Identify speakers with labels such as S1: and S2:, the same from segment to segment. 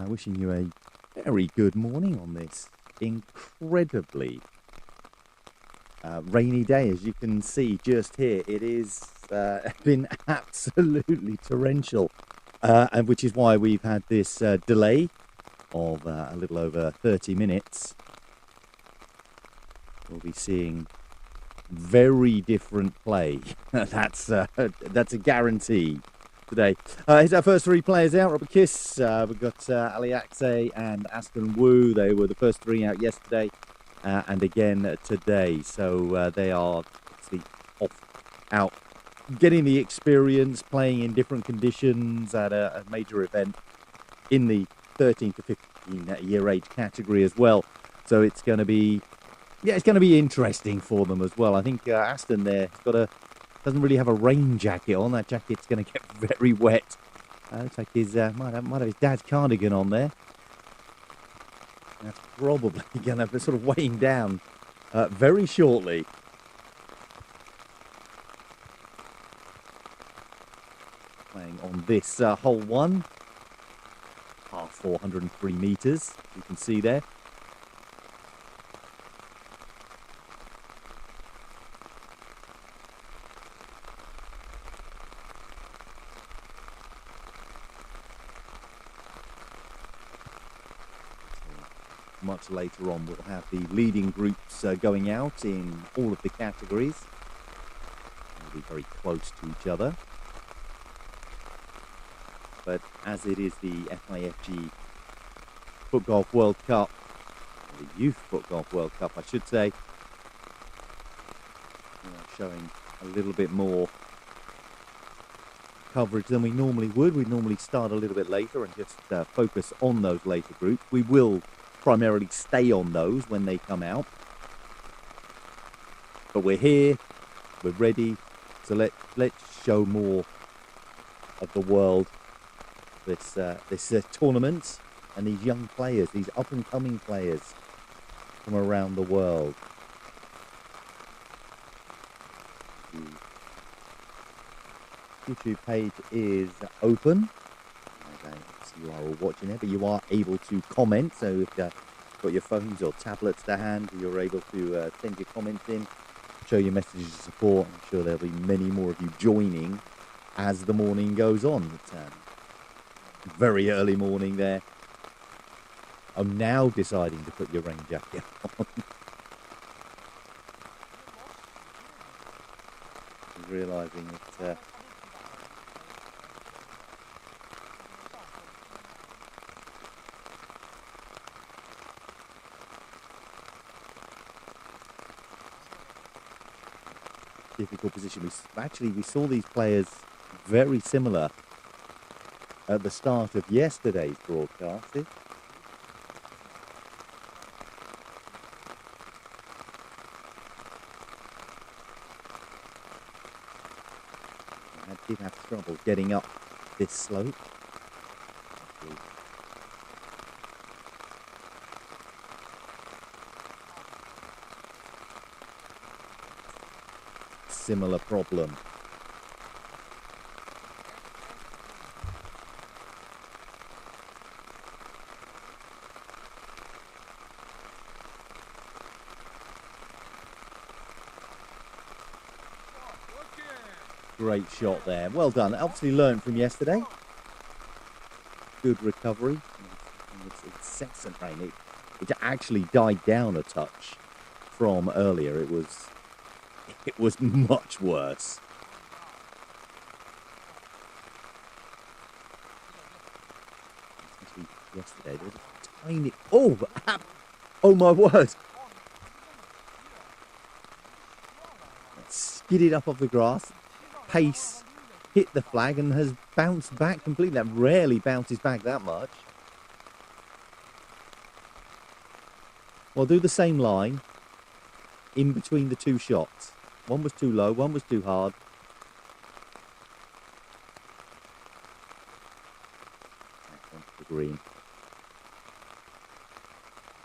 S1: Wishing you a very good morning on this incredibly rainy day. As you can see just here, it is been absolutely torrential, and which is why we've had this delay of a little over 30 minutes. We'll be seeing very different play. That's a guarantee today. Here's our first three players out. Robert Kiss, we've got Ali Akse and Aston Wu. They were the first three out yesterday and again today. So they are out getting the experience, playing in different conditions at a major event in the 13 to 15 year age category as well. So it's going to be, it's going to be interesting for them as well. I think Aston there doesn't really have a rain jacket on. That jacket's going to get very wet. Looks like his might have his dad's cardigan on there. That's probably going to be sort of weighing down very shortly. Playing on this hole one, par 403 meters. You can see there. Much later on, we'll have the leading groups going out in all of the categories. They'll be very close to each other. But as it is the FIFG FootGolf World Cup, or the Youth FootGolf World Cup, I should say, showing a little bit more coverage than we normally would. We'd normally start a little bit later and just focus on those later groups. We will primarily stay on those when they come out, but we're here, we're ready, so let's show more of the world this tournament and these young players, these up and coming players from around the world. The YouTube page is open. You are all watching it, but you are able to comment. So if you've got your phones or tablets to hand, you're able to send your comments in, show your messages of support. I'm sure there'll be many more of you joining as the morning goes on. It's very early morning there. I'm now deciding to put your rain jacket on. Realising that difficult position. We saw these players very similar at the start of yesterday's broadcast. I did have trouble getting up this slope. Similar problem. Great shot there. Well done. Obviously learned from yesterday. Good recovery. It's incessant rain. It actually died down a touch from earlier. It was much worse. Especially yesterday, there was a tiny... Oh my word! Skidded up off the grass. Pace hit the flag and has bounced back completely. That rarely bounces back that much. Well, do the same line in between the two shots. One was too low, one was too hard. Back onto the green.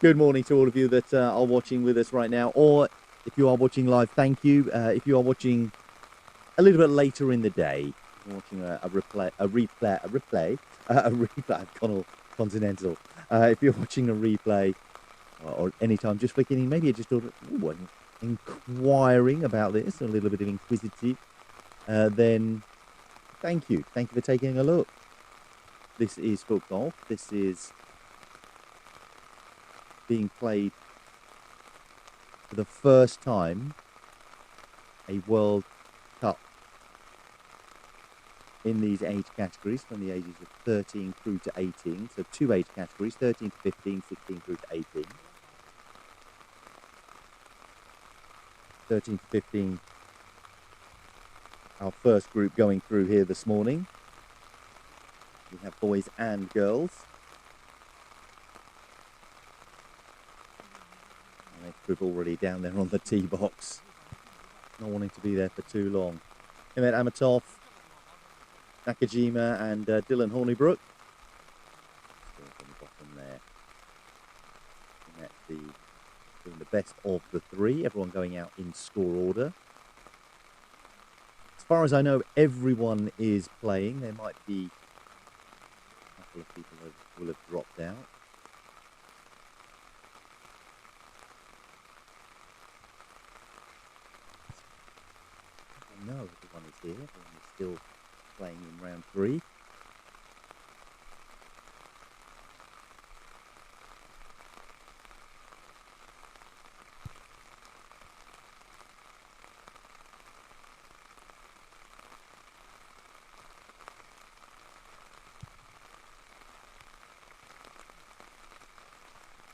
S1: Good morning to all of you that are watching with us right now, or if you are watching live, thank you. If you are watching a little bit later in the day, watching a replay. I've gone all Continental. If you're watching a replay or anytime, just flicking in, maybe you're just inquiring about this, a little bit of inquisitive, then thank you. Thank you for taking a look. This is FootGolf. This is being played for the first time, a World Cup in these age categories from the ages of 13 through to 18. So 2 age categories, 13 to 15, 16 through to 18. 13 to 15, our first group going through here this morning. We have boys and girls. And they're already down there on the tee box, not wanting to be there for too long. Mehmet Amatov, Nakajima and Dylan Hornibrook. Still on the bottom there. And that's doing the best of the three, everyone going out in score order. As far as I know, everyone is playing. There might be a couple of people who will have dropped out. No, everyone is here. Everyone is still playing in round 3.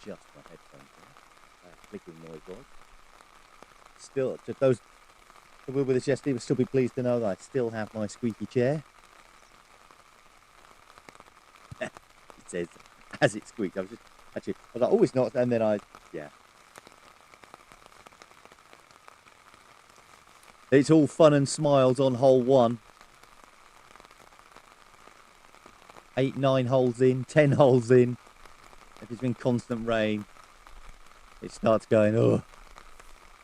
S1: Just my headphones on. Clicking noise was. Still, to those who were with us yesterday will still be pleased to know that I still have my squeaky chair. It says, as it squeaked, I was like, oh, it's not, and then yeah. It's all fun and smiles on hole 1. 8, 9 holes in, 10 holes in. If it's been constant rain, it starts going, oh.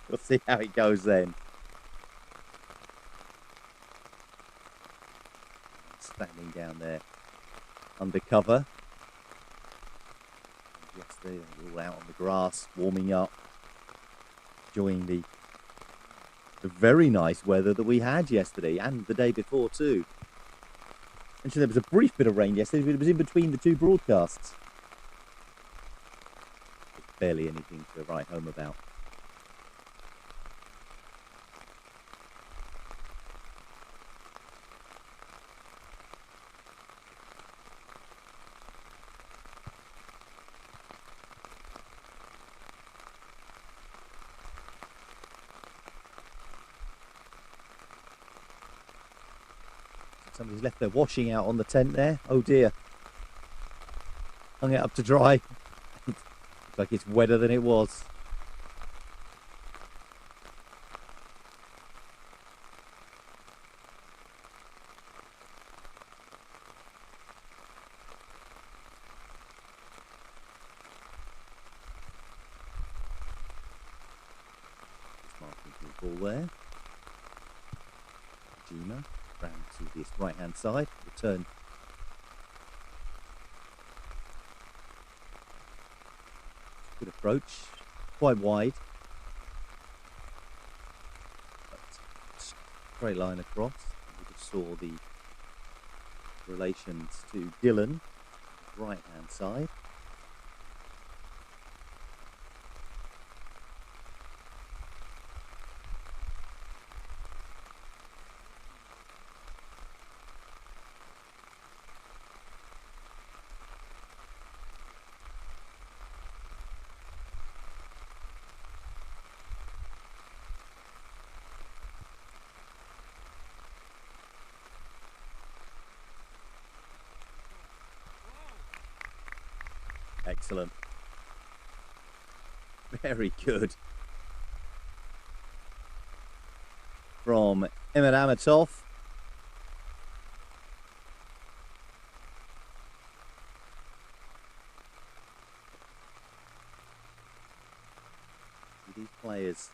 S1: We'll see how it goes then. Standing down there under cover. Yesterday they were all out on the grass, warming up, enjoying the very nice weather that we had yesterday and the day before too. And so there was a brief bit of rain yesterday, but it was in between the 2 broadcasts. Barely anything to write home about. Somebody's left their washing out on the tent there. Oh dear. Hung it up to dry. Looks like it's wetter than it was. Just marking the ball there. Jima round to this right hand side. Return. Good approach. Quite wide. But straight line across. We just saw the relations to Dylan, right hand side. Excellent. Very good. From Mehmet Amatov. These players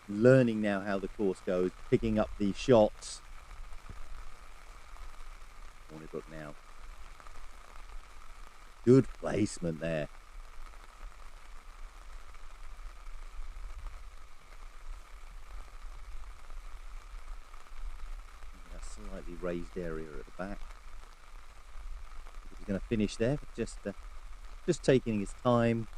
S1: learning now how the course goes, picking up these shots. Hornibrook now Good placement there. A slightly raised area at the back. He's going to finish there, but just taking his time.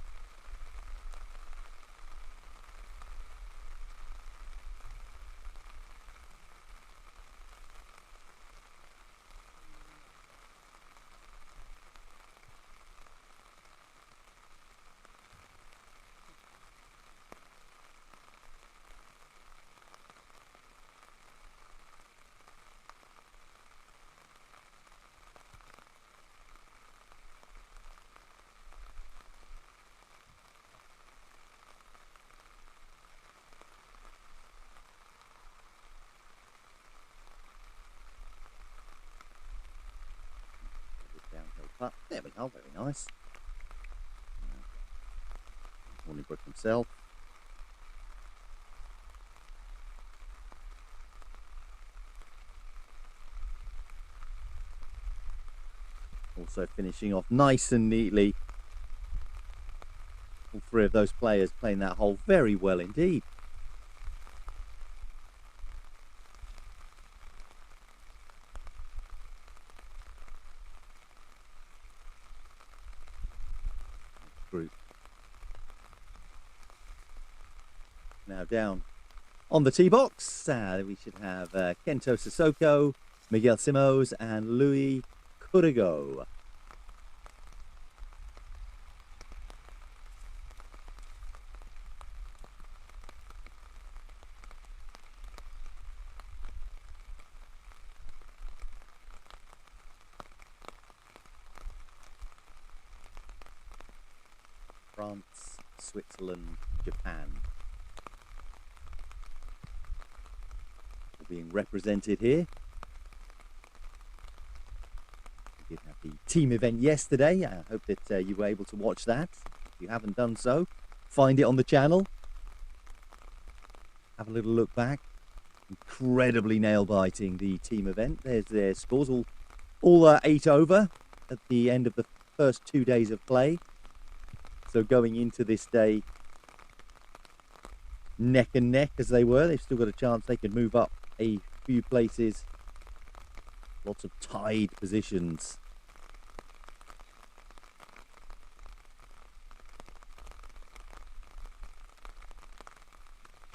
S1: Downhill putt. There we go, very nice. Hornibrook himself. Also finishing off nice and neatly. All three of those players playing that hole very well indeed. Group. Now down on the tee box, we should have Kento Sissoko, Miguel Simões and Louis Kurigo. France, Switzerland, Japan. Being represented here. We did have the team event yesterday. I hope that you were able to watch that. If you haven't done so, find it on the channel. Have a little look back. Incredibly nail-biting, the team event. There's their scores, all 8 over at the end of the first 2 days of play. So going into this day, neck and neck as they were, they've still got a chance they could move up a few places. Lots of tied positions.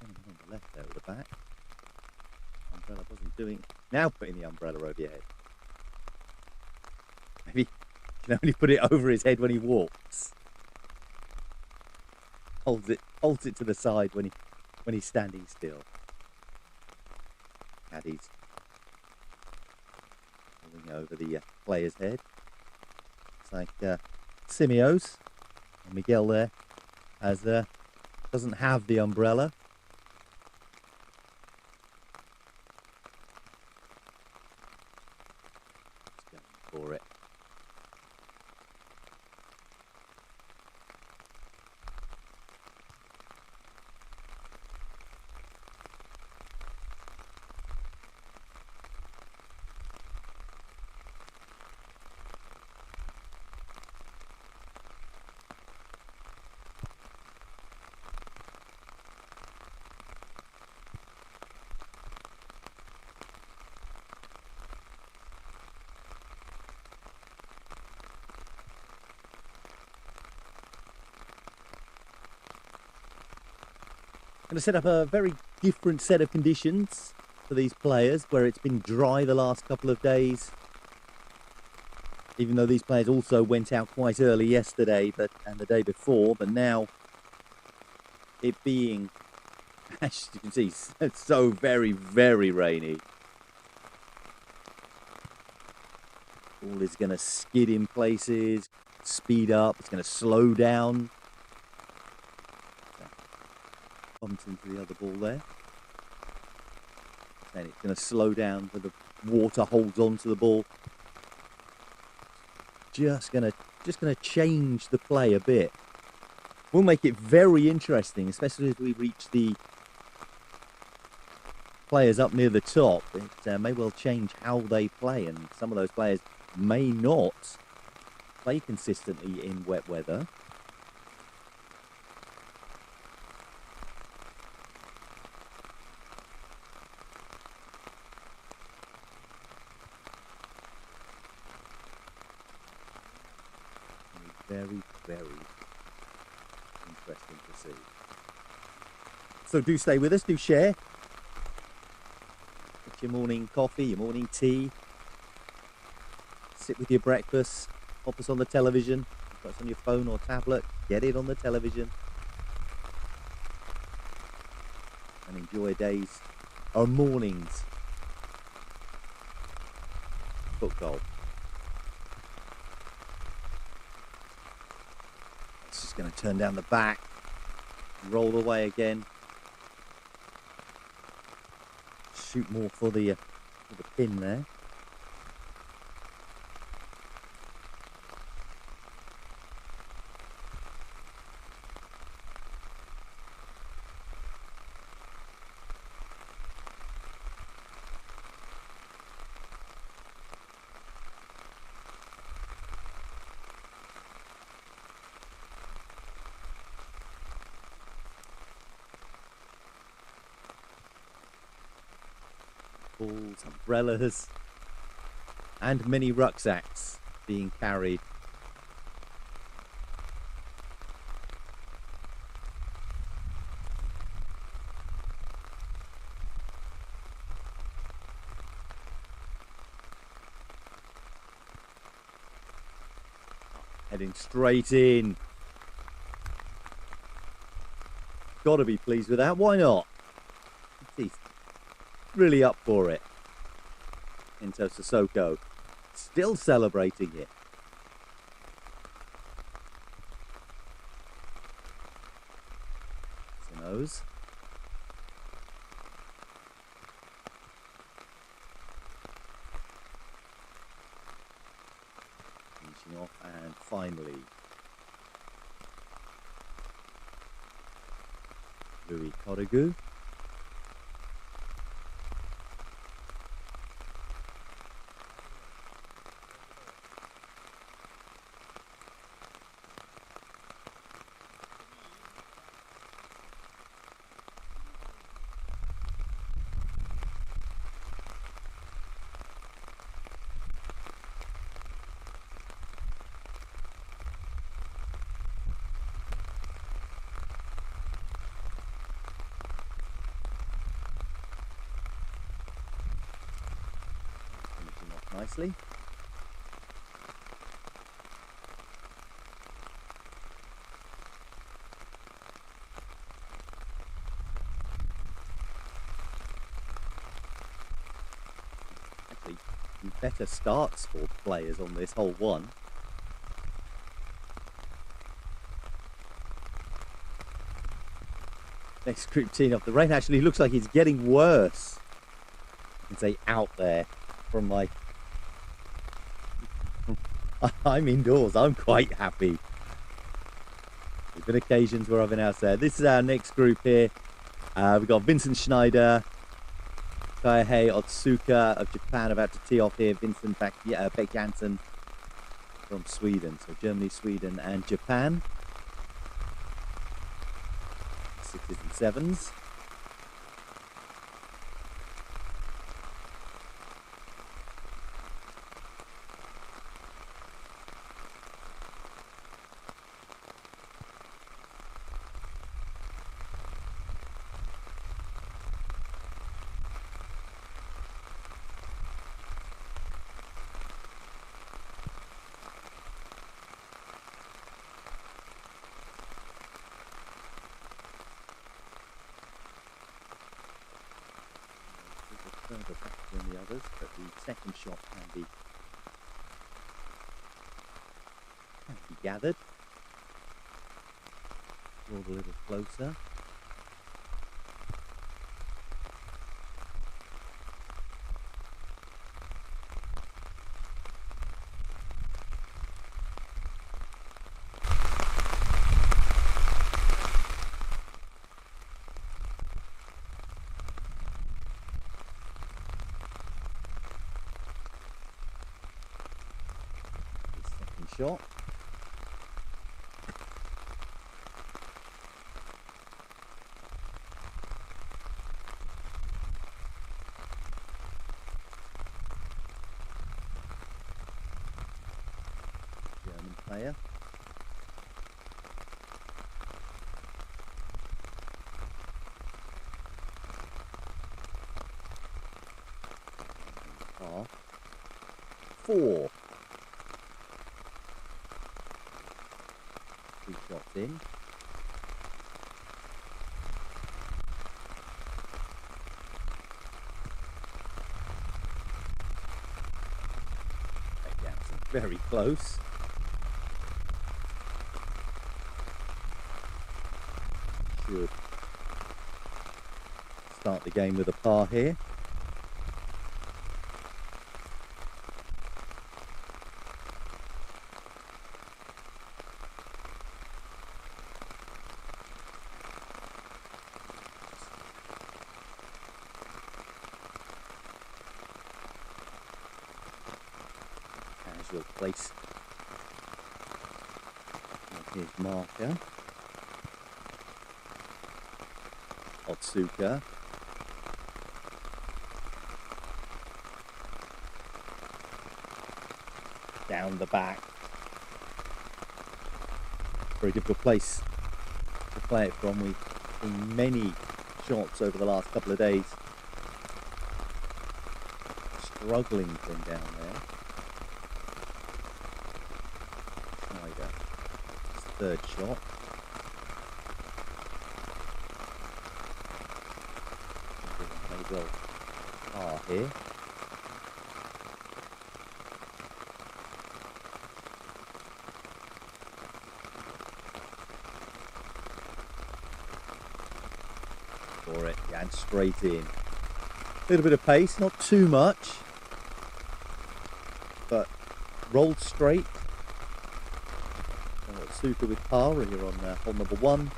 S1: On the left there at the back. Umbrella wasn't doing. Now putting the umbrella over your head. Maybe you can only put it over his head when he walks. Holds it to the side when he's standing still. Caddies holding over the player's head. It's like Simões and Miguel there doesn't have the umbrella. Just going for it. Going to set up a very different set of conditions for these players, where it's been dry the last couple of days. Even though these players also went out quite early yesterday and the day before, but now it being, as you can see, it's so very, very rainy. Ball is going to skid in places, speed up, it's going to slow down. Bumped into the other ball there. Then it's going to slow down, but the water holds on to the ball. Just gonna change the play a bit. We'll make it very interesting, especially as we reach the players up near the top. It may well change how they play, and some of those players may not play consistently in wet weather. Very, very interesting to see. So do stay with us, do share. Get your morning coffee, your morning tea. Sit with your breakfast, pop us on the television. Put us on your phone or tablet, get it on the television. And enjoy days or mornings. FootGolf. It's just going to turn down the back, roll away again. Shoot more for the pin there. Balls, umbrellas, and mini rucksacks being carried. Heading straight in. Got to be pleased with that. Why not? He's really up for it. Into Sissoko. Still celebrating it. Nose. Finishing off, and finally Louis Corrigu. Nicely. Actually, better starts for players on this hole one. Next group teeing off. The rain actually looks like it's getting worse. I can say out there from my... I'm indoors. I'm quite happy. There's been occasions where I've been out there. This is our next group here. We've got Vincent Schneider, Kaihei Otsuka of Japan about to tee off here. Vincent Beck Janssen from Sweden. So Germany, Sweden, and Japan. Sixes and sevens. Further back than the others, but the second shot can be gathered. Rolled a little closer. shot. German player. Par 4. 2 shots in. Very close. Should start the game with a par here. Casual place of his marker. Otsuka. Down the back. Very difficult place to play it from. We've seen many shots over the last couple of days. Struggling from down there. Schneider. His third shot. May well par here. For it, yeah, and straight in. A little bit of pace, not too much, but rolled straight. Super with par here on hole number 1.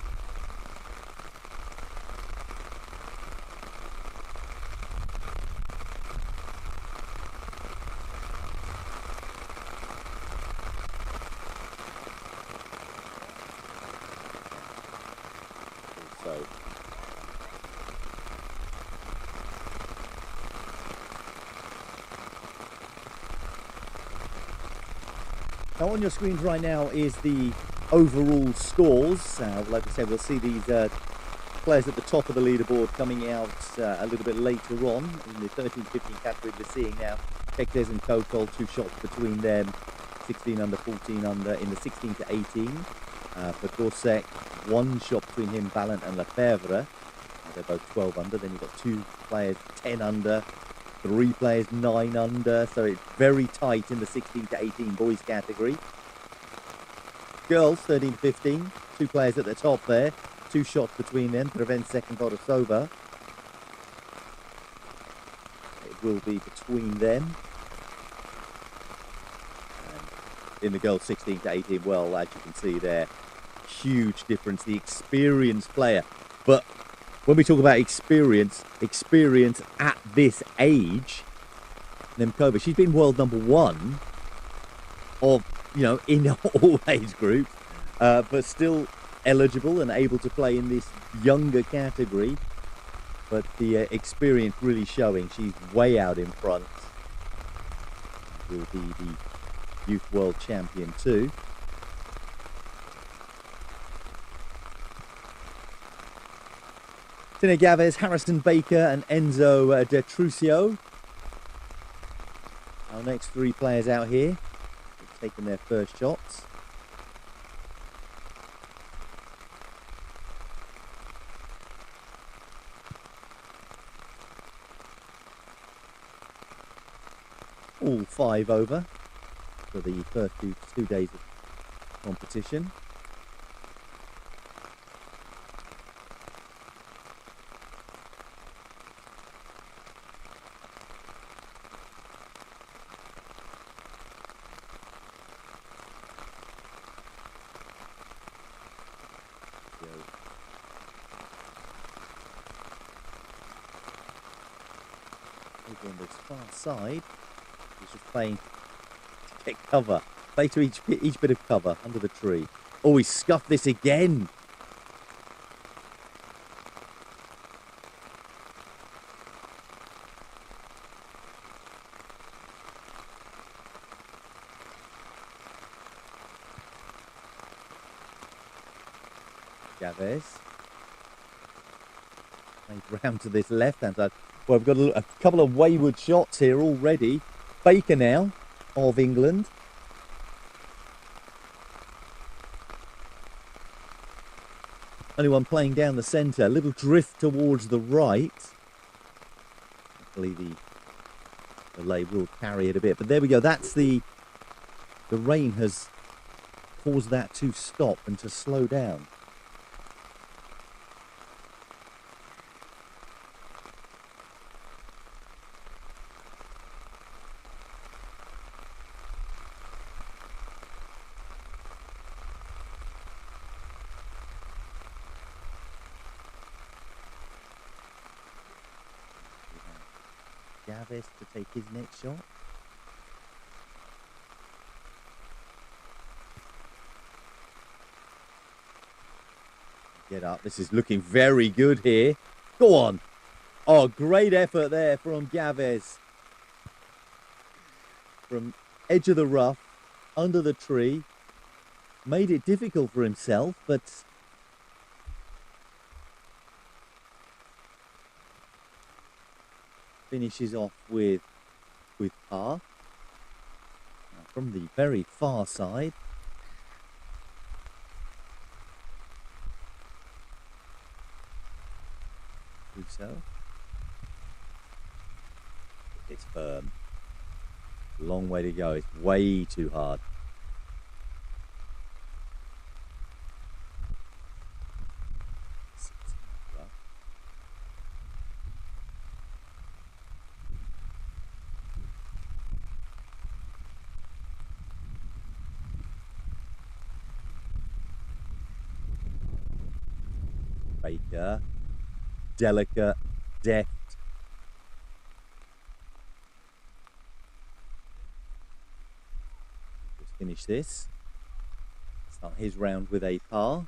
S1: Also, now on your screens right now is the overall scores. Like I said, we'll see these players at the top of the leaderboard coming out a little bit later on in the 13-15 category. We're seeing now Hectors and Kokol, 2 shots between them, 16 under, 14 under in the 16 to 18. For Gorsek, 1 shot between him, Ballant and Lefebvre. They're both 12 under. Then you've got 2 players 10 under, 3 players 9 under. So it's very tight in the 16 to 18 boys category. Girls, 13 to 15. 2 players at the top there. 2 shots between them. Prevent and Vodosova. It will be between them. And in the girls 16 to 18, well, as you can see there, huge difference. The experienced player. But when we talk about experience at this age, Nemkova, she's been world number 1 of, in all age groups, but still eligible and able to play in this younger category. But the experience really showing. She's way out in front. Will be the youth world champion too. Tina Gaves, Harrison Baker and Enzo Detrucio. Our next 3 players out here have taken their first shots. All 5 over for the first 2 days of competition. Over on this far side, he's just playing to get cover Play to each bit of cover under the tree. Oh, he scuffed this again. Chavez. Made round to this left-hand side. Well, we've got a couple of wayward shots here already. Baker now of England. Only one playing down the centre. A little drift towards the right. Hopefully the lay will carry it a bit. But there we go. That's the rain has caused that to stop and to slow down. Chavez to take his next shot. Get up. This is looking very good here. Go on. Oh, great effort there from Chavez. From edge of the rough, under the tree. Made it difficult for himself, but finishes off with par. Now from the very far side. Do so. It's firm. Long way to go. It's way too hard. Baker, delicate, deft. Just finish this. Start his round with a par.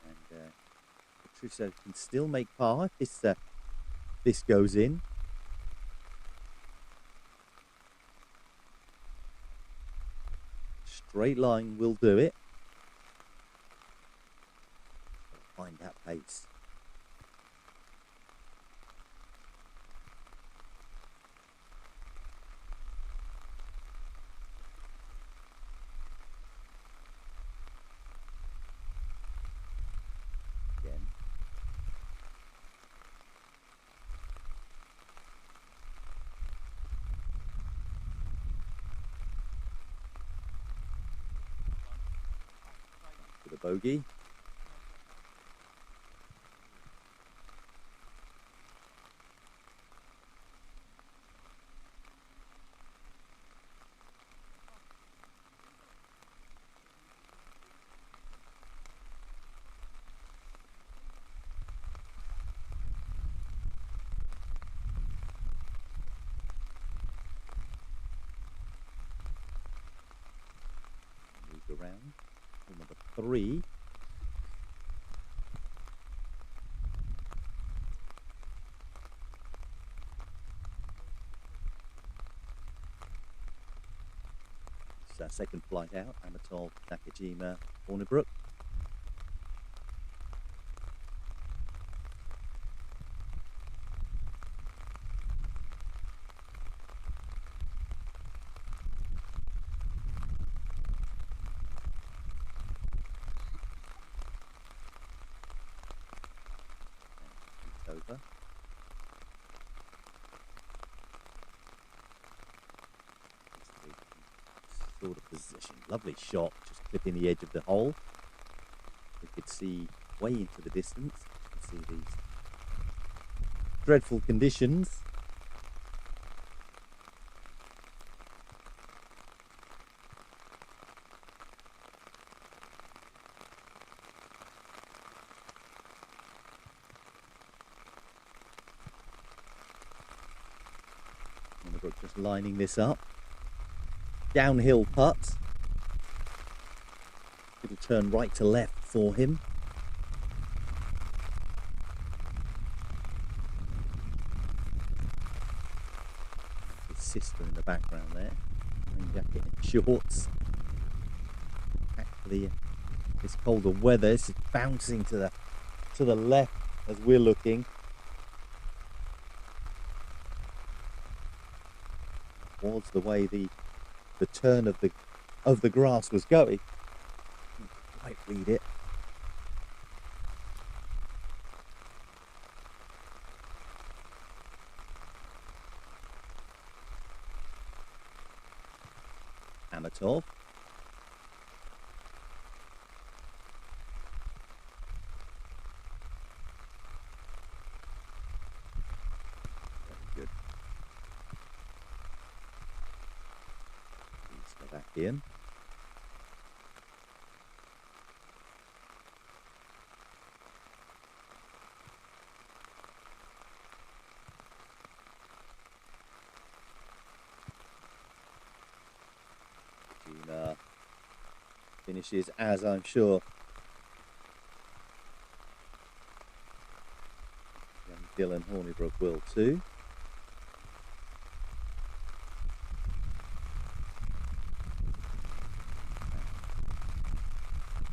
S1: And Petruccio can still make par if this goes in. Straight line will do it. Find that pace. Again. For the bogey. Move around. Number 3. Second flight out, Anatol Nakajima, Cornerbrook. And it's over. Sort of position. Lovely shot, just clipping the edge of the hole. You could see way into the distance. You can see these dreadful conditions. Holnybrook just lining this up. Downhill putt. It'll turn right to left for him. His sister in the background there. Rain jacket and shorts. Actually, this colder weather, this is bouncing to the left as we're looking. Towards the way the turn of the grass was going. Can't quite read it. Amatov. Very good. Back in. Gina finishes, as I'm sure young Dylan Hornibrook will too.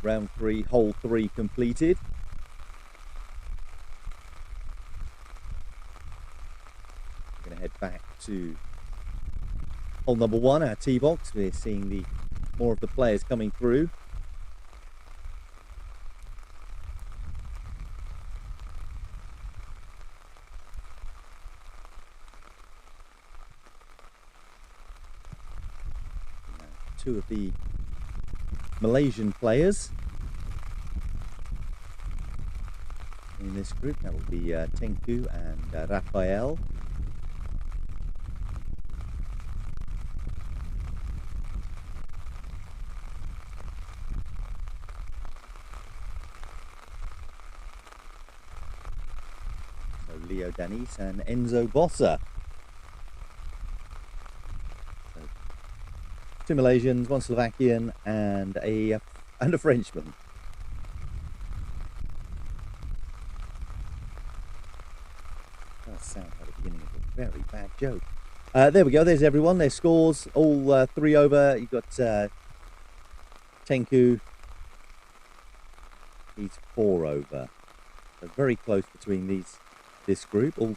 S1: Round 3, hole 3 completed. We're going to head back to hole number 1, our tee box. We're seeing more of the players coming through. Two of the Malaysian players in this group. That will be Tengku and Rafael. So Leo Danis and Enzo Bossa. Two Malaysians, one Slovakian, and a Frenchman. That sounds like the beginning of a very bad joke. There we go. There's everyone. Their scores all 3 over. You've got Tengku. He's 4 over. So very close between this group. All.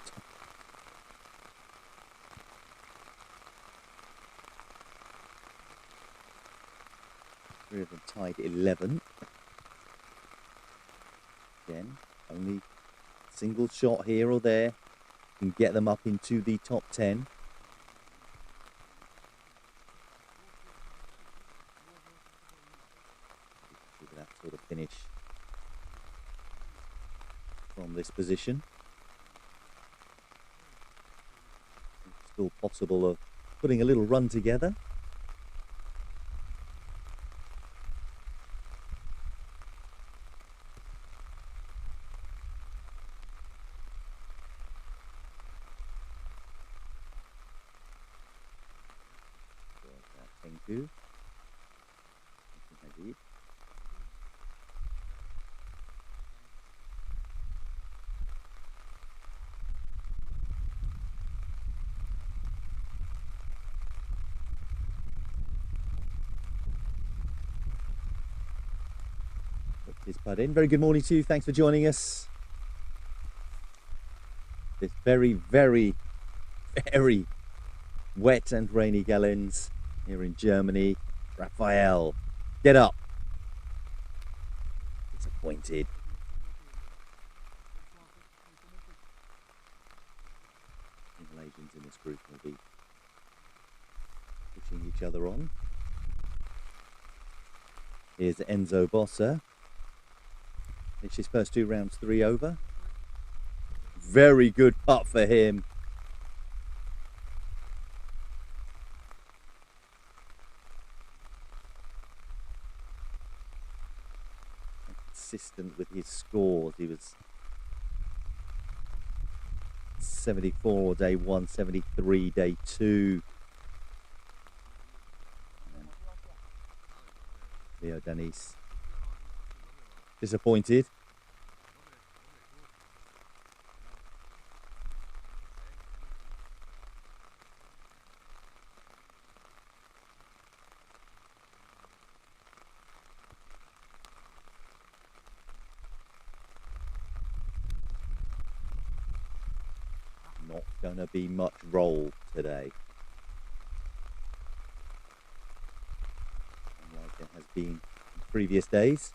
S1: Three of them tied 11th. Again, only single shot here or there can get them up into the top 10. Look at that sort of finish from this position. Still possible of putting a little run together. Thank you. Put his putt in. Very good morning to you. Thanks for joining us. This very, very, very wet and rainy Gallens here in Germany. Rafael, get up. Disappointed. The Malaysians in this group will be pushing each other on. Here's Enzo Bossa. It's his first 2 rounds 3 over. Very good putt for him. Consistent with his scores. He was 74 day 1, 73 day 2. And Leo Dennis disappointed. Not going to be much roll today, like it has been in previous days.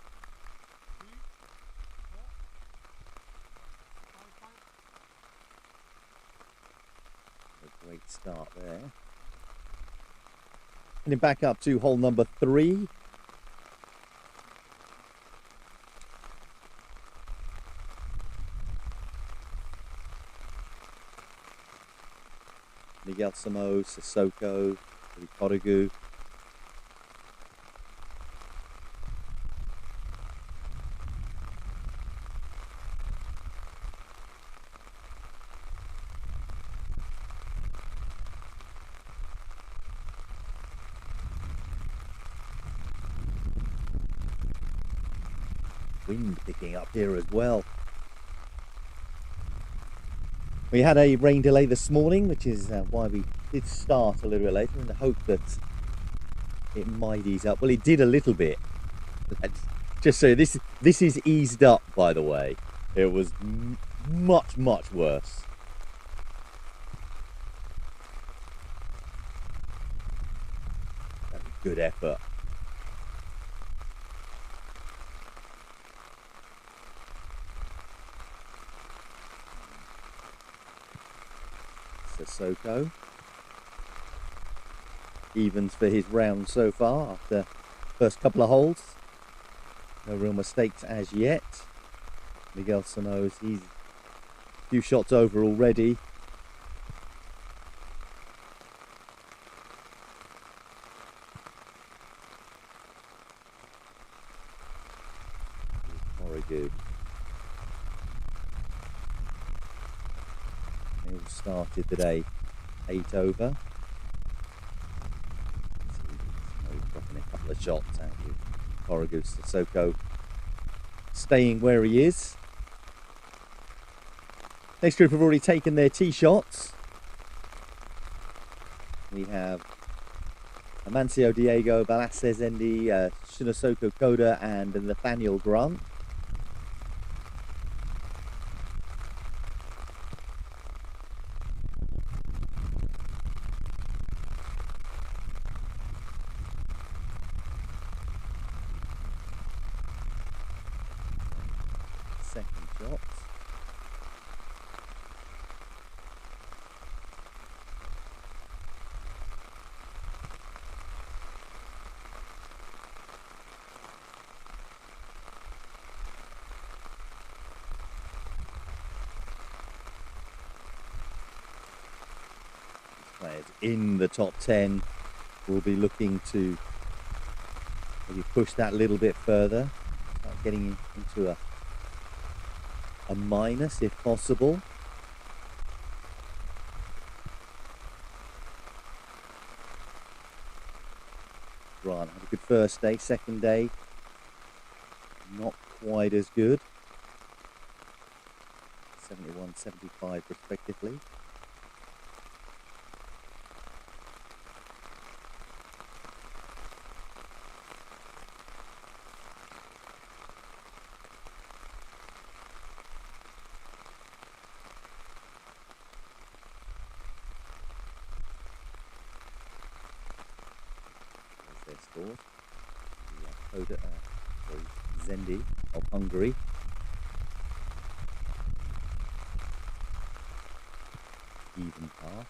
S1: A great start there. Heading back up to hole number 3. Miguel Samo, Sissoko, Kodagu. Wind picking up here as well. We had a rain delay this morning, which is why we did start a little bit later in the hope that it might ease up. Well, it did a little bit. Just so this is eased up, by the way. It was much worse. That was good effort. Sissoko evens for his round so far after first couple of holes. No real mistakes as yet. Miguel Sano's, he's a few shots over already. Origu. They all started today 8 over. Dropping a couple of shots out with Origu. Sissoko staying where he is. Next group have already taken their tee shots. We have Amancio Diego, Balasez Endi, Shinosoko Koda and Nathaniel Grant. Second shot. Players in the top 10 will be looking to maybe push that a little bit further, start getting into a minus if possible. Grant had a good first day, second day not quite as good. 71, 75 respectively. Score. Koda, Zendi of Hungary. Even par.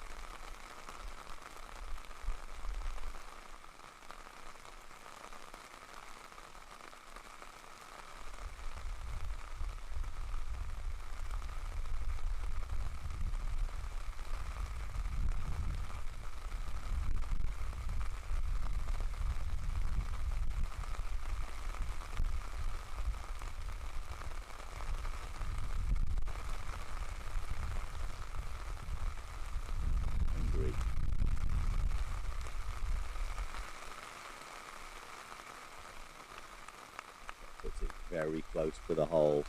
S1: Very close to the hole.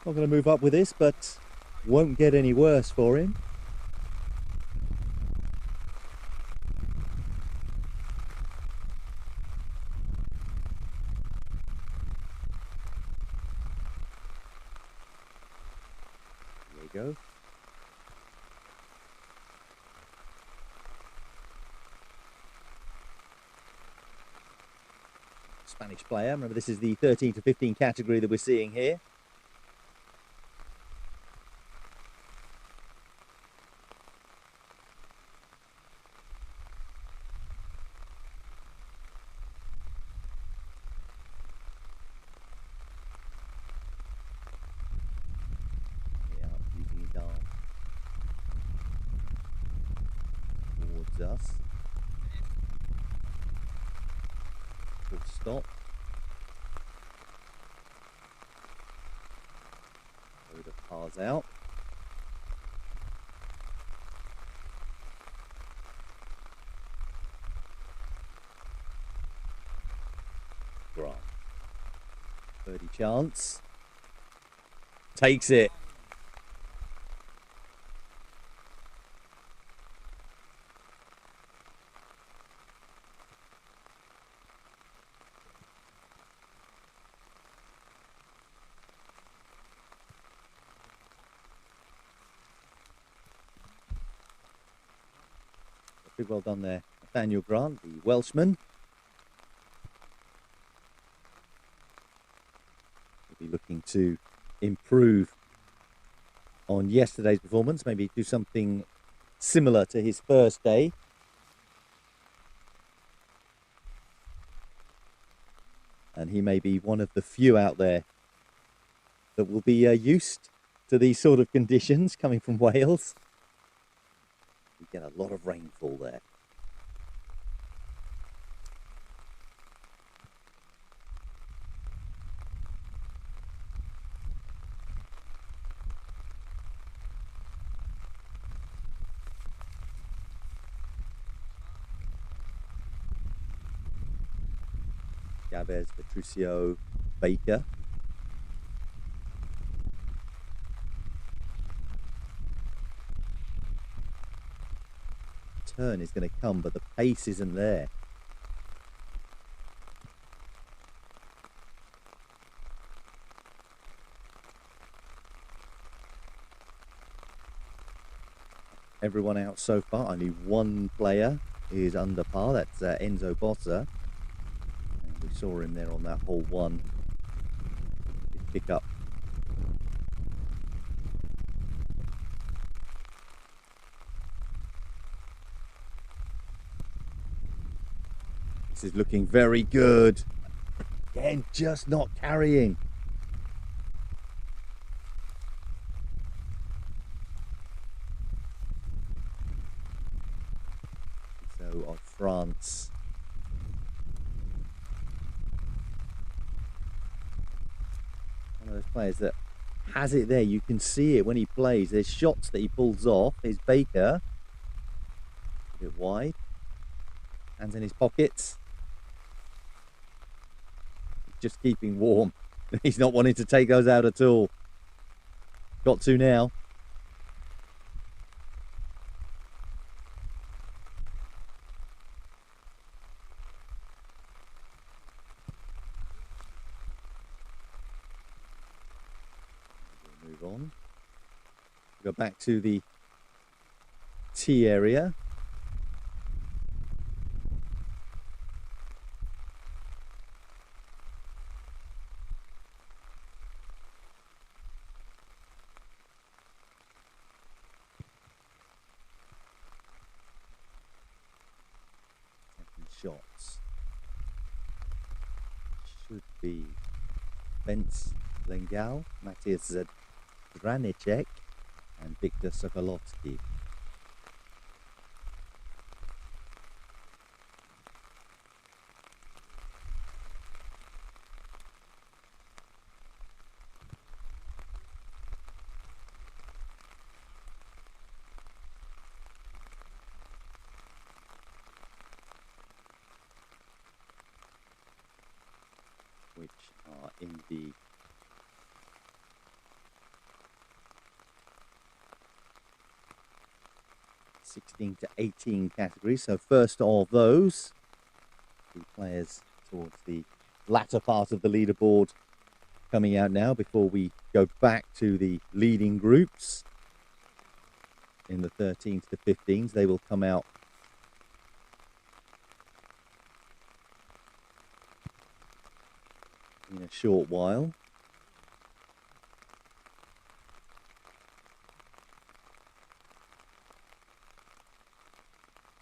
S1: Not going to move up with this, but won't get any worse for him. There you go. Spanish player. Remember, this is the 13 to 15 category that we're seeing here. Yeah, using his arm towards us. Full stop. Load of cars out. Grant. Birdie chance. Takes it. Pretty well done there, Nathaniel Grant, the Welshman. He'll be looking to improve on yesterday's performance, maybe do something similar to his first day. And he may be one of the few out there that will be used to these sort of conditions coming from Wales. We get a lot of rainfall there. Chavez, Petruccio, Baker. Turn is going to come, but the pace isn't there. Everyone out so far. Only one player is under par. That's Enzo Bossa. And we saw him there on that hole one. His pickup. This is looking very good. Again, just not carrying. So on France. One of those players that has it there. You can see it when he plays. There's shots that he pulls off. There's Baker. A bit wide. Hands in his pockets. Just keeping warm. He's not wanting to take those out at all. Got to now. We'll move on. We'll go back to the tee area. Shots should be Bence Lengal, Matthias Zdranicek, and Victor Sokolovsky. which are in the '16 to '18 category. So first of those, the players towards the latter part of the leaderboard coming out now before we go back to the leading groups in the 13s to 15s. They will come out in a short while.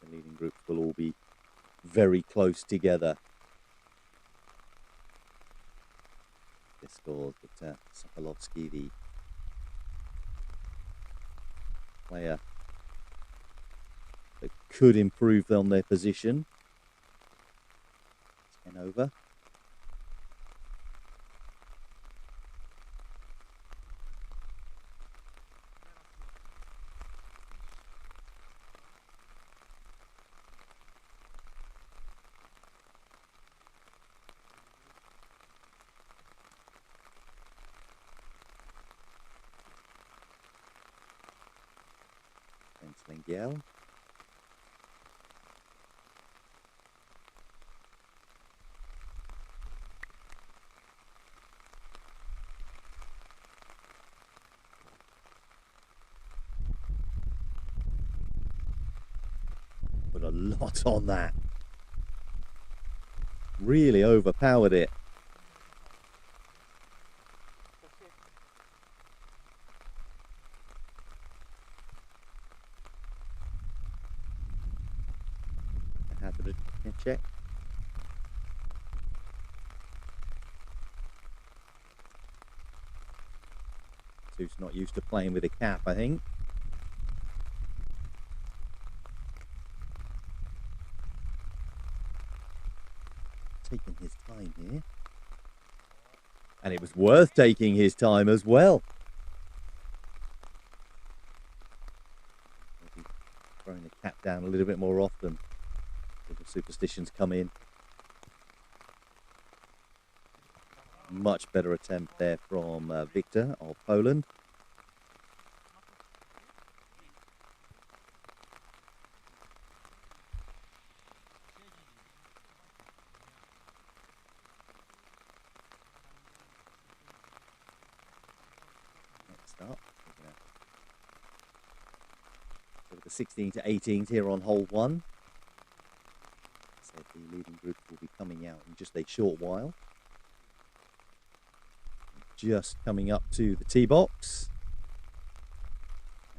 S1: The leading groups will all be very close together. The scores, but Sokolovsky, the player that could improve on their position. 10 over. Slingiel. Put a lot on that. Really overpowered it. Check. Sue's not used to playing with a cap, I think. Taking his time here. And it was worth taking his time as well. Maybe throwing the cap down a little bit more often. Little superstitions come in. Much better attempt there from Victor of Poland. Next up, so the 16 to 18s here on hole 1. The leading group will be coming out in just a short while. Just coming up to the tee box.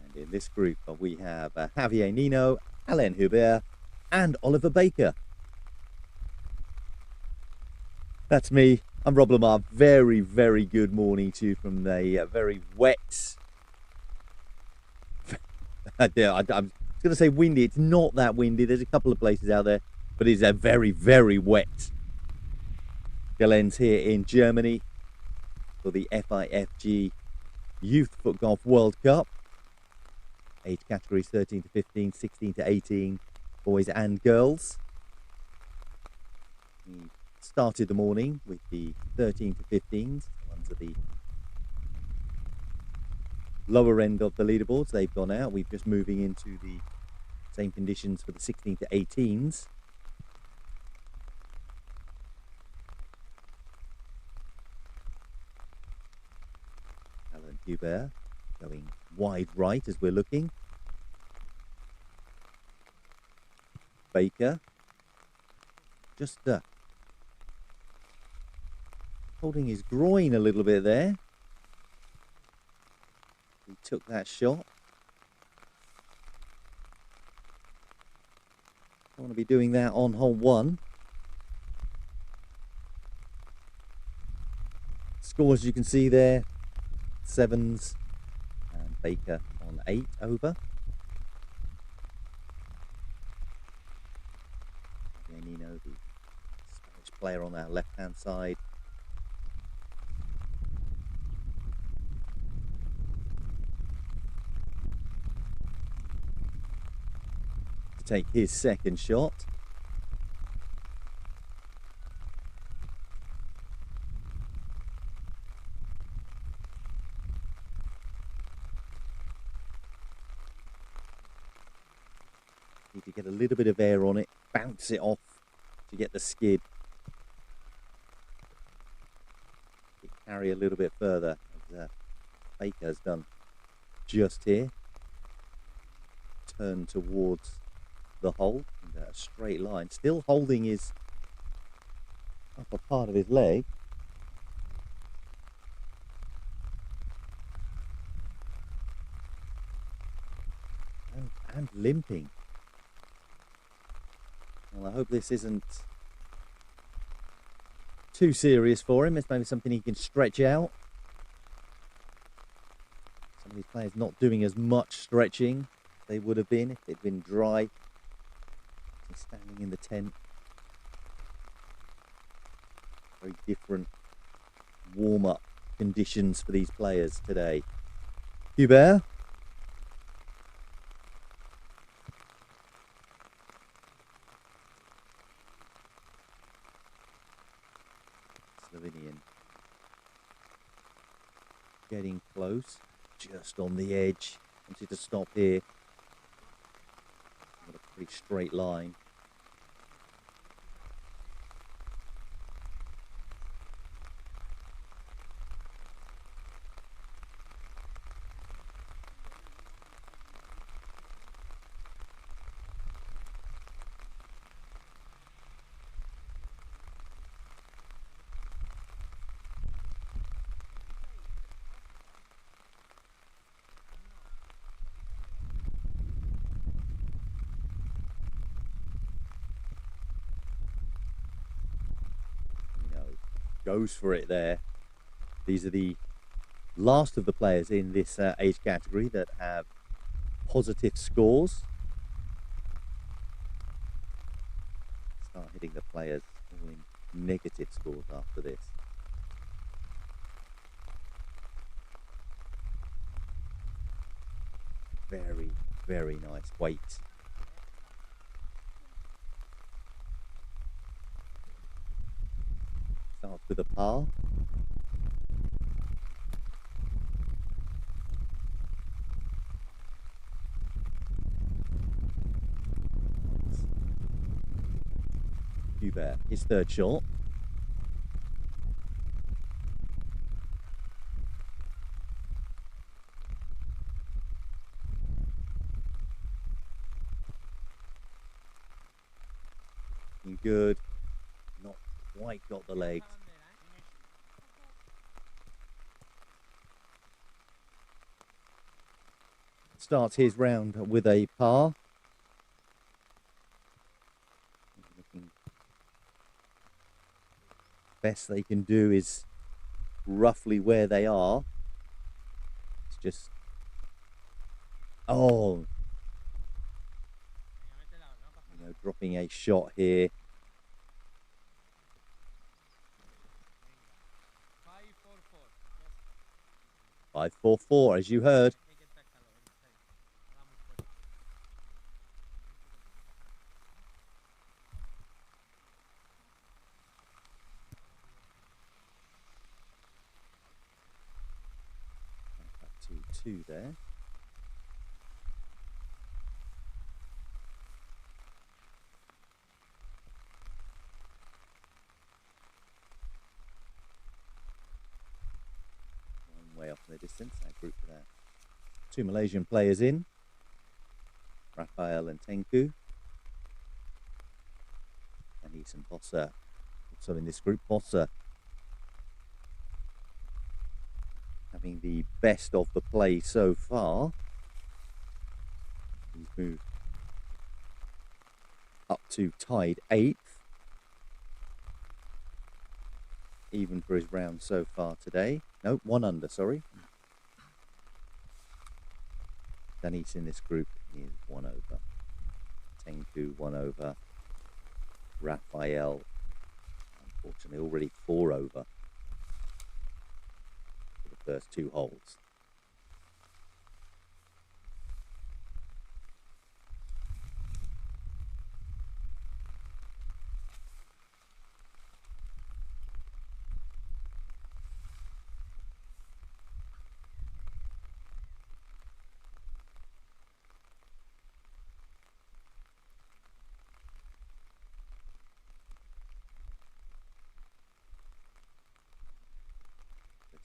S1: And in this group we have Javier Nino, Alain Hubert and Oliver Baker. That's me. I'm Rob Lamar. Very, very good morning to you from the very wet. I'm going to say windy. It's not that windy. There's a couple of places out there. But it's a very, very wet Galens here in Germany for the FIFG Youth FootGolf World Cup. Age categories 13 to 15, 16 to 18, boys and girls. We started the morning with the 13 to 15s, the ones at the lower end of the leaderboards. They've gone out. We're just moving into the same conditions for the 16 to 18s. Hubert going wide right as we're looking. Baker just holding his groin a little bit there. He took that shot. I want to be doing that on hole 1. Scores you can see there. 7s and Baker on 8 over. Nino, the Spanish player on our left hand side. To take his second shot. Need to get a little bit of air on it, bounce it off to get the skid. It carry a little bit further, as Baker has done just here. Turn towards the hole in a straight line, still holding his upper part of his leg. And limping. Well, I hope this isn't too serious for him. It's maybe something he can stretch out. Some of these players not doing as much stretching as they would have been if it'd been dry. He's standing in the tent. Very different warm-up conditions for these players today. Hubert. Slovenian getting close, just on the edge. Wanted to stop here. Got a pretty straight line. Goes for it there. These are the last of the players in this age category that have positive scores. Start hitting the players all in negative scores after this. Very, very nice weight. Starts with a par. Hubert, his third shot. Good. Not quite got the legs. Starts his round with a par. Best they can do is roughly where they are. It's just, oh, you know, dropping a shot here. 5-4-4, as you heard. Back to 2 there. Way off in the distance, that group there. 2 Malaysian players in, Rafael and Tengku, and Ethan Bossa also in this group. Bossa having the best of the play so far. He's moved up to tied 8th, even for his round so far today. No, 1 under, sorry. Danis in this group is 1 over. Tengku 1 over. Rafael, unfortunately, already 4 over for the first 2 holes.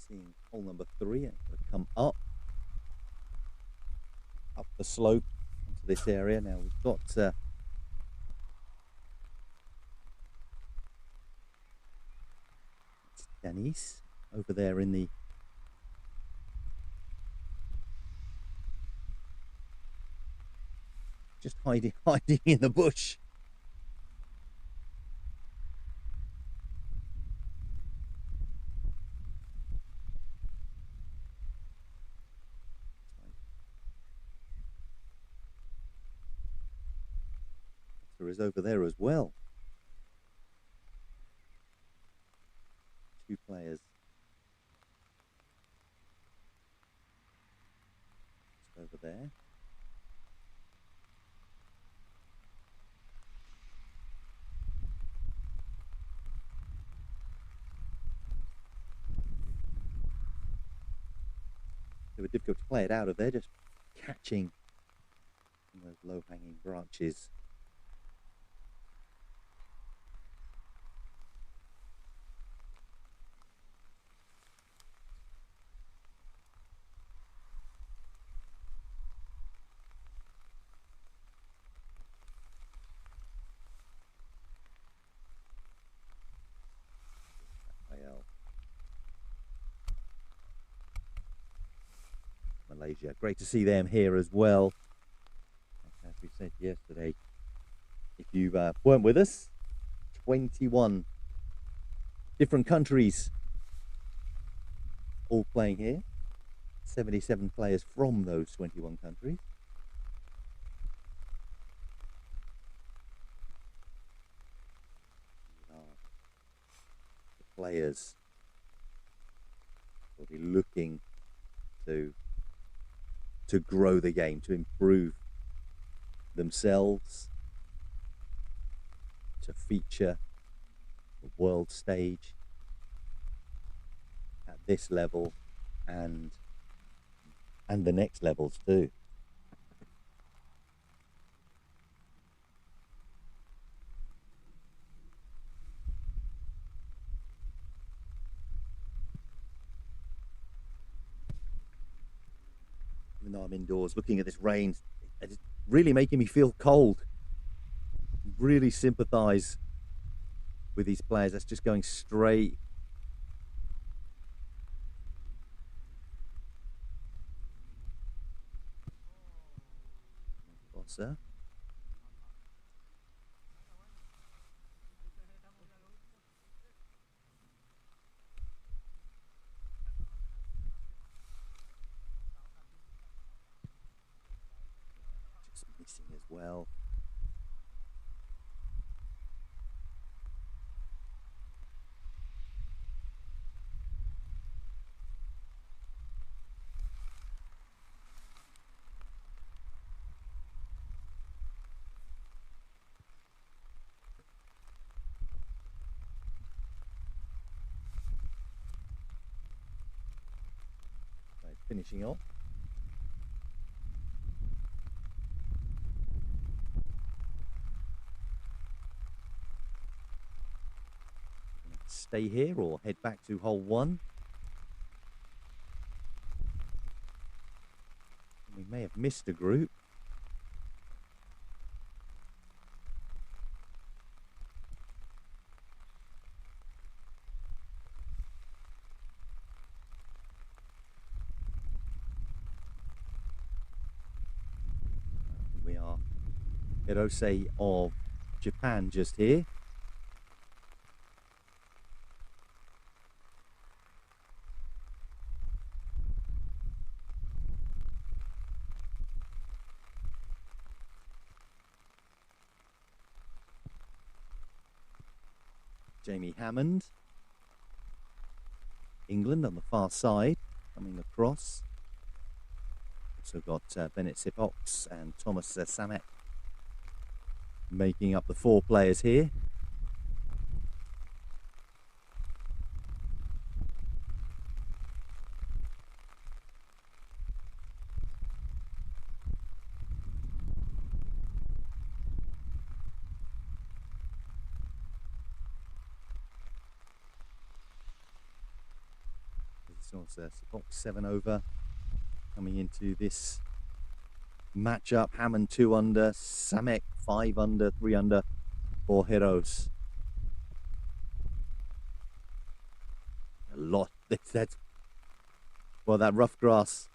S1: seeing hole number 3. It's got to come up the slope into this area. Now we've got Denise over there in the just hiding in the bush. Is over there as well. 2 players just over there. It was difficult to play it out of there, just catching those low-hanging branches. Malaysia, great to see them here as well. As we said yesterday, if you weren't with us, 21 different countries all playing here. 77 players from those 21 countries. The players will be looking to grow the game, to improve themselves, to feature the world stage at this level and the next levels too. Even though I'm indoors looking at this rain, it's really making me feel cold. Really sympathize with these players. That's just going straight. Sir. Just missing as well. Finishing off. Stay here or head back to hole 1. We may have missed a group. We are Hirose of Japan just here. Jamie Hammond, England on the far side, coming across. Also got Bennett Sipox and Thomas Samet making up the 4 players here. So it's box 7 over. Coming into this matchup, Hammond 2 under, Samek 5 under, 3 under for Heroes. A lot. That's well, that rough grass.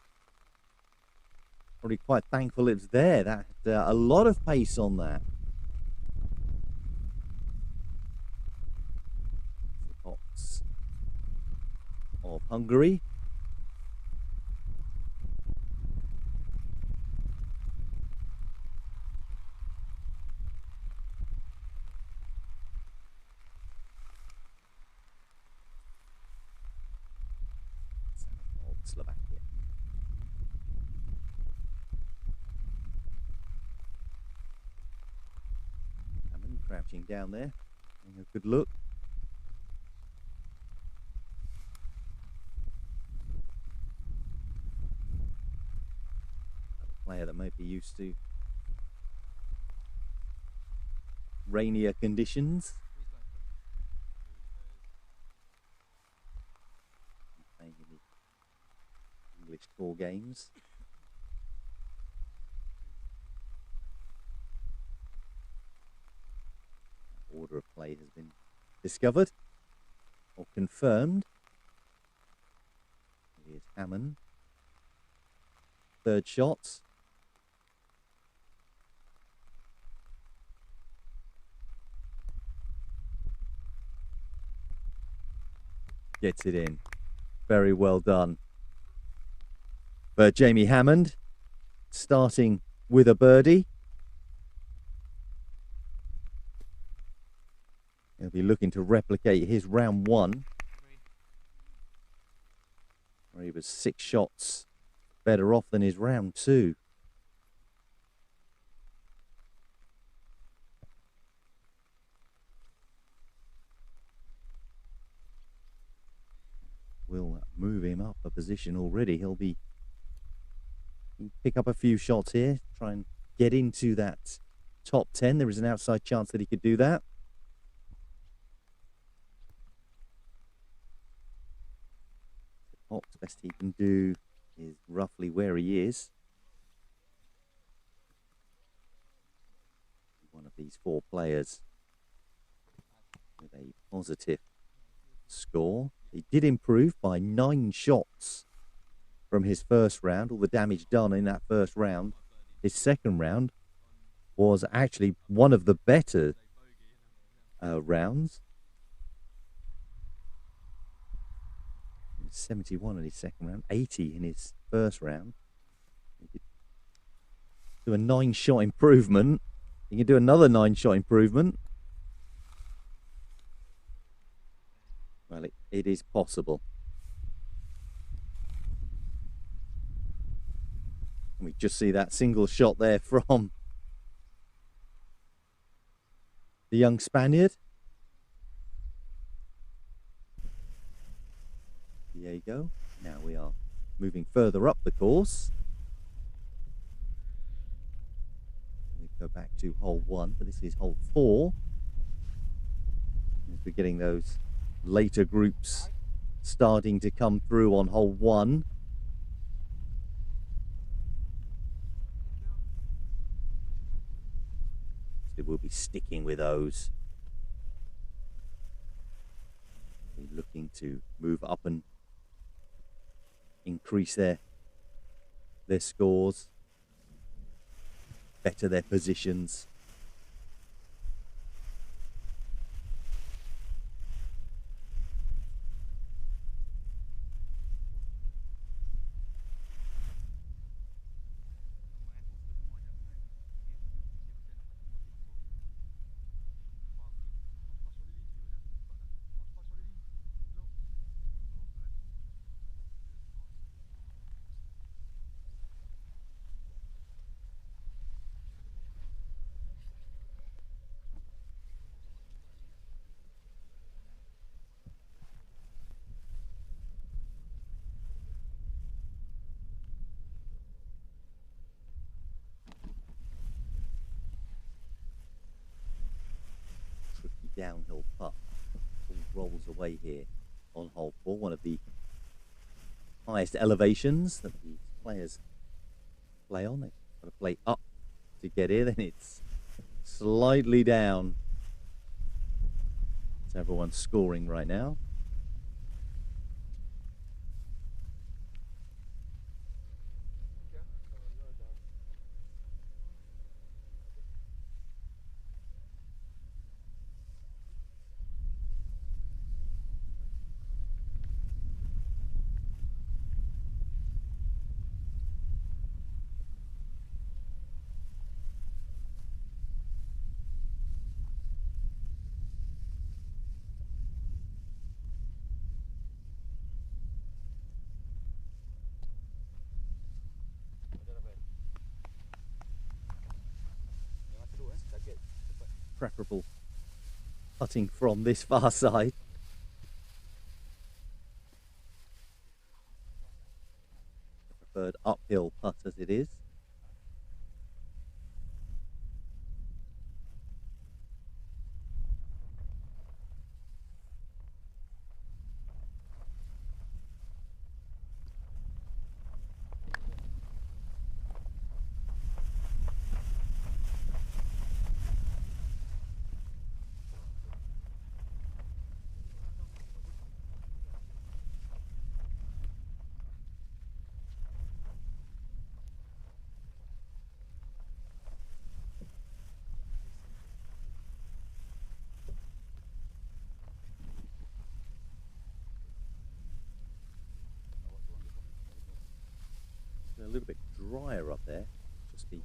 S1: Probably quite thankful it's there. That a lot of pace on that. The box of Hungary. Slovakia. Hammond crouching down there, having a good look. Another player that might be used to rainier conditions. Playing in the English tour games. Order of play has been discovered or confirmed. Here's Hammond. Third shot. Gets it in. Very well done. But Jamie Hammond starting with a birdie. He'll be looking to replicate his round 1, where he was 6 shots better off than his round 2. We'll move him up a position already. He'll pick up a few shots here, try and get into that top 10. There is an outside chance that he could do that. The best he can do is roughly where he is. One of these 4 players with a positive score. He did improve by 9 shots from his first round. All the damage done in that first round. His second round was actually one of the better rounds. 71 in his second round, 80 in his first round. He could do a 9-shot improvement. He can do another 9-shot improvement. Well, it is possible. And we just see that single shot there from the young Spaniard. Diego. Now we are moving further up the course. We go back to hole 1, but this is hole 4. As we're getting those later groups starting to come through on hole 1. So we'll be sticking with those. We're looking to move up and increase their scores, better their positions. Downhill putt. All rolls away here on hole 4. One of the highest elevations that the players play on. They've got to play up to get here, then it's slightly down. So everyone's scoring right now. Preferable putting from this far side. Preferred uphill putt as it is. A little bit drier up there. Just be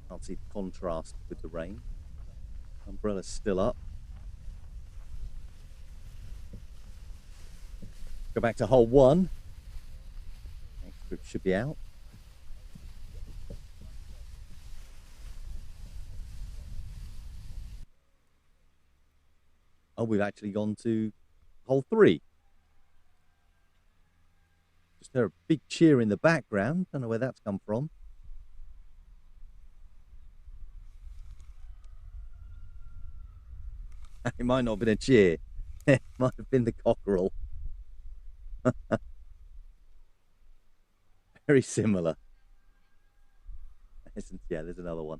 S1: can't see the contrast with the rain. Umbrella's still up. Go back to hole 1. Next group should be out. Oh, we've actually gone to hole 3. Just heard a big cheer in the background. Don't know where that's come from. It might not have been a cheer. It might have been the cockerel. Very similar. Yeah, there's another one.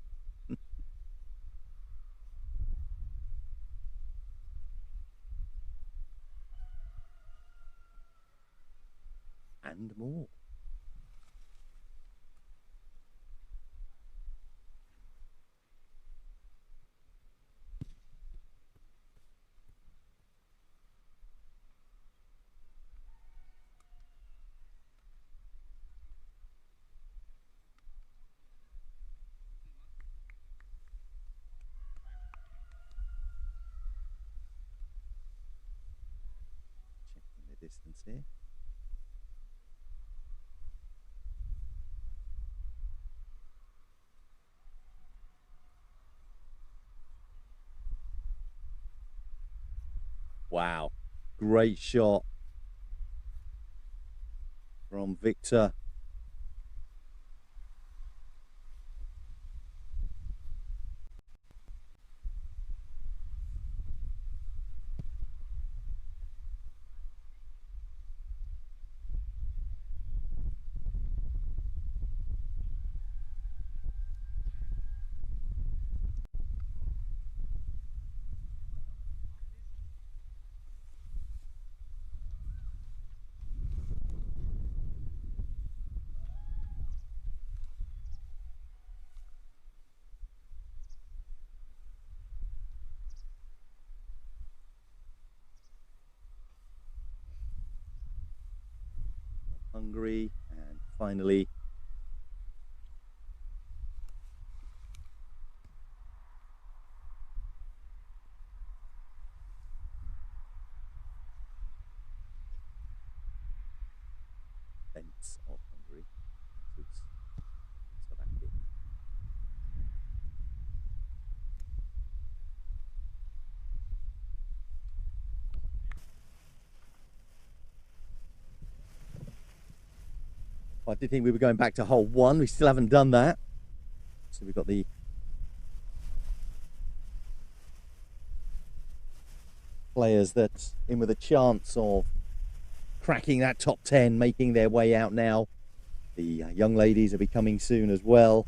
S1: And more. Checking the distance here. Wow, great shot from Victor. Hungary, and finally Bents of Hungary. Slovakia. I did think we were going back to hole 1. We still haven't done that. So we've got the players that's in with a chance of cracking that top 10, making their way out now. The young ladies are becoming soon as well.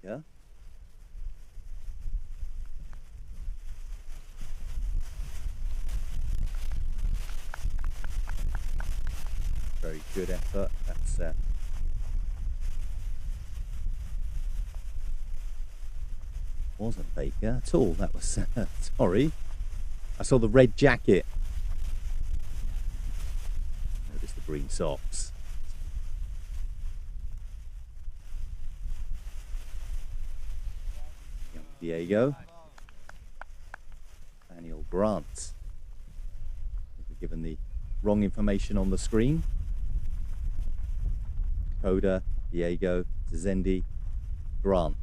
S1: Baker. Very good effort. That's wasn't Baker at all. That was sorry. I saw the red jacket. Notice the green socks. Young Diego. Daniel Grant. We've given the wrong information on the screen. Coda, Diego, Zendi, Grant.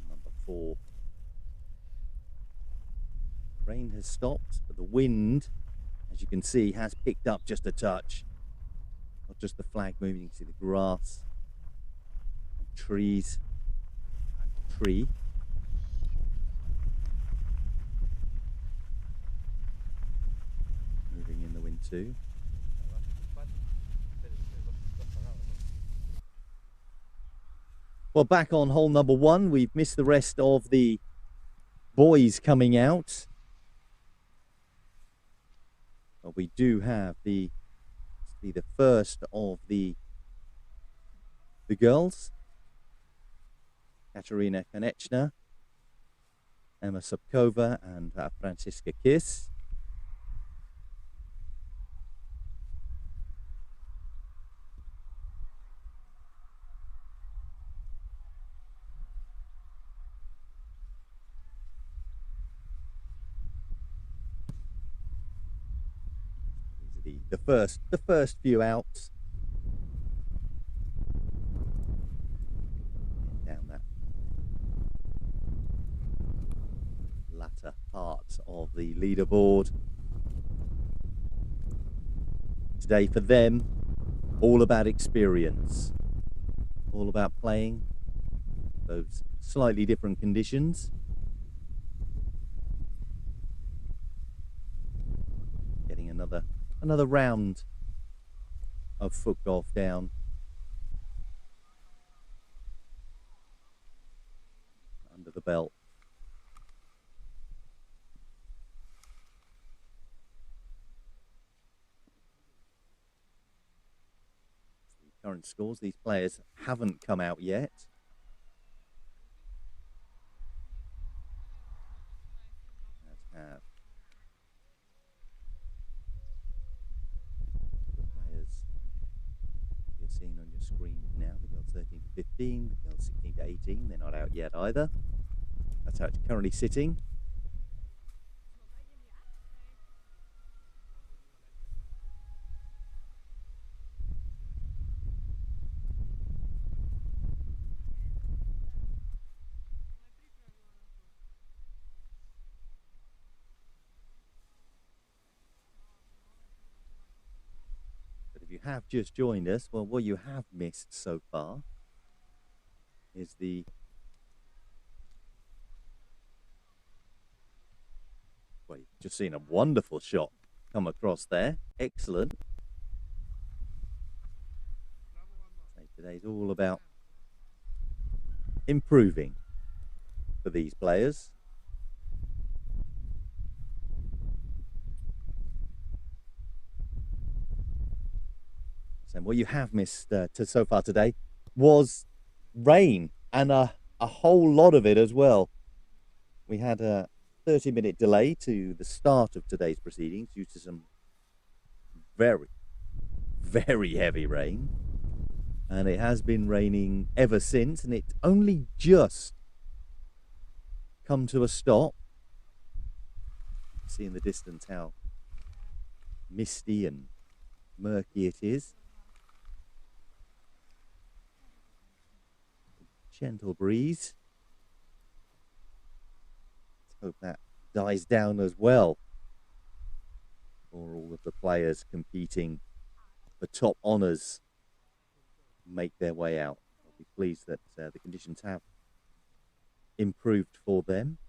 S1: Number 4. Rain has stopped, but the wind, as you can see, has picked up just a touch. Not just the flag moving, you can see the grass and trees. Tree. Moving in the wind too. Well, back on hole number 1, we've missed the rest of the boys coming out. But we do have the first of the girls. Katerina Konechna, Emma Subkova, and Franziska Kiss. The first few outs. Down that latter part of the leaderboard. Today for them, all about experience. All about playing those slightly different conditions. Getting another round of FootGolf down. Under the belt. The current scores, these players haven't come out yet. Let's have the players. seeing on your screen now. The girls 13 to 15, the girls 16 to 18. They're not out yet either. That's how it's currently sitting. But if you have just joined us, well, what you have missed so far is the well, you've just seen a wonderful shot come across there. Excellent. So today's all about improving for these players. And what you have missed so far today was rain, and a whole lot of it as well. We had a 30-minute delay to the start of today's proceedings due to some very, very heavy rain. And it has been raining ever since, and it's only just come to a stop. See in the distance how misty and murky it is. Gentle breeze. Let's hope that dies down as well for all of the players competing for top honours make their way out. I'll be pleased that the conditions have improved for them.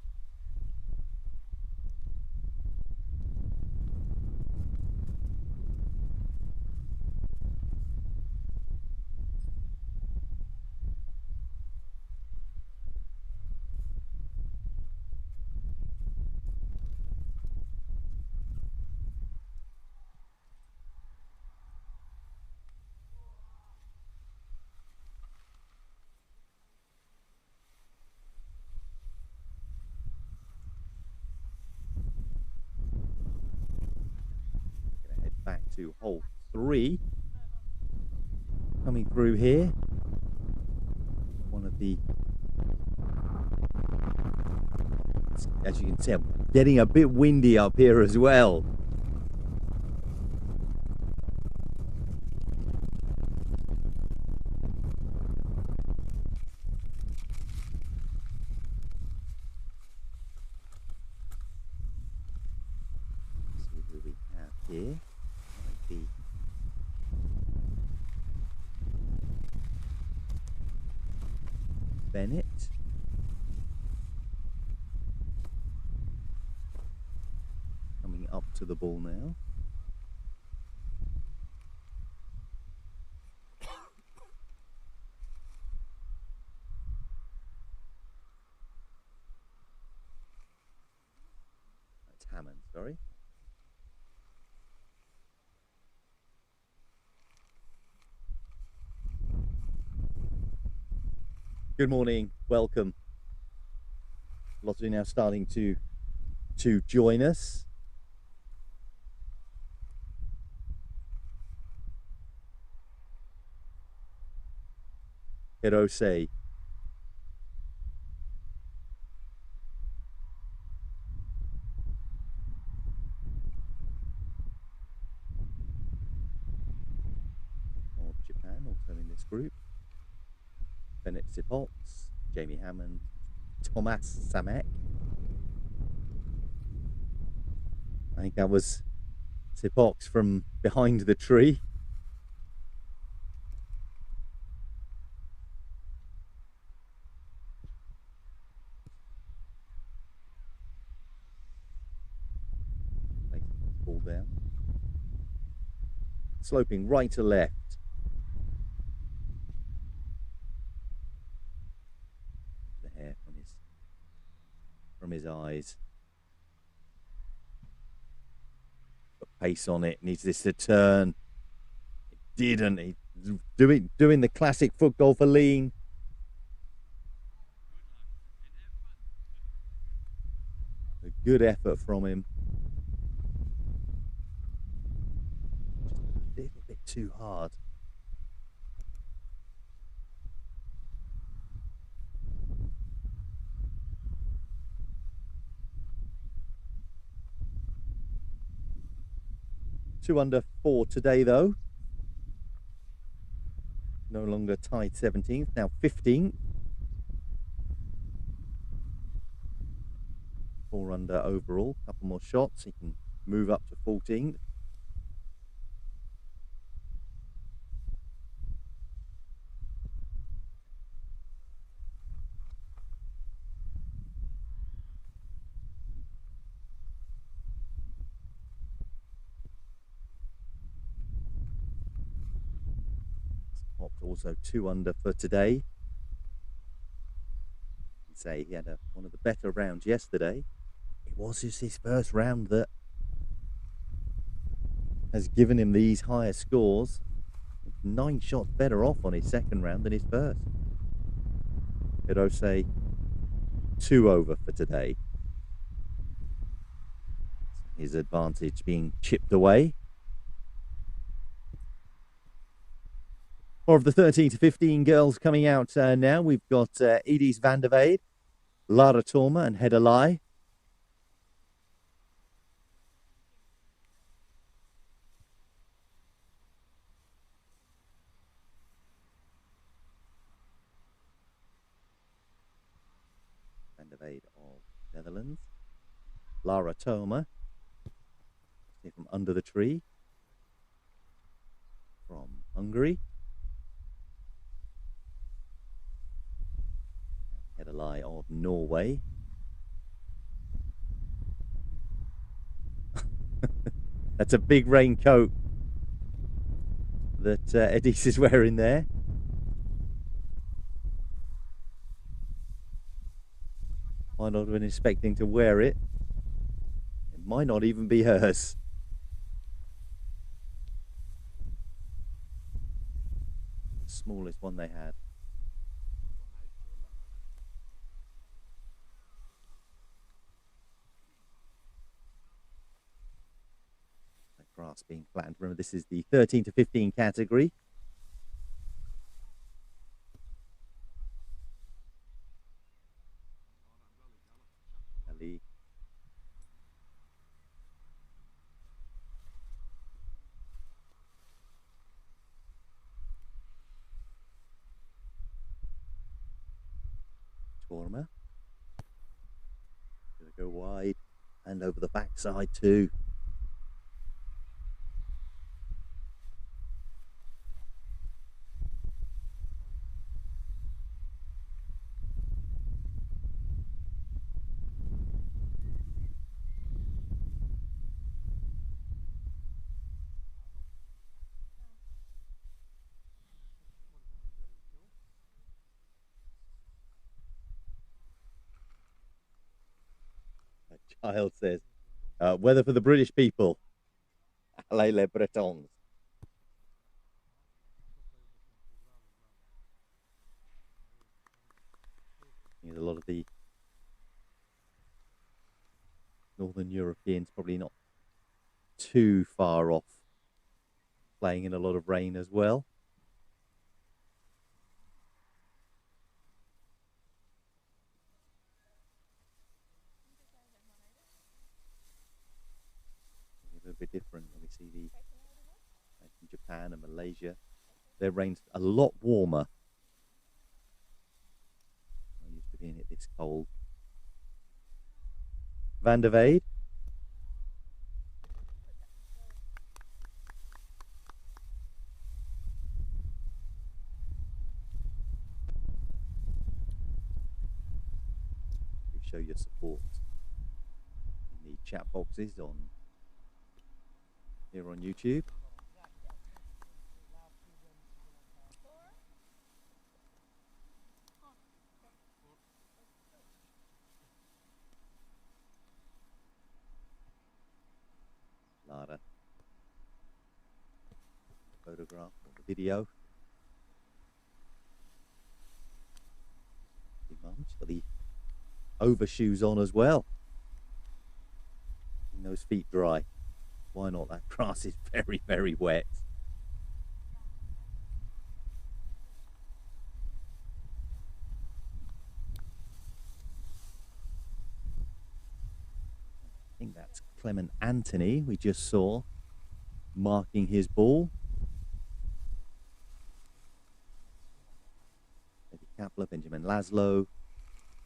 S1: Back to hole 3, coming through here. One of the, as you can see, I'm getting a bit windy up here as well. Let's see who we have here. Bennett. Coming up to the ball now. That's Hammond, sorry. Good morning, welcome. Lots of you now starting to join us. Hirose. Of Japan, also in this group. Bennett Sipox, Jamie Hammond, Thomas Samek. I think that was Sipox from behind the tree. Ball down. Sloping right to left. The hair from his eyes. Got pace on it. Needs this to turn. It didn't. He doing the classic foot golfer lean. A good effort from him. Just a little bit too hard. 2 under for today, though. No longer tied 17th, now 15th. 4 under overall. Couple more shots, he can move up to 14th. Popped also 2 under for today. He'd say he had one of the better rounds yesterday. It was just his first round that has given him these higher scores. 9 shots better off on his second round than his first. Hirose 2 over for today. His advantage being chipped away. More of the 13 to 15 girls coming out now. We've got Edith van der Weide, Lara Torma and Hedda Lai. Van der Weide of Netherlands. Lara Torma, from under the tree, from Hungary. Hedda Lai of Norway. That's a big raincoat that Edith is wearing there. Might not have been expecting to wear it. It might not even be hers. The smallest one they had. That grass being flattened. Remember, this is the 13 to 15 category. Ali. Torma. Gonna go wide and over the backside too. Child says, weather for the British people. Allez les Bretons. A lot of the Northern Europeans probably not too far off, playing in a lot of rain as well. A little bit different when we see the in Japan and Malaysia. Their rain's a lot warmer. I'm used to being it this cold. Van der Weide. You show your support in the chat boxes on here on YouTube. Lara. Photograph or the video. She's got the overshoes on as well. Keeping those feet dry. Why not? That grass is very, very wet. I think that's Clement Anthony we just saw marking his ball. Eddie Kapler, Benjamin Laszlo,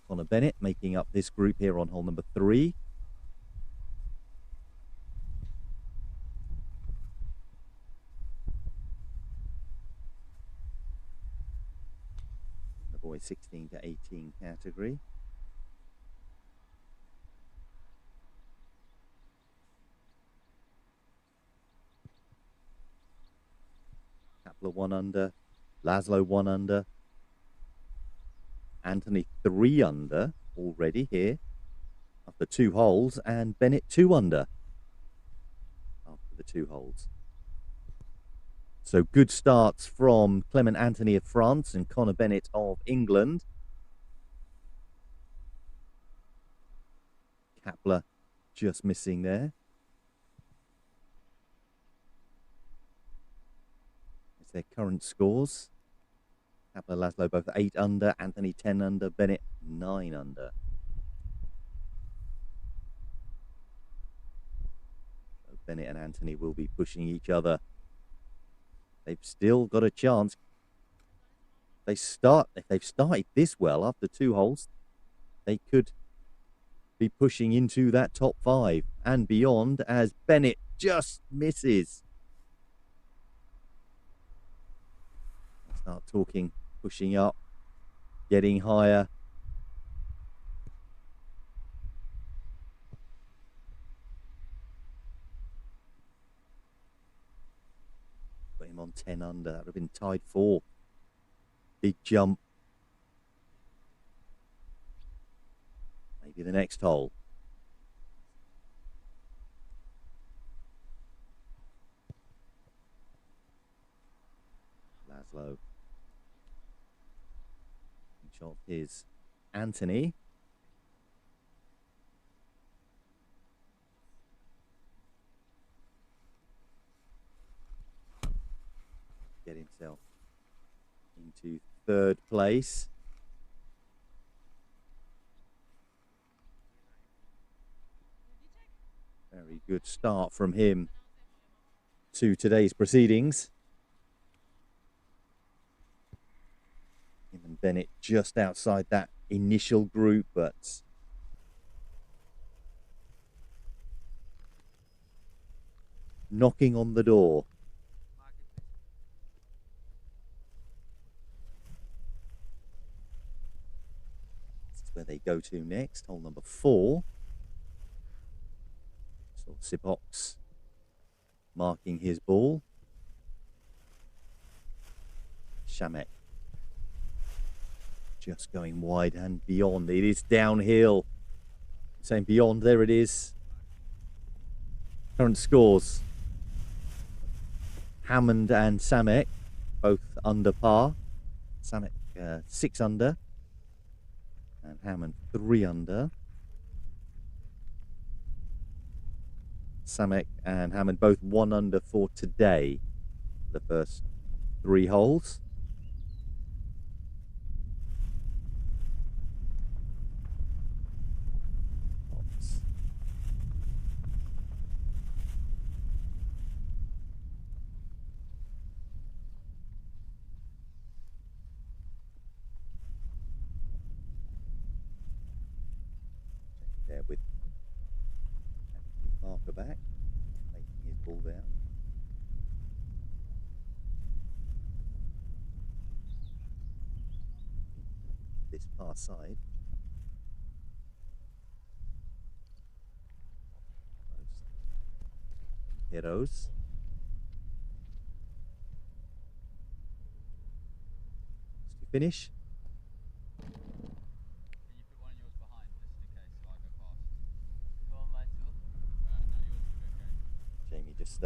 S1: Connor Bennett making up this group here on hole number 3. The boys 16 to 18 category. Kapler 1 under, Laszlo 1 under, Anthony 3 under already here after 2 holes, and Bennett 2 under after the 2 holes. So good starts from Clement Anthony of France and Connor Bennett of England. Kapler just missing there. It's their current scores. Kapler, Laszlo both 8 under, Anthony 10 under, Bennett 9 under. So Bennett and Anthony will be pushing each other. They've still got a chance. If they've started this well after 2 holes, they could be pushing into that top 5 and beyond, as Bennett just misses. Start talking, pushing up, getting higher. Put him on 10 under. That would have been tied 4. Big jump. Maybe the next hole. Laszlo. Shot is Anthony. Get himself into 3rd place. Very good start from him to today's proceedings. Him and Bennett just outside that initial group, but knocking on the door. This is where they go to next, hole number 4. So Sipox marking his ball. Shamek just going wide and beyond. It is downhill. Saying beyond, there it is. Current scores. Hammond and Samek both under par. Samek 6 under and Hammond 3 under. Samek and Hammond both 1 under for today. The first 3 holes. There with marker back, making his ball down. This far side. Heroes. To finish. Jamie just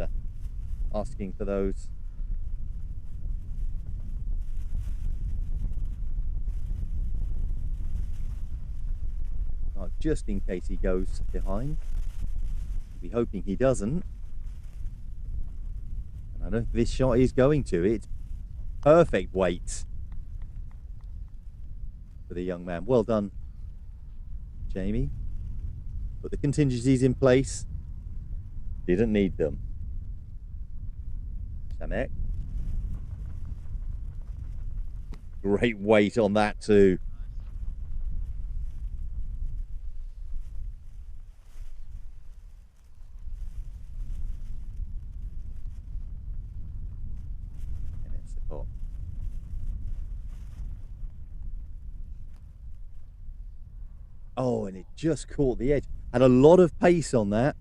S1: asking for those. Just in case he goes behind. We'll be hoping he doesn't. And I don't think this shot is going to. It's perfect weight for the young man. Well done, Jamie. Put the contingencies in place. Didn't need them. Samek. Great weight on that too. And it's the top. Oh, and it just caught the edge. Had a lot of pace on that.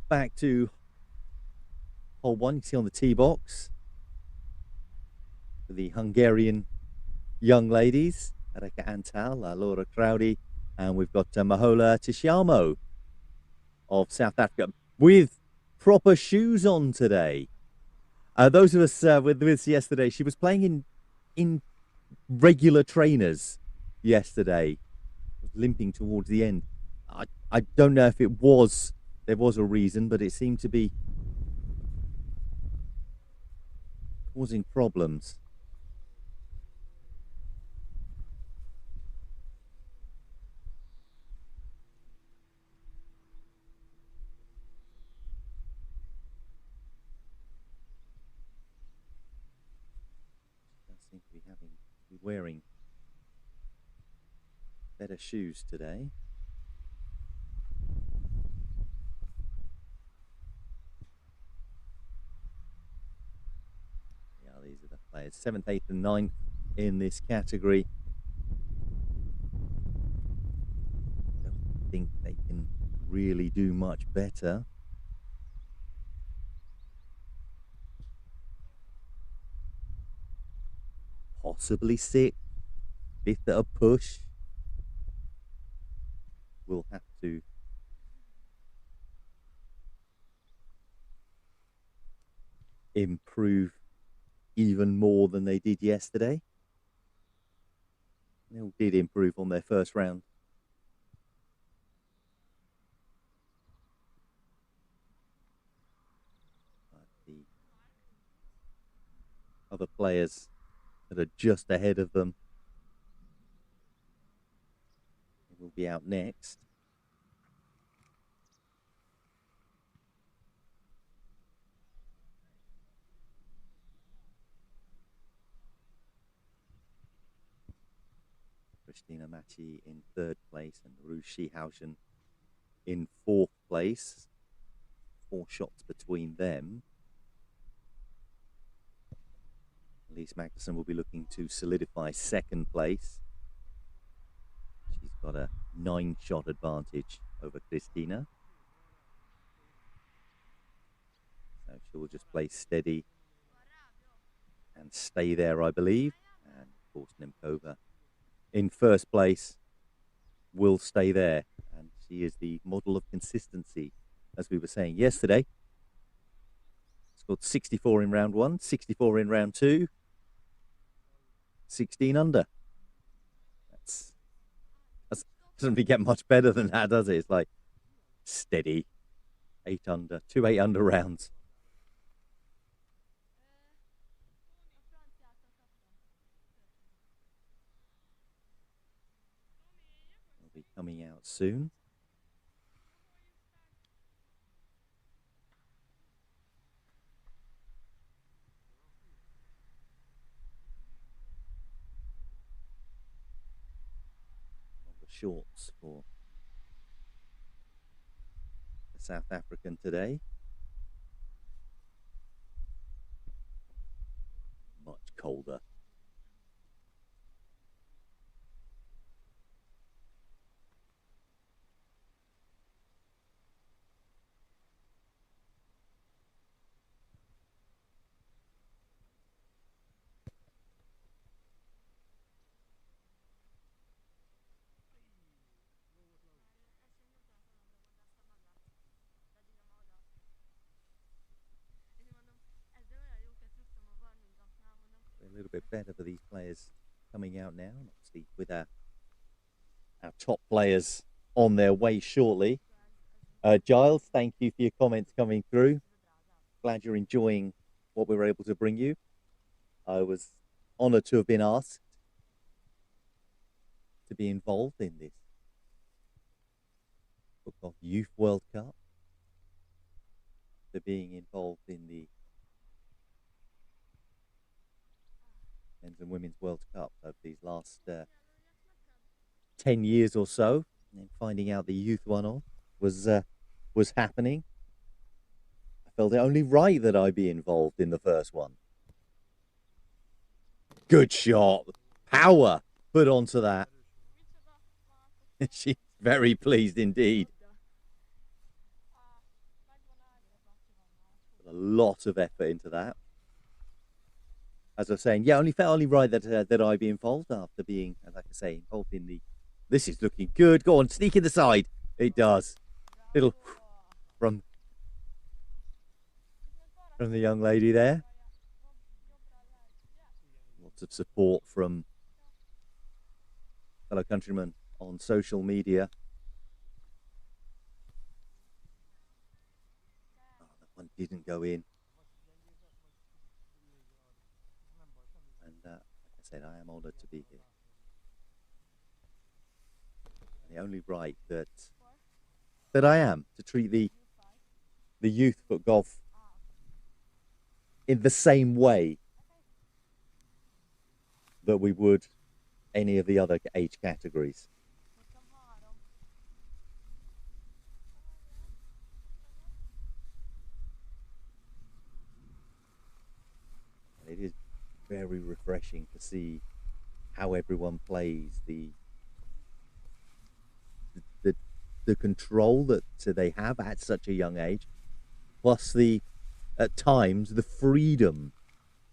S1: Back to hole one. You see on the tee box for the Hungarian young ladies, Erika Antal, Laura Crowdy, and we've got Mahola Tishiamo of South Africa with proper shoes on today. Those of us with us yesterday, she was playing in regular trainers yesterday, limping towards the end. I don't know if there was a reason, but it seemed to be causing problems. She does seem to be wearing better shoes today. Yeah, these are the players, 7th, 8th, and 9th in this category. I don't think they can really do much better. Possibly 6th, 5th at a push. We'll have to improve even more than they did yesterday. They all did improve on their first round. But the other players that are just ahead of them will be out next. Christina Machi in 3rd place and Ruth Schihausen in 4th place. 4 shots between them. Elise Magnuson will be looking to solidify 2nd place. She's got a 9-shot advantage over Christina. So she will just play steady and stay there, I believe. And of course, Nemkova in 1st place will stay there. And she is the model of consistency, as we were saying yesterday. Scored 64 in round 1, 64 in round 2, 16 under. That doesn't really get much better than that, does it? It's like steady 8 under, 2 8 under rounds. Will be coming out soon. Longer shorts for the South African today. Much colder. bit better for these players coming out now. Obviously, with our top players on their way shortly. Giles, thank you for your comments coming through. Glad you're enjoying what we were able to bring you. I was honoured to have been asked to be involved in this FootGolf Youth World Cup, to being involved in the Men's and Women's World Cup over these last 10 years or so, and finding out the youth one on was happening. I felt it only right that I be involved in the first one. Good shot. Power put onto that. She's very pleased indeed. Put a lot of effort into that. As I was saying, yeah, felt only right that I be involved after being, like I say, involved in the. This is looking good. Go on, sneak in the side. It does. Little from the young lady there. Lots of support from fellow countrymen on social media. Oh, that one didn't go in. And like I said, I am honoured to be here. And the only right that I am to treat the youth FootGolf in the same way that we would any of the other age categories. And it is very refreshing to see how everyone plays, the control that they have at such a young age, plus at times the freedom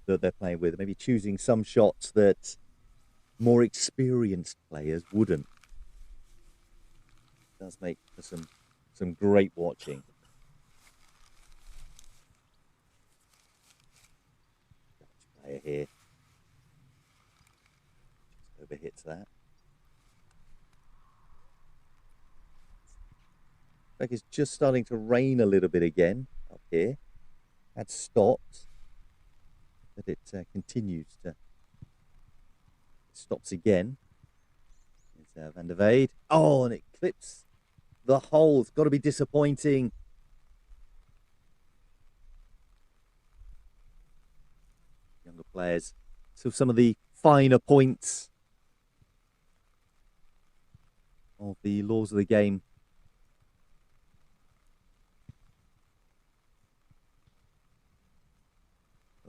S1: that they're playing with, maybe choosing some shots that more experienced players wouldn't. It does make for some great watching. Dutch player here just overhits that. Like it's just starting to rain a little bit again up here. Had stopped, but it continues to. It stops again. It's Van der Velde. Oh, and it clips the hole. It's got to be disappointing. Younger players. So some of the finer points of the laws of the game.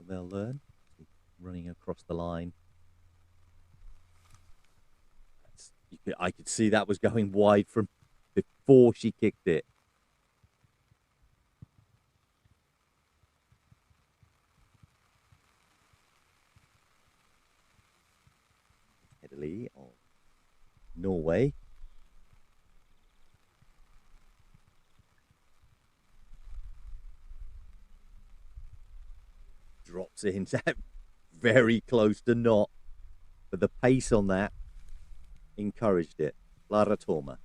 S1: They'll learn. Running across the line. I could see that was going wide from before she kicked it. Italy of Norway. Drops it into very close to not, but the pace on that encouraged it. Lara Torma.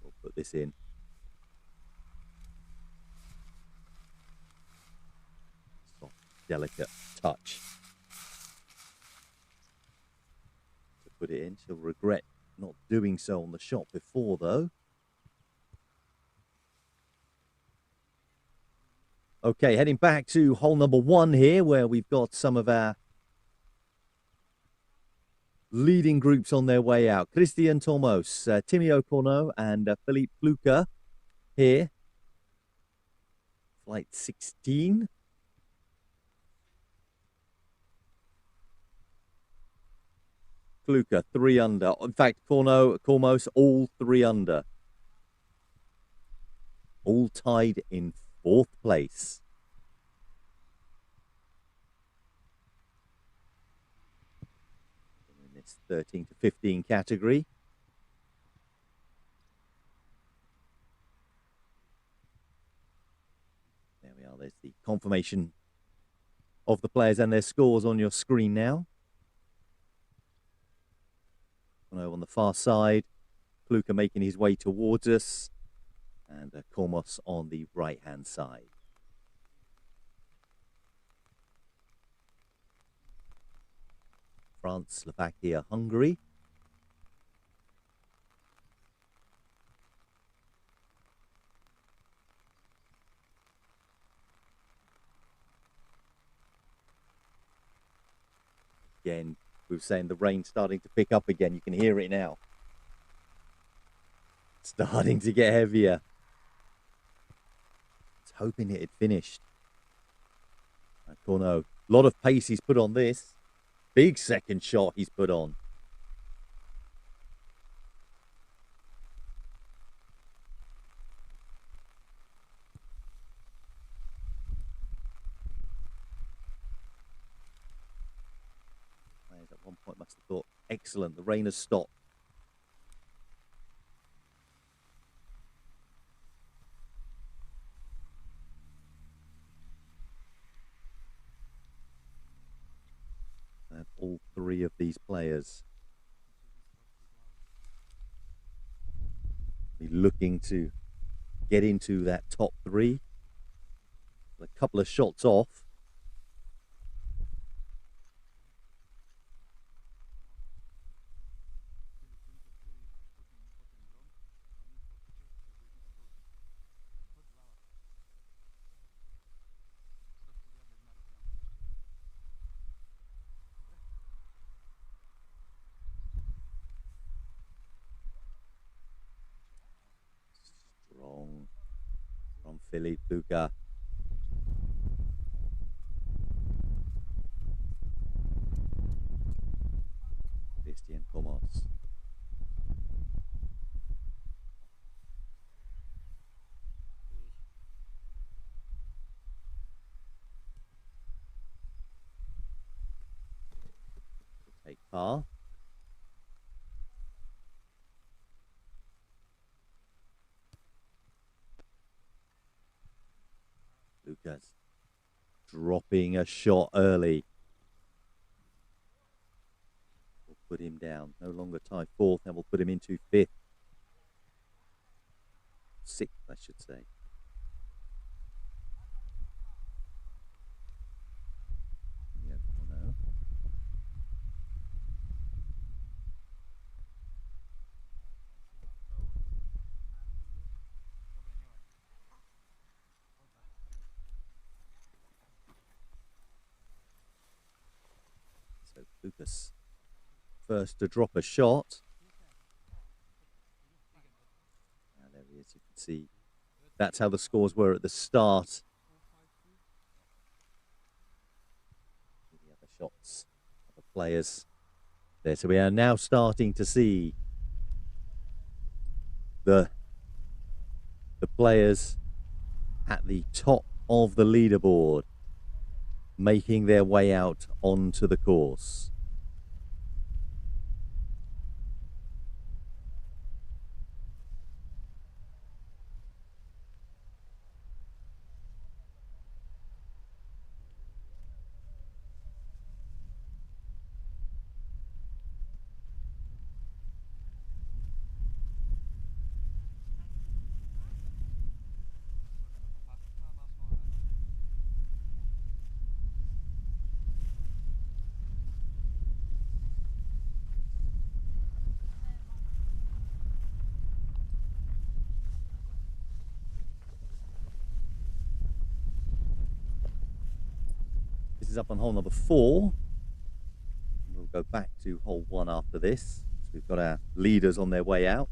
S1: We'll put this in. Soft, delicate touch. To put it in. She'll regret not doing so on the shot before, though. Okay, heading back to hole number 1 here, where we've got some of our leading groups on their way out. Christian Tormos, Timmy O'Corno, and Philippe Pluka here. Flight 16. Pluka, 3 under. In fact, Cormos, all 3 under. All tied in 4th place. In this 13 to 15 category. There we are. There's the confirmation of the players and their scores on your screen now. On the far side, Kluka making his way towards us, and Kormos on the right-hand side. France, Slovakia, Hungary. Again, we were saying the rain starting to pick up again. You can hear it now. Starting to get heavier. I was hoping it had finished. Corno, a lot of pace he's put on this. Big second shot he's put on. Players at one point must have thought, excellent, the rain has stopped. And all three of these players be looking to get into that top three. A couple of shots off. Strong from Philippe Luca. Christian Kormos. Take par. Lucas dropping a shot early. We'll put him down. No longer tie fourth, and we'll put him into fifth. Sixth, I should say. Yeah, no. So Lucas first to drop a shot. And there he is, you can see. That's how the scores were at the start. The other shots, other players there. So we are now starting to see the players at the top of the leaderboard making their way out onto the course. This is up on hole number 4. We'll go back to hole 1 after this. So we've got our leaders on their way out.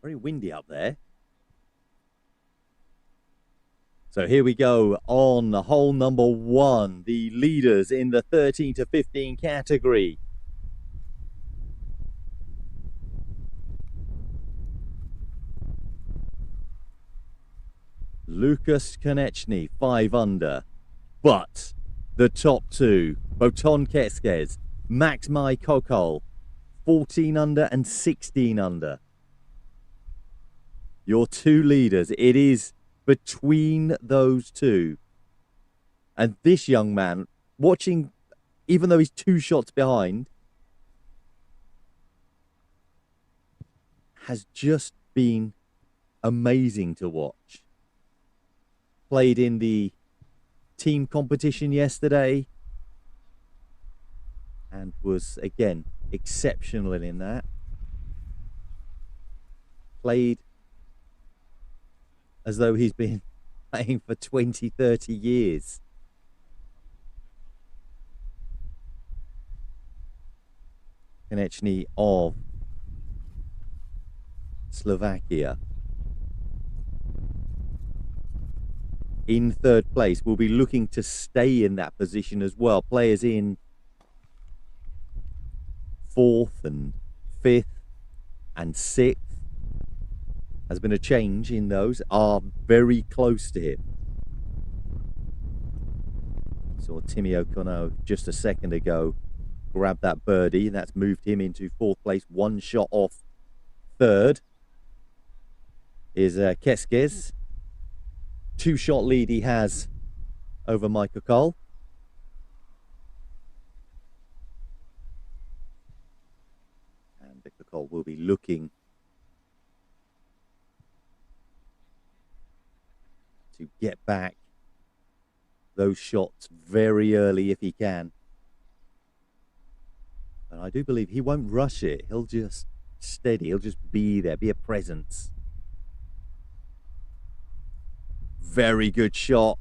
S1: Very windy up there. So here we go on hole number 1. The leaders in the 13 to 15 category. Lucas Konechny, 5 under. But the top two, Boton Keskes, Max Mai Kokol, 14 under and 16 under. Your two leaders. It is between those two. And this young man, watching, even though he's 2 shots behind, has just been amazing to watch. Played in the team competition yesterday and was, again, exceptional in that. Played as though he's been playing for 20, 30 years. Konechny of Slovakia. In 3rd place, will be looking to stay in that position as well. Players in 4th and 5th and 6th. Has been a change in those, are very close to him. Saw Timmy O'Connor just a second ago grab that birdie, and that's moved him into 4th place, 1 shot off 3rd. Is Keskes. 2-shot lead he has over Michael Cole. And Michael Cole will be looking to get back those shots very early if he can. And I do believe he won't rush it. He'll just steady. He'll just be there, be a presence. Very good shot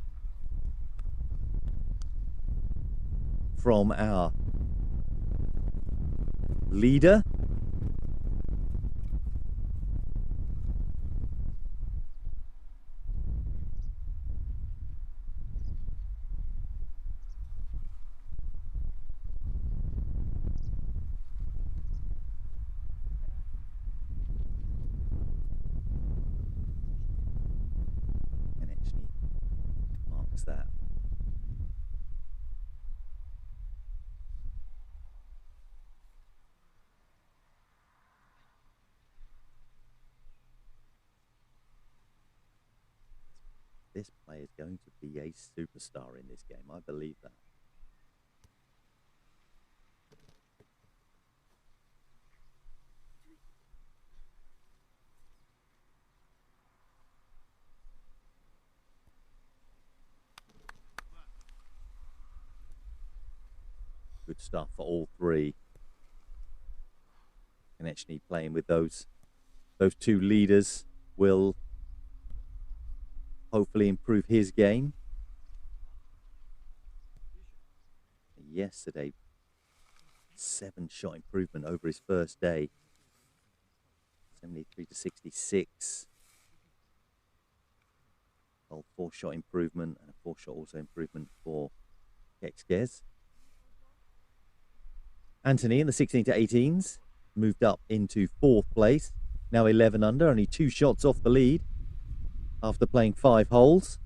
S1: from our leader. That. This player is going to be a superstar in this game. I believe that. Good stuff for all 3. Konechny playing with those 2 leaders will hopefully improve his game. Yesterday, 7-shot improvement over his first day. 73 to 66. 4-shot improvement and a 4-shot also improvement for Keskes. Anthony in the 16 to 18s moved up into 4th place. Now 11 under, only 2 shots off the lead after playing 5 holes.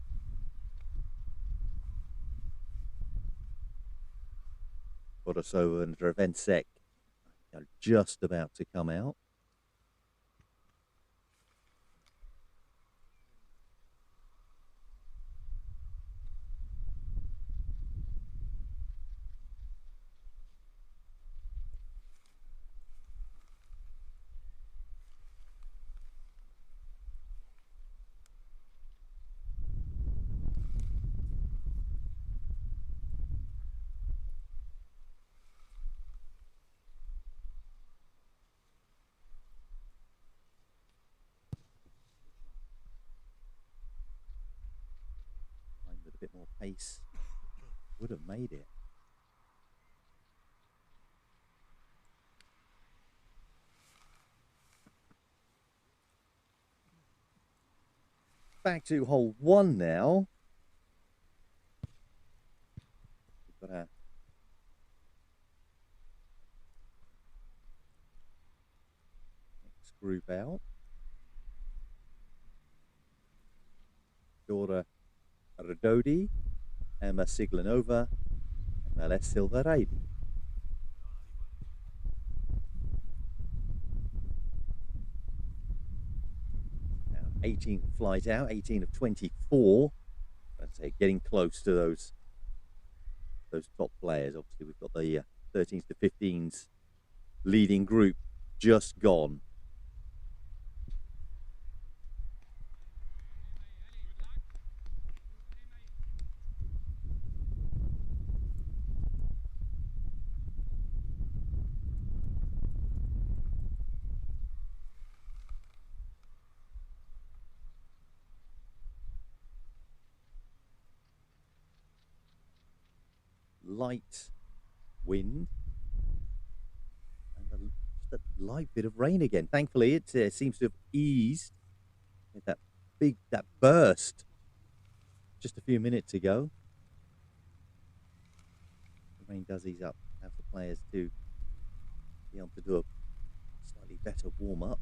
S1: Borosova and Drevensek are just about to come out. With a bit more pace, would have made it. back to hole 1 now. We've got our next group out. Dora Rododi, Emma Siglanova, and Alex Silverade. 18th flight out, 18 of 24. I'd say getting close to those top players. Obviously, we've got the 13s to 15s leading group just gone. Light wind and just a light bit of rain again. Thankfully, it seems to have eased with that burst just a few minutes ago. The rain does ease up, have the players to be able to do a slightly better warm up.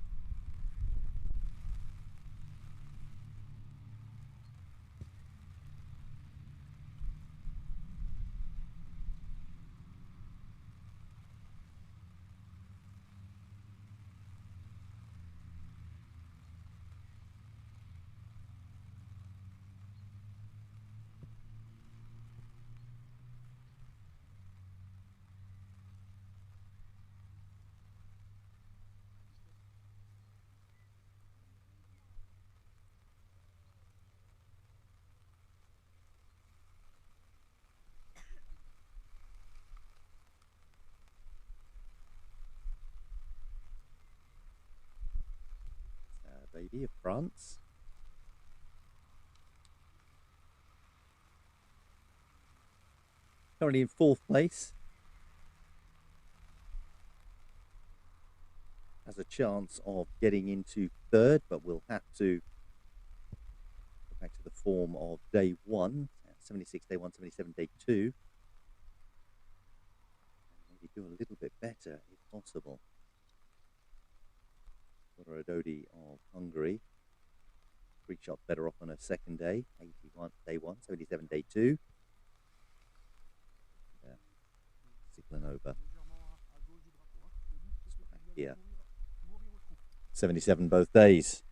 S1: Lady of France. Currently in 4th place. Has a chance of getting into 3rd, but we'll have to go back to the form of day 1. 76 day 1, 77 day 2. And maybe do a little bit better if possible. Rododi of Hungary. 3 shots better off on her second day. 81 day 1, 77 day 2. Siglanova. Here. 77 both days.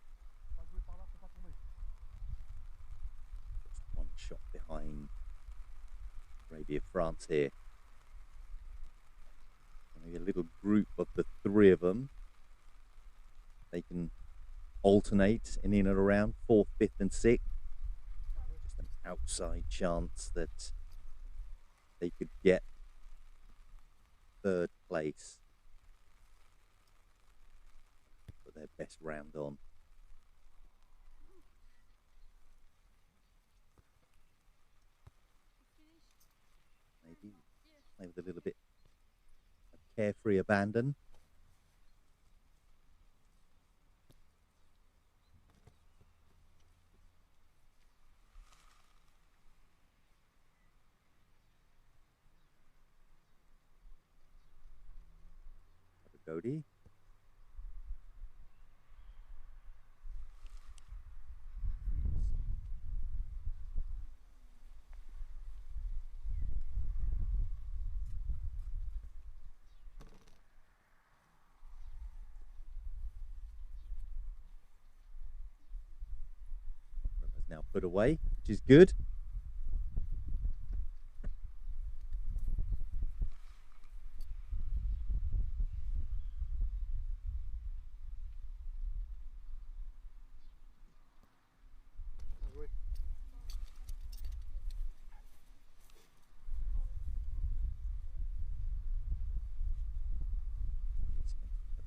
S1: Just 1 shot behind Arabia France here. Maybe a little group of the 3 of them. They can alternate in and around 4th, 5th, and 6th. Just an outside chance that they could get 3rd place. Put their best round on. Maybe play with a little bit of carefree abandon. Cody. Now put away, which is good.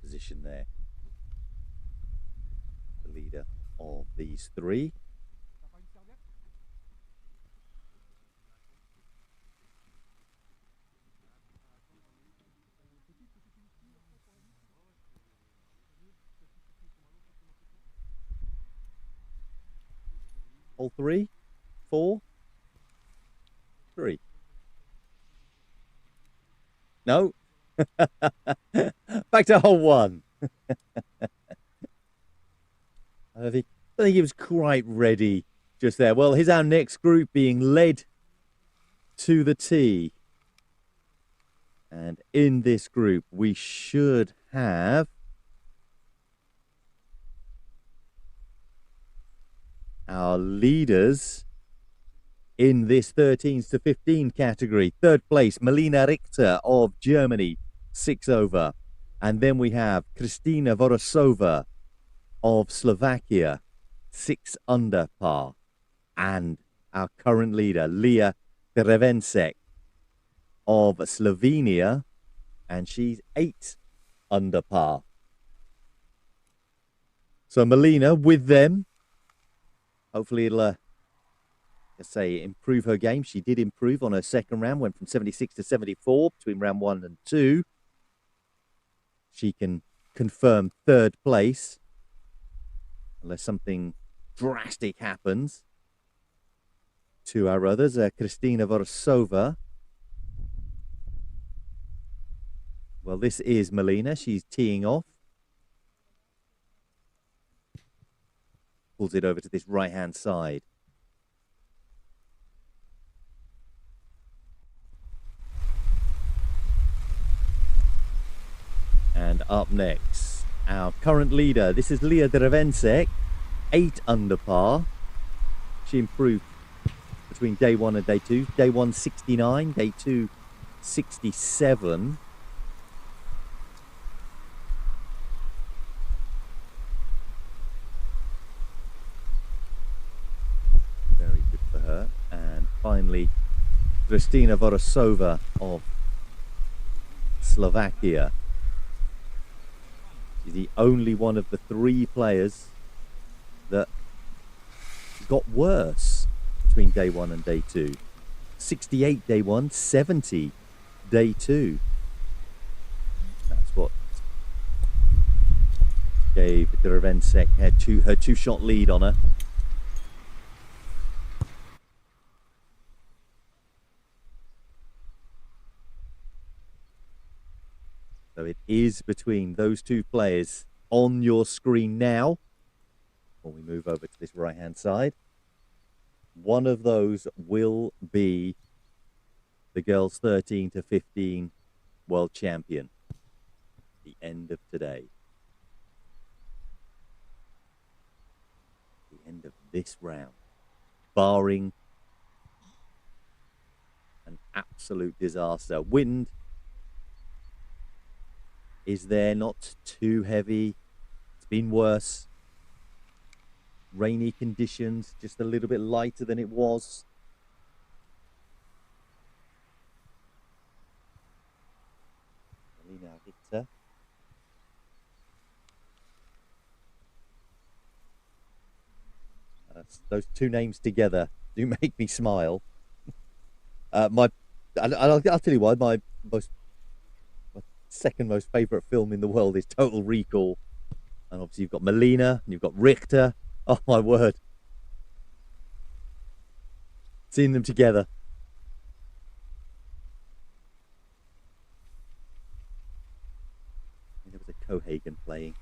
S1: Position there. The leader of these 3. Hole 3, 4, 3. No. Back to hole 1. I don't think he was quite ready just there. Well, here's our next group being led to the tee. And in this group, we should have our leaders in this 13s to 15 category. Third place, Melina Richter of Germany, 6 over. And then we have Kristina Vorosova of Slovakia, 6 under par. And our current leader, Leah Drevencek of Slovenia, and she's 8 under par. So Melina with them. Hopefully it'll, let's say, improve her game. She did improve on her second round, went from 76 to 74 between round 1 and 2. She can confirm third place unless something drastic happens to our others. Kristina Vorosova. Well, this is Melina. She's teeing off. Pulls it over to this right-hand side. And up next, our current leader. This is Leah Drevencek, 8 under par. She improved between day 1 and day 2. Day 1, 69. Day 2, 67. Very good for her. And finally, Kristina Vorosova of Slovakia. She's the only one of the 3 players that got worse between day 1 and day 2. 68 day 1, 70 day 2. That's what gave Drevencek her 2-shot lead on her. So it is between those 2 players on your screen now. When we move over to this right-hand side, one of those will be the girls 13 to 15 world champion. The end of today. The end of this round. Barring an absolute disaster. Wind is there, not too heavy. It's been worse. Rainy conditions, just a little bit lighter than it was. Melina Richter. Those 2 names together do make me smile. I'll tell you why, my second most favourite film in the world is Total Recall. And obviously you've got Melina and you've got Richter. Oh my word. Seeing them together. There was a Cohagen playing.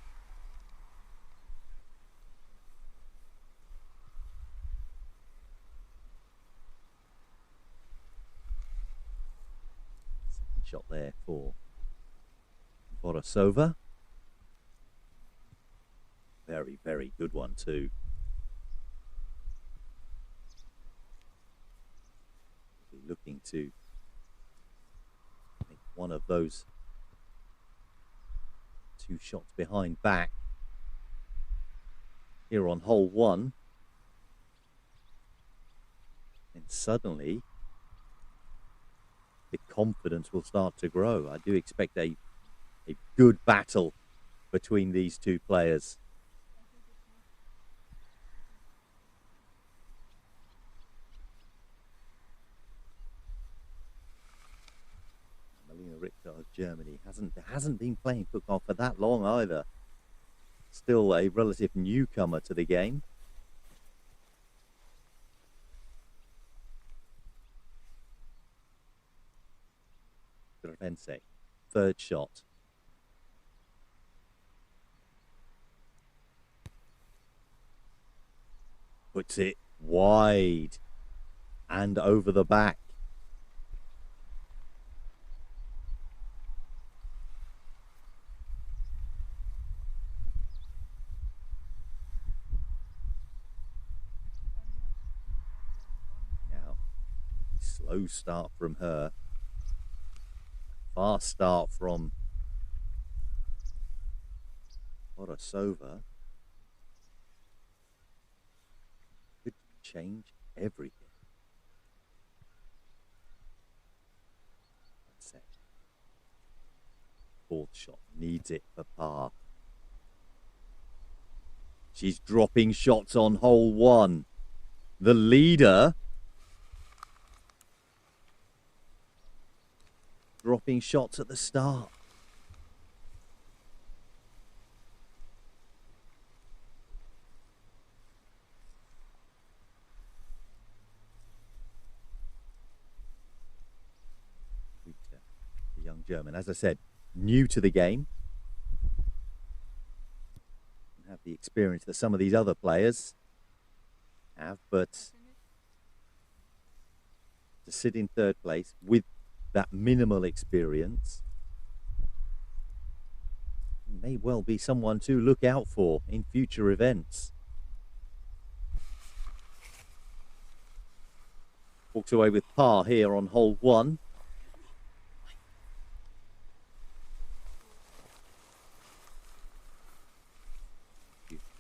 S1: Second shot there for Vorosova. Very, very good one too. Looking to make one of those 2 shots behind back here on hole 1. And suddenly the confidence will start to grow. I do expect a good battle between these 2 players. Melina Richter of Germany hasn't been playing FootGolf for that long either. Still a relative newcomer to the game. Drevensek, third shot. Puts it wide and over the back. Now, slow start from her. Fast start from Borasova. Could change everything. That's it. Fourth shot needs it for par. She's dropping shots on hole one. The leader dropping shots at the start. The young German, as I said, new to the game. Don't have the experience that some of these other players have, but to sit in third place with that minimal experience may well be someone to look out for in future events. Walks away with par here on hole one.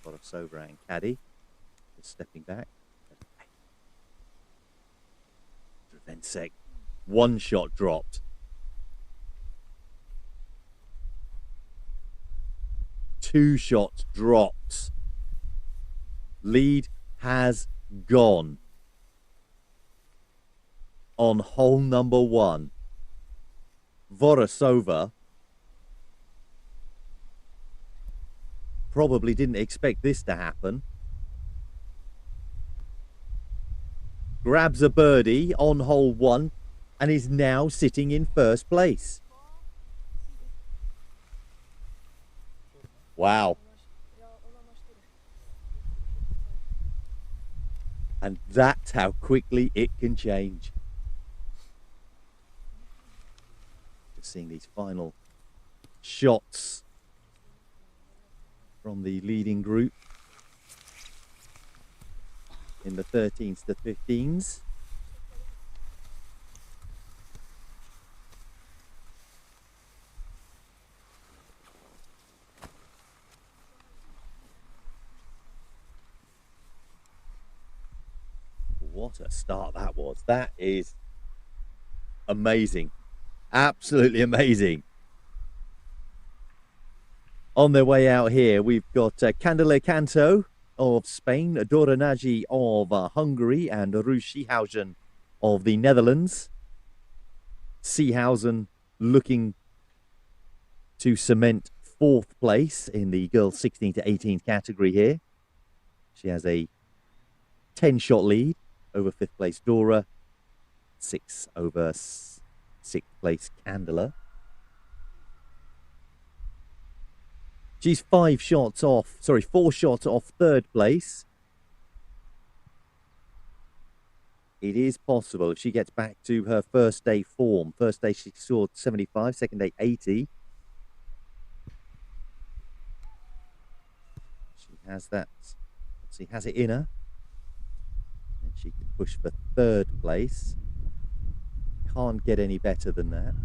S1: Borasova and caddy just stepping back. Drevensek, one shot dropped. Two shots dropped. Lead has gone on hole number one. Borasova probably didn't expect this to happen. Grabs a birdie on hole one and is now sitting in first place. Wow. And that's how quickly it can change. Just seeing these final shots from the leading group in the 13s to 15s. What a start that was. That is amazing. Absolutely amazing. On their way out here, we've got Candele Canto of Spain, Dora Nagy of Hungary, and Roos Seehausen of the Netherlands. Seehausen looking to cement fourth place in the girls 16 to 18 category here. She has a 10-shot lead over fifth place Dora, 6 over sixth place Candela. She's 4 shots off third place. It is possible if she gets back to her first day form. First day she scored 75, second day 80. She has that, she has it in her. And she can push for third place. Can't get any better than that.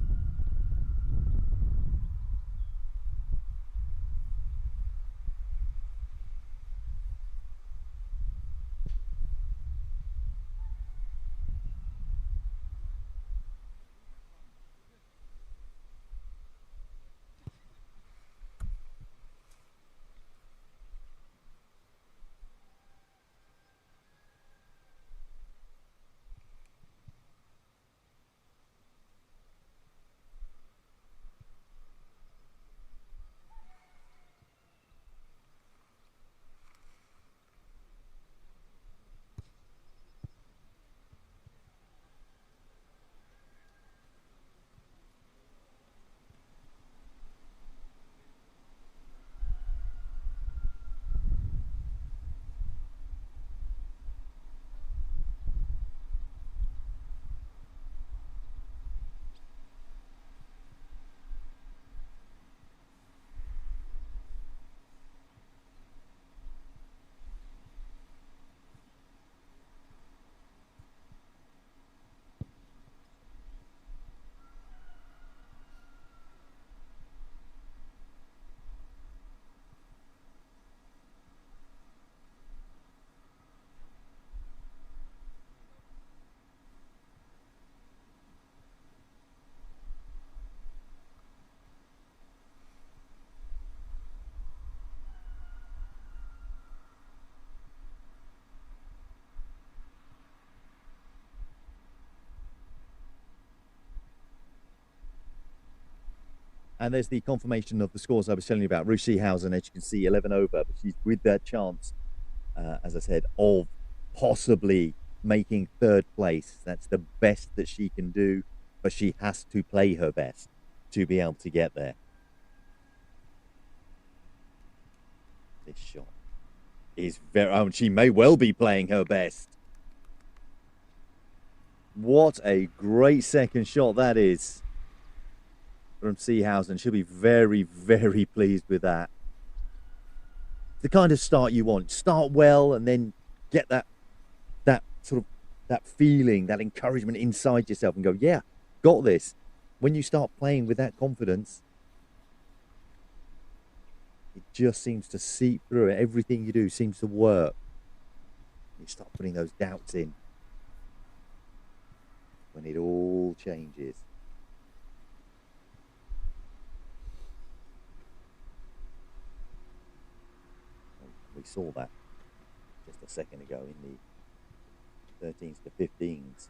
S1: And there's the confirmation of the scores I was telling you about. Ruth Seehausen, as you can see, 11 over, but she's with that chance, as I said, of possibly making third place. That's the best that she can do, but she has to play her best to be able to get there. This shot is very... Oh, she may well be playing her best. What a great second shot that is from Seehausen. She'll be very, very pleased with that. The kind of start you want. Start well and then get that sort of that feeling, that encouragement inside yourself and go, yeah, got this. When you start playing with that confidence, it just seems to seep through it. Everything you do seems to work. You start putting those doubts in when it all changes. We saw that just a second ago in the 13s to 15s.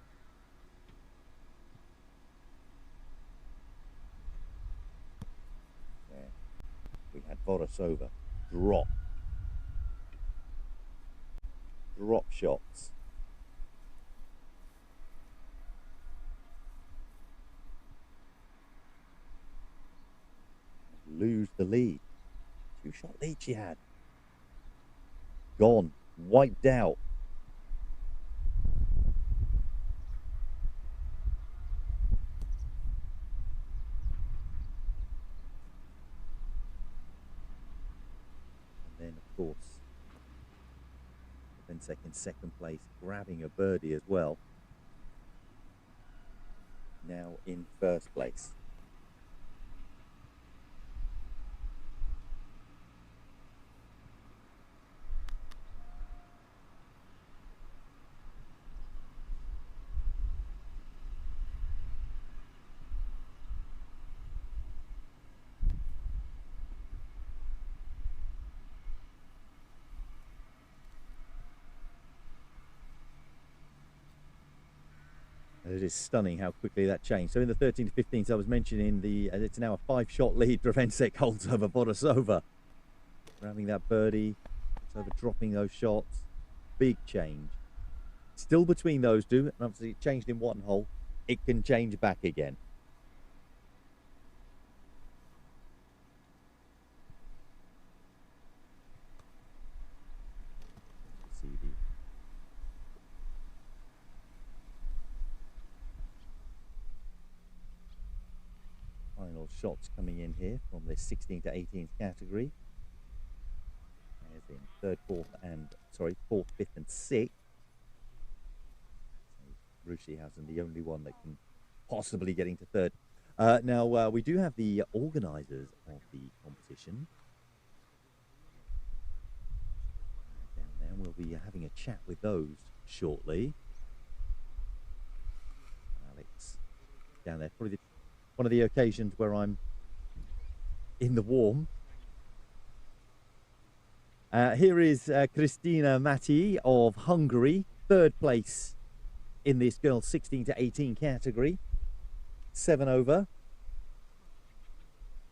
S1: Where we had Borisova drop shots. Lose the lead. 2-shot lead she had. Gone. Wiped out. And then, of course, second place, grabbing a birdie as well. Now in first place. It is stunning how quickly that changed. So in the 13 to 15s, I was mentioning it's now a 5-shot lead. Dravencek holds over Borisova, grabbing that birdie. Borisova dropping those shots. Big change. Still between those two, and obviously it changed in one hole. It can change back again. Final shots coming in here from the 16 to 18 category. As in third, fourth, fifth, and sixth. Ruth Seehausen, the only one that can possibly get into third. Now we do have the organisers of the competition down there. We'll be having a chat with those shortly. Alex down there, probably one of the occasions where I'm in the warm. Here is Christina Matti of Hungary, third place in this girls 16 to 18 category, 7 over.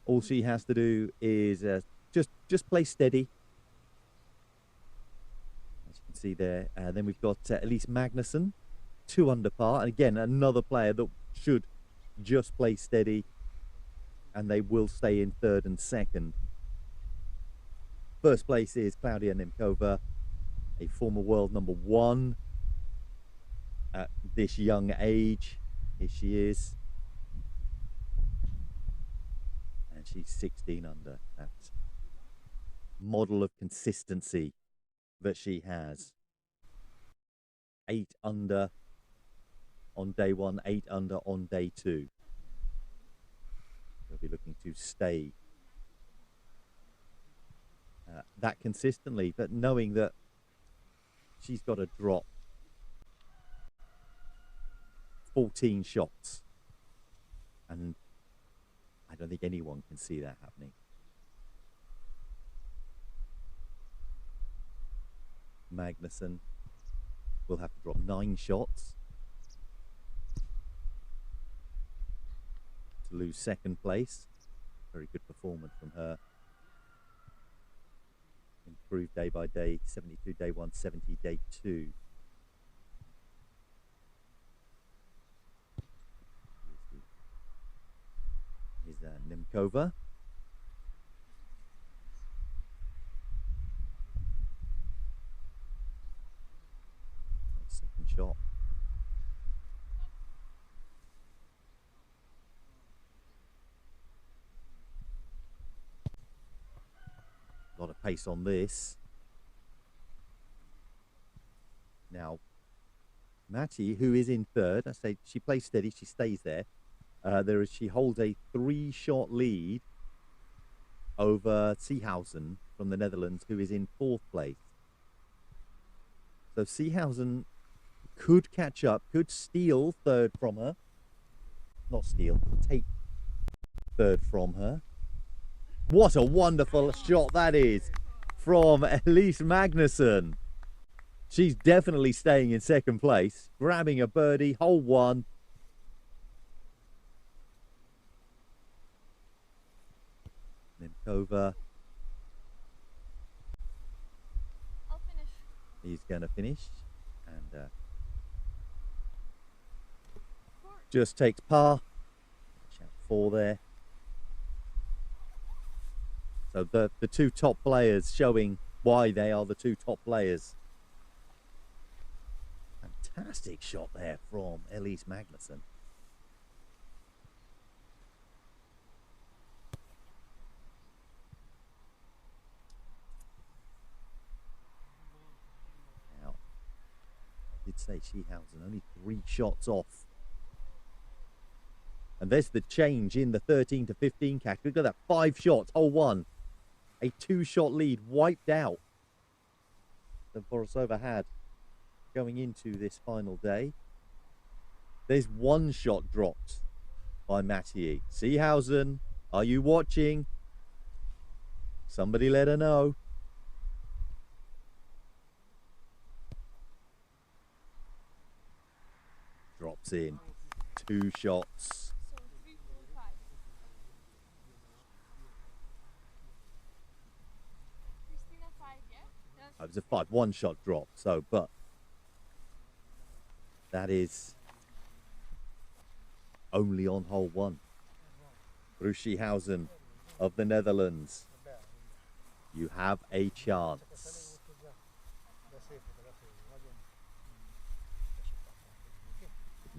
S1: All she has to do is just play steady, as you can see there. Then we've got Elise Magnusson, 2 under par, and again another player that should just play steady, and they will stay in third and second. First place is Claudia Nemkova, a former world number 1 at this young age. Here she is, and she's 16 under. That model of consistency that she has. 8 under on day 1, 8 under on day 2. They'll be looking to stay that consistently, but knowing that she's got to drop 14 shots, and I don't think anyone can see that happening. Magnusson will have to drop 9 shots to lose second place. Very good performance from her. Improved day by day. 72 day 1, 70 day 2. Here's Nemkova. Second shot. A lot of pace on this. Now, Matty, who is in third, I say she plays steady, she stays there. She holds a 3-shot lead over Seehausen from the Netherlands, who is in 4th place. So Seehausen could catch up, could steal third from her. Not steal, take third from her. What a wonderful shot that is from Elise Magnusson. She's definitely staying in second place, grabbing a birdie, hole 1. Nemkova.
S2: I'll finish.
S1: He's going to finish and just takes par. Shout 4 there. So the 2 top players showing why they are the 2 top players. Fantastic shot there from Elise Magnusson. Now, I did say Seehausen only 3 shots off. And there's the change in the 13 to 15 category. Look at that, 5 shots, hole 1. A 2-shot lead wiped out that Borisova had going into this final day. There's 1 shot dropped by Mathieu. Seehausen, are you watching? Somebody let her know. Drops in 2 shots. It was a 5-1 shot drop, so, but that is only on hole 1. Bruchihausen of the Netherlands. You have a chance.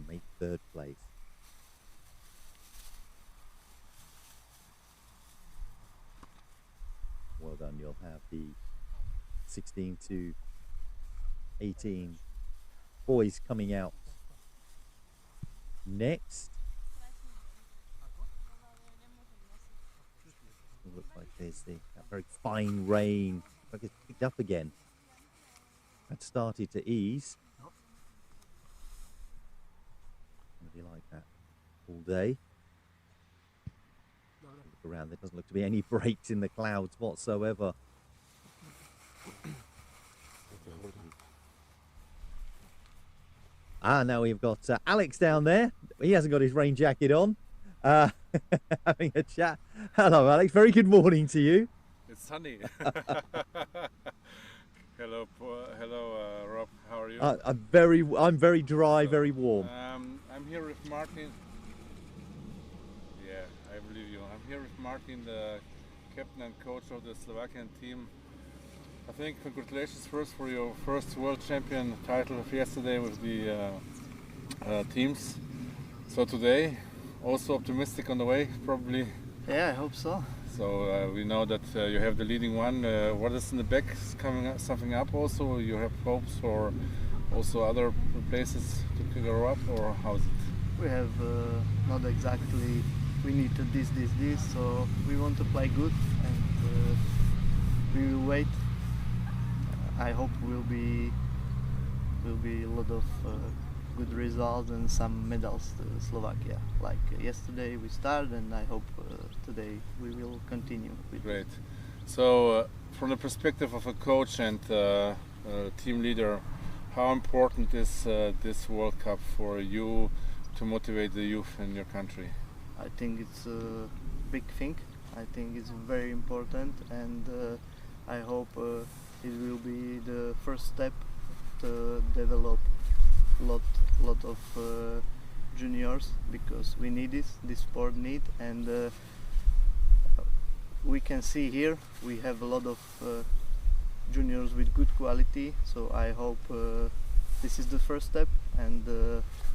S1: Make 3rd place. Well done, you'll have the 16 to 18 boys coming out next. It looks like there's that very fine rain. Like it's picked up again. That started to ease. It'll be like that all day. Look around, there doesn't look to be any breaks in the clouds whatsoever. Now we've got Alex down there. He hasn't got his rain jacket on. Having a chat. Hello, Alex. Very good morning to you.
S3: It's sunny. Hello, Rob. How are you?
S1: I'm very dry, very warm.
S3: I'm here with Martin. Yeah, I believe you. I'm here with Martin, the captain and coach of the Slovakian team. I think congratulations first for your first world champion title of yesterday with the teams. So today, also optimistic on the way, probably.
S4: Yeah, I hope so.
S3: So we know that you have the leading one. What is in the back? Is coming up, something up also? You have hopes for also other places to go up, or how is it?
S4: We have not exactly. We need to this. So we want to play good, and we will wait. I hope will be a lot of good results and some medals to Slovakia. Like yesterday we started, and I hope today we will continue.
S3: Great. So from the perspective of a coach and team leader, how important is this World Cup for you to motivate the youth in your country?
S4: I think it's a big thing I think it's very important, and I hope it will be the first step to develop lot lot of juniors, because we need this sport need, and we can see here we have a lot of juniors with good quality. So I hope this is the first step, and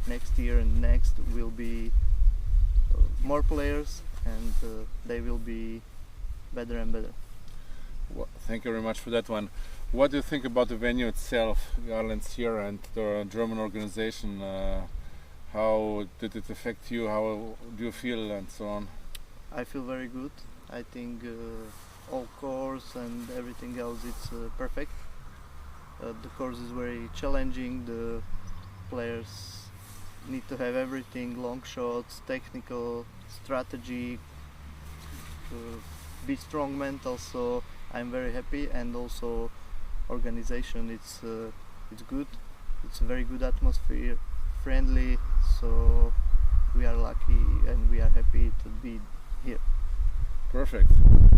S4: next year and next will be more players, and they will be better and better.
S3: Well, thank you very much for that one. What do you think about the venue itself, Ireland's here, and the German organization? How did it affect you? How do you feel, and so on?
S4: I feel very good. I think all course and everything else it's perfect. The course is very challenging. The players need to have everything: long shots, technical, strategy, be strong mental. So I'm very happy, and also organization. It's good. It's a very good atmosphere, friendly. So we are lucky and we are happy to be here.
S3: Perfect.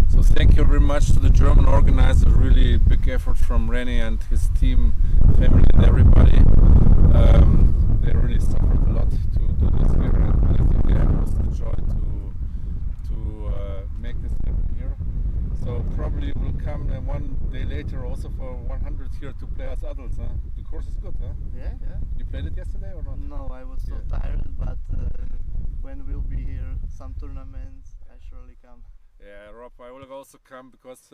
S3: So thank you very much to the German organizers. Really big effort from Rennie and his team, family, and everybody. They really suffered a lot to do this here, and I think they have also the joy to make this happen here. So probably will come one day later also for 100 here to play as adults. Huh? The course is good, huh?
S4: Yeah.
S3: You played it yesterday or not?
S4: No, I was so
S3: Yeah.
S4: tired, but when we'll be here, some tournaments, I surely come.
S3: Yeah, Rob, I will also come, because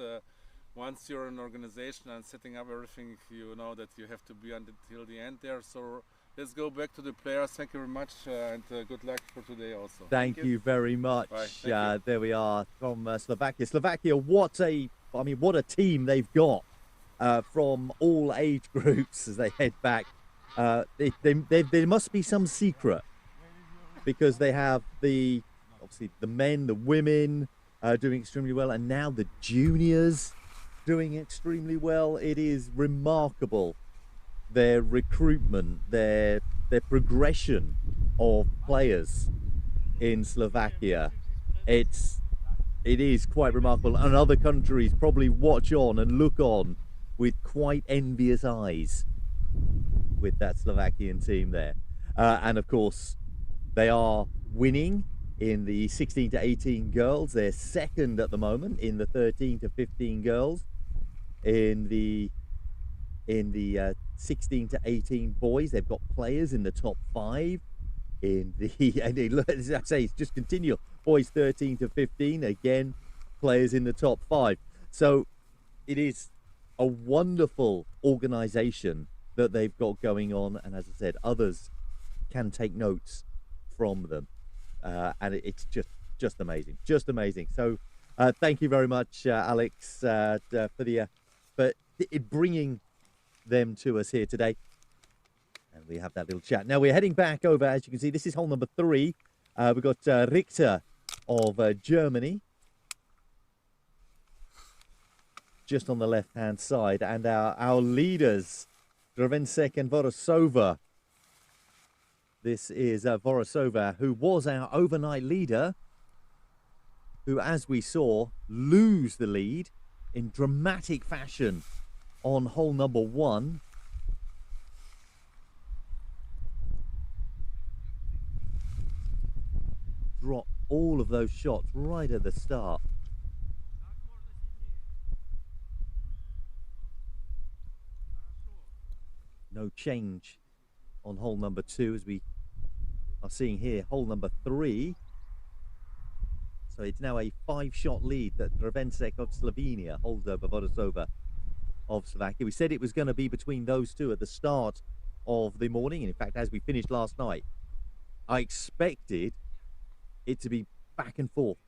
S3: once you're an organization and setting up everything, you know that you have to be until the end there. So let's go back to the players. Thank you very much, and good luck for today also.
S1: Thank you very much.
S3: Bye. Thank you.
S1: There we are from Slovakia. Slovakia, what a team they've got from all age groups as they head back. There must be some secret, because they have obviously the men, the women doing extremely well, and now the juniors doing extremely well. It is remarkable, their recruitment, their progression of players in Slovakia. It is quite remarkable, and other countries probably watch on and look on with quite envious eyes with that Slovakian team there. And of course, they are winning in the 16 to 18 girls. They're second at the moment in the 13 to 15 girls. In the 16 to 18 boys, they've got players in the top 5. In the as I say, it's just continual. Boys 13 to 15, again, players in the top 5. So it is a wonderful organization that they've got going on, and as I said, others can take notes from them, and it's just amazing, just amazing. So thank you very much, Alex, for bringing them to us here today, and we have that little chat. Now we're heading back over, as you can see, this is hole number 3. We've got Richter of Germany just on the left hand side, and our leaders, Dravencek and Vorosova. This is Vorosova, who was our overnight leader, who, as we saw, lose the lead in dramatic fashion on hole number 1. Drop all of those shots right at the start. No change on hole number 2, as we are seeing here, hole number 3. So it's now a 5-shot lead that Dravencek of Slovenia holds over Vorosova of Slovakia. We said it was going to be between those two at the start of the morning, and in fact, as we finished last night, I expected it to be back and forth,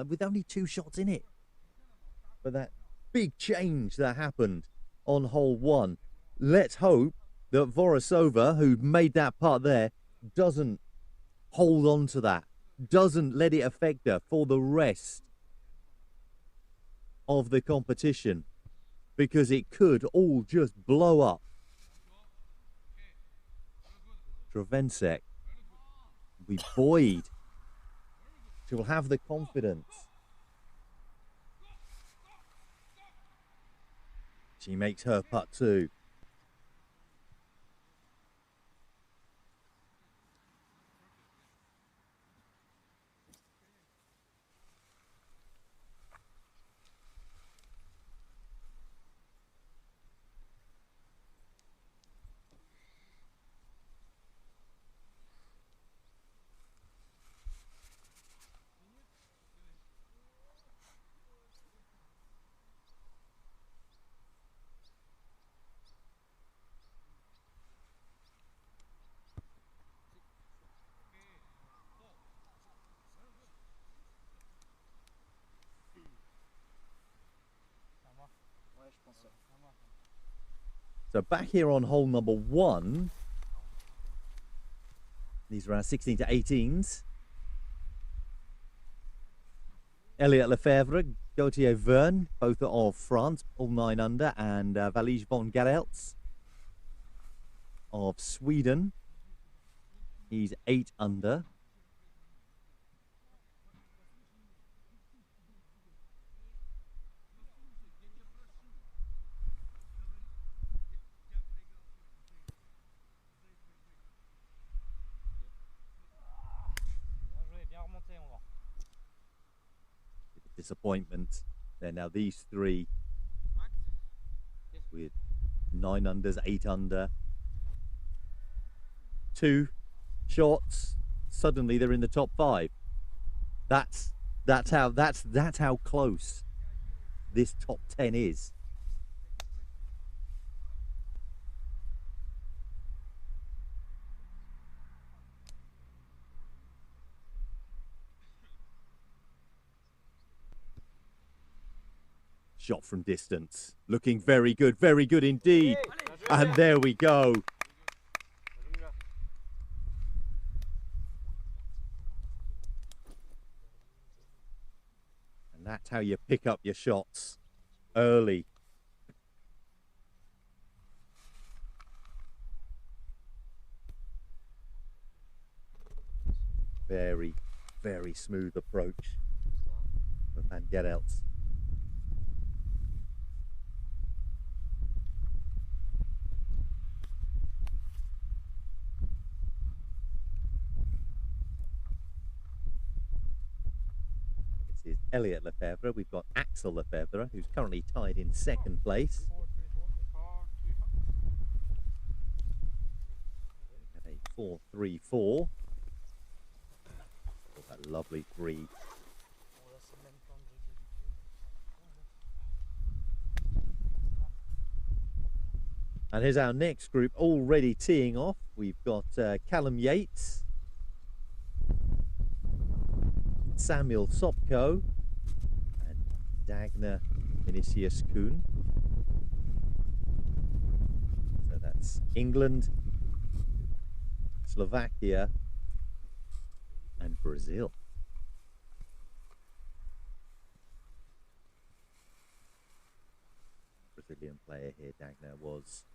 S1: with only 2 shots in it. But that big change that happened on hole 1, let's hope that Vorosova, who made that putt there, doesn't hold on to that, doesn't let it affect her for the rest of the competition, because it could all just blow up. Dravencek will be buoyed. She will have the confidence She makes her putt too. So back here on hole number 1. These are our 16 to 18s. Elliot Lefebvre, Gauthier Verne, both of France, all 9 under, and Valij von Garelts of Sweden. He's 8 under. Disappointment. There now these 3 with 9 unders, 8 under. 2 shots. Suddenly they're in the top 5. That's how close this top 10 is. Shot from distance, looking very good indeed. And there we go. And that's how you pick up your shots early. Very, very smooth approach for Van Gerelts. Is Elliot Lefebvre. We've got Axel Lefebvre, who's currently tied in 2nd place. A 4-3-4. That lovely 3. And here's our next group already teeing off. We've got Callum Yates, Samuel Sopko, and Dagner Vinicius Kuhn. So that's England, Slovakia, and Brazil. Brazilian player here, Dagner, was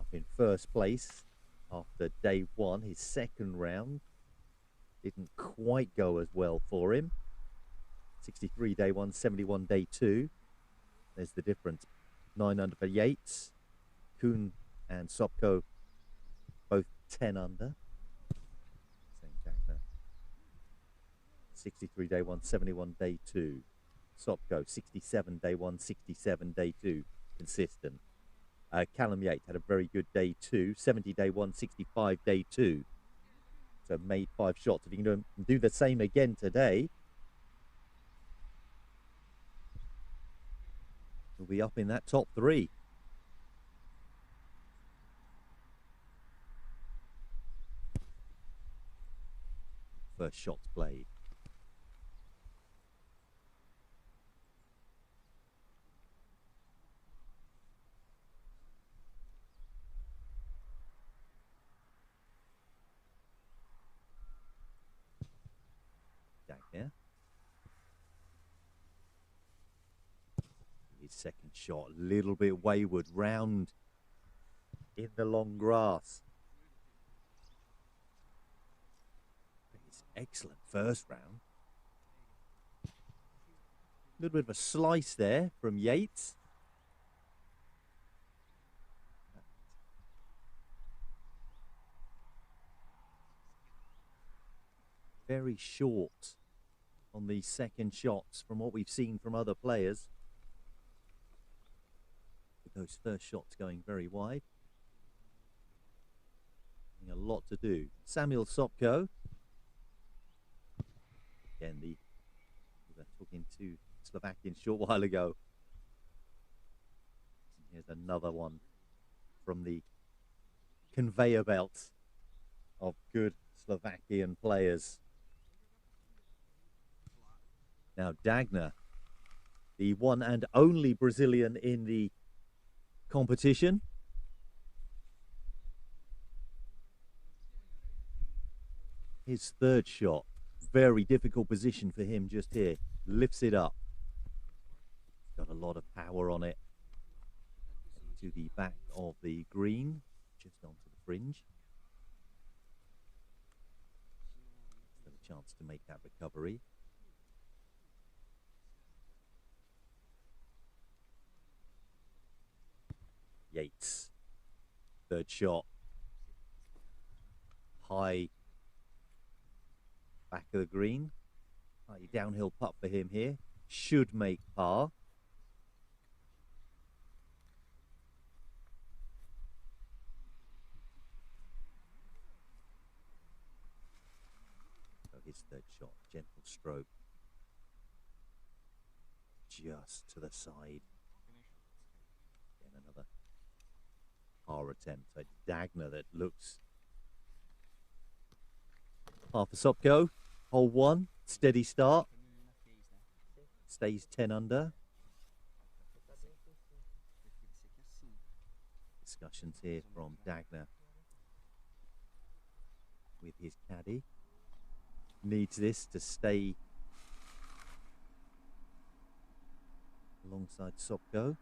S1: up in 1st place after day 1. His 2nd round didn't quite go as well for him. 63 day 1, 71 day 2. There's the difference. 9 under for Yates. Kuhn and Sopko both 10 under. Same Dagner. 63 day 1, 71 day 2. Sopko 67 day 1, 67 day 2. Consistent. Callum Yates had a very good day 2. 70 day 1, 65 day 2. So made 5 shots. If you can do the same again today, we'll be up in that top 3. First shots played. Dagner. His 2nd shot, a little bit wayward, round in the long grass. His excellent 1st round. little bit of a slice there from Yates. Very short on the second shots from what we've seen from other players. With those first shots going very wide. A lot to do. Samuel Sopko. Again, we were talking to Slovakian a short while ago. Here's another one from the conveyor belt of good Slovakian players. Now Dagner, the one and only Brazilian in the competition. His third shot, very difficult position for him just here. Lifts it up. Got a lot of power on it. To the back of the green, just onto the fringe. Still a chance to make that recovery. Yates, third shot. High back of the green. Slightly downhill putt for him here. Should make par. So his third shot, gentle stroke. Just to the side. Again, another par attempt at Dagner that looks par for Sopko. Hole 1, steady start. Stays 10 under. Discussions here from Dagner with his caddy. Needs this to stay alongside Sopko.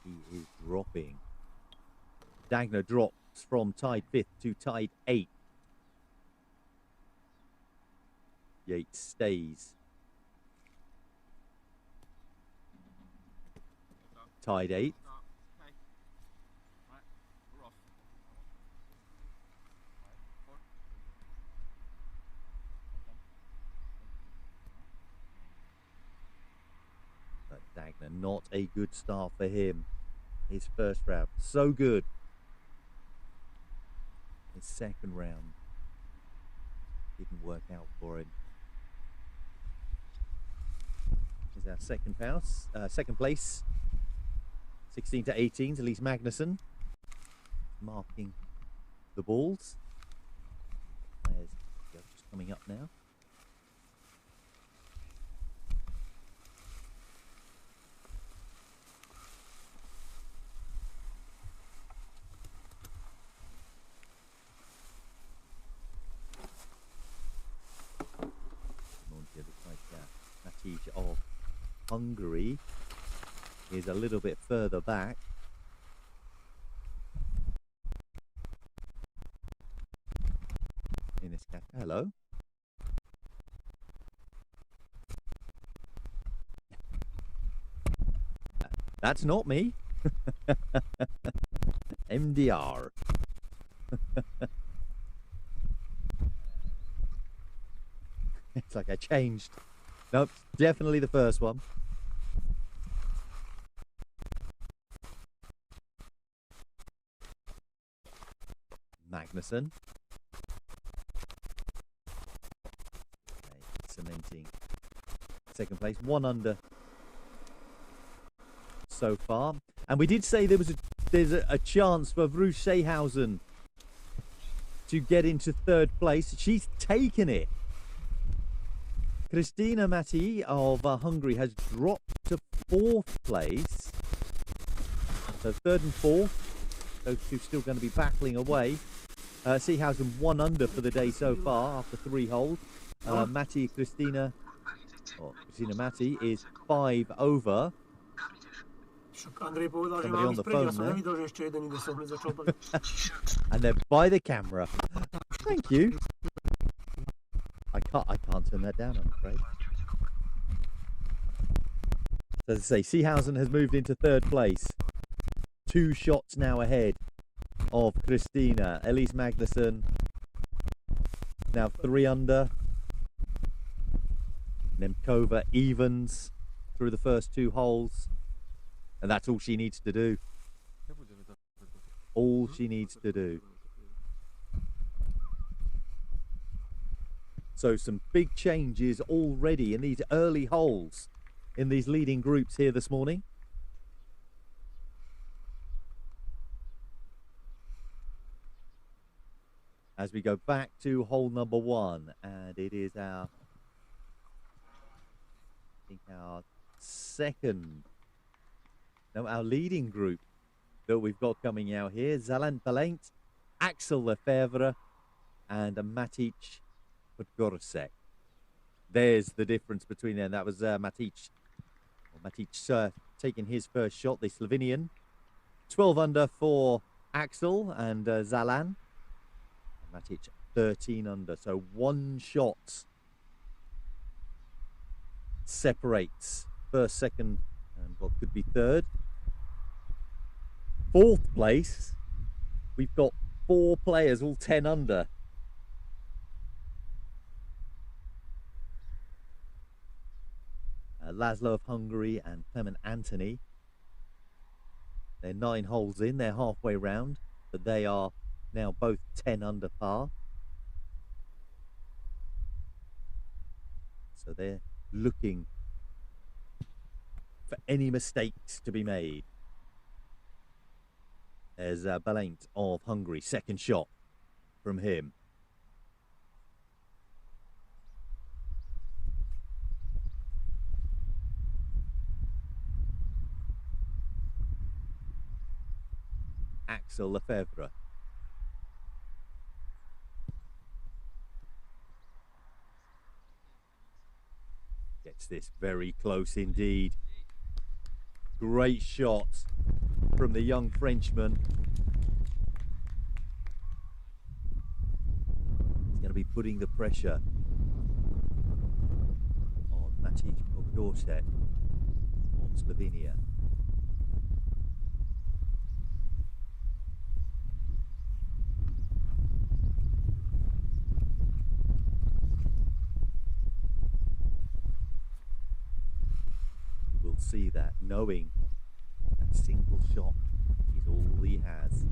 S1: He is dropping. Dagner drops from tied 5th to tied 8th. Yates stays. Tied 8th. But Dagner, not a good start for him. His first round, so good. His second round didn't work out for him. Here's our second place. 16 to 18, Elise Magnusson marking the balls. Players just coming up now. Of Hungary is a little bit further back. In this cafe. Hello. That's not me. MDR. It's like I changed. Nope, definitely the first one. Magnusson. Okay, cementing second place, 1 under so far. And we did say there's a chance for Bruce Seehausen to get into third place. She's taken it. Christina Matti of Hungary has dropped to 4th place. So 3rd and 4th. Those two still going to be battling away. Seehausen 1 under for the day so far after 3 holes. Christina Matti is 5 over.
S5: Však Andrej povedal, že
S1: Somebody
S5: mám
S1: on
S5: ísť
S1: the
S5: preč, ja
S1: phone
S5: som
S1: there.
S5: nevidel, že ešte jeden ide som hneď začal baliť.
S1: And they're by the camera. Thank you. I can't turn that down, I'm afraid. So as I say, Seehausen has moved into third place. 2 shots now ahead of Christina. Elise Magnusson now 3 under. Nemkova evens through the first 2 holes. And that's all she needs to do. All she needs to do. So some big changes already in these early holes in these leading groups here this morning. As we go back to hole number 1, and it is our leading group that we've got coming out here. Zalan Palent, Axel Lefebvre, and Matic Podgoricek. There's the difference between them. That was Matic taking his first shot, the Slovenian. 12 under for Axel and Zalan. Matic 13 under, so 1 shot separates first, second, and what could be third. 4th place, we've got 4 players, all 10 under. Laszlo of Hungary and Clement Anthony. They're 9 holes in, they're halfway round, but they are now both 10 under par. So they're looking for any mistakes to be made. There's Balint of Hungary, second shot from him. Axel Lefebvre. Gets this very close indeed. Great shot from the young Frenchman. He's going to be putting the pressure on Matic Podgoricek of Slovenia. We'll see that, knowing that single shot is all he has.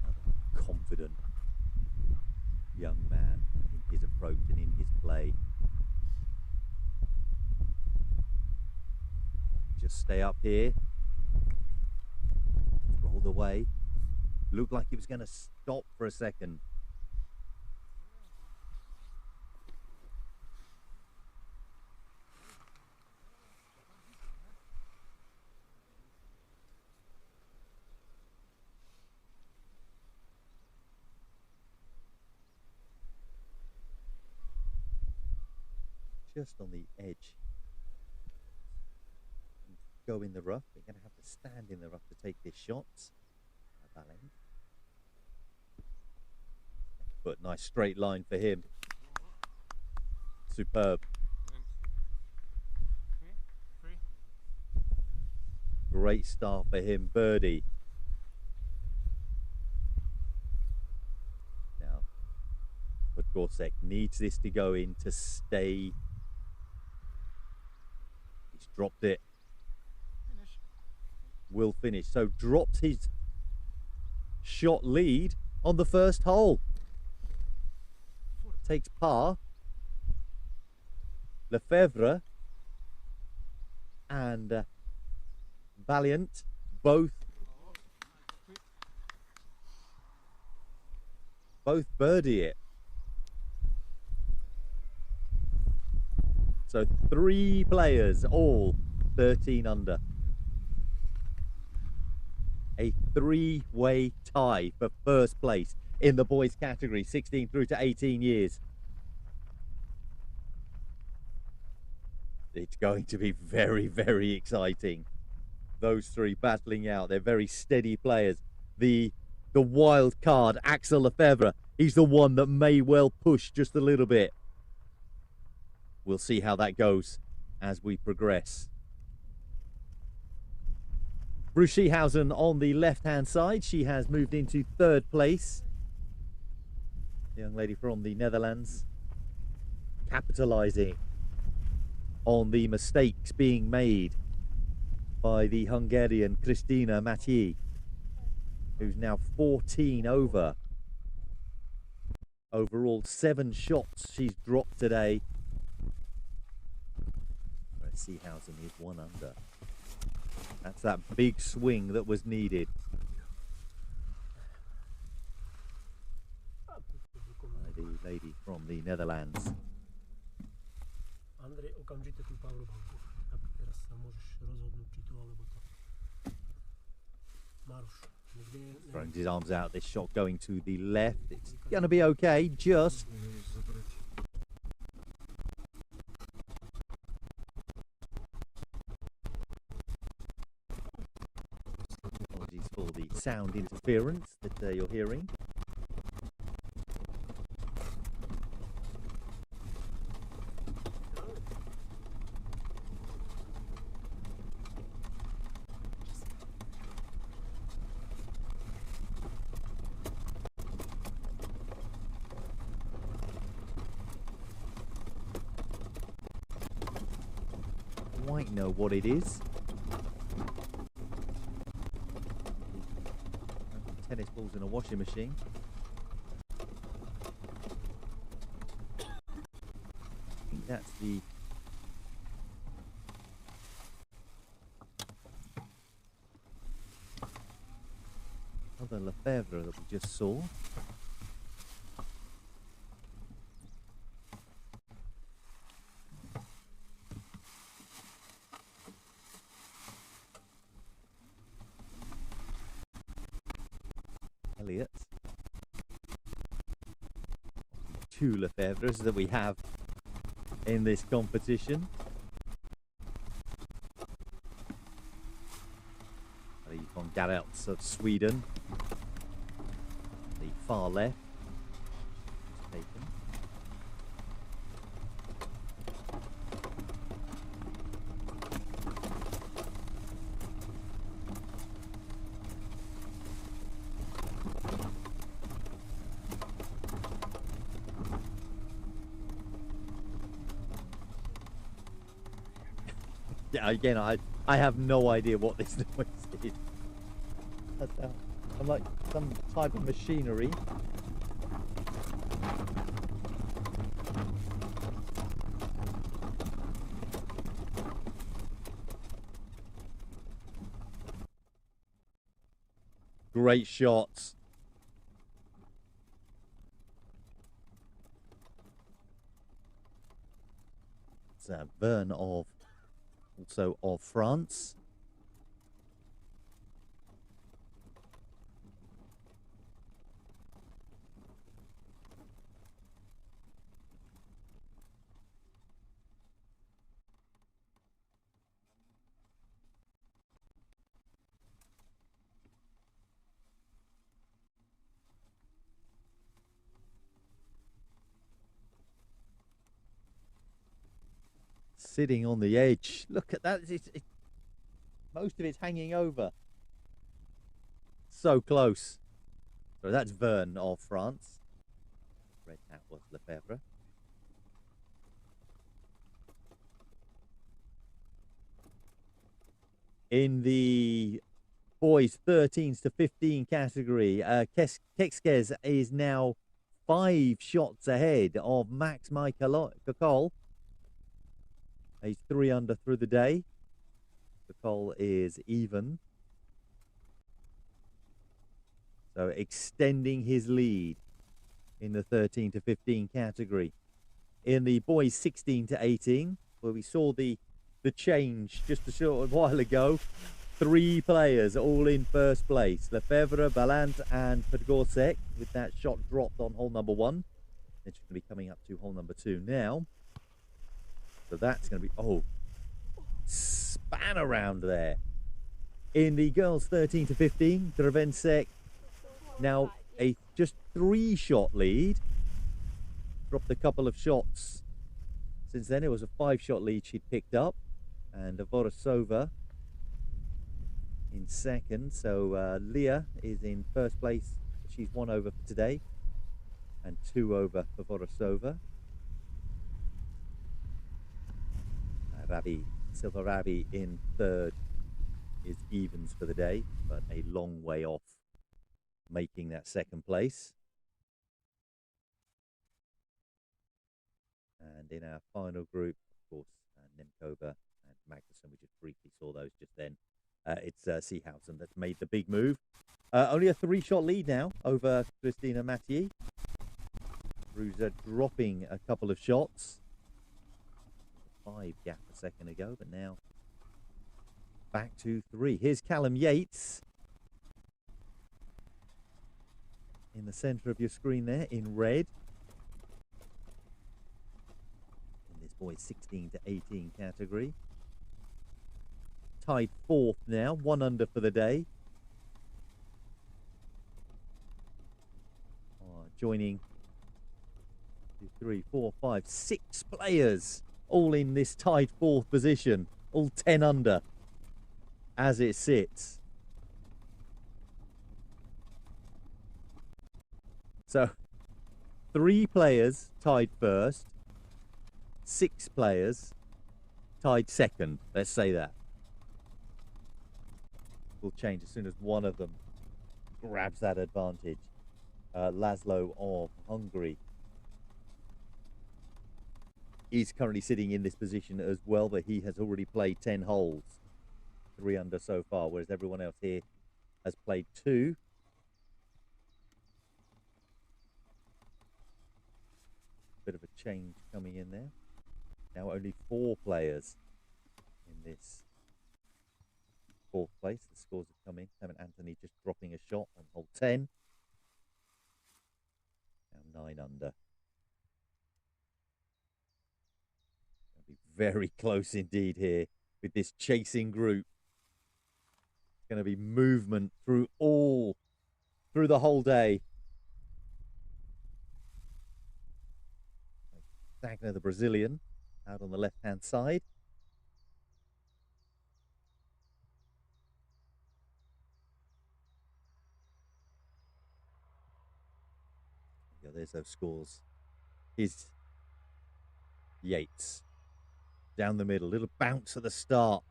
S1: Another confident young man in his approach and in his play. Just stay up here. Rolled away. Looked like he was going to stop for a second. Just on the edge. Go in the rough. We're going to have to stand in the rough to take his shots. But nice straight line for him. Superb. Great start for him, birdie. Now, Podgoricek needs this to go in to stay. He's dropped it. Will finish. So drops his shot lead on the first hole. Takes par. Lefebvre and Valiant both birdie it. So 3 players, all 13 under. A 3-way tie for first place in the boys category, 16 through to 18 years. It's going to be very, very exciting. Those three battling out. They're very steady players. The wild card, Axel Lefebvre, he's the one that may well push just a little bit. We'll see how that goes as we progress. Bruce Schihausen on the left-hand side. She has moved into third place. The young lady from the Netherlands, capitalising on the mistakes being made by the Hungarian Cristina Matyi, who's now 14 over. Overall, 7 shots she's dropped today. Whereas Schihausen is 1 under. That's that big swing that was needed. By the lady from the Netherlands.
S5: Andrej, okamžite tú powerbanku. A teraz sa môžeš rozhodnúť, či tu alebo to. Maruš, niekde je...
S1: Throwing his arms out, this shot going to the left. It's going to be okay, just. Apologies for the sound interference that you're hearing. Quite know what it is. Tennis balls in a washing machine. I think that's the other Lefebvre that we just saw. Elliott. 2 Lefebvres that we have in this competition. Von Garelts of Sweden. The far left. Taken. Yeah, again, I have no idea what this noise is. I'm like some type of machinery. Great shots. It's Verne of also of France. Sitting on the edge. Look at that. Most of it's hanging over. So close. So that's Verne of France. Red hat was Lefebvre. In the boys 13s to 15 category, Kekskes is now 5 shots ahead of Max Kakol. He's 3 under through the day. Kakol is even. So extending his lead in the 13 to 15 category. In the boys 16 to 18, where we saw the change just a short while ago, 3 players all in first place. Lefebvre, Ballant and Podgorczyk, with that shot dropped on hole number 1. It's going to be coming up to hole number 2 now. So that's going to be, oh, span around there. In the girls 13 to 15, Drevensek now a just 3-shot lead. Dropped a couple of shots. Since then, it was a 5-shot lead she'd picked up. And Vorosova in second. So Leah is in first place. She's 1 over for today. And 2 over for Vorosova. Silva Ravi in third is evens for the day, but a long way off making that second place. And in our final group, of course, Nemkova and Magnuson, we just briefly saw those just then. It's Seehausen that's made the big move. Only a 3-shot lead now over Christina Mathieu. Bruiser dropping a couple of shots. 5 gap a second ago, but now back to 3. Here's Callum Yates in the centre of your screen there in red. In this boys 16 to 18 category. Tied 4th now, 1 under for the day. Joining 2, 3, 4, 5, 6 players. All in this tied 4th position, all 10 under as it sits. So 3 players tied 1st, 6 players tied 2nd, let's say that. Will change as soon as one of them grabs that advantage. Laszlo of Hungary is currently sitting in this position as well, but he has already played 10 holes, 3 under so far, whereas everyone else here has played 2. Bit of a change coming in there. Now only 4 players in this 4th place. The scores have come in. Clement Anthony just dropping a shot on hole 10. Now 9 under. Be very close indeed here with this chasing group. Going to be movement through the whole day. Dagner, the Brazilian, out on the left-hand side. Yeah, there's those scores. Is Yates. Down the middle, little bounce at the start.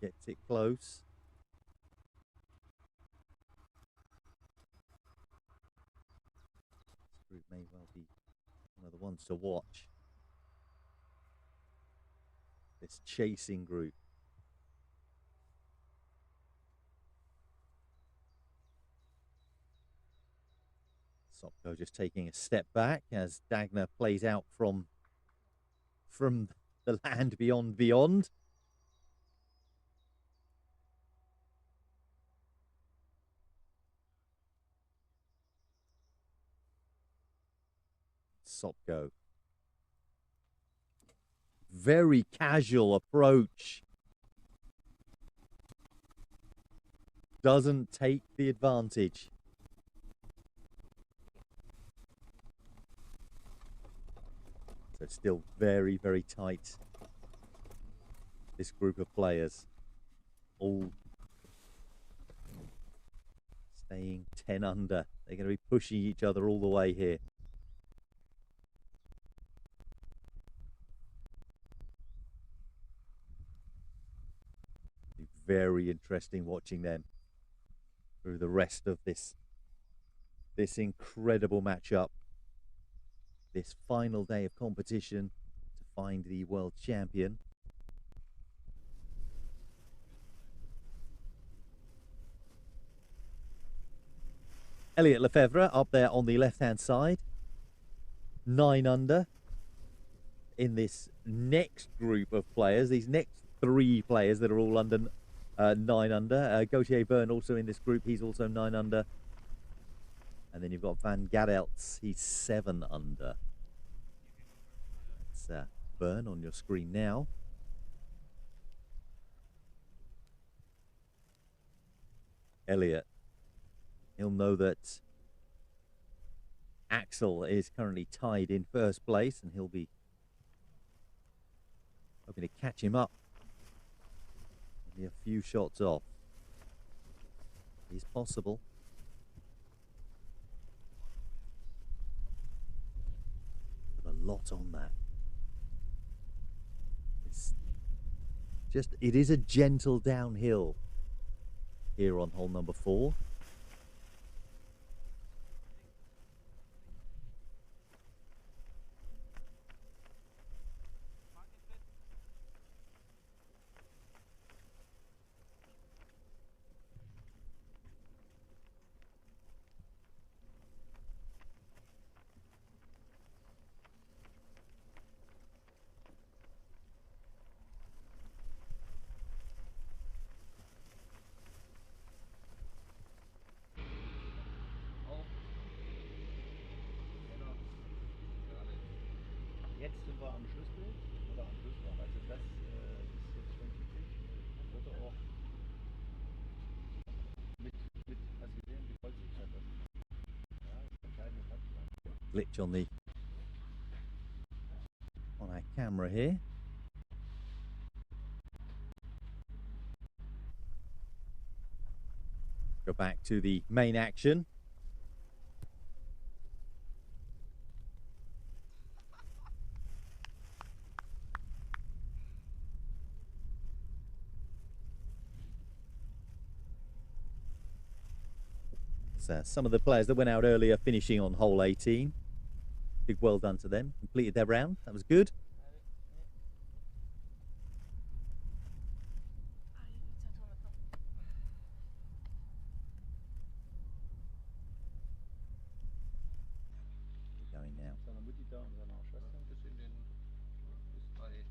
S1: Gets it close. This group may well be one of the ones to watch. This chasing group. Sopko just taking a step back as Dagner plays out from the land beyond. Sopko. Very casual approach. Doesn't take the advantage. So still very, very tight. This group of players. All staying 10 under. They're going to be pushing each other all the way here. Be very interesting watching them through the rest of this incredible matchup. This final day of competition to find the world champion. Elliot Lefebvre up there on the left-hand side. 9 under in this next group of players. These next 3 players that are all under 9 under. Gautier Byrne also in this group. He's also 9 under. And then you've got Van Gadelts, he's 7 under. It's Burn on your screen now. Elliot, he'll know that Axel is currently tied in first place, and he'll be hoping to catch him up. Only a few shots off. It's possible. But a lot on that. It is a gentle downhill here on hole number 4.
S6: Jetzt sind wir am Schlussbild oder am Schlussloch, also das ist jetzt schon typisch. Wurde auch mit hast du gesehen, wie voll sich das ist. Ja, das ist ein kleiner Platz.
S1: Glitch on our camera here. Go back to the main action. So some of the players that went out earlier finishing on hole 18. Big well done to them. Completed their round. That was good. Going now.
S6: Seiner Mutti da und seiner Schwester.
S7: Ist bei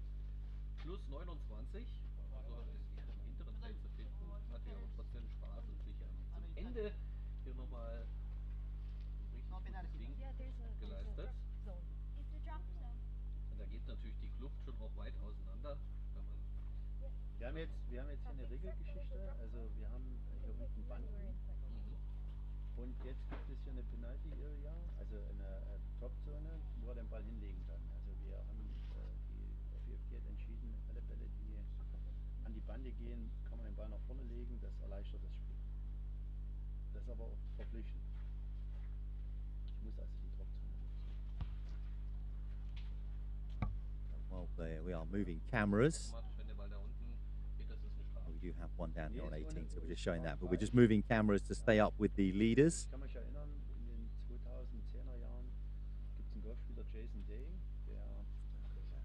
S7: plus 29, also ist hier im hinteren Feld zu finden, hat hier aber trotzdem Spaß und sich zum Ende hier nochmal richtig gutes Ding geleistet. Und da geht natürlich die Kluft schon auch weit auseinander. Wenn man
S6: Wir haben jetzt hier eine Regelgeschichte, also wir haben hier unten Banden und jetzt gibt es hier eine Penalty Area, also eine Topzone, wo er den Ball hinlegen kann. Also wir haben die FIFG hat entschieden, alle Bälle, die an die Bande gehen, kann man den Ball nach vorne legen, das erleichtert das Spiel. Das ist aber auch verpflichtend. Ich muss also die Topzone nutzen.
S1: Well, there we are moving cameras.
S7: wenn der Ball da unten geht, das ist eine Strafe.
S1: We do have one down here on 18, so we're just showing that. But we're just moving cameras to stay up with the leaders.
S6: Ich kann mich erinnern, in den 2010er Jahren gibt es einen Golfspieler, Jason Day, der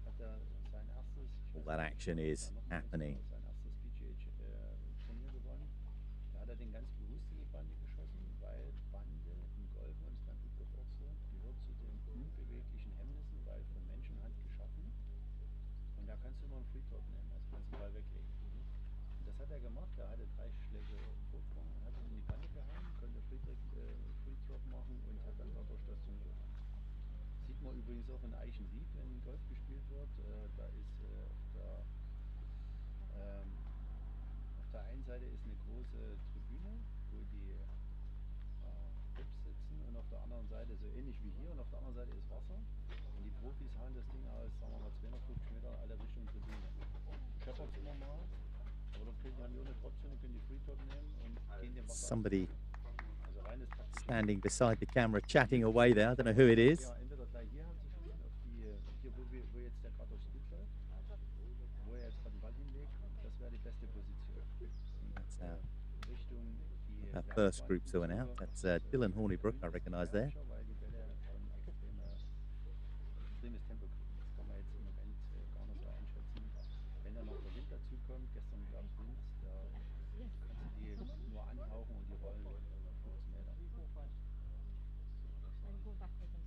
S6: hat ja sein erstes
S1: All that action is happening.
S6: sein erstes PGA-Turnier gewonnen. Da hat er den ganz bewusst in die Bande geschossen, weil Bande im Golf, und es dann gibt auch so, gehört zu den unbeweglichen Hemmnissen, weil von Menschenhand geschaffen. Und da kannst du nur einen Free-Top nehmen, also kannst du den Ball weglegen. Und das hat er gemacht, er hatte 3 Schläge Vorsprung, hat ihn in die Bande gehauen, konnte Free-Top machen und hat dann dadurch das Turnier gewonnen. Sieht man übrigens auch in Eichenried, wenn Golf gespielt wird. Da ist auf der einen Seite ist eine große Tribüne, wo die Clubs sitzen, und auf der anderen Seite, so ähnlich wie hier, und auf der anderen Seite ist Wasser. Und die Profis hauen das Ding aus, sagen wir mal 250 Meter alle Richtung Tribüne. Scheppert immer mal, aber dann können die ohne Tropfzone, können die Free-Top nehmen und gehen dem Wasser.
S1: Somebody
S6: Also reines taktisches.
S1: standing beside the camera chatting away there. I don't know who it is.
S6: Ja, entweder gleich hier anzuspielen, auf die, hier wo jetzt der gerade aufs Bild läuft, wo er jetzt gerade den Ball hinlegt, das wäre die beste Position.
S1: That's
S6: Richtung die
S1: our first group to went out. That's Dylan Hornibrook, I recognise there.
S6: Weil die Bälle schon extremes Tempo kriegen. Das kann man jetzt im Moment gar nicht so einschätzen. Wenn dann noch der Wind dazu kommt, gestern gab es Wind, da kannst du die nur anhauchen und die rollen 15 Meter.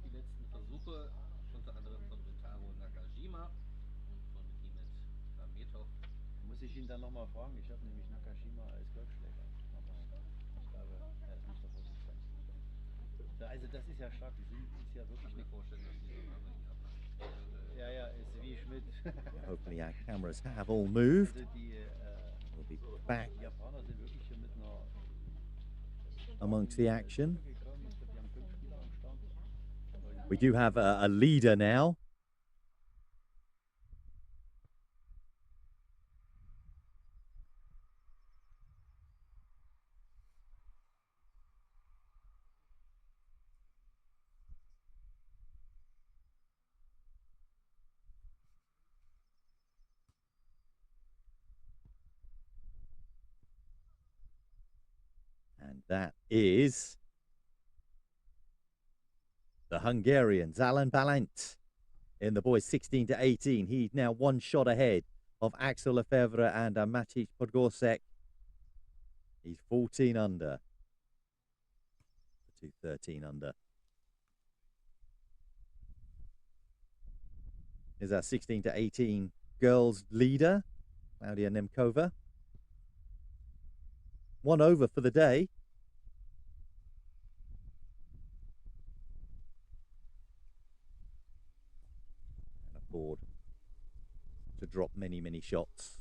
S7: Die letzten Versuche, unter anderem von Rintaro Nakajima und von Dimet Rametov.
S6: Muss ich ihn dann nochmal fragen? Ich habe nämlich Nakashima als Golfschläger. Aber ich glaube, er ist nicht der Vorsitzende. Der das ist ja stark. Die sind ist ja wirklich eine
S7: Vorstellen, dass die so lange hier
S6: ja, ist wie Schmidt.
S1: Hopefully our cameras have all moved.
S6: Also die,
S1: We'll be back
S6: die Japaner sind wirklich hier mit einer
S1: amongst the action.
S6: gekommen. Ich glaube, die haben 5 Spieler am Start.
S1: We do have a leader now. And that is the Hungarian Alan Balant in the boys 16 to 18. He's now one shot ahead of Axel Lefebvre and Matic Podgorczak. He's 14 under to 13 under. Is our 16 to 18 girls leader, Claudia Nemkova. 1 over for the day. And afford to drop many, many shots.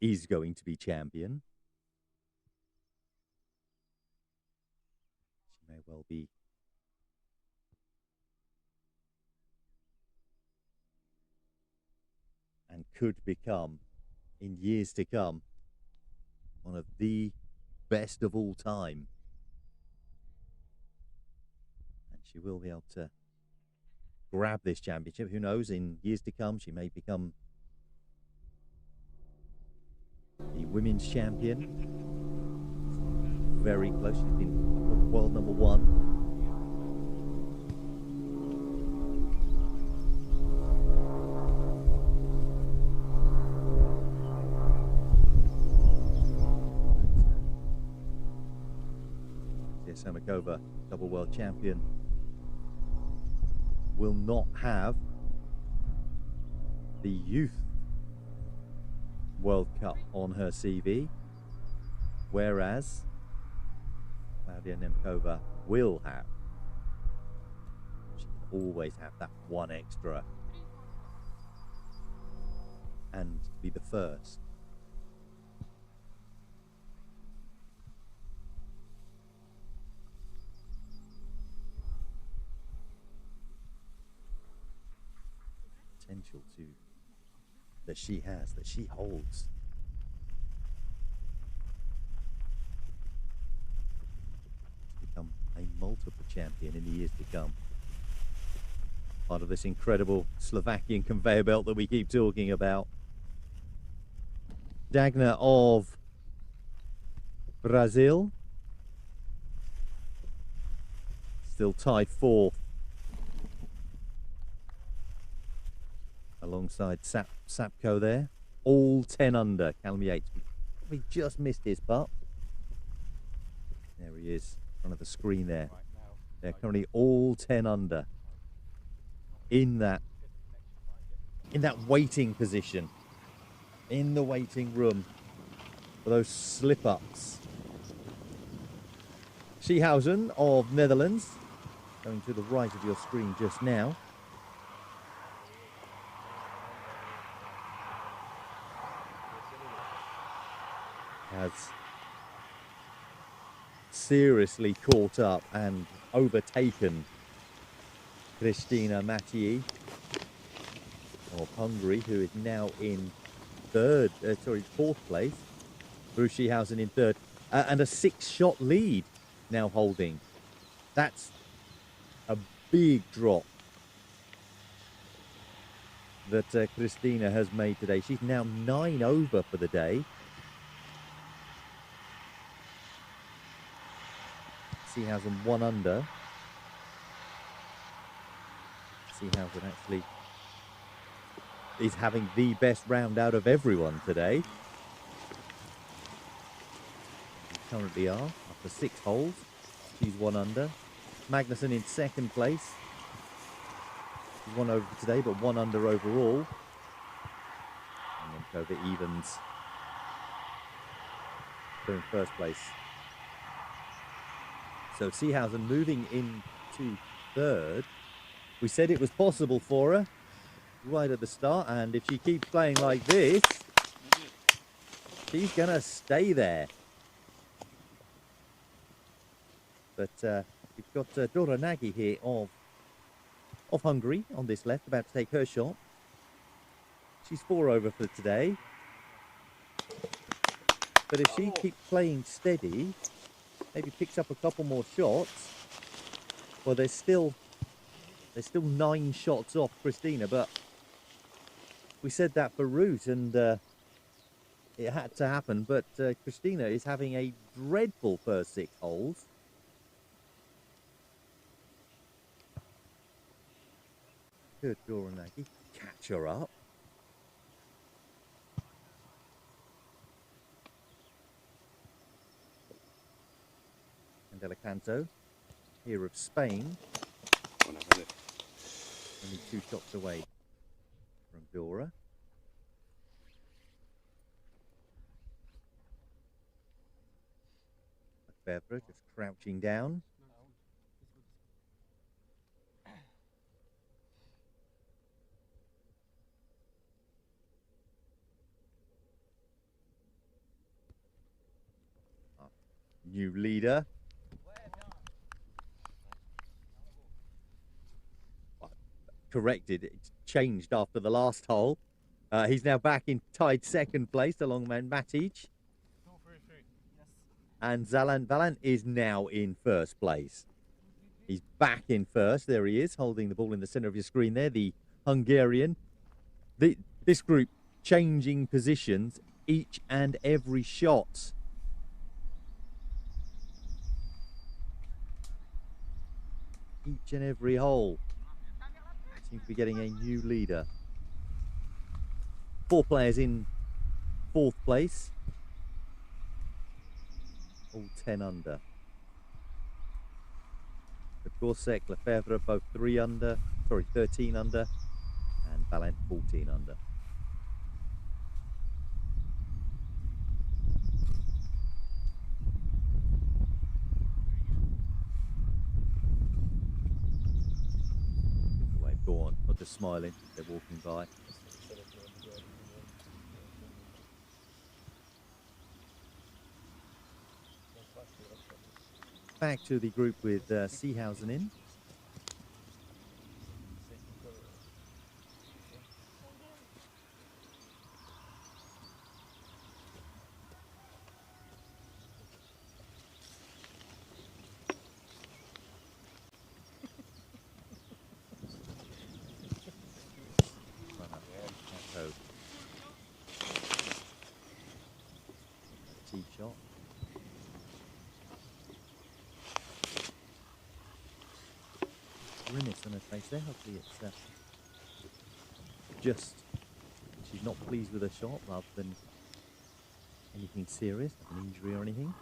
S1: Is going to be champion. She may well be. And could become, in years to come, one of the best of all time. And she will be able to grab this championship. Who knows, in years to come, she may become the women's champion. Very close. She's been world number 1. Samakova, double world champion, will not have the Youth World Cup on her CV, whereas Claudia Nemkova will have. She can always have that one extra and be the first. Potential to that she has, that she holds. To become a multiple champion in the years to come. Part of this incredible Slovakian conveyor belt that we keep talking about. Dagna of Brazil still tied 4th alongside Sapko there, all 10 under. Callum Yates probably just missed his putt. There he is in front of the screen there. They're currently all 10 under in that waiting position, in the waiting room for those slip-ups. Schihausen of Netherlands, going to the right of your screen just now. Has seriously caught up and overtaken Christina Mattii of Hungary, who is now in 4th place. Bruce Schihausen in 3rd, and a 6-shot lead now holding. That's a big drop that Christina has made today. She's now 9 over for the day. Seehausen 1 under. Seehausen actually is having the best round out of everyone today. We currently are after 6 holes. She's 1 under. Magnussen in second place. She's 1 over today, but 1 under overall. And then Kova evens. They're in first place. So Seehausen moving into third. We said it was possible for her right at the start, and if she keeps playing like this, she's gonna stay there. But we've got Dora Nagy here of Hungary on this left, about to take her shot. She's 4 over for today. But if she keeps playing steady, maybe picks up a couple more shots, well, there's still 9 shots off Christina, but we said that for Ruth, and it had to happen. But Christina is having a dreadful first 6 holes. Good, Dora Nagy. Catch her up. And Delacanto, here of Spain. Only 2 shots away from Dora. Lefebvre just crouching down. New leader. Corrected, it's changed after the last hole. He's now back in tied second place along Matic. And Valant is now in first place. He's back in first. There he is, holding the ball in the center of your screen there, the Hungarian. This group changing positions each and every shot. Each and every hole. Seems to be getting a new leader. 4 players in 4th place. All 10 under. The Gorsek, Lefebvre, both 13 under, and Valant 14 under. Go on, not just smiling, they're walking by. Back to the group with Seehausen in. Tee shot. Grimace on her face there. Hopefully it's just she's not pleased with her shot rather than anything serious, like an injury or anything.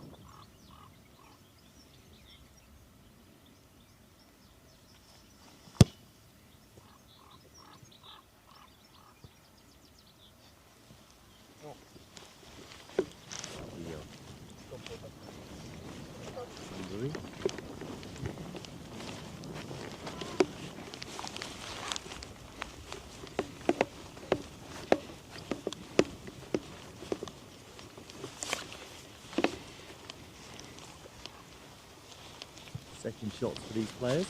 S1: Second shots for these players.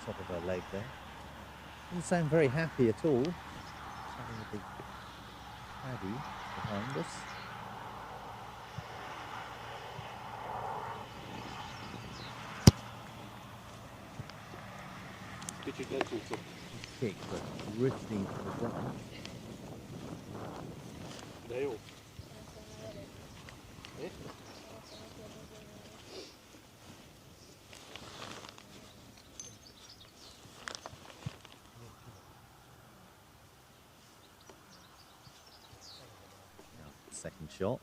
S1: Top of her leg there. Doesn't sound very happy at all. Just having a big caddy behind us. Kick, but drifting to the right. Now, second shot.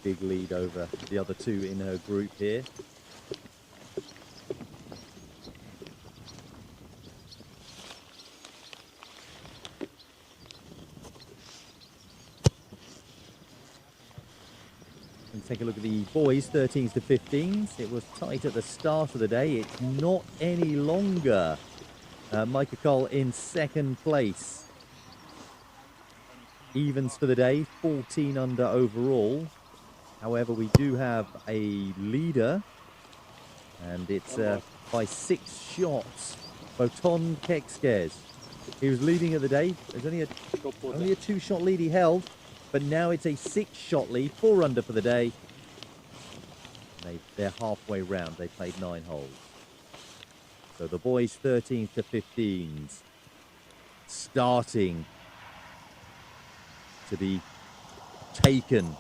S1: Big lead over the other two in her group here. And take a look at the boys, 13s to 15s. It was tight at the start of the day. It's not any longer. Micah Cole in second place. Evens for the day, 14 under overall. However, we do have a leader, and it's by 6 shots. Boton Kekskes. He was leading at the day. There's only a 2-shot lead he held, but now it's a 6-shot lead, 4 under for the day. They're halfway round. They played 9 holes. So the boys 13s to 15s starting to be taken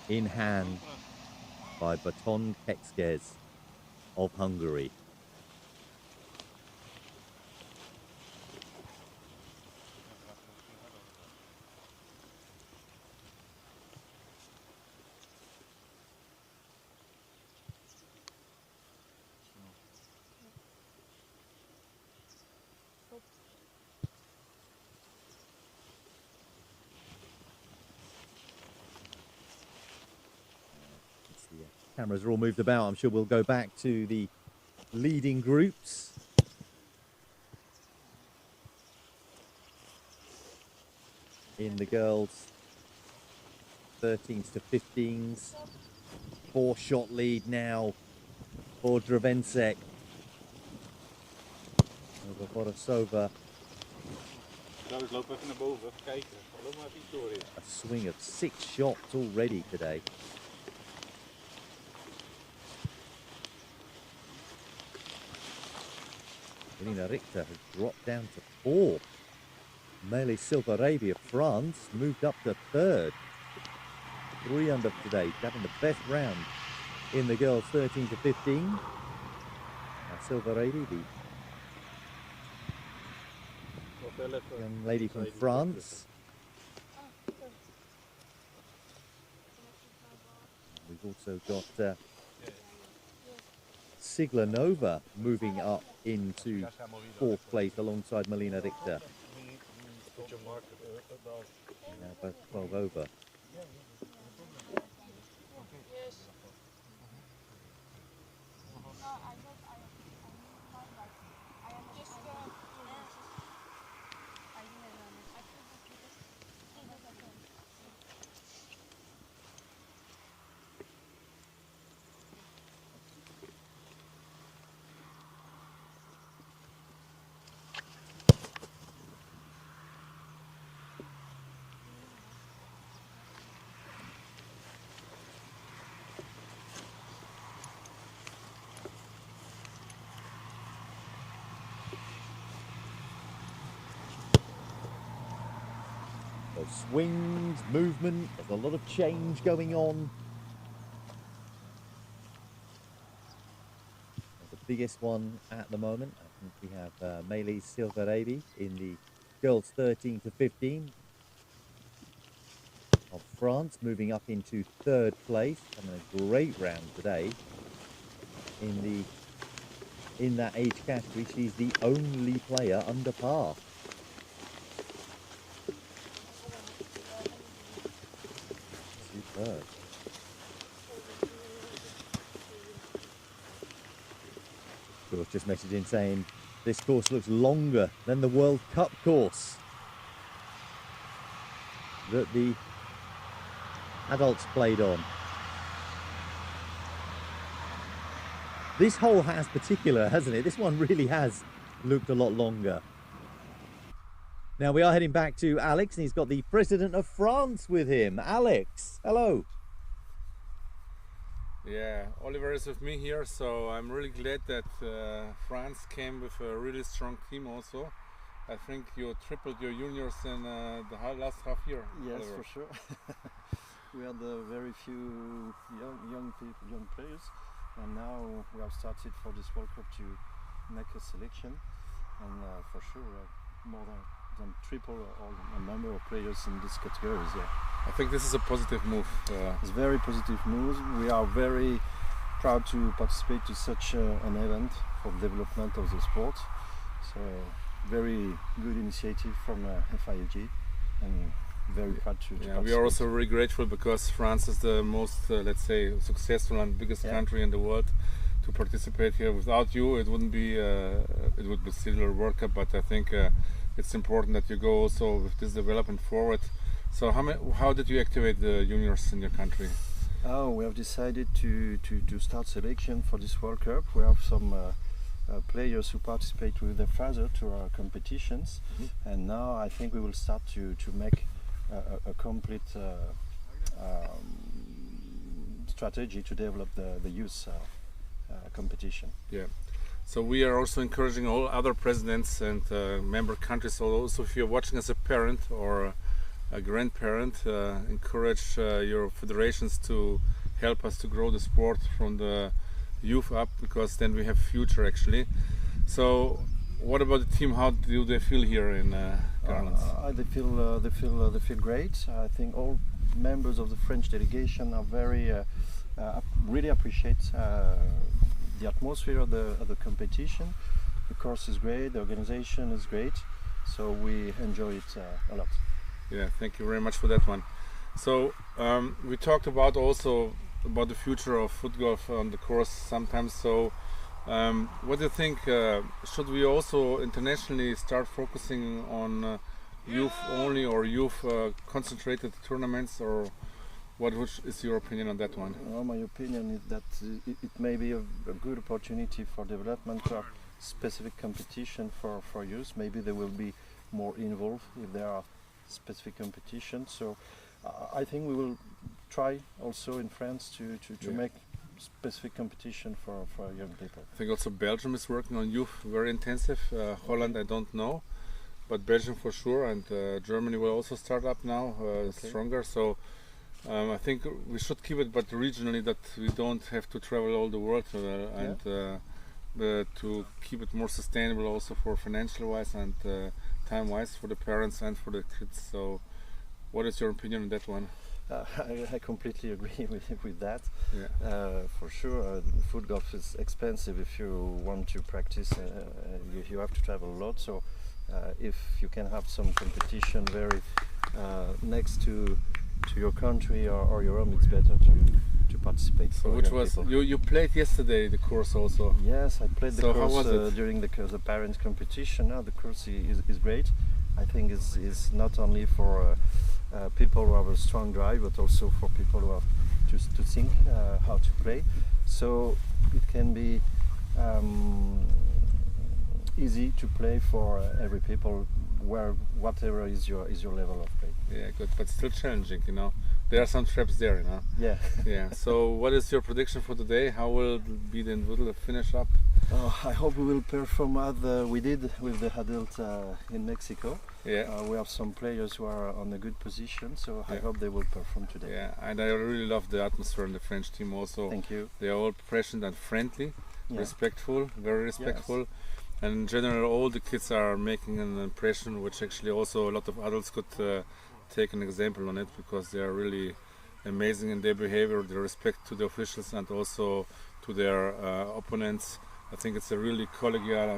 S1: in hand by Boton Kekskes of Hungary. Cameras are all moved about. I'm sure we'll go back to the leading groups. In the girls, 13s to 15s. 4-shot lead now for Dravensek over Borisova. A swing of 6 shots already today. Melina Richter has dropped down to 4. Meili Silva-Rabi of France moved up to 3rd. 3 under today, having the best round in the girls 13 to 15. Now Silva-Rabi, the young lady from France. We've also got Siglanova moving up into 4th place alongside Melina Richter. Now both 12 over. Swings, movement, there's a lot of change going on. The biggest one at the moment, I think we have Meili Silva-Rabi in the girls 13 to 15 of France, moving up into 3rd place, having a great round today in that age category. She's the only player under par. Superb. George just messaged in saying this course looks longer than the World Cup course that the adults played on. This hole has particular, hasn't it? This one really has looked a lot longer. Now we are heading back to Alex, and he's got the President of France with him. Alex, hello.
S3: Yeah, Oliver is with me here, so I'm really glad that France came with a really strong team also. I think you tripled your juniors in the last half year.
S4: Yes,
S3: Oliver.
S4: for sure. We had very few young players, and now we have started for this World Cup to make a selection, and for sure more than triple all the number of players in these categories. Yeah.
S3: I think this is a positive move.
S4: It's very positive move. We are very proud to participate to such an event for the development of the sport. So very good initiative from FIFG, and very proud to participate.
S3: We are also very grateful because France is the most, let's say, successful and biggest country in the world to participate here. Without you, it wouldn't be. It would be still a World Cup, but I think it's important that you go also with this development forward. So how did you activate the juniors in your country?
S4: Oh, we have decided to start selection for this World Cup. We have some players who participate with their father to our competitions, and now I think we will start to make a complete strategy to develop the youth competition.
S3: Yeah. So we are also encouraging all other presidents and member countries, also if you're watching as a parent or a grandparent, encourage your federations to help us to grow the sport from the youth up, because then we have future actually. So what about the team? How do they feel here in Garland?
S4: They feel great. I think all members of the French delegation are very really appreciate the atmosphere of the competition. The course is great, the organization is great, so we enjoy it a lot.
S3: Yeah, thank you very much for that one. So we talked about also about the future of FootGolf on the course sometimes. So what do you think? Should we also internationally start focusing on youth only or youth concentrated tournaments, or what is your opinion on that one?
S4: Well, my opinion is that it may be a good opportunity for development to have specific competition for youth. Maybe they will be more involved if there are specific competitions. So I think we will try also in France to make specific competition for young people.
S3: I think also Belgium is working on youth very intensive. Holland I don't know, but Belgium for sure, and Germany will also start up now stronger. So I think we should keep it, but regionally, that we don't have to travel all the world, and to keep it more sustainable also for financial wise and time wise for the parents and for the kids. So what is your opinion on that one?
S4: I completely agree with that.
S3: Yeah.
S4: For sure, FootGolf is expensive. If you want to practice, you have to travel a lot. So if you can have some competition very next to your country or your home, it's better to participate.
S3: So which was you played yesterday the course also?
S4: Yes, I played the
S3: So
S4: course
S3: how was it?
S4: during the parents competition. Now the course is great. I think it's not only for people who have a strong drive, but also for people who have to think how to play. So it can be easy to play for every people, whatever is your level of play.
S3: Yeah, good, but still challenging, you know. There are some traps there, you know.
S4: Yeah.
S3: Yeah. So what is your prediction for today? How will it be then? Will it finish up?
S4: I hope we will perform as we did with the adult in Mexico.
S3: Yeah.
S4: We have some players who are on a good position, so I hope they will perform today.
S3: Yeah, and I really love the atmosphere in the French team also.
S4: Thank you.
S3: They are all present and friendly,
S4: Yeah.
S3: respectful, very respectful. And in general, all the kids are making an impression, which actually also a lot of adults could take an example on it, because they are really amazing in their behavior, their respect to the officials and also to their opponents. I think it's a really collegial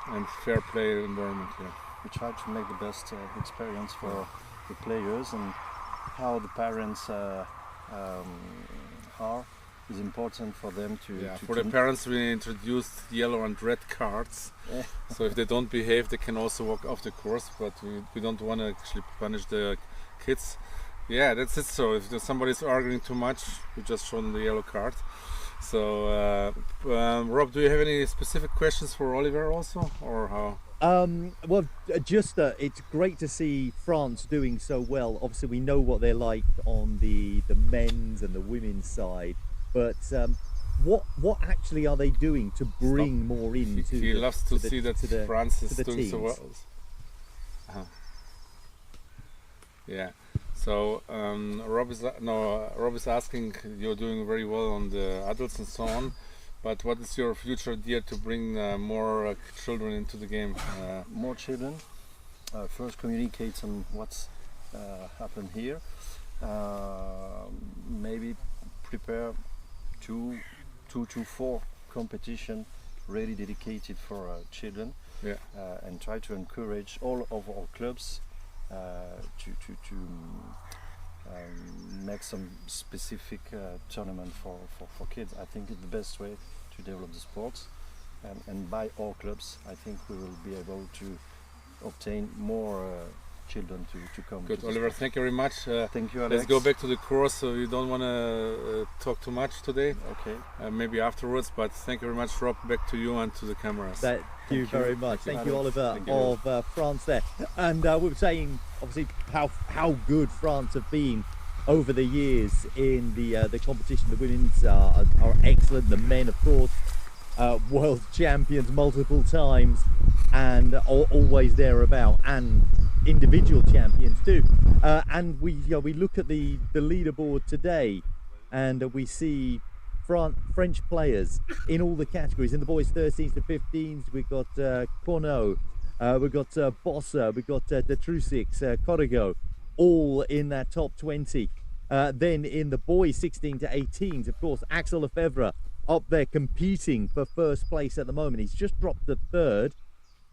S3: and fair play environment here.
S4: We try to make the best experience for the players, and how the parents are is important for them to.
S3: Yeah, for the parents we introduced yellow and red cards. So if they don't behave, they can also walk off the course, but we don't want to actually punish the kids. Yeah, that's it. So if somebody's arguing too much, you just show them the yellow card. So, Rob, do you have any specific questions for Oliver also, or how?
S1: Well, just it's great to see France doing so well. Obviously, we know what they're like on the men's and the women's side, but what actually are they doing to bring more into?
S3: He loves to see that France is doing
S1: teams.
S3: so well. Yeah. So Rob is asking. You're doing very well on the adults and so on, but what is your future idea to bring more children into the game?
S8: More children. First, communicate on what's happened here. Maybe prepare two to four competition really dedicated for children.
S3: Yeah.
S8: And try to encourage all of our clubs to make some specific tournament for kids. I think it's the best way to develop the sports, and by all clubs I think we will be able to obtain more children to come.
S3: Good,
S8: to
S3: Oliver,
S8: sport.
S3: thank you very much.
S8: Thank you, Alex.
S3: Let's go back to the course, so you don't want to talk too much today.
S8: Okay.
S3: Maybe afterwards, but thank you very much, Rob. Back to you and to the cameras.
S1: Thank you very much. Thank you, Oliver,
S8: Thank you.
S1: of France there. And we were saying, obviously, how good France have been over the years in the competition. The women's are excellent. The men, of course, world champions multiple times, and always thereabout, and individual champions too. And we look at the leaderboard today, and we see French players in all the categories. In the boys 13s to 15s, we've got Corneau, we've got Bossa, we've got Detrusix, Corrigo, all in that top 20. Then in the boys 16 to 18s, of course, Axel Lefebvre up there competing for first place at the moment. He's just dropped to third,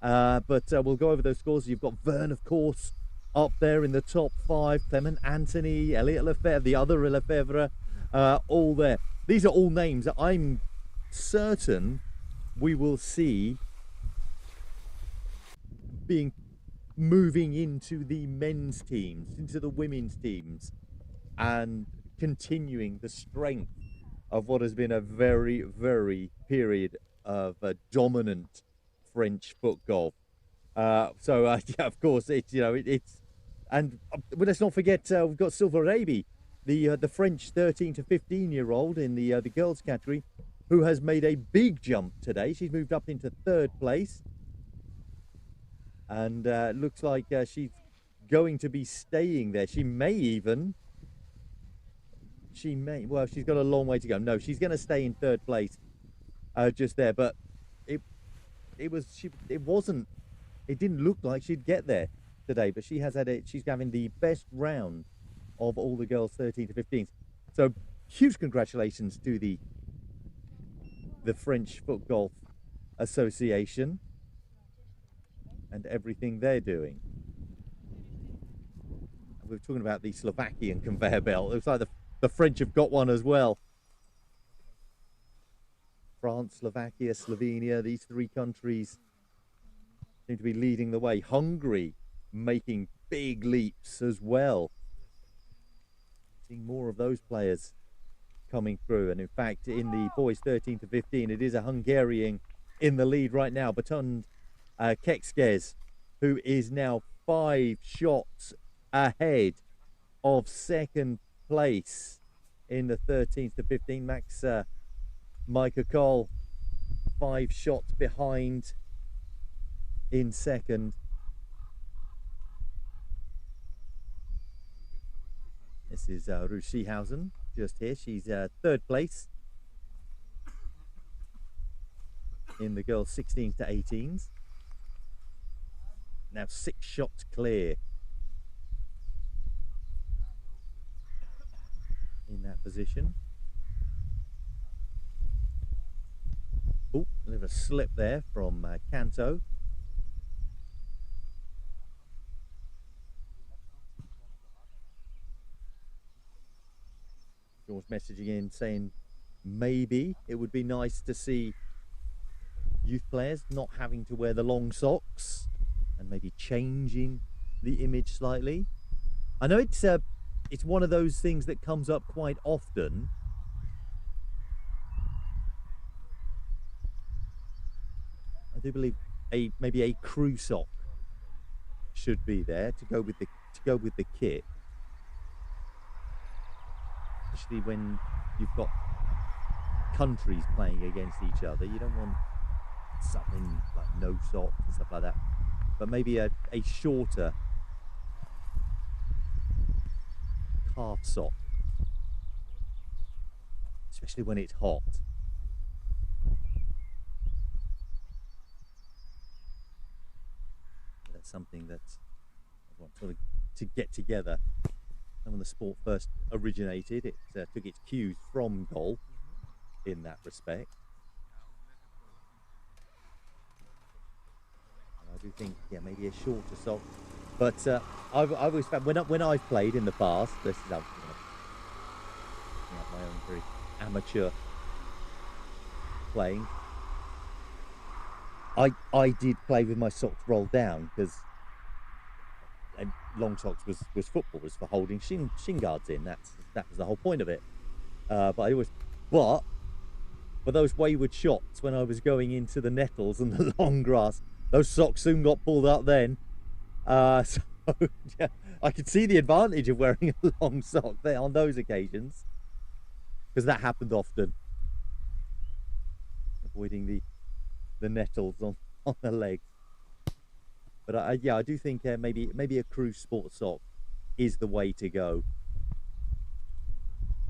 S1: but we'll go over those scores. You've got Verne, of course, up there in the top 5. Clement Anthony, Elliot Lefebvre, the other Lefebvre, all there. These are all names that I'm certain we will see moving into the men's teams, into the women's teams, and continuing the strength of what has been a very, very period of dominant French foot golf. Yeah, of course, it's and let's not forget we've got Silver Raby, the French 13 to 15-year-old in the girls category, who has made a big jump today. She's moved up into third place, and looks like she's going to be staying there. Well, she's got a long way to go. No, she's going to stay in third place, just there. But it didn't look like she'd get there today. But she's having the best round of all the girls 13 to 15s. So huge congratulations to the French Foot Golf Association and everything they're doing. We were talking about the Slovakian conveyor belt. It looks like the French have got one as well. France, Slovakia, Slovenia, these three countries seem to be leading the way. Hungary making big leaps as well. Seeing more of those players coming through. And in fact, in the boys 13 to 15, it is a Hungarian in the lead right now. Batund Kekskes, who is now 5 shots ahead of second place in the 13th to 15. Max Micah Cole 5 shots behind in second. This is Ruth Seehausen just here. She's third place in the girls 16s to 18s. Now 6 shots clear in that position. Oh, a little slip there from Canto. George messaging in saying maybe it would be nice to see youth players not having to wear the long socks and maybe changing the image slightly. I know it's it's one of those things that comes up quite often. I do believe maybe a crew sock should be there to go with the kit, especially when you've got countries playing against each other. You don't want something like no socks and stuff like that, but maybe a shorter calf sock, especially when it's hot. That's something that I want sort of to get together. And when the sport first originated, it took its cues from golf in that respect. And I do think, yeah, maybe a shorter sock. But I've always found when I've played in the past, this is my own very amateur playing. I did play with my socks rolled down because long socks was football, was for holding shin guards in. That was the whole point of it. But for those wayward shots when I was going into the nettles and the long grass, those socks soon got pulled up then. So yeah, I could see the advantage of wearing a long sock there on those occasions, because that happened often, avoiding the nettles on the legs. But yeah, I do think maybe a crew sport sock is the way to go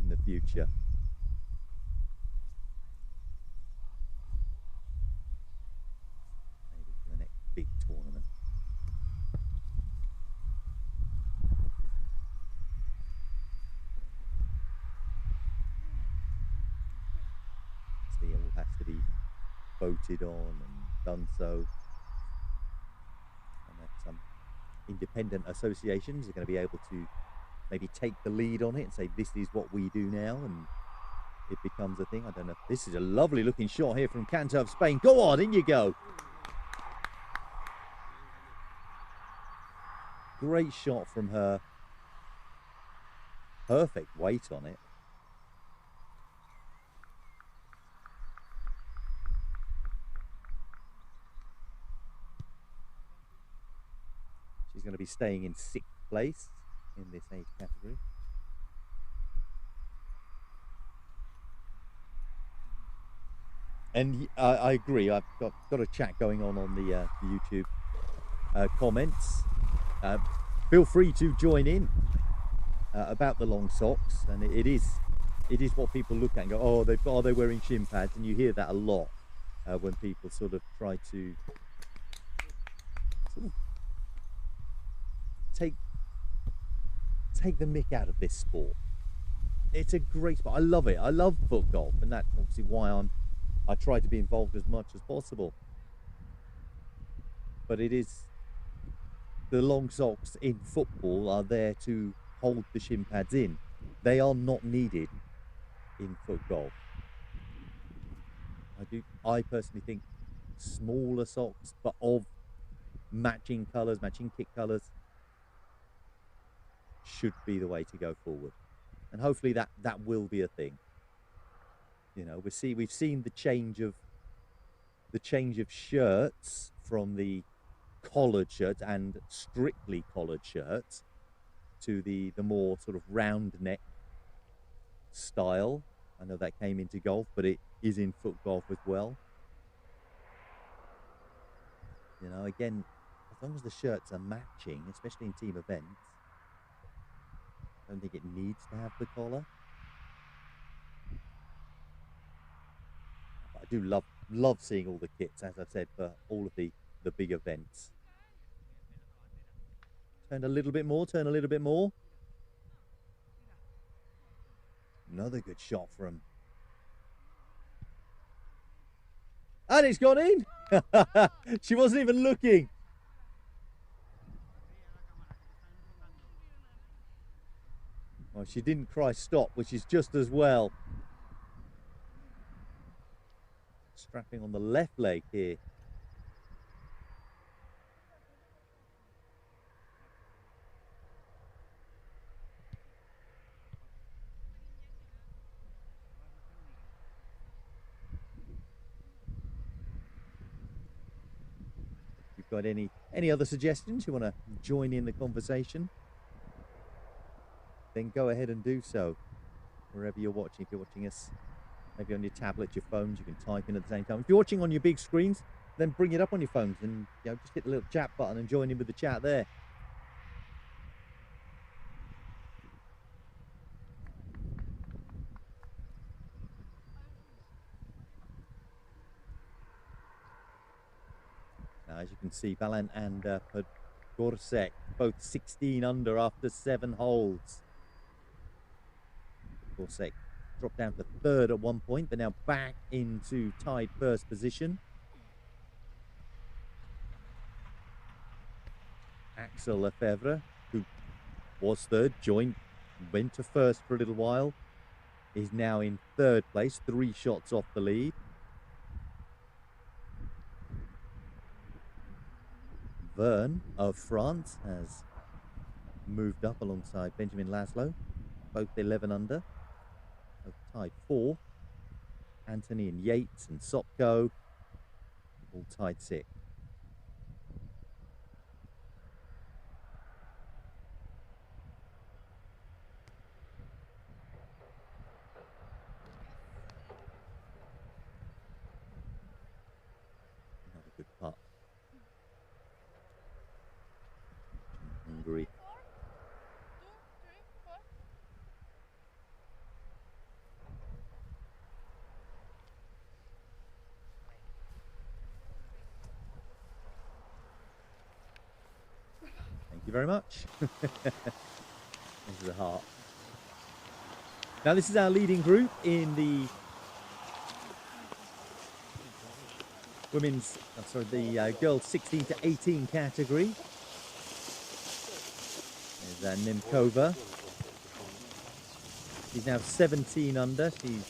S1: in the future. Maybe for the next big tournament. So yeah, all has to be voted on and done so. Some independent associations are going to be able to maybe take the lead on it and say this is what we do now, and it becomes a thing. I don't know. This is a lovely looking shot here from Canto of Spain. Go on, in you go. Great shot from her. Perfect weight on it. She's going to be staying in 6th place in this age category. And I agree. I've got a chat going on the YouTube comments. Feel free to join in about the long socks, and it is what people look at and go, oh, are they wearing shin pads? And you hear that a lot when people sort of try to sort of take the mick out of this sport. It's a great sport. I love it. I love foot golf, and that's obviously why I try to be involved as much as possible. But it is, the long socks in football are there to hold the shin pads in. They are not needed in foot golf. I personally think smaller socks, but of matching colours, matching kit colours, should be the way to go forward, and hopefully that will be a thing. You know, we've seen the change of shirts from the collared shirts and strictly collared shirts to the more sort of round neck style. I know that came into golf, but it is in foot golf as well. You know, again, as long as the shirts are matching, especially in team events, I don't think it needs to have the collar. But I do love seeing all the kits, as I said, for all of the big events. Turn a little bit more, turn a little bit more. Another good shot from... And it's gone in! She wasn't even looking. Well, she didn't cry stop, which is just as well. Strapping on the left leg here. got any other suggestions, you want to join in the conversation, then go ahead and do so wherever you're watching. If you're watching us maybe on your tablets, your phones, you can type in at the same time. If you're watching on your big screens, then bring it up on your phones and just hit the little chat button and join in with the chat there. Now, as you can see, Balan and Podgorczyk both 16 under after 7 holes. Podgorczyk dropped down to third at one point, but now back into tied first position. Axel Lefebvre, who was third, went to first for a little while, is now in third place, 3 shots off the lead. Verne of France has moved up alongside Benjamin Laszlo, both 11 under, both tied 4. Anthony and Yates and Sopko, all tied 6. Another good putt. Hungary. Thank you very much. Into the heart. Now this is our leading group in the girls 16 to 18 category. There's Nemkova. She's now 17 under. She's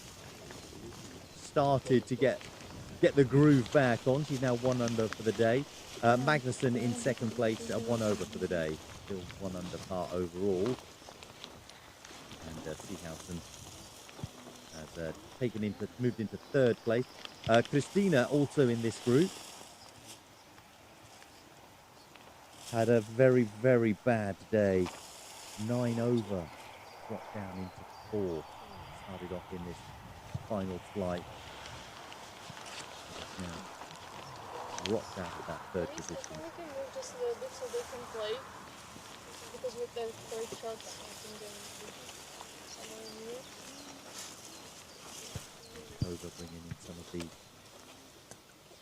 S1: started to get the groove back on. She's now 1 under for the day. Magnussen in second place at 1 over for the day. Still 1 under par overall. And Seehausen has moved into third place. Christina also in this group had a very, very bad day. 9 over, dropped down into 4. Started off in this final flight. Now dropped out of that third position.
S2: We can move just a little bit so they can play. Because with their third shots, I think they will be somewhere new.
S1: Over bringing in some of the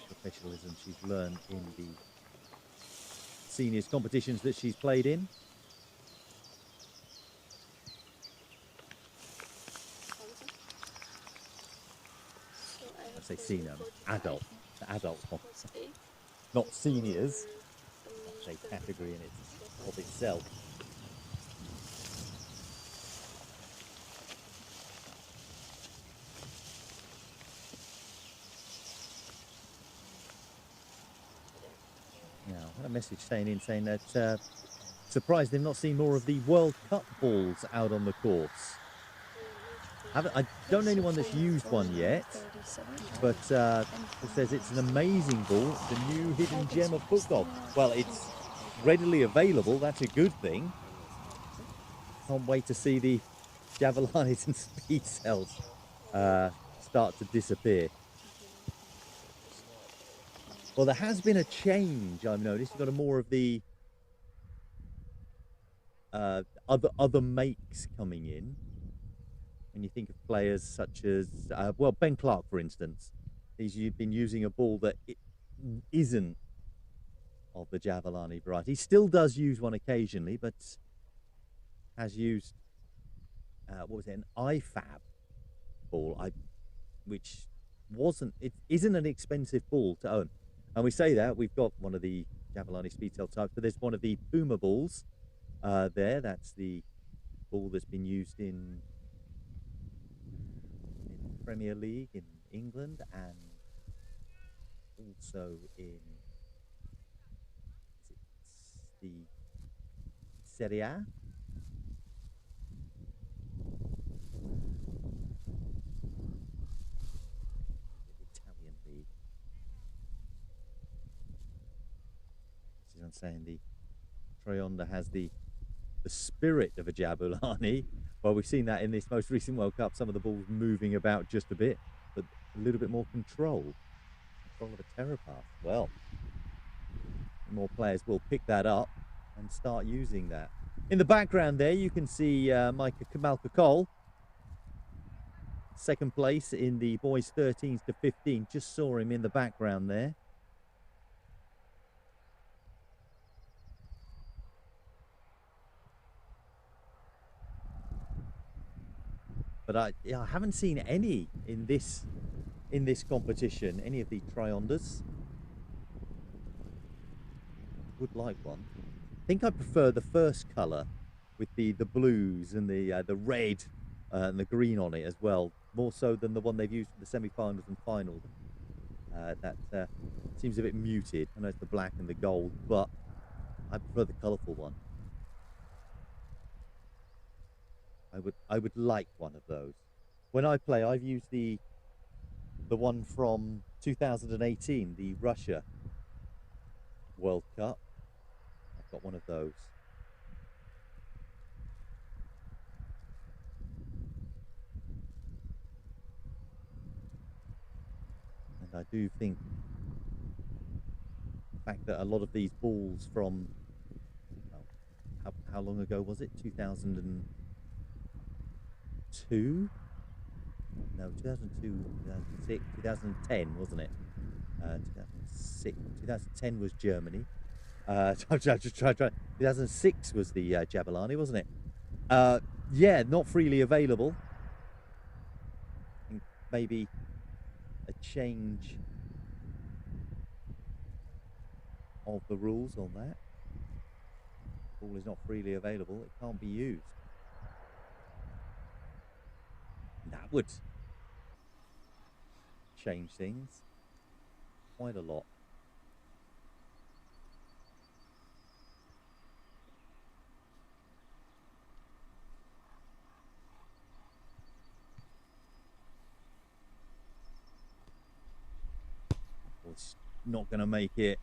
S1: professionalism she's learned in the seniors competitions that she's played in. I say senior, adult, the adult one. Not seniors. That's a category in of itself. Now, I had a message saying that surprised they've not seen more of the World Cup balls out on the course. I don't know anyone that's used one yet, but it says it's an amazing ball, the new hidden gem of FootGolf. Well, it's readily available, that's a good thing. Can't wait to see the Javelanis and speed cells start to disappear. Well, there has been a change, I've noticed. You've got more of the other makes coming in. When you think of players such as, Ben Clark, for instance, he's been using a ball that isn't of the Javelani variety. He still does use one occasionally, but has used, an IFAB ball, which it isn't an expensive ball to own. And we say that, we've got one of the Javelani speed cell types, but there's one of the Puma balls there. That's the ball that's been used in Premier League in England and also in the Serie A. Italian league. I'm saying the Trionda has the spirit of a Jabulani. Well, we've seen that in this most recent World Cup. Some of the balls moving about just a bit, but a little bit more control of a terror path. Well, more players will pick that up and start using that. In the background there, you can see Micah Kamalka Cole, second place in the boys 13s to 15. Just saw him in the background there. But I haven't seen any in this competition, any of the Triondas. Would like one. I think I prefer the first colour with the blues and the red and the green on it as well, more so than the one they've used for the semi-finals and finals. That seems a bit muted. I know it's the black and the gold, but I prefer the colourful one. I would like one of those. When I play, I've used the one from 2018, the Russia World Cup. I've got one of those. And I do think the fact that a lot of these balls from, well, how long ago was it? 2002? No, 2002, 2006, 2010, wasn't it? 2006, 2010 was Germany. Just try. 2006 was the Jabulani, wasn't it? Yeah, not freely available. I think maybe a change of the rules on that. The ball is not freely available. It can't be used. And that would change things quite a lot. Well, it's not going to make it.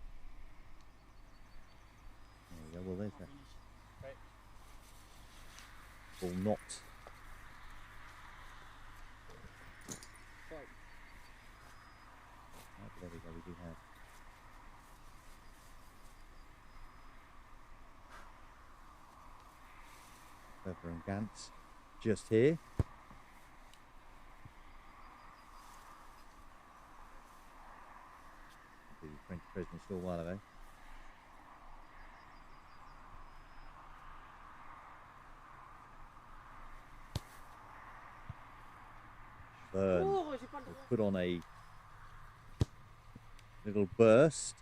S1: There we go. Well, there's that. Ball not. There we go, we do have Weber and Gantz just here. The French president still a while ago. Burn will put on a little burst.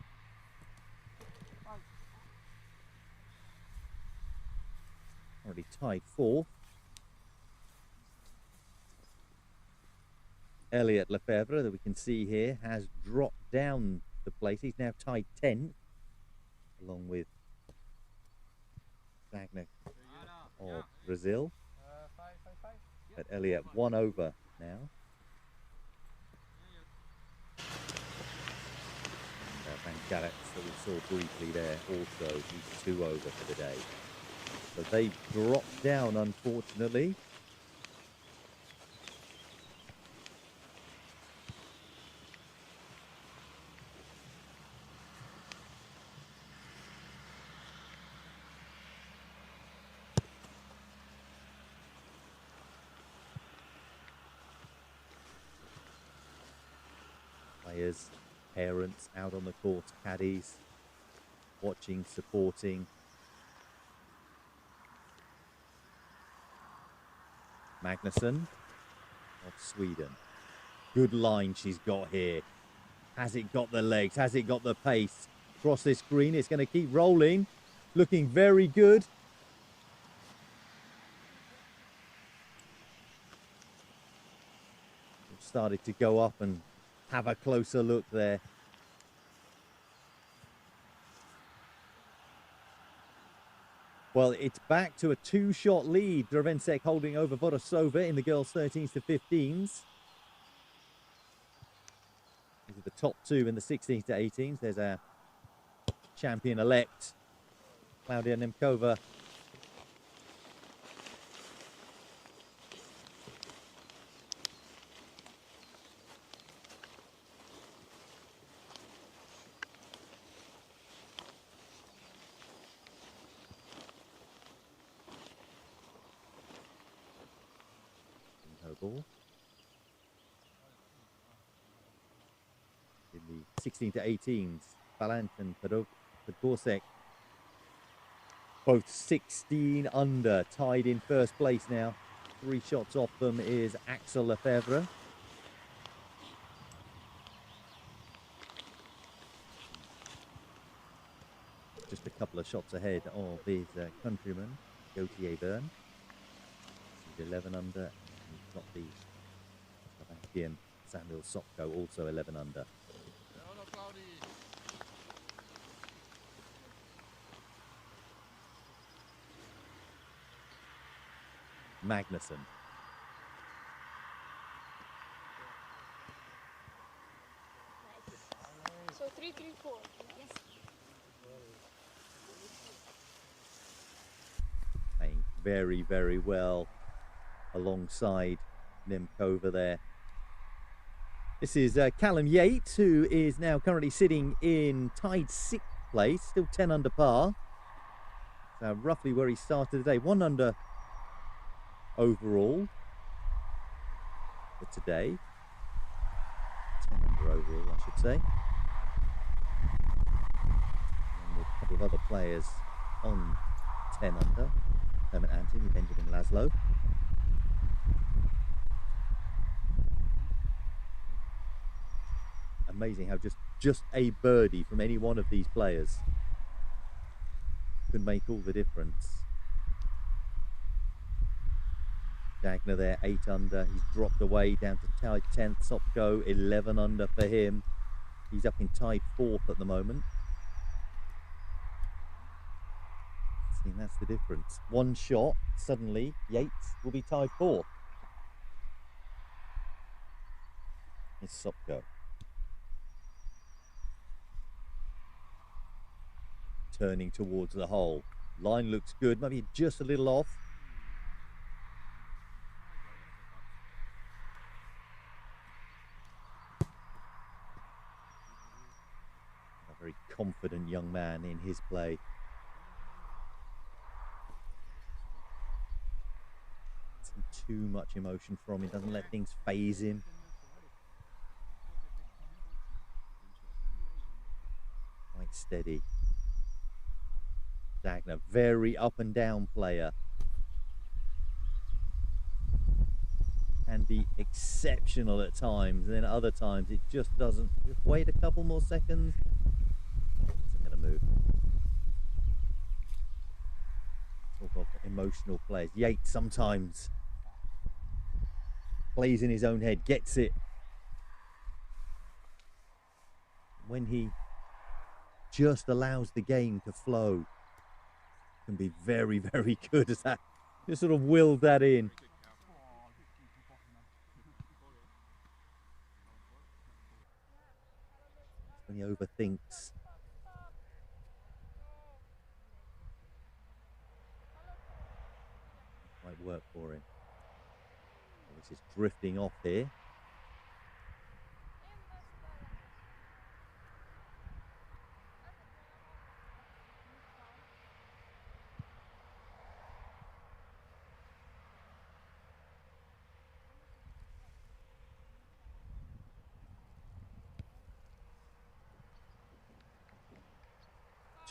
S1: Already tied fourth. Elliot Lefebvre, that we can see here, has dropped down the place. He's now tied 10th, along with Wagner of Brazil. But Elliot 1 over now. Van Garrett, that we saw briefly there, also he's 2 over for the day. So they dropped down, unfortunately. Players, parents out on the court, caddies, watching, supporting. Magnusson of Sweden. Good line she's got here. Has it got the legs? Has it got the pace? Across this green, it's going to keep rolling. Looking very good. We've started to go up and have a closer look there. Well, it's back to a 2-shot lead. Dravencek holding over Vodosova in the girls' 13s to 15s. These are the top 2 in the 16s to 18s. There's a champion-elect, Klaudia Nemkova. Ball. In the 16 to 18s, Balant and Podgorczyk, both 16 under, tied in first place now. 3 shots off them is Axel Lefebvre. Just a couple of shots ahead of his countryman, Gauthier Byrne. 11 under. He's got the Slovakian Samuel Sopko, also 11 under. Magnussen.
S2: Nice. So 3-3-4. Yes.
S1: Playing very, very well alongside Nemkova there. This is Callum Yates, who is now currently sitting in tied 6th place, still 10 under par. So roughly where he started today, 1 under overall for today. 10 under overall, I should say. And with a couple of other players on 10 under. Herman Anthony, Benjamin Laszlo. Amazing how just a birdie from any one of these players can make all the difference. Dagner there, 8 under. He's dropped away down to tied 10th. Sopko, 11 under for him. He's up in tied 4th at the moment. See, that's the difference. 1 shot, suddenly Yates will be tied 4th. It's Sopko. Turning towards the hole. Line looks good, maybe just a little off. A very confident young man in his play. Isn't too much emotion from him, doesn't let things faze him. Quite steady. Dagner, very up and down player. Can be exceptional at times, and then other times it just doesn't. Just wait a couple more seconds. It's going to move. Talk of emotional players. Yates sometimes plays in his own head, gets it. When he just allows the game to flow, can be very, very good as that. Just sort of willed that in. When he overthinks. Might work for him. This is drifting off here.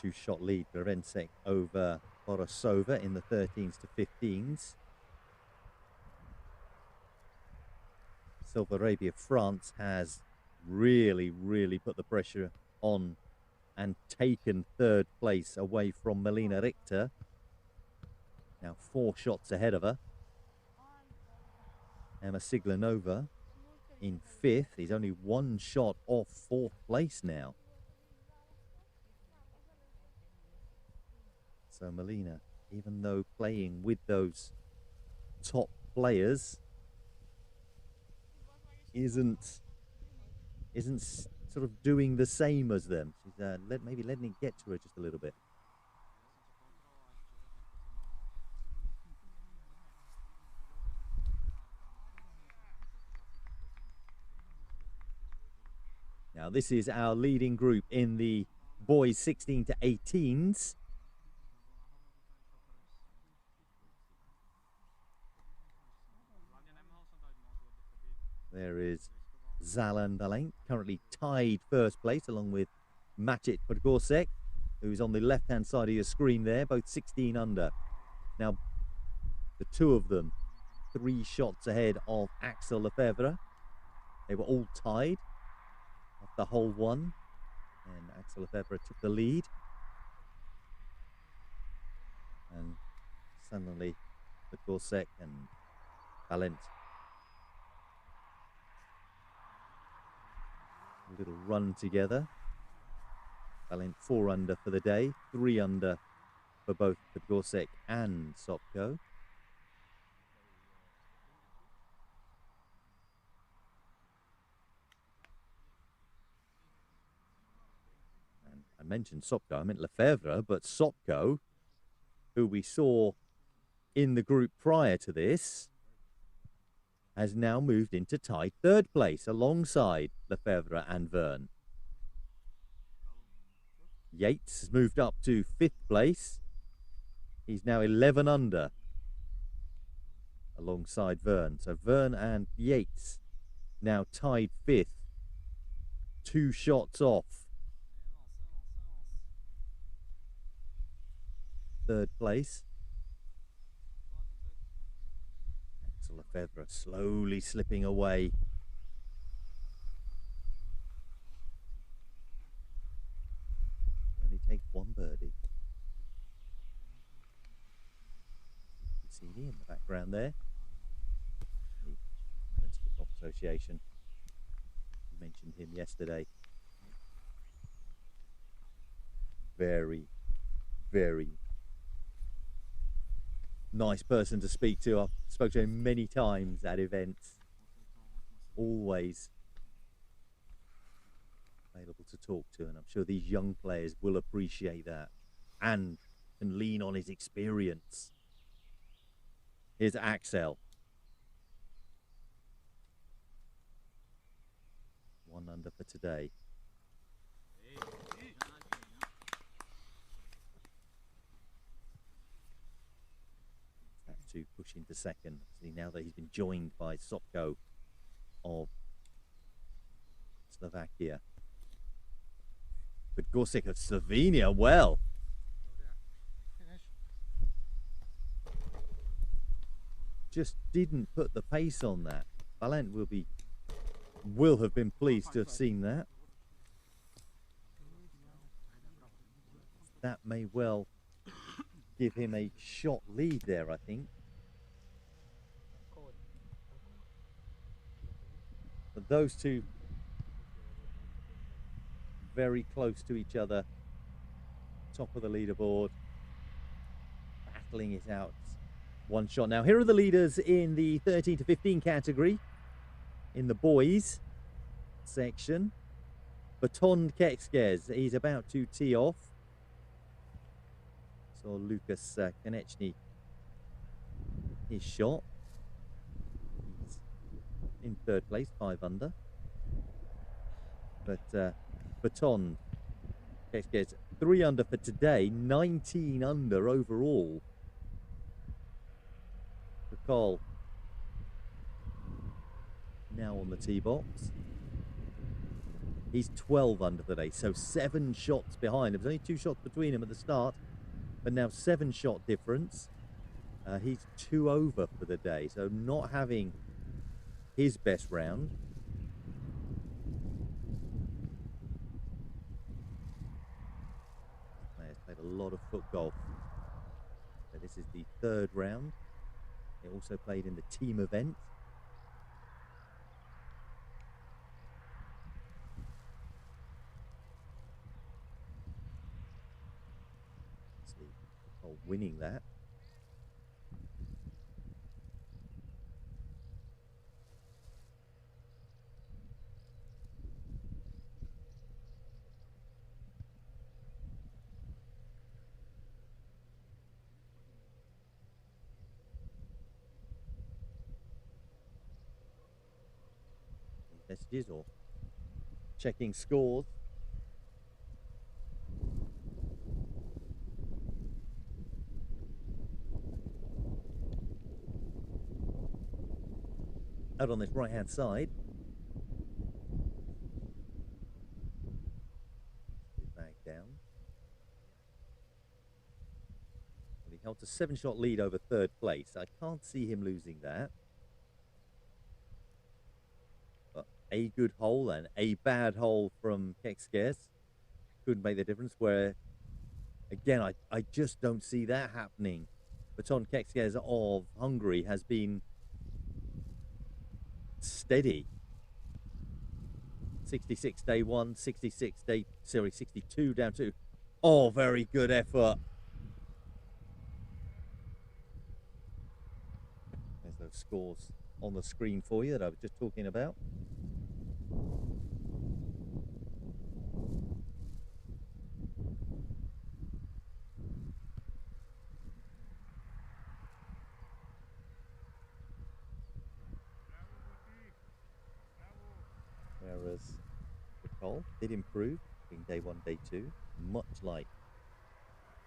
S1: Two-shot lead for Rensek over Borosova in the 13s to 15s. Saudi Arabia, France has really, really put the pressure on and taken 3rd place away from Melina Richter. Now 4 shots ahead of her. Emma Siglanova in 5th. He's only 1 shot off 4th place now. So Melina, even though playing with those top players, isn't sort of doing the same as them. She's maybe letting it get to her just a little bit. Now, this is our leading group in the boys 16 to 18s. There is Zalan Valent, currently tied first place, along with Maciej Podgorczyk, who's on the left-hand side of your screen there, both 16 under. Now, the two of them, 3 shots ahead of Axel Lefebvre. They were all tied after hole 1, and Axel Lefebvre took the lead. And suddenly, Podgorczyk and Valent, a little run together. Valent 4 under for the day, 3 under for both Podgorczyk and Sopko. And I mentioned Sopko, I meant Lefebvre, but Sopko, who we saw in the group prior to this, has now moved into tied 3rd place alongside Lefebvre and Verne. Yates has moved up to 5th place. He's now 11 under alongside Verne. So Verne and Yates now tied 5th, 2 shots off 3rd place. Axel Lefebvre slowly slipping away. He only takes 1 birdie. Cassini in the background there. The Principal Golf Association. You mentioned him yesterday. Very, very nice person to speak to. I've spoken to him many times at events. Always available to talk to, and I'm sure these young players will appreciate that and can lean on his experience. Here's Axel. 1 under for today. To push into 2nd. See, now that he's been joined by Sopko of Slovakia. But Podgorczyk of Slovenia, well, just didn't put the pace on that. Valent will have been pleased to have seen that. That may well give him a shot lead there, I think. But those two very close to each other, top of the leaderboard, battling it out 1 shot. Now, here are the leaders in the 13 to 15 category in the boys section. Baton Kekskes, he's about to tee off. So Lucas Konechny, his shot. He's in 3rd place, 5 under. But Baton Kekskes, 3 under for today, 19 under overall. Cole now on the tee box. He's 12 under today, so 7 shots behind. There was only 2 shots between him at the start, but now 7 shot difference. He's 2 over for the day, so not having his best round. Players played a lot of foot golf. So this is the 3rd round. They also played in the team event. See Cole winning that. messages or checking scores. Out on this right-hand side. Bag down. Well, he held a 7-shot lead over third place. I can't see him losing that. But a good hole and a bad hole from Kekskes could make the difference. Where, again, I just don't see that happening. Baton Kekskes of Hungary has been steady. 66 day 1, 62 down 2. Oh, very good effort. There's those scores on the screen for you that I was just talking about. Whereas Nicole did improve between day 1 day 2, much like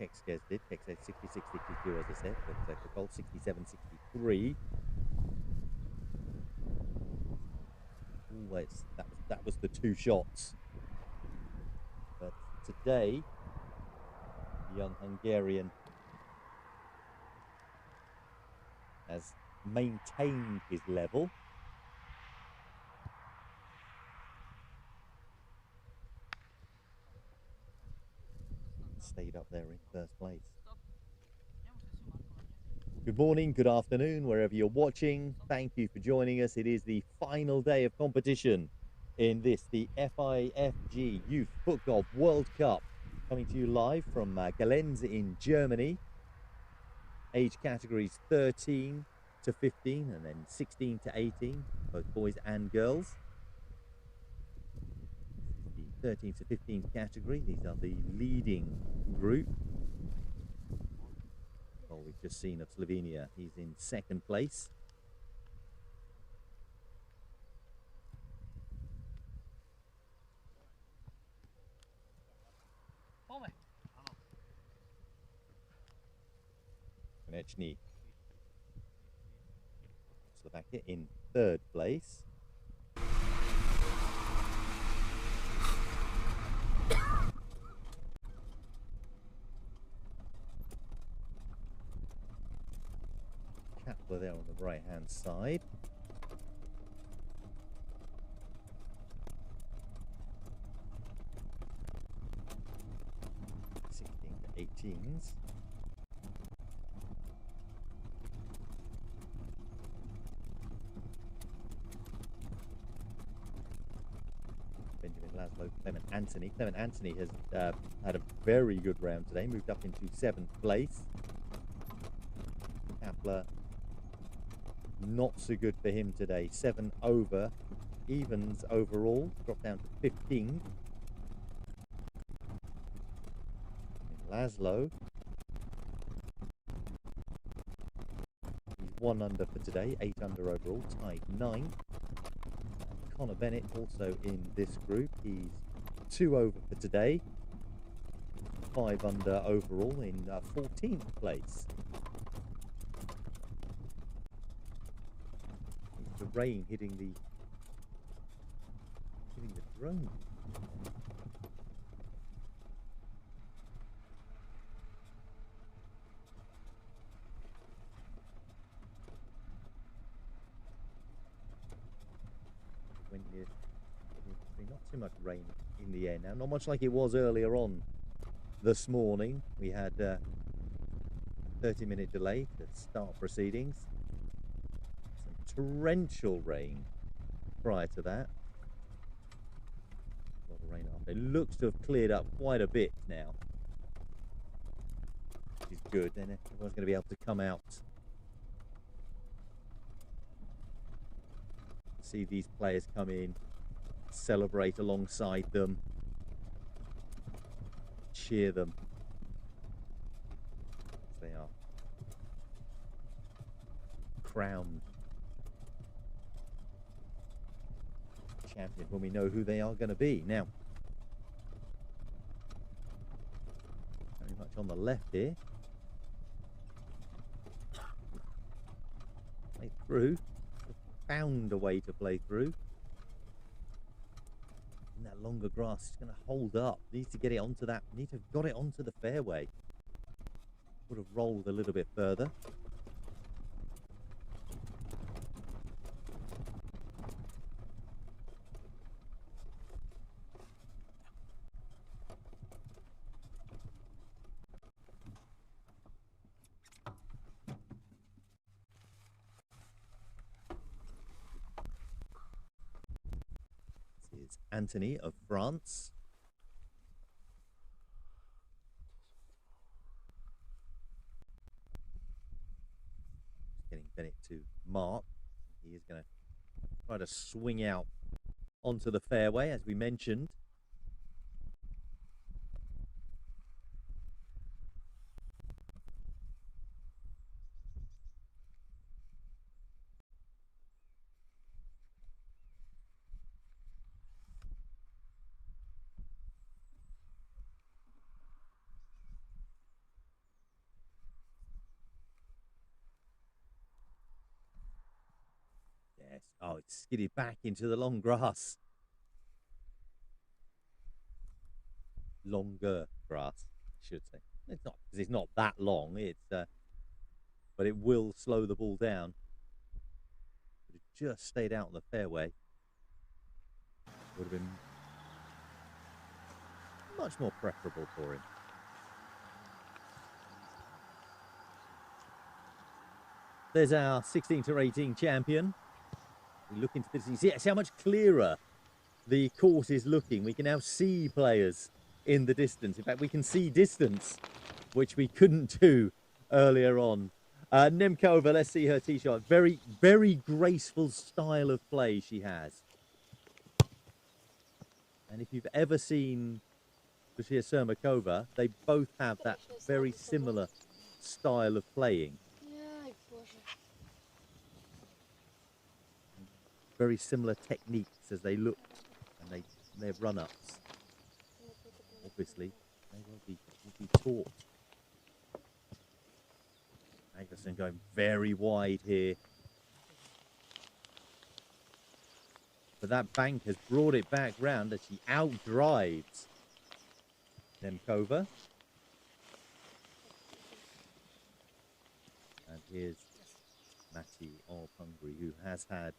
S1: Kekskes did. Kekskes 66 62, as I said, but Nicole 67 63. Always that was the 2 shots. But today, the young Hungarian has maintained his level. Stayed up there in first place. Good morning, good afternoon, wherever you're watching. Thank you for joining us. It is the final day of competition in this, the FIFG Youth FootGolf World Cup, coming to you live from Galenz in Germany. Age categories 13 to 15 and then 16 to 18, both boys and girls. The 13 to 15 category, these are the leading group. Well, we've just seen of Slovenia, he's in second place. Konechny, Slovakia, in third place. Kapler there on the right hand side. To 18s. Benjamin Laszlo, Clement Anthony. Clement Anthony has had a very good round today, moved up into 7th place. Kapler, not so good for him today. 7 over, evens overall, dropped down to 15. Laszlo, he's 1 under for today, 8 under overall, tied 9th. Connor Bennett also in this group, he's 2 over for today, 5 under overall in 14th place. The rain hitting the drone. When not too much rain in the air now, not much like it was earlier on this morning. We had a 30-minute delay to start proceedings. Torrential rain prior to that. A lot of rain after. It looks to have cleared up quite a bit now, which is good. Then everyone's going to be able to come out, see these players come in, celebrate alongside them, cheer them as they are crowned champions when we know who they are going to be. Now, very much on the left here. Play through. Found a way to play through. In that longer grass, it's going to hold up. Needs to get it onto that. Need to have got it onto the fairway. Would have rolled a little bit further. This is Anthony of France. Getting Bennett to mark. He is going to try to swing out onto the fairway, as we mentioned. Yes. Oh, it's skidded back into the long grass. Longer grass, I should say. It's not, because it's not that long. It's but it will slow the ball down. But it just stayed out on the fairway. Would have been much more preferable for him. There's our 16 to 18 champion. We look into this and see how much clearer the course is looking. We can now see players in the distance. In fact, we can see distance, which we couldn't do earlier on. Nemkova, let's see her tee shot. Very, very graceful style of play she has. And if you've ever seen Lucia Sermakova, they both have that very similar style of playing. Very similar techniques as they look and their run-ups. Obviously, they will be taught. Magnussen going very wide here. But that bank has brought it back round as she outdrives Nemkova. And here's Matti of Hungary, who has had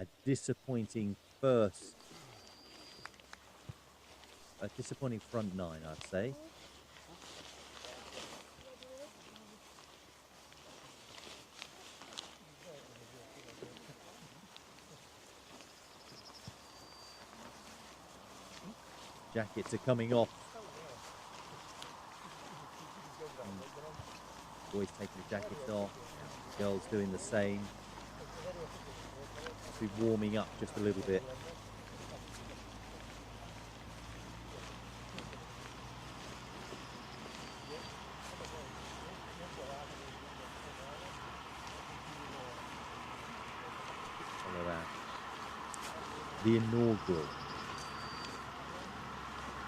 S1: a disappointing front nine, I'd say. Jackets are coming off. Boys taking the jackets off. Girls doing the same. Be warming up just a little bit. Follow that. The inaugural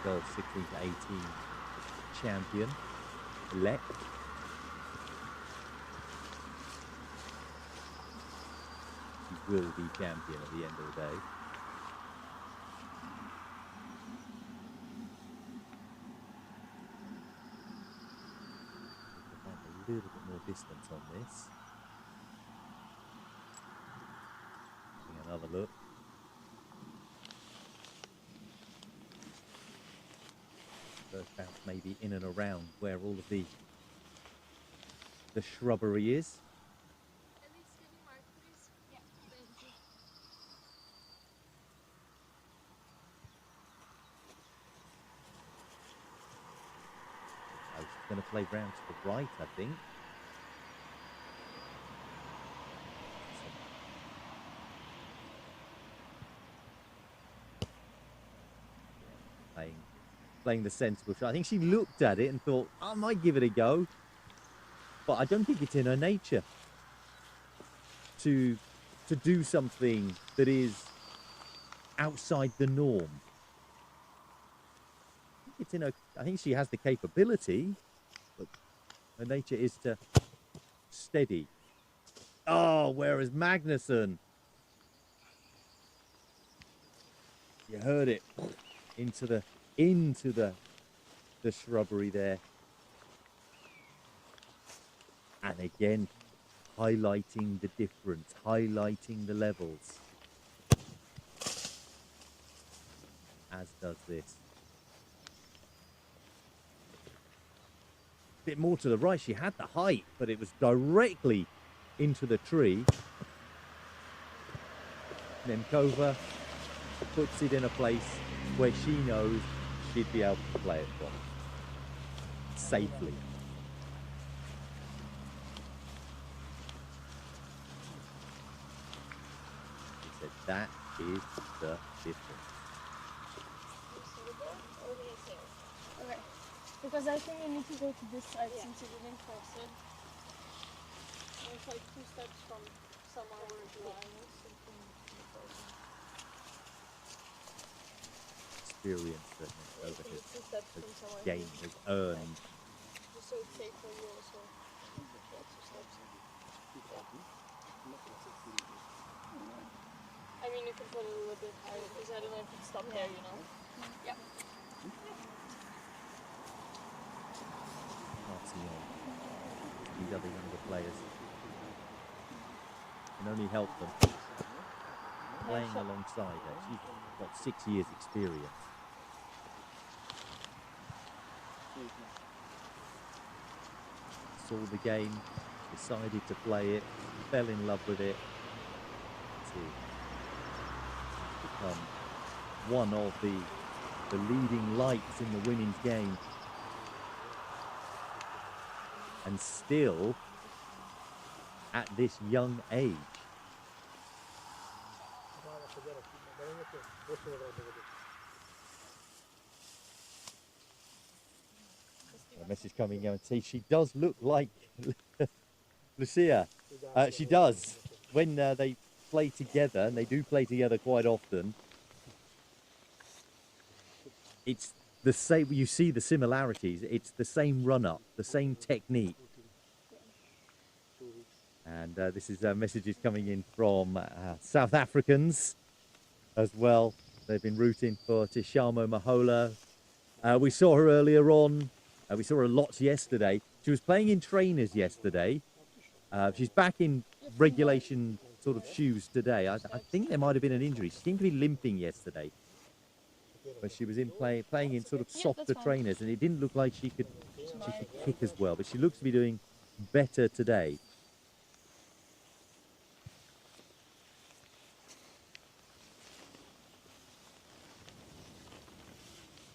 S1: girls 16 to 18 champion elect. Will be champion at the end of the day. A little bit more distance on this. Having another look. First bounce maybe in and around where all of the shrubbery is. Going to play round to the right, I think. Playing the sensible shot. I think she looked at it and thought, I might give it a go. But I don't think it's in her nature. to do something that is outside the norm. I think she has the capability, but her nature is to steady. Oh, whereas Magnussen, you heard it into the shrubbery there, and again highlighting the difference, highlighting the levels, as does this. Bit more to the right. She had the height, but it was directly into the tree. Nemkova puts it in a place where she knows she'd be able to play it from safely. He said that is the difference.
S2: Okay. Because I think you need to go to this side since you didn't cross it. And it's like 2 steps from somewhere where the line is. So you can cross it.
S1: Experience that over
S2: It's 2 steps from somewhere.
S1: game has earned.
S2: Just so it's safe for you also. Yeah, 2 steps. I mean, you can put it a little bit higher because I don't know if it's stopped there, you know? Yeah.
S1: Martial, these other younger players can only help them. Playing alongside her, she's got 6 years experience. Saw the game, decided to play it, fell in love with it, to become one of the leading lights in the women's game. And still, at this young age, a message coming in and say she does look like Lucia. She does. When they play together, and they do play together quite often, it's the same. You see the similarities. It's the same run-up, the same technique. And this is messages coming in from South Africans as well. They've been rooting for Tshamo Mahola. We saw her earlier on. We saw her lots yesterday. She was playing in trainers yesterday. She's back in regulation sort of shoes today. I think there might have been an injury. She seemed to be limping yesterday. But she was in playing in sort of softer trainers, and it didn't look like she could kick as well. But she looks to be doing better today.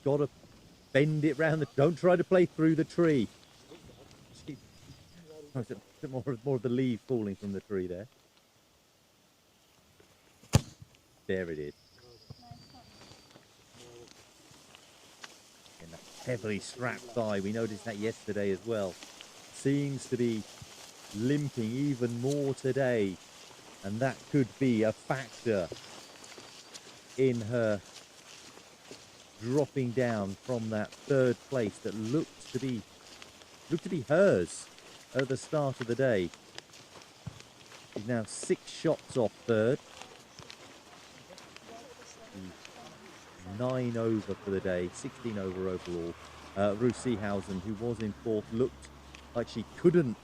S1: Got to bend it round. Don't try to play through the tree. More of the leaf falling from the tree there. There it is. And a heavily strapped thigh. We noticed that yesterday as well. Seems to be limping even more today. And that could be a factor in her dropping down from that 3rd place that looked to be hers at the start of the day. She's now 6 shots off 3rd. 9 over for the day, 16 over overall. Ruth Seehausen, who was in 4th, looked like she couldn't.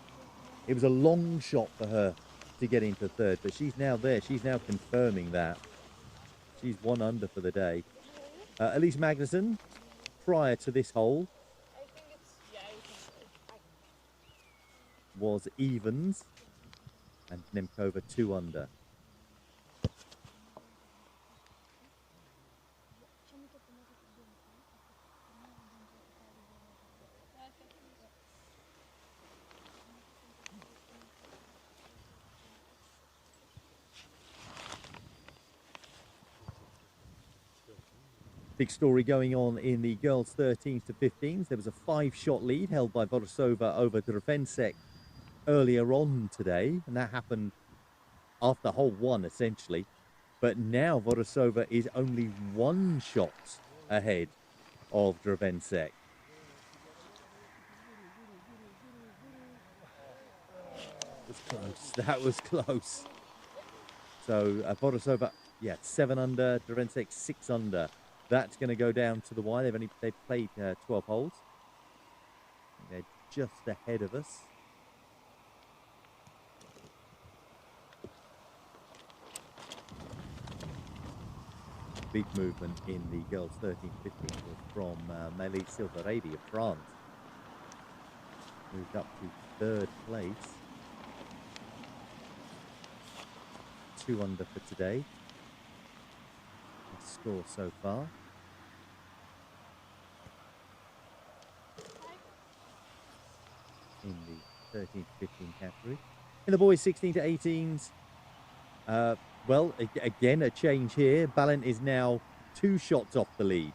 S1: It was a long shot for her to get into 3rd, but she's now there. She's now confirming that. She's 1 under for the day. Elise Magnussen, prior to this hole, was evens, and Nemkova 2 under. Big story going on in the girls 13s to 15s. There was a 5-shot lead held by Borisova over Drofensek earlier on today, and that happened after hole one, essentially. But now Vodosova is only 1 shot ahead of Dravencek. That was close. That was close. So Vodosova, yeah, 7 under. Dravencek 6 under. That's going to go down to the wire. They've played 12 holes. They're just ahead of us. Big movement in the girls 13-15 was from Meili Silverady of France. Moved up to 3rd place. 2 under for today. The score so far. In the 13-15 category. In the boys 16-18s, well, again, a change here. Balint is now 2 shots off the lead.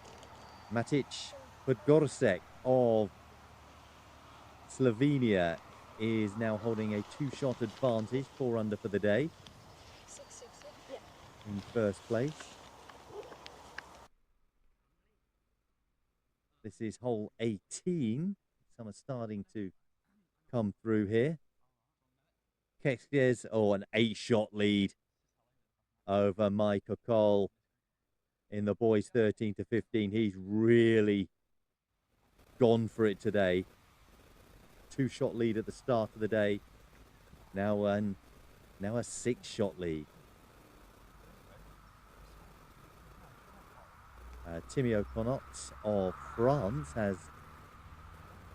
S1: Matic Podgorcek of Slovenia is now holding a 2-shot advantage, 4 under for the day. In 1st place. This is hole 18. Some are starting to come through here. Kexkes, an 8-shot lead over Michael Cole in the boys 13-15. He's really gone for it today. 2-shot lead at the start of the day. Now a 6-shot lead. Timio Konot of France has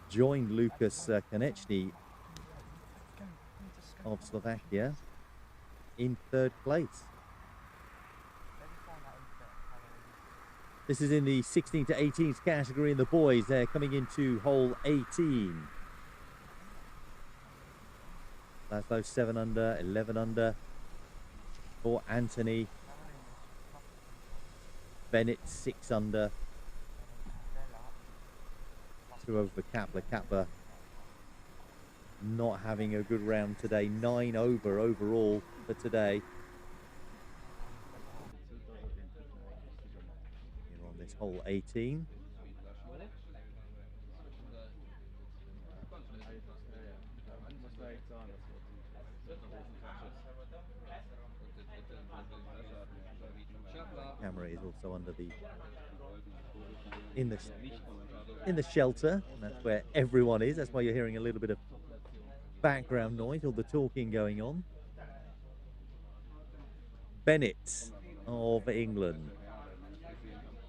S1: joined Lucas Konechny of Slovakia in 3rd place. This is in the 16-18s category in the boys. They're coming into hole 18. Laszlo 7 under, 11 under for Anthony. Bennett 6 under. 2 over Kapler. Kapler not having a good round today. 9 over overall for today. Here on this hole 18. Camera is also under the in the shelter, and that's where everyone is. That's why you're hearing a little bit of background noise, all the talking going on. Bennett of England,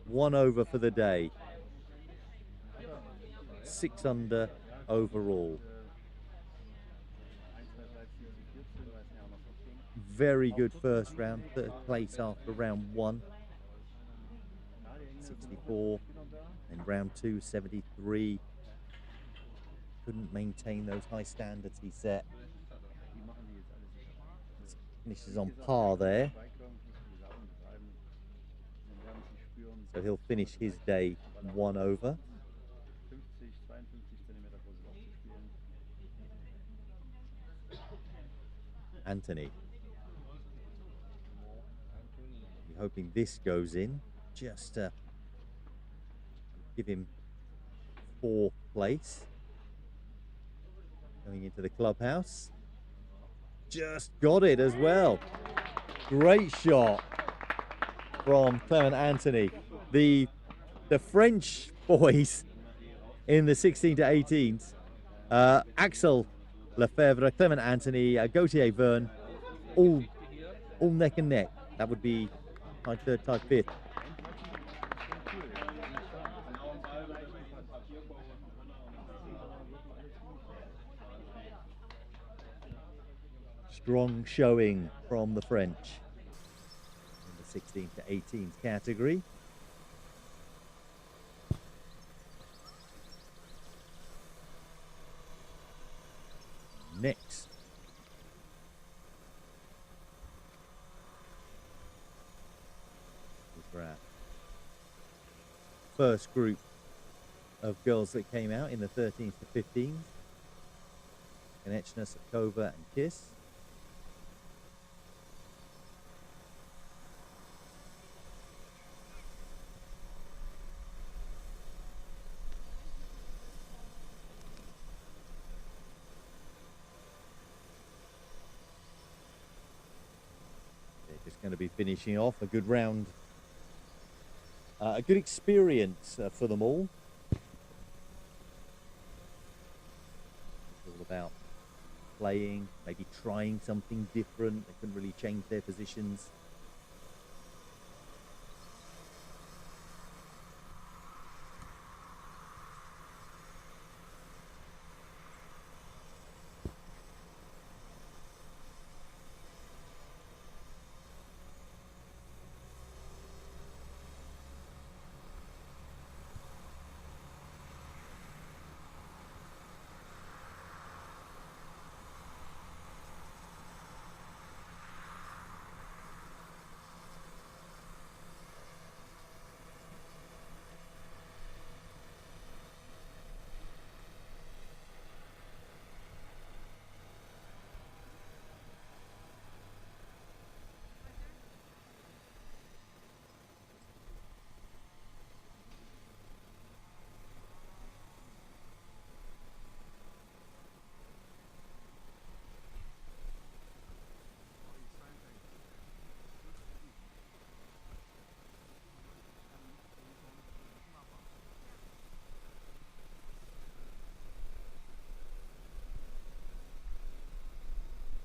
S1: 1 over for the day, 6 under overall. Very good first round, 3rd place after round 1. 64, and round 2, 73. Couldn't maintain those high standards he set. Finishes on par there. So he'll finish his day 1 over. Anthony. You're hoping this goes in. Just give him 4th place. Going into the clubhouse. Just got it as well. Great shot from Clement Anthony. The French boys in the 16-18s. Axel Lefebvre, Clement Anthony, Gauthier Verne, all neck and neck. That would be tied 3rd, tied 5th. Strong showing from the French in the 16-18s category. Next, for our first group of girls that came out in the 13s to 15s. Konechna, Sakova and Kiss. going to be finishing off a good round, a good experience for them all. It's all about playing, maybe trying something different. They couldn't really change their positions.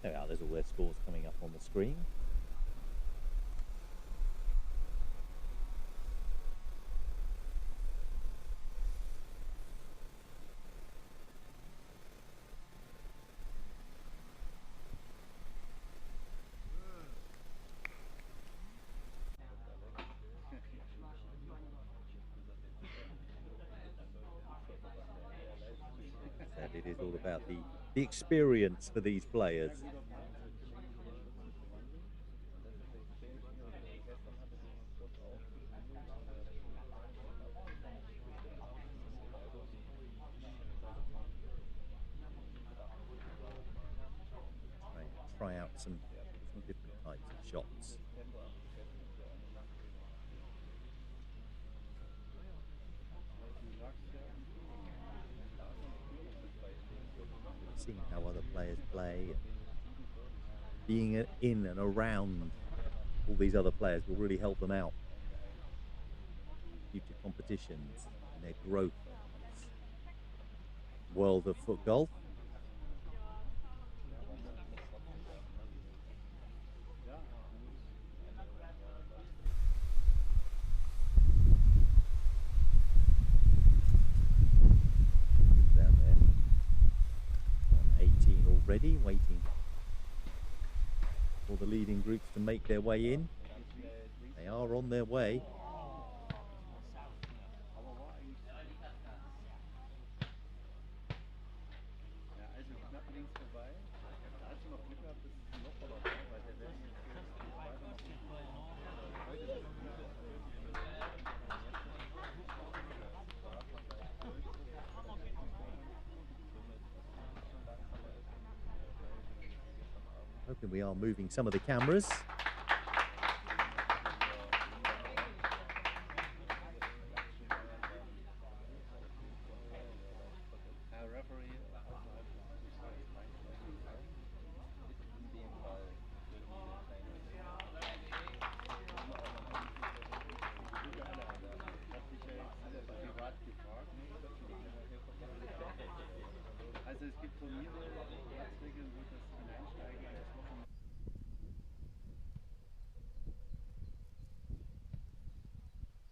S1: There we are, there's all their scores coming up on the screen. Said it is all about the experience for these players. Try out some different types of shots. Seeing how other players play, and being in and around all these other players will really help them out in future competitions and their growth in this world of foot golf. Down there on 18 already, waiting for the leading groups to make their way in. They are on their way. Hoping we are moving some of the cameras.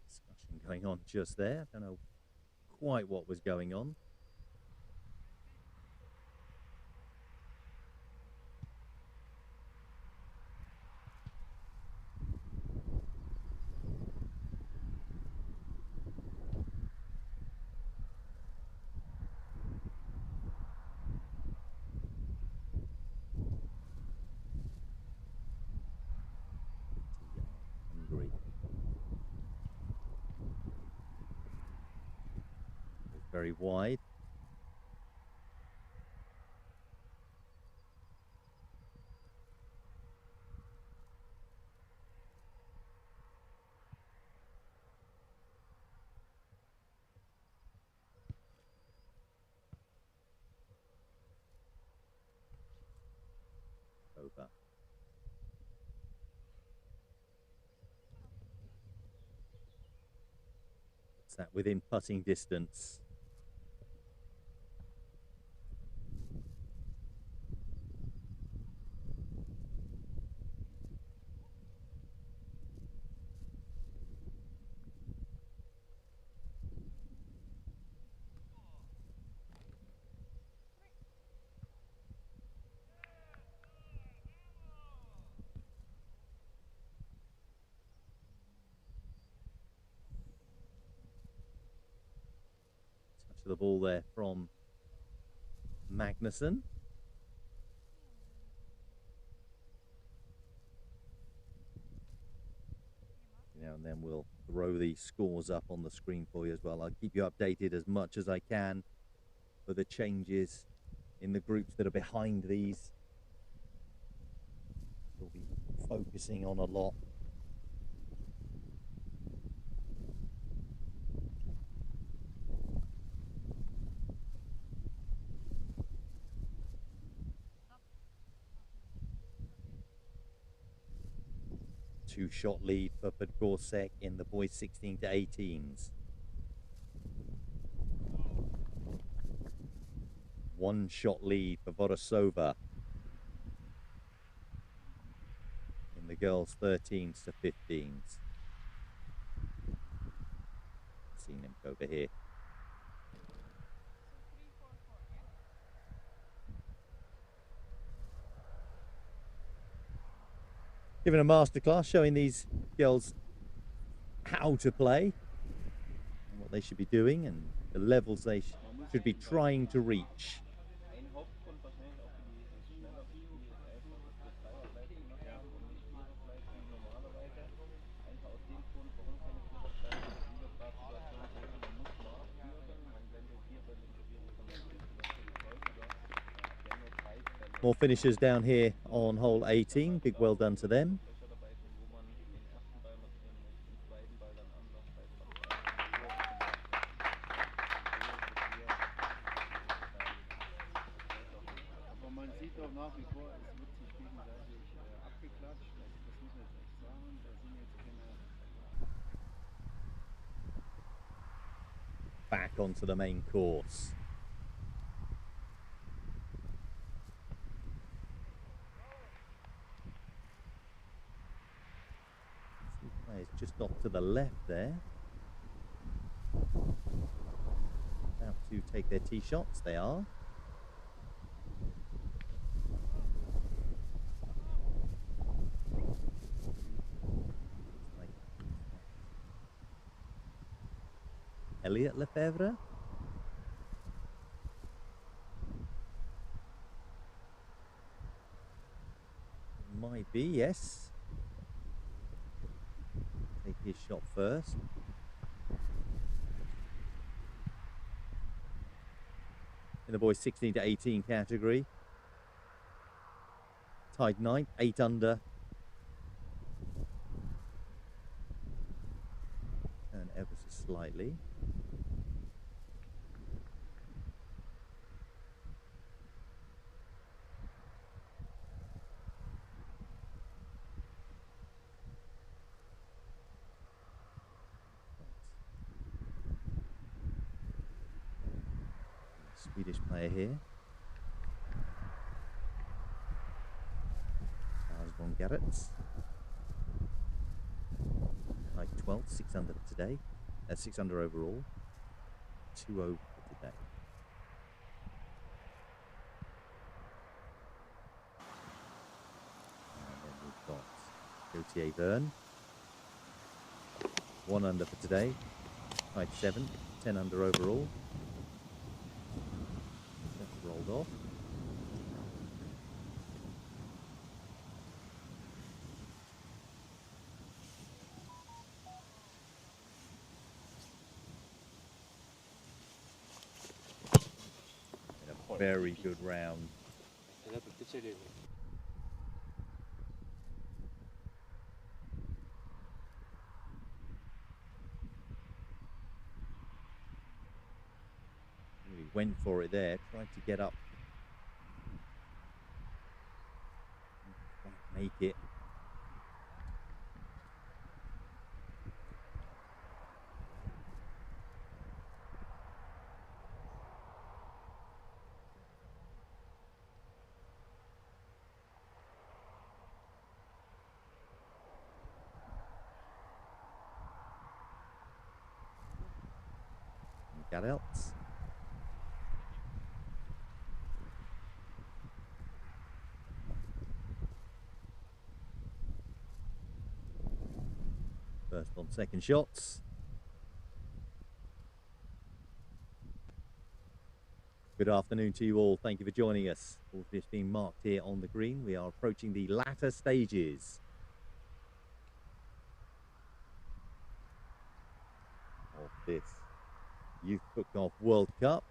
S1: Discussion going on just there. Don't know quite what was going on. Hungary. It's very wide. Over. It's that within putting distance. Touch of the ball there from Magnussen. And then we'll throw the scores up on the screen for you as well. I'll keep you updated as much as I can for the changes in the groups that are behind these. We'll be focusing on a lot. Two-shot lead for Podgorczyk in the boys 16 to 18s. One-shot lead for Vorosova in the girls 13s to 15s. Seen him over here. Giving a masterclass, showing these girls how to play and what they should be doing and the levels they should be trying to reach.
S6: Ein Hauptgrund wahrscheinlich auch für dieses schneller Spiel ist einfach, dass wir Dreiergleitung gemacht haben und nicht Vierergleitung normalerweise. Einfach aus dem Grund, warum keine Vierergleitung, wie wir gerade Situationen sehen, man muss mal führen, man wenn du 4 Bälle probierst, dann spielst du natürlich häufiger. Wenn nur 3 Bälle.
S1: More finishers down here on hole 18. Big well done to them.
S6: Löcher dabei sind, wo man den ersten Ball markieren muss, den zweiten Ball dann anders bei
S4: Aber man sieht doch nach wie vor, es wird sich gegenseitig abgeklatscht. Das muss man jetzt echt sagen. Da sind jetzt keine.
S1: Back onto the main course. Players just off to the left there. About to take their tee shots, they are. Elliot Lefebvre. Might be, yes. Take his shot first. In the boys 16 to 18 category. Tied 9th, 8 under. And ever so slightly. Swedish player here. Charles von Gerrits. Like 12, 6 under for today. 6 under overall. 2 over for today. And then we've got Gautier Byrne. 1 under for today. Tied 7, 10 under overall. Rolled off. In a very good round. Really went for it there, tried to get up. Make it. Gadels. First on second shots. Good afternoon to you all. Thank you for joining us. All this being marked here on the green. We are approaching the latter stages of this Youth FootGolf World Cup.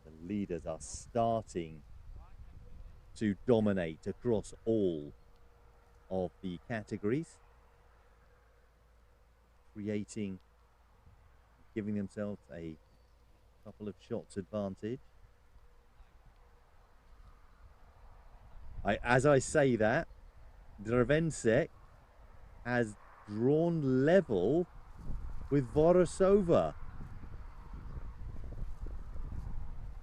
S1: The leaders are starting to dominate across all of the categories, creating, giving themselves a couple of shots advantage. As I say that, Drvensek has drawn level with Vorosova.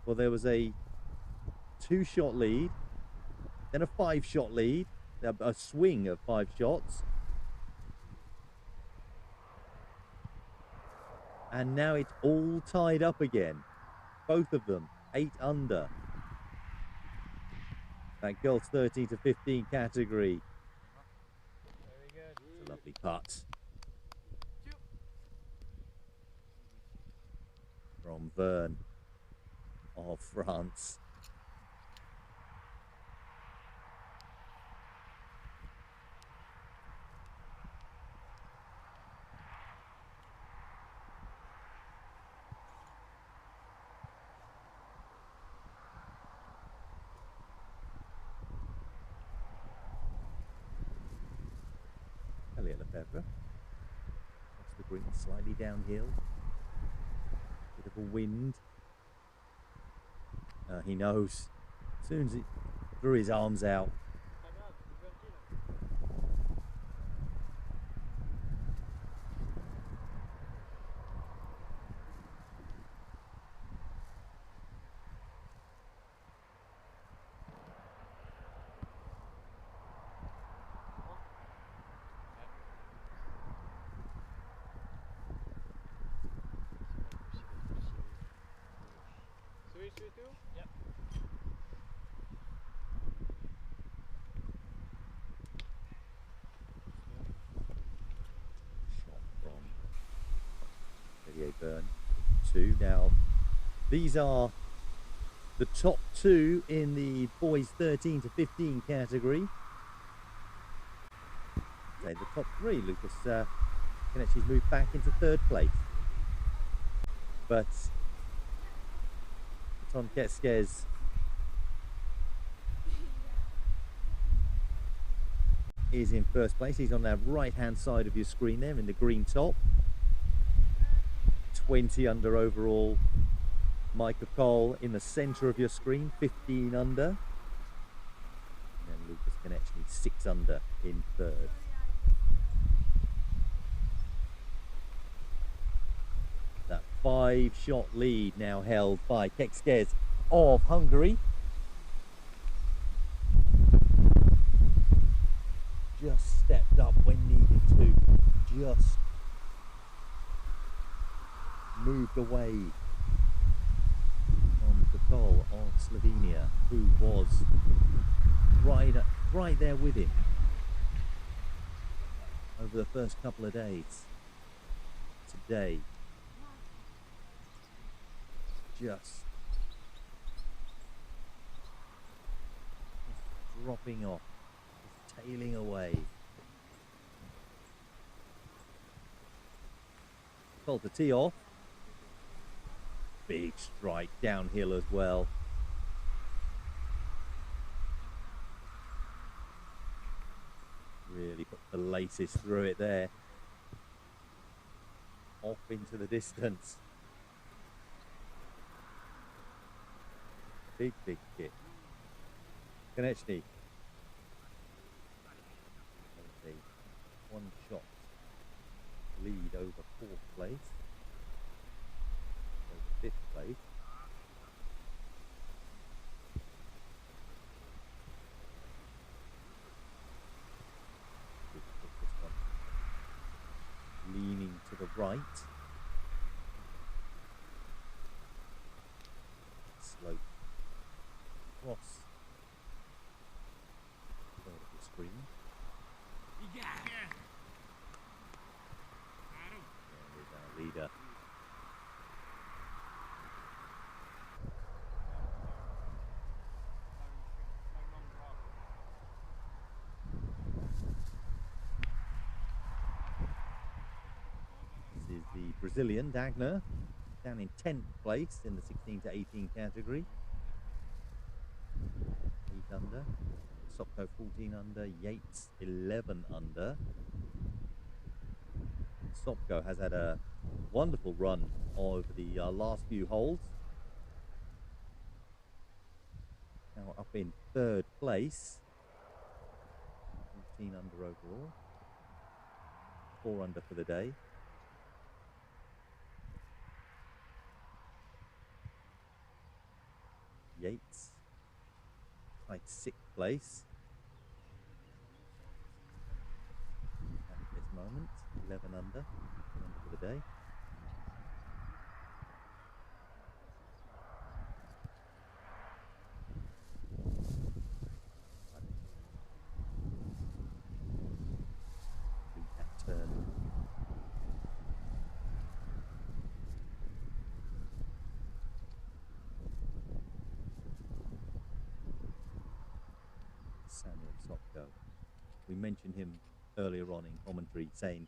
S1: Well, there was a 2-shot lead, then a 5-shot lead, a swing of 5 shots. And now it's all tied up again. Both of them, 8 under. That girls 13 to 15 category.
S7: Very good.
S1: It's a lovely putt. From Vern of France. Elliot Lefebvre. Across the green, slightly downhill. Bit of a wind. He knows. As soon as he threw his arms out.
S7: Yep.
S1: Shot from Didier Byrne. 2. Now, these are the top 2 in the boys 13 to 15 category. Say the top 3. Lucas can actually move back into 3rd place. But Tom Ketskes is in 1st place. He's on the right-hand side of your screen there in the green top. 20 under overall. Michael Cole in the centre of your screen, 15 under. And then Lucas Konechny 6 under in 3rd. That 5-shot lead now held by Ketskes of Hungary. Just stepped up when needed to. Just moved away from the goal of Slovenia, who was right there with him over the first couple of days. Today, just dropping off, just tailing away. Called the tee off. Big strike downhill as well. Really put the laces through it there. Off into the distance. Big kick. Konechny. A 1-shot lead over 4th place. 5th place. right. Slope across the vertical screen. There is our leader. This is the Brazilian Dagner, down in 10th place in the 16 to 18 category. 8 under. Sopko 14 under. Yates 11 under. Sopko has had a wonderful run over the last few holes. Now up in 3rd place. 14 under overall. 4 under for the day. Yates, tied 6th place at this moment, 11 under for the day. Beat that turn. Samuel Sopko. We mentioned him earlier on in commentary, saying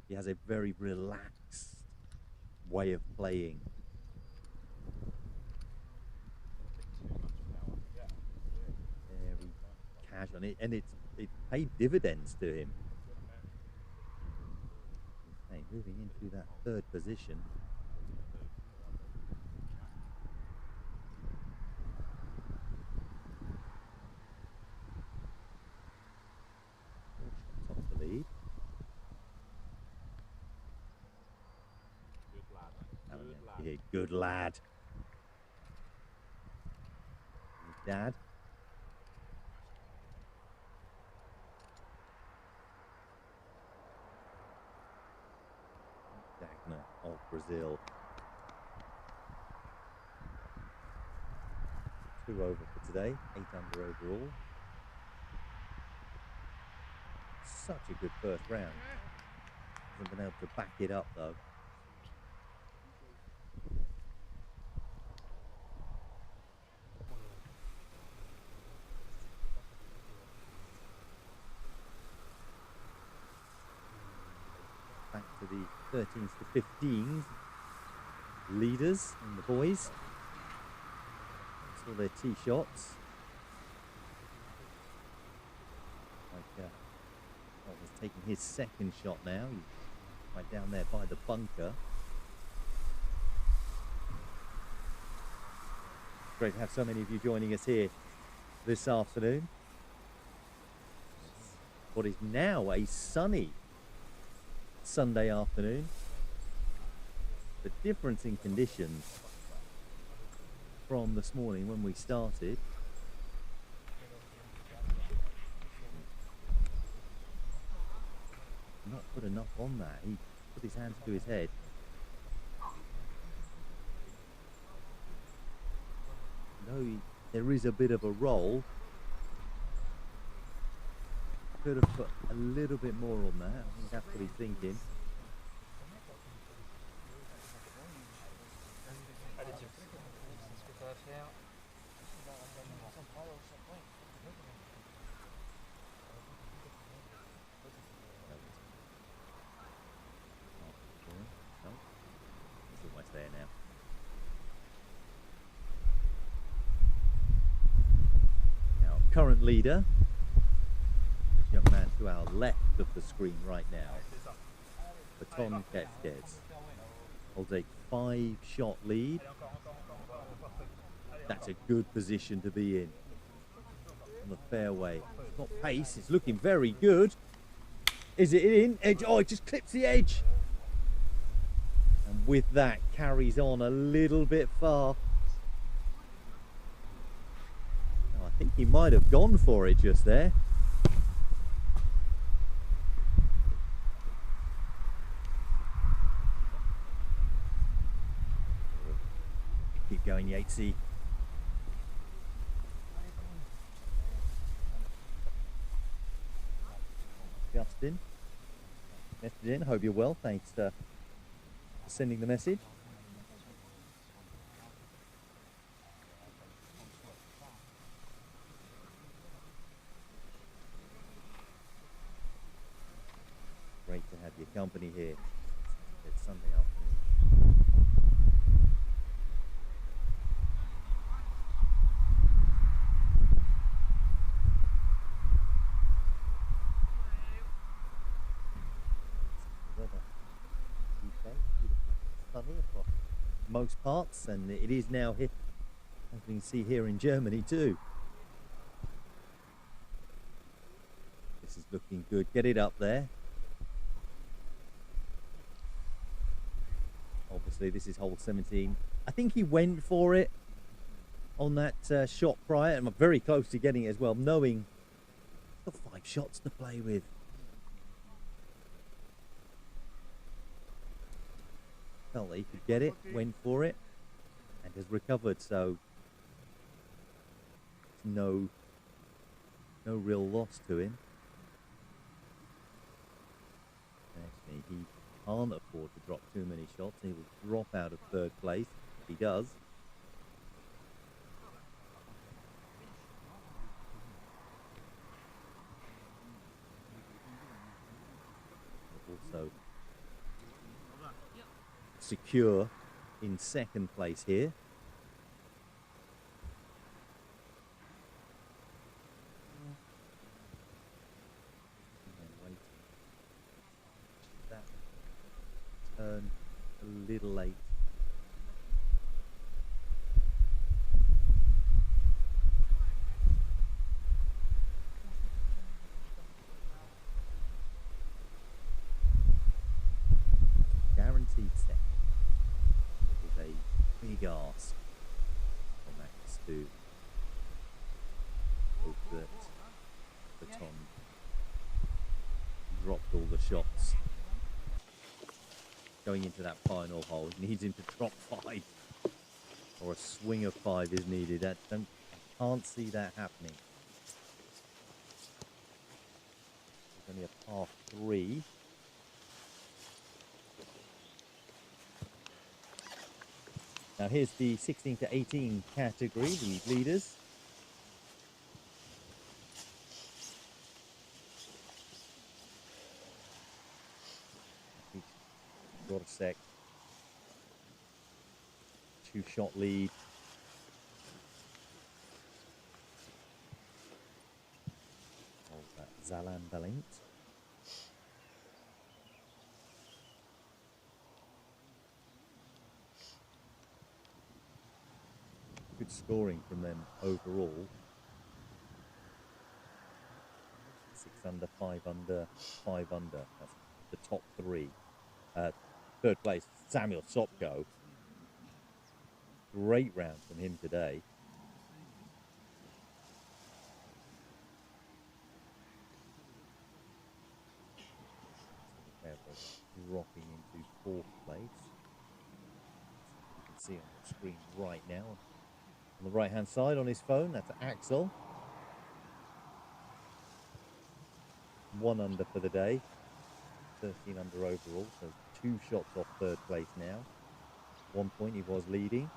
S1: he has a very relaxed way of playing. Very casual, and it paid dividends to him. Okay, moving into that 3rd position. Top of the lead. Good lad. His dad. Dagner of Brazil. 2 over for today, 8 under overall. Such a good first round. Hasn't been able to back it up though. Back to the 13s to 15s leaders and the boys. Saw their tee shots. Like was taking his 2nd shot now. He's right down there by the bunker. Great to have so many of you joining us here this afternoon. What is now a sunny Sunday afternoon. The difference in conditions from this morning when we started. Not put enough on that. He put his hands to his head. No, there is a bit of a roll. Could have put a little bit more on that. I think that's what he's thinking. No, it's almost there now. Now, current leader. Young man to our left of the screen right now, Baton Quetzquez, holds a 5-shot lead. That's a good position to be in on the fairway. It's not pace, it's looking very good. Is it in? Edge? Oh, it just clips the edge. And with that, carries on a little bit far. Oh, I think he might have gone for it just there. Keep going, Yatesy. Justin, message in. Hope you're well. Thanks for sending the message. Great to have your company here. It's Sunday afternoon. Weather. UK, beautiful, sunny across most parts, and it is now here, as we can see here in Germany too. This is looking good. Get it up there. Obviously, this is hole 17. I think he went for it on that shot prior, and I'm very close to getting it as well, knowing he's got 5 shots to play with. Felt that he could get it, went for it, and has recovered, so no real loss to him. Actually, he can't afford to drop too many shots. He will drop out of 3rd place if he does. Also secure in 2nd place here. That turn a little late. Guaranteed set. It is a big ask for Max to hope that Baton dropped all the shots. Going into that final hole, he needs him to drop 5, or a swing of 5 is needed. I can't see that happening. There's only a par 3. Now here's the 16 to 18 category, the leaders. Got a sec. 2-shot lead. Of Zalan Balint. Good scoring from them overall. 6 under, 5 under, 5 under. That's the top 3. 3rd place, Samuel Sopko. Great round from him today. Dropping into 4th place. You can see on the screen right now. On the right hand side on his phone, that's Axel. 1 under for the day. 13 under overall, so 2 shots off 3rd place now. 1 point he was leading.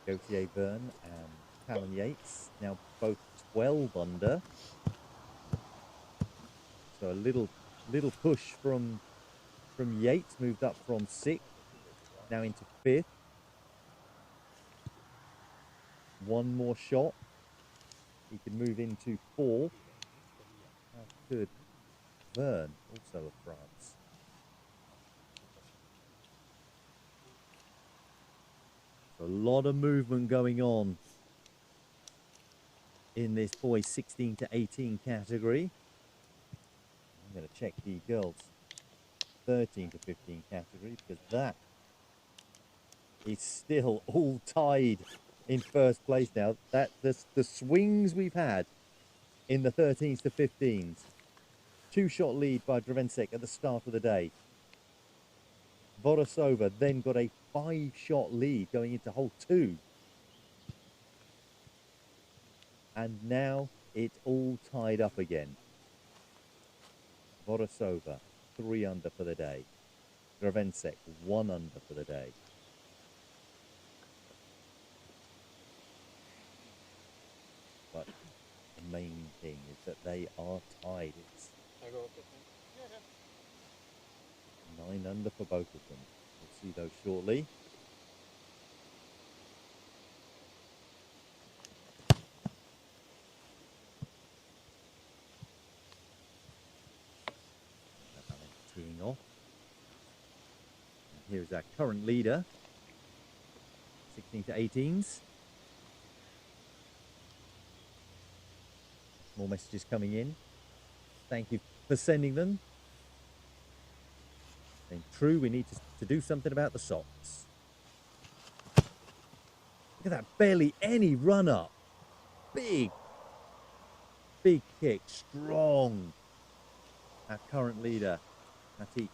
S1: Gautier Byrne and Callum Yates now both 12 under. So a little push from Yates, moved up from 6th, now into 5th. 1 more shot, he can move into 4th. How could Verne, also of France? So a lot of movement going on in this boys 16 to 18 category. I'm going to check the girls 13 to 15 category, because that is still all tied in 1st place now. That the swings we've had in the 13s to 15s. 2-shot lead by Dravencek at the start of the day. Vodosova then got a 5-shot lead going into hole 2. And now it's all tied up again. Vodosova, 3 under for the day. Gravensek, 1 under for the day. But the main thing is that they are tied. It's 9 under for both of them. We'll see those shortly. Teeing off. And here's our current leader. 16 to 18s. More messages coming in. Thank you for sending them. And true, we need to do something about the socks. Look at that, barely any run up. Big kick, strong. Our current leader, Matic.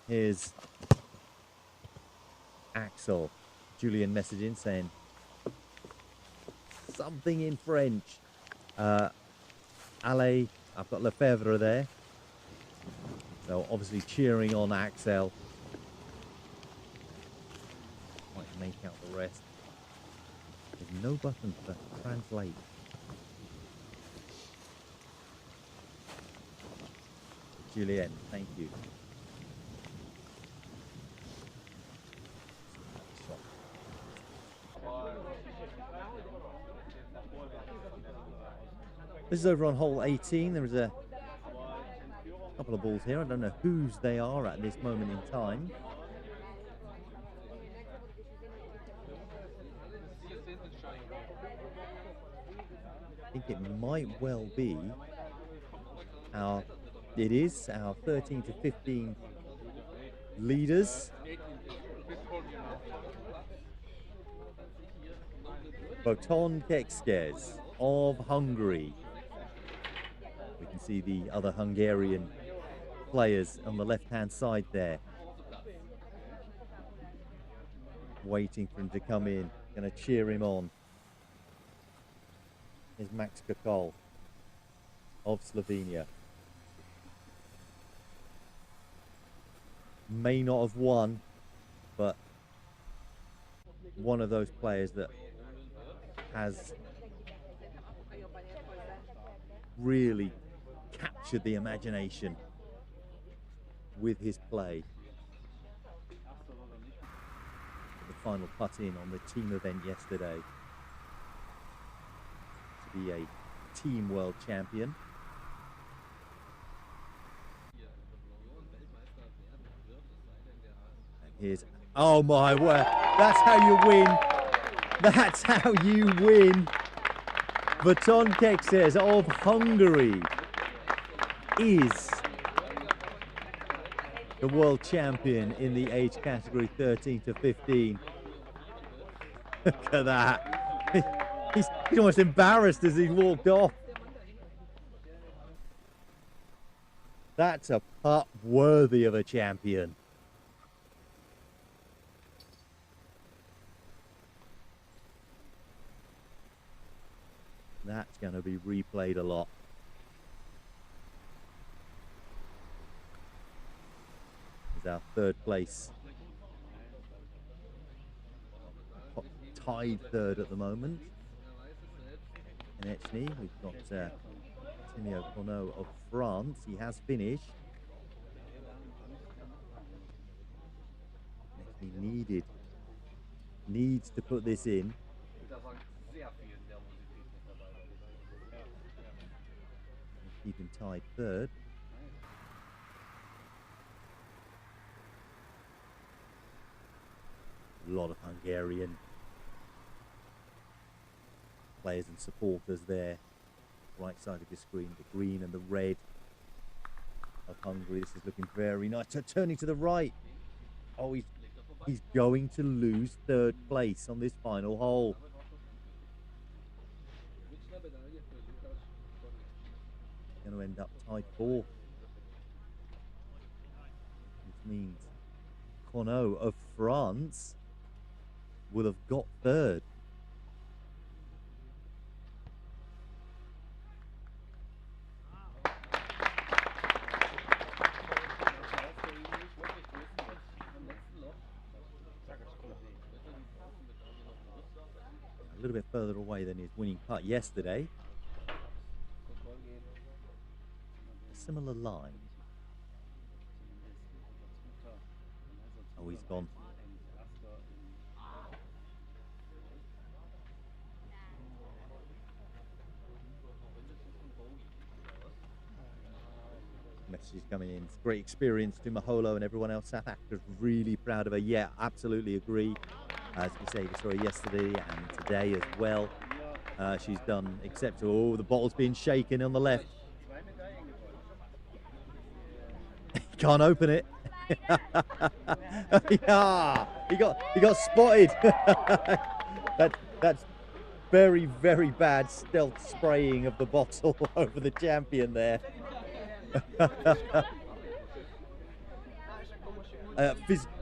S1: Here's Axel. Julian messaging saying something in French. Ale, I've got Lefebvre there. So obviously cheering on Axel. Might make out the rest. There's no button for translate. Julien, thank you. This is over on hole 18. There is a couple of balls here. I don't know whose they are at this moment in time. I think it might well be our 13 to 15 leaders. Boton Kekskes of Hungary. We can see the other Hungarian players on the left-hand side there. Waiting for him to come in. Going to cheer him on. Here's Max Kokol of Slovenia. May not have won, but one of those players that has really captured the imagination with his play. The final putt in on the team event yesterday to be a team world champion. And here's, oh my word, that's how you win. That's how you win. Boton Kekses of Hungary is the world champion in the age category 13 to 15. Look at that. He's almost embarrassed as he walked off. That's a putt worthy of a champion. That's going to be replayed a lot. Is our 3rd place. Tied 3rd at the moment. In Echny, we've got Timio Corneau of France. He has finished. Echny needs to put this in. Keep him tied 3rd. A lot of Hungarian players and supporters there. Right side of your screen, the green and the red of Hungary. This is looking very nice. Turning to the right. Oh, he's going to lose 3rd place on this final hole. Going to end up tied 4th. means Cono of France will have got third. A little bit further away than his winning putt yesterday. A similar line. Oh, he's gone. Messages coming in. It's great experience to Maholo and everyone else. South Africa's really proud of her. Yeah, absolutely agree. As we say, we saw her yesterday and today as well. She's done exceptional. Oh, the bottle's being shaken on the left. Can't open it. Yeah, he got spotted. That's very, very bad stealth spraying of the bottle over the champion there.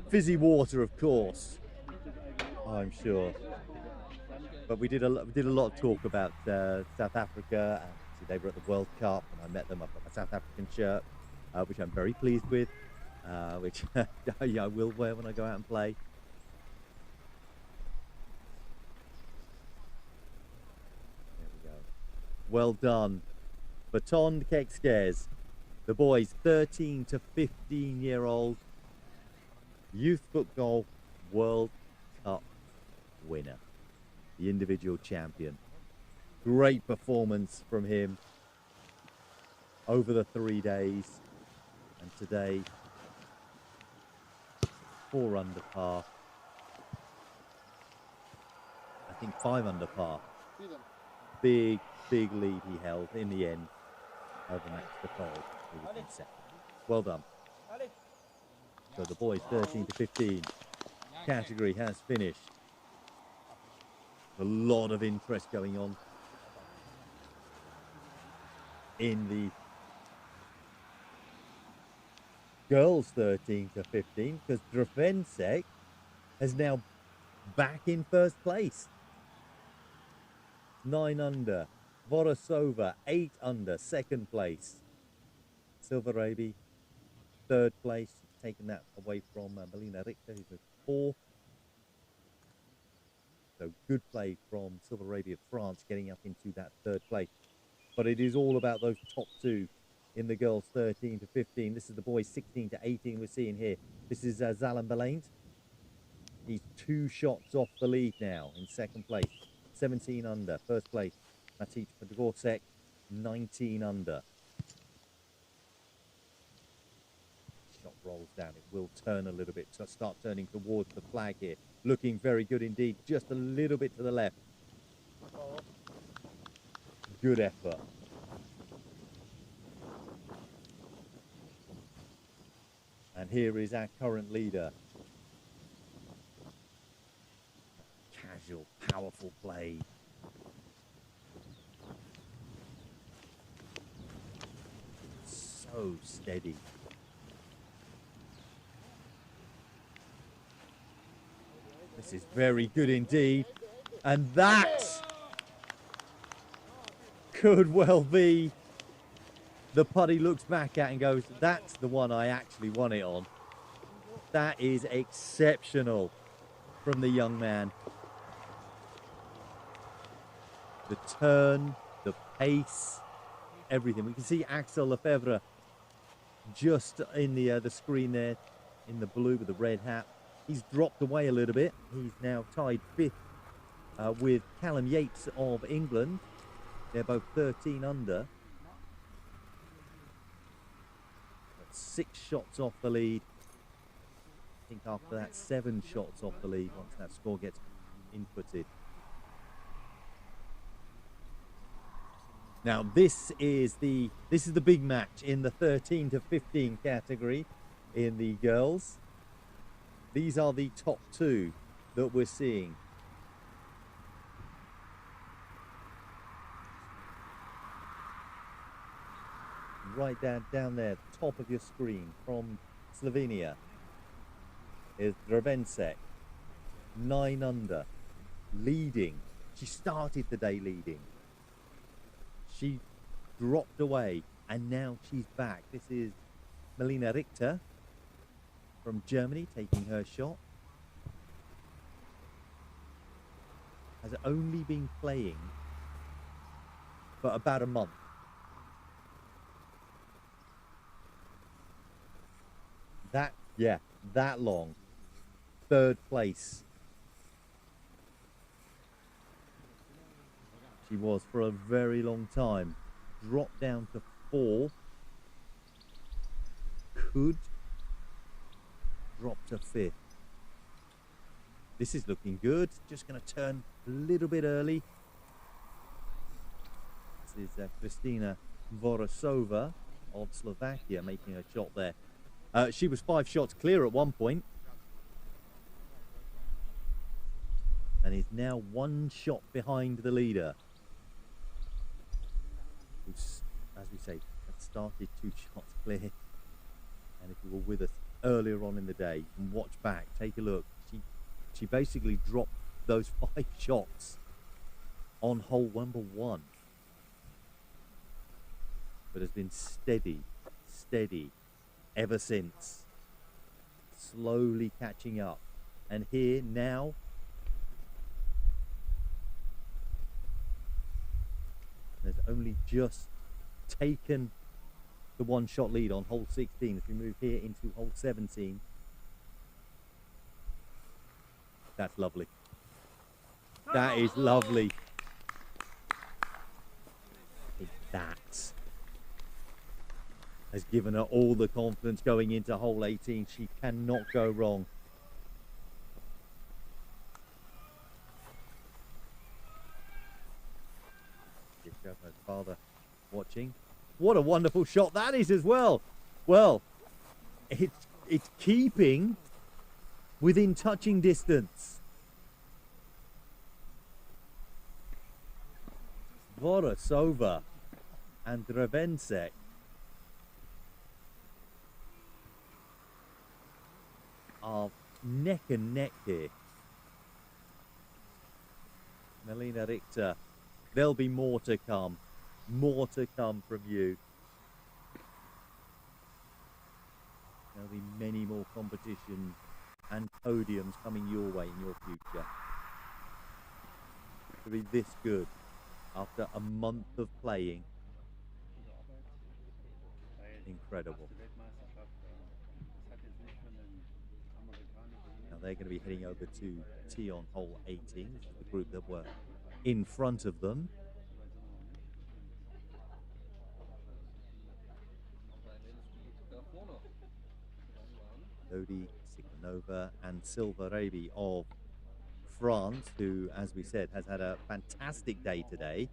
S1: Fizzy water, of course. I'm sure. But we did a lot of talk about South Africa. And they were at the World Cup, and I met them. I've got my South African shirt, which I'm very pleased with, which yeah, I will wear when I go out and play. There we go. Well done, Baton Kekskes. The boys, 13 to 15-year-old Youth FootGolf World Cup winner, the individual champion. Great performance from him over the 3 days, and today 4 under par. I think 5 under par. Big lead he held in the end over Max Defoe, who was in second. Well done. So the boys 13 to 15 category has finished. A lot of interest going on in the girls 13 to 15 because Drvensek is now back in first place. 9 under. Vorosova 8 under, second place. Silverabi, third place. Taken that away from Melina Richter, who's at 4th. So good play from Silverabi of France, getting up into that third place. But it is all about those top 2 in the girls 13 to 15. This is the boys 16 to 18 we're seeing here. This is Zalan Belaint. He's 2 shots off the lead now in second place. 17 under, first place. Matic Podgorcek, 19 under. Shot rolls down. It will turn a little bit to start turning towards the flag here. Looking very good indeed. Just a little bit to the left. Good effort. And here is our current leader. Casual, powerful play. So steady. This is very good indeed. And that could well be the putt he looks back at and goes, that's the one I actually won it on. That is exceptional from the young man. The turn, the pace, everything. We can see Axel Lefebvre just in the screen there in the blue with the red hat. He's dropped away a little bit. He's now tied 5th with Callum Yates of England. They're both 13 under. That's 6 shots off the lead. I think after that, 7 shots off the lead once that score gets inputted. Now this is the big match in the 13 to 15 category in the girls. These are the top 2 that we're seeing. Right down there, top of your screen from Slovenia. Here's Drevensek, 9 under, leading. She started the day leading. She dropped away, and now she's back. This is Melina Richter from Germany taking her shot. Has only been playing for about a month. That long. 3rd place. She was for a very long time. Dropped down to 4. Could drop to 5th. This is looking good. Just going to turn a little bit early. This is Kristina Vorosova of Slovakia making a shot there. She was 5 shots clear at one point. And is now 1 shot behind the leader. Who's, as we say, had started 2 shots clear. And if you were with us earlier on in the day, you can watch back, take a look. She basically dropped those 5 shots on hole number 1. But has been steady ever since. Slowly catching up. And here now, has only just taken the 1-shot lead on hole 16 as we move here into hole 17. That's lovely. That is lovely. That has given her all the confidence going into hole 18. She cannot go wrong. Her father watching. What a wonderful shot that is as well. Well, it's keeping within touching distance. Vorosova and Drevensek are neck and neck here. Melina Richter, there'll be more to come from you. There'll be many more competitions and podiums coming your way in your future. To be this good after a month of playing, incredible. Now they're going to be heading over to tee on hole 18, which is the group that were in front of them. Lodi, Sigmanova and Silverabi of France, who, as we said, has had a fantastic day today.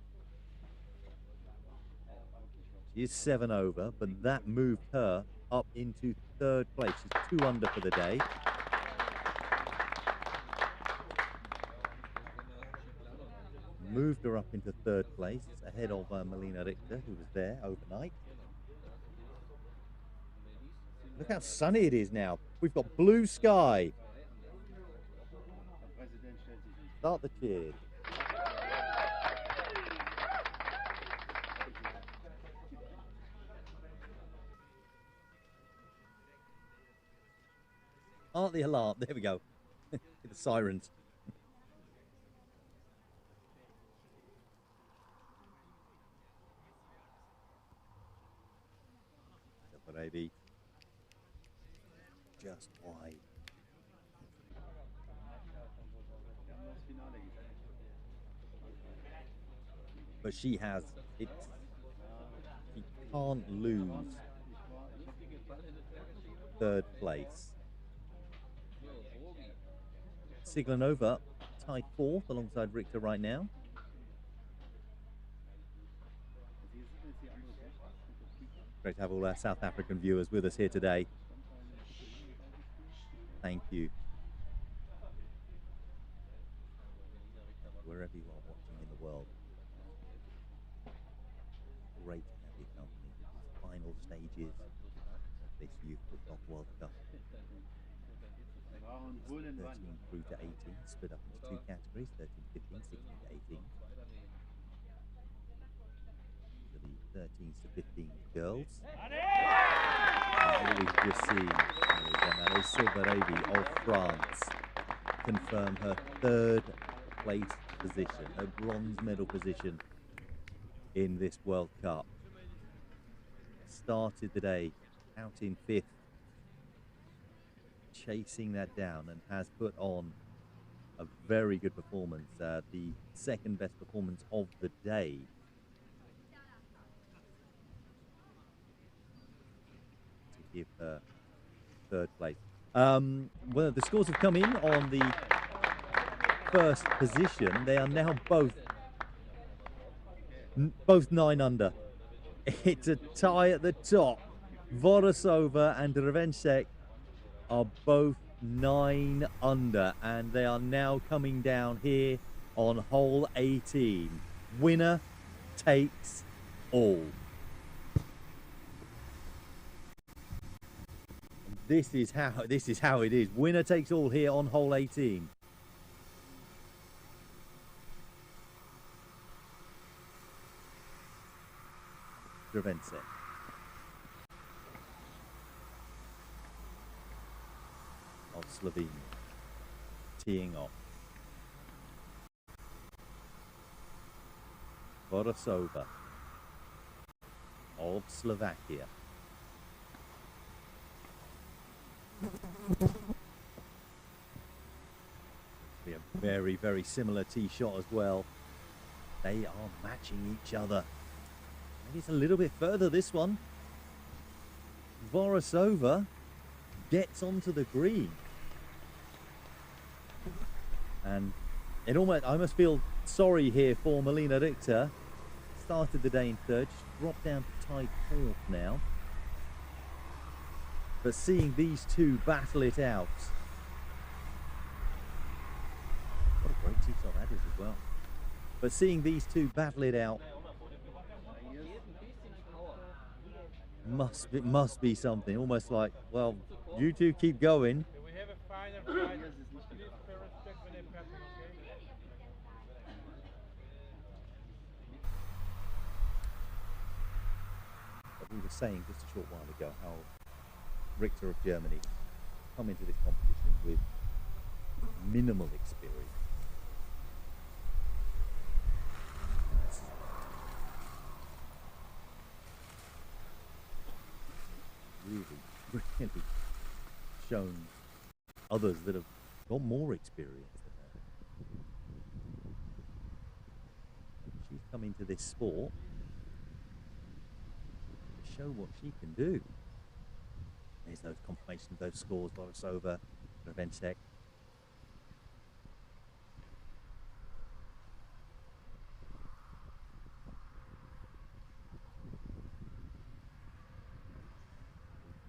S1: She is 7 over, but that moved her up into 3rd place. She's 2 under for the day. Moved her up into 3rd place, ahead of Melina Richter, who was there overnight. Look how sunny it is now. We've got blue sky. Start the cheers. Aren't the alarm? There we go. The sirens. Silverabi. Just wide. But she has it. She can't lose 3rd place. Siglanova tied 4th alongside Richter right now. Great to have all our South African viewers with us here today. Thank you. Wherever you are watching in the world. Great to have your company in these final stages of this Youth Golf World Cup. 13 through to 18, split up into two categories, 13 to 15, 16 to 18. For the 13s to 15 girls. And we've just seen Marie Silverevi of France confirm her third place position, her bronze medal position in this World Cup. Started the day out in 5th, chasing that down, and has put on a very good performance, the second best performance of the day. To give her third place. Well, the scores have come in on the first position. They are now both 9 under. It's a tie at the top. Vorosova and Drevencek are both 9 under, and they are now coming down here on hole 18. Winner takes all. This is how it is. Winner takes all here on hole 18. Drevencek. Of Slovenia. Teeing off. Vorosova of Slovakia. Be a very, very similar tee shot as well. They are matching each other. Maybe it's a little bit further, this one. Vorosova gets onto the green. And I almost feel sorry here for Melina Richter. Started the day in 3rd, dropped down to tied 4th now. But seeing these two battle it out. What a great tee shot that is as well. But seeing these two battle it out must be something. Almost like, well, you two keep going.
S3: We have a final fight. Please pay respect when they pass, okay?
S1: But we were saying just a short while ago how Richter of Germany come into this competition with minimal experience. Really shown others that have got more experience than her. She's come into this sport to show what she can do. There's those confirmations, those scores. Vorosova, Drevencek.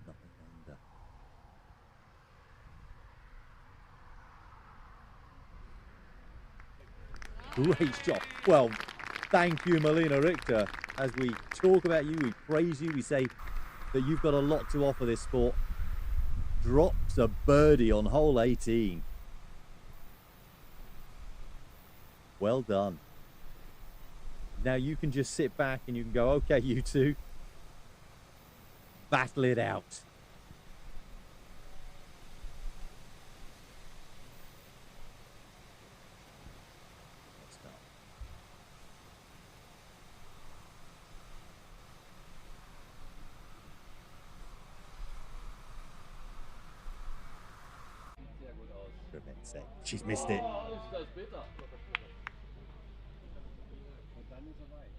S1: Nothing under. Great shot. Well, thank you, Melina Richter. As we talk about you, we praise you, we say that you've got a lot to offer this sport. Drops a birdie on hole 18. Well done. Now you can just sit back and you can go, okay, you two, battle it out. She's missed it.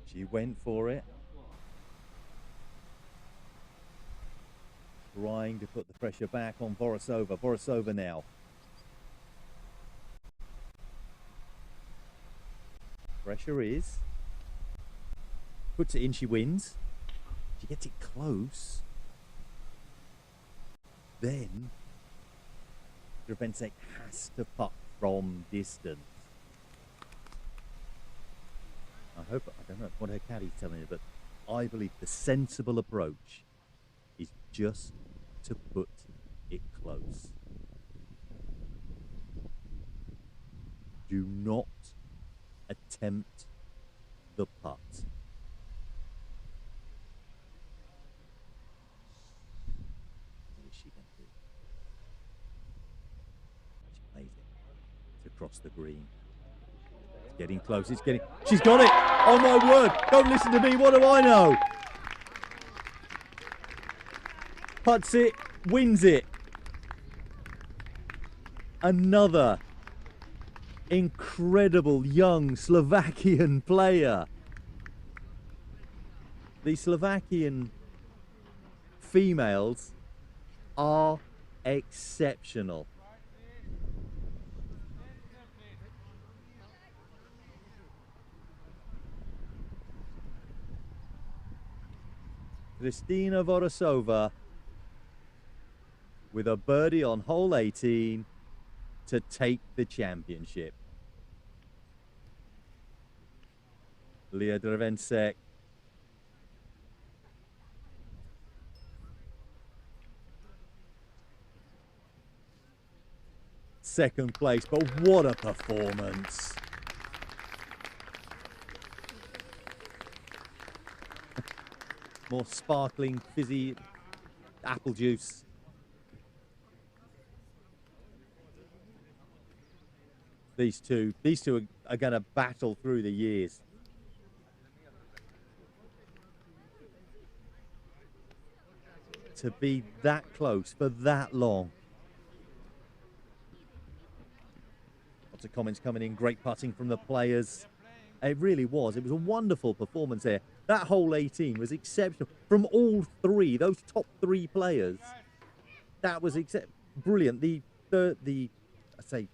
S1: She went for it. Trying to put the pressure back on Vorosova. Vorosova now. Pressure is. Puts it in, she wins. She gets it close. Then Drevencek has to putt from distance. I don't know what her caddy's telling her, but I believe the sensible approach is just to put it close. Do not attempt the putt. What is she going to do? She plays it. It's across the green. It's getting close. It's getting. She's got it! Oh my word! Don't listen to me. What do I know? Putts it, wins it. Another incredible young Slovakian player. The Slovakian females are exceptional. Kristina Vorosova with a birdie on hole 18 to take the championship. Leah Drevensek second place, but what a performance. More sparkling, fizzy apple juice. These two are going to battle through the years. To be that close for that long. Lots of comments coming in. Great putting from the players. It really was. It was a wonderful performance here. That hole 18 was exceptional from all three. Those top three players. That was brilliant. I say,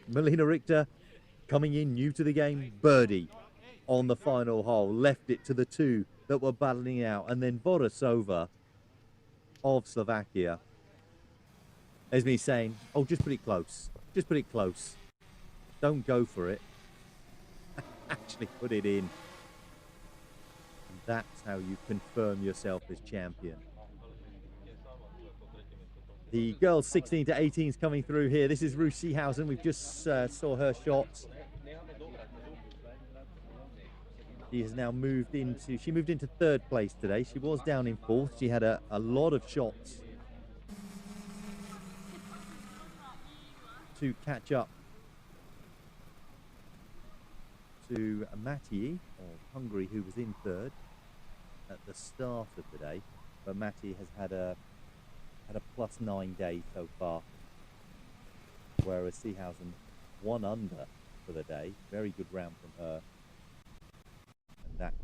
S1: Melina Richter coming in new to the game, birdie on the final hole, left it to the two that were battling out, and then Vorosova of Slovakia. There's me saying, oh, just put it close. Just put it close. Don't go for it. Actually put it in. And that's how you confirm yourself as champion. The girls 16 to 18s coming through here. This is Ruth Seehausen. We've just saw her shot. She has now moved into third place today. She was down in fourth. She had a lot of shots to catch up to Matti of Hungary, who was in third at the start of the day. But Matti has had a +9 day so far, whereas Seehausen 1 under for the day. Very good round from her, and that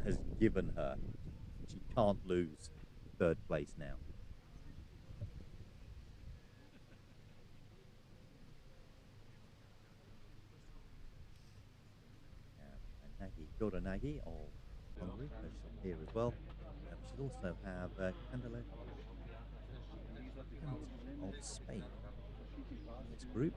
S1: has given her, she can't lose, third place now. And Dora Nagy of Hungary has shot here as well. We should also have Candela of Spain in this group.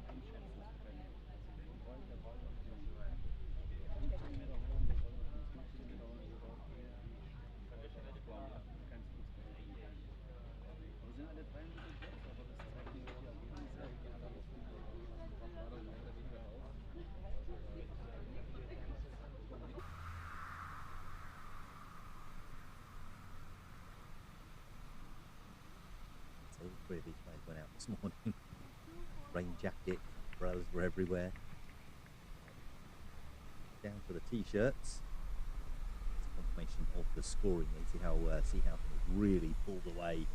S1: So all three of these players went out this morning. Rain jacket, umbrellas were everywhere. Down to the t-shirts. It's a confirmation of the scoring. You see how Seehausen has really pulled away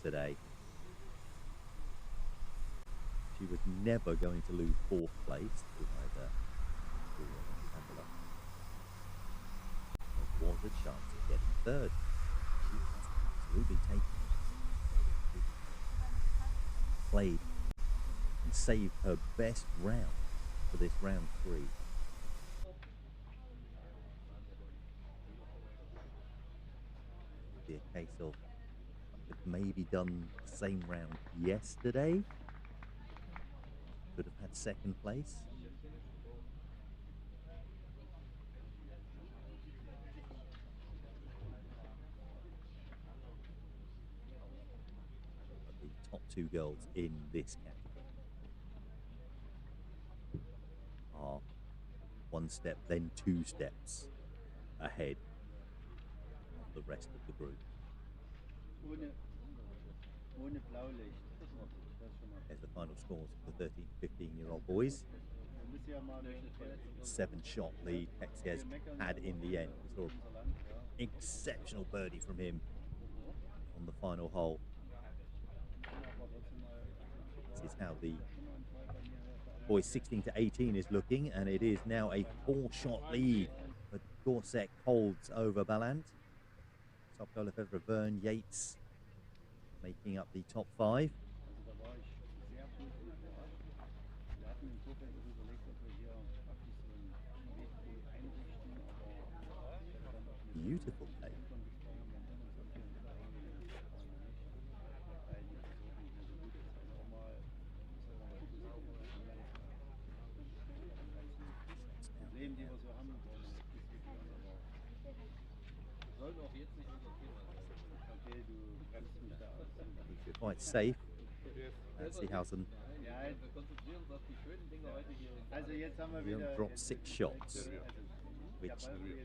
S1: today. She was never going to lose fourth place to either Candela. There was a chance of getting third. She has absolutely taken it. Played and saved her best round for this round 3. It'd be a case of could maybe done the same round yesterday. Could have had second place. But the top 2 girls in this category. one step, then two steps ahead of the rest of the group.
S6: Ohne Blaulicht.
S1: There's the final scores for the 13 to 15-year-old boys. 7-shot lead Hexiez had in the end. We saw an exceptional birdie from him on the final hole. This is how the boys 16 to 18 is looking, and it is now a 4-shot lead. But Gorsek holds over Ballant. Sopko, Lefebvre, Verne, Yates making up the top 5. Beautiful play. We're quite safe. Seehausen. We don't drop 6 shots, which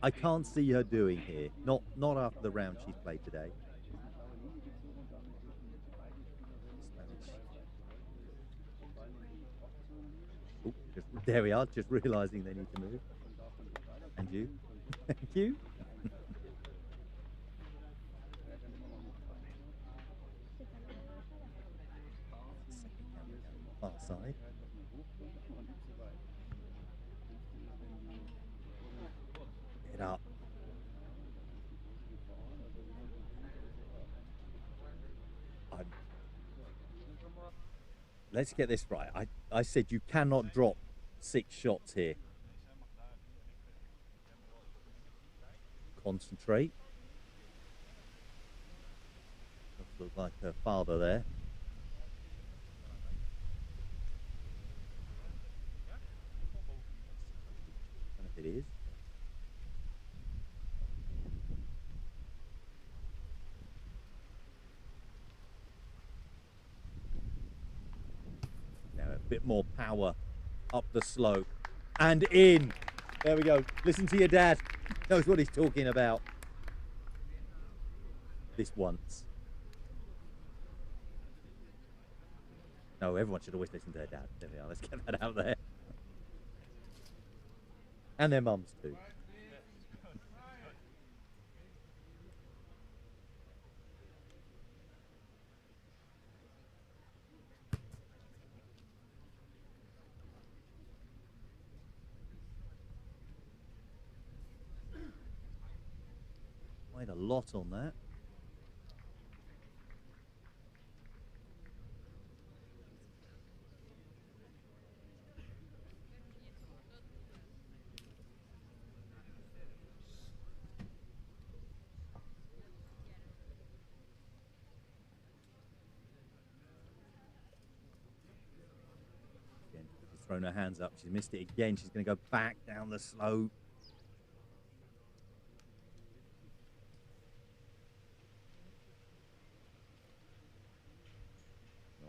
S1: I can't see her doing here. Not after the round she's played today. Oh, there we are, just realising they need to move. And you? Thank you. Far side. Get up. Let's get this right. I said you cannot drop 6 shots here. Concentrate. Looks like her father there. I don't know if it is. Now a bit more power up the slope and in. There we go. Listen to your dad. Knows what he's talking about. This once. No, everyone should always listen to their dad. There we are. Let's get that out there. And their mums too. Quite a lot on that. Again, she's thrown her hands up. She's missed it again. She's going to go back down the slope.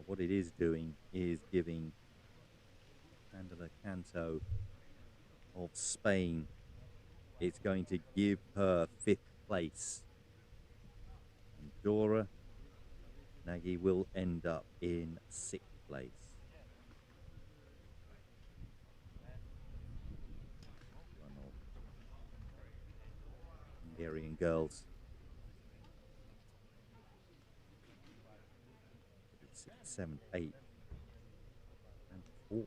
S1: What it is doing is giving Angela Canto of Spain, it's going to give her 5th place. And Dora Nagy will end up in 6th place. One of Hungarian girls. 6, 7, 8, and 4.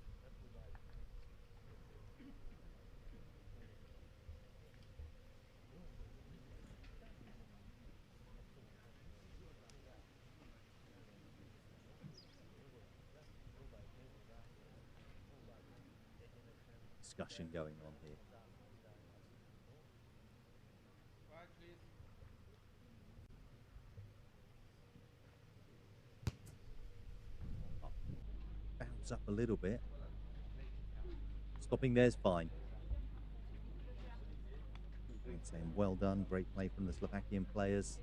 S1: Discussion going on here. Bounce up a little bit. Stopping there's fine. Saying well done, great play from the Slovakian players.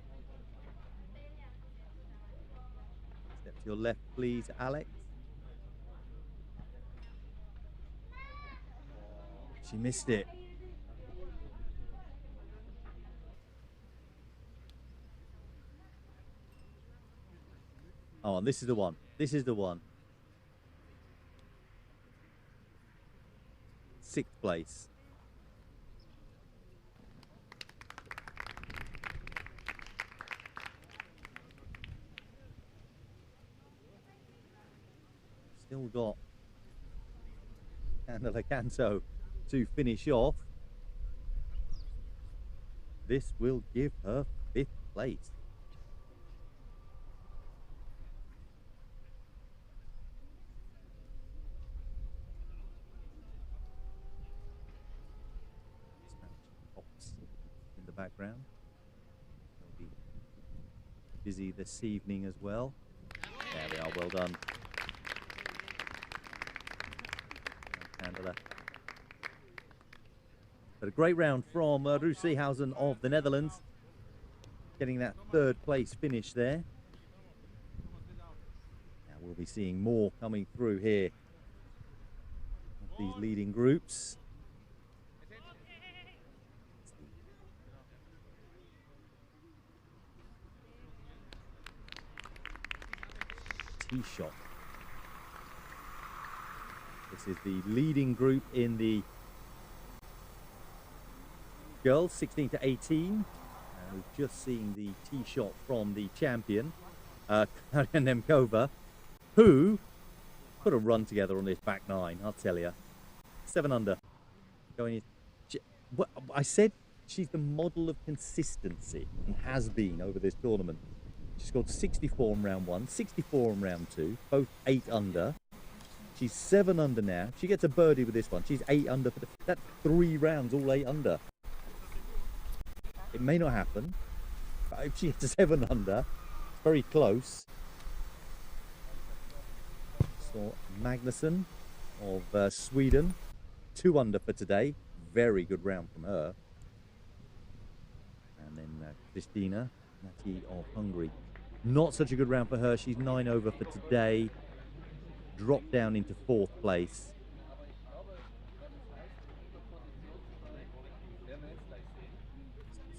S1: Step to your left, please, Alex. She missed it. Oh, and this is the one. This is the one. 6th place. Still got Candela Canto to finish off. This will give her 5th place. Pops in the background. They'll be busy this evening as well. There we are, well done. Candela. But a great round from Ruud Seehausen of the Netherlands, getting that 3rd place finish there. Now we'll be seeing more coming through here of these leading groups. Tee shot. This is the leading group in the girls, 16 to 18. And we've just seen the tee shot from the champion, Karin Nemkova, who put a run together on this back 9, I'll tell you. 7 under. Going in. I said she's the model of consistency and has been over this tournament. She scored 64 in round 1, 64 in round 2, both 8 under. She's 7 under now. She gets a birdie with this one. She's 8 under. That's 3 rounds, all 8 under. It may not happen, but if she gets a 7 under, it's very close. So Magnusson of Sweden, 2 under for today. Very good round from her. And then Kristina Nati of Hungary. Not such a good round for her. She's 9 over for today. Dropped down into 4th place.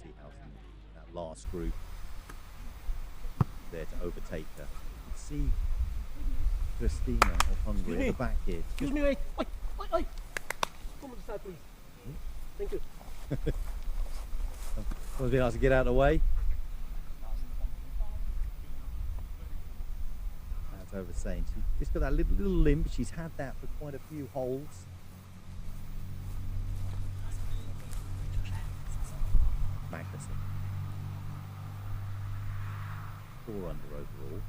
S1: See how that last group there to overtake her. See Kristina of Hungary at the back here.
S5: Excuse me, wait. Oi, oi, oi. Come on the side, please. Thank you.
S1: Someone's been asked to get out of the way. As I was saying, she's just got that little limp. She's had that for quite a few holes. Magnusson. 4 under overall.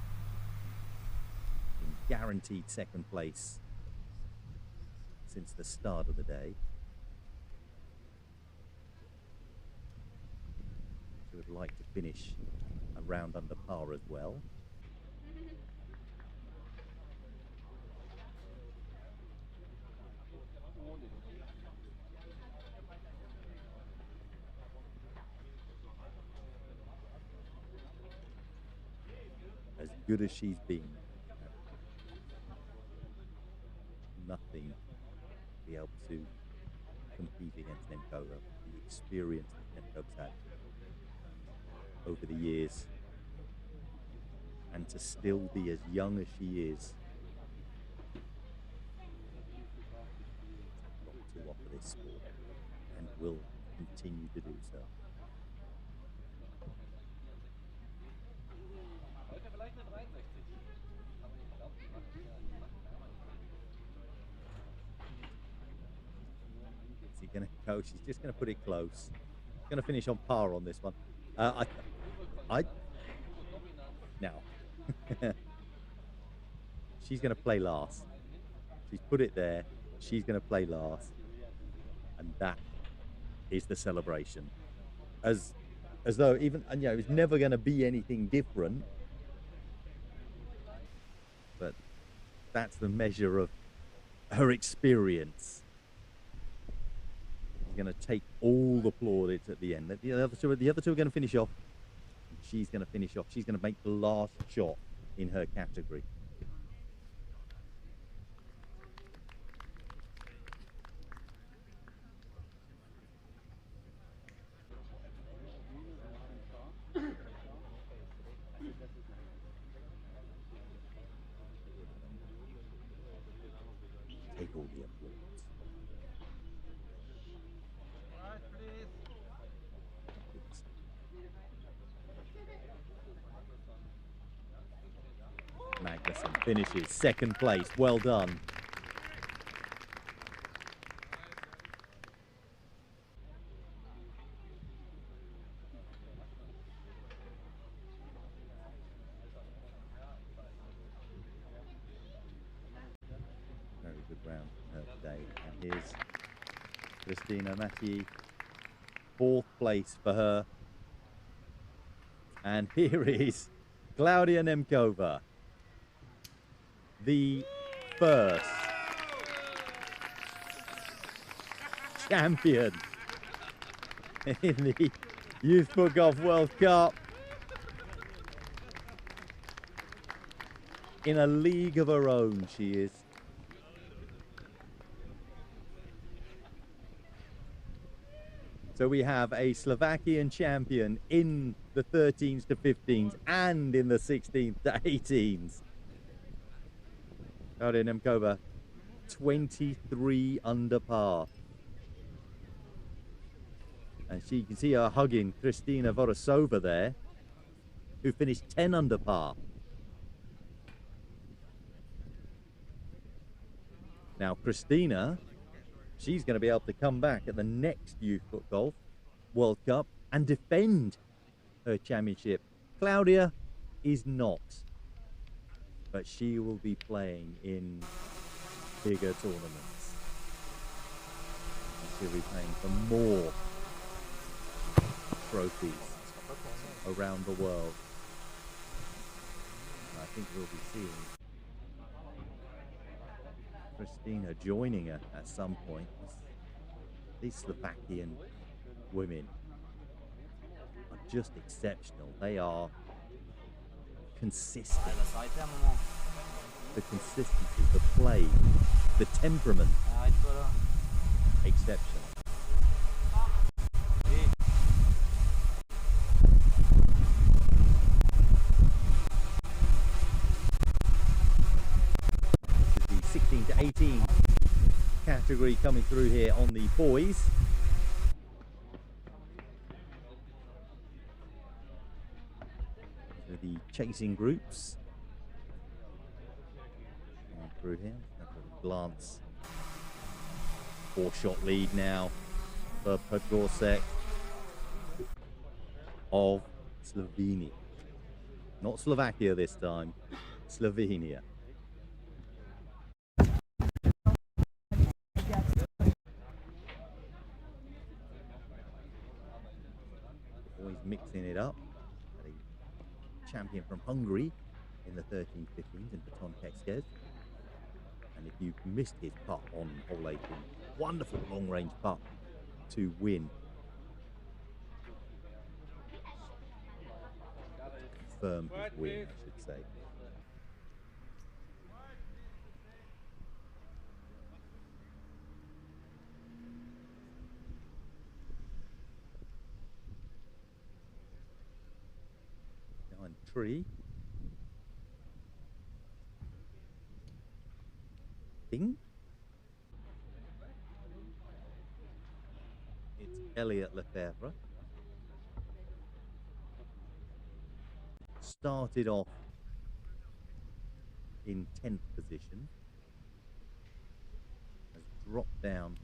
S1: In guaranteed 2nd place since the start of the day. She would like to finish a round under par as well. As good as she's been, nothing to be able to compete against Nemkova. The experience that Nemkova's had over the years, and to still be as young as she is, got to offer this sport, and will continue to do so. Is he going to go? She's just going to put it close. Going to finish on par on this one. Now, she's going to play last. She's put it there. She's going to play last, and that is the celebration. As though even, and it's never going to be anything different. But that's the measure of her experience. She's going to take all the plaudits at the end. The other two are going to finish off. She's going to finish off. She's going to make the last shot in her category. take all the applause. Magnuson finishes second place. Well done. Very good round from her today. And here's Christina Mattier, fourth place for her. And here is Klaudia Nemkova, the first champion in the Youth FootGolf World Cup, in a league of her own. She is. So we have a Slovakian champion in the 13s to 15s and in the 16s to 18s. Klaudia Nemkova, 23 under par. And you can see her hugging Kristina Vorosova there, who finished 10 under par. Now Kristina, she's going to be able to come back at the next Youth FootGolf World Cup and defend her championship. Klaudia is not, but she will be playing in bigger tournaments. She'll be playing for more trophies around the world. And I think we'll be seeing Kristina joining her at some point. These Slovakian women are just exceptional. They are consistent. The consistency, the play, the temperament, exceptional. This is the 16 to 18 category coming through here on the boys. So the chasing groups through here. Have a glance. 4-shot lead now for Podgorček of Slovenia. Not Slovakia this time, Slovenia. Always mixing it up. A champion from Hungary in the 13-15s in Baton Kexkes. And if you missed his putt on hole 18, wonderful long-range putt to win. Confirm his win, I should say. Behind the tree. It's Elliot Lefebvre. Started off in 10th position, has dropped down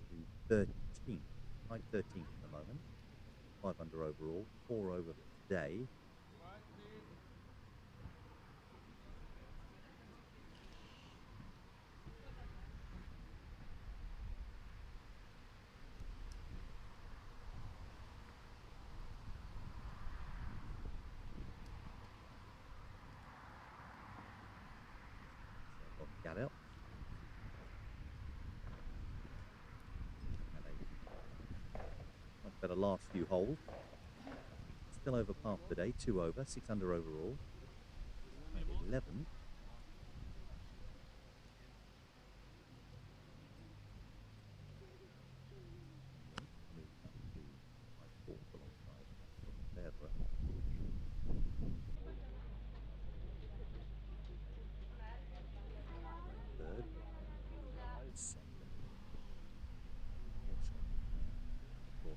S1: to 13th, right 13th at the moment, 5 under overall, 4 over today. Got it. Much better last few holes. Still over par today, 2 over, 6 under overall. 11.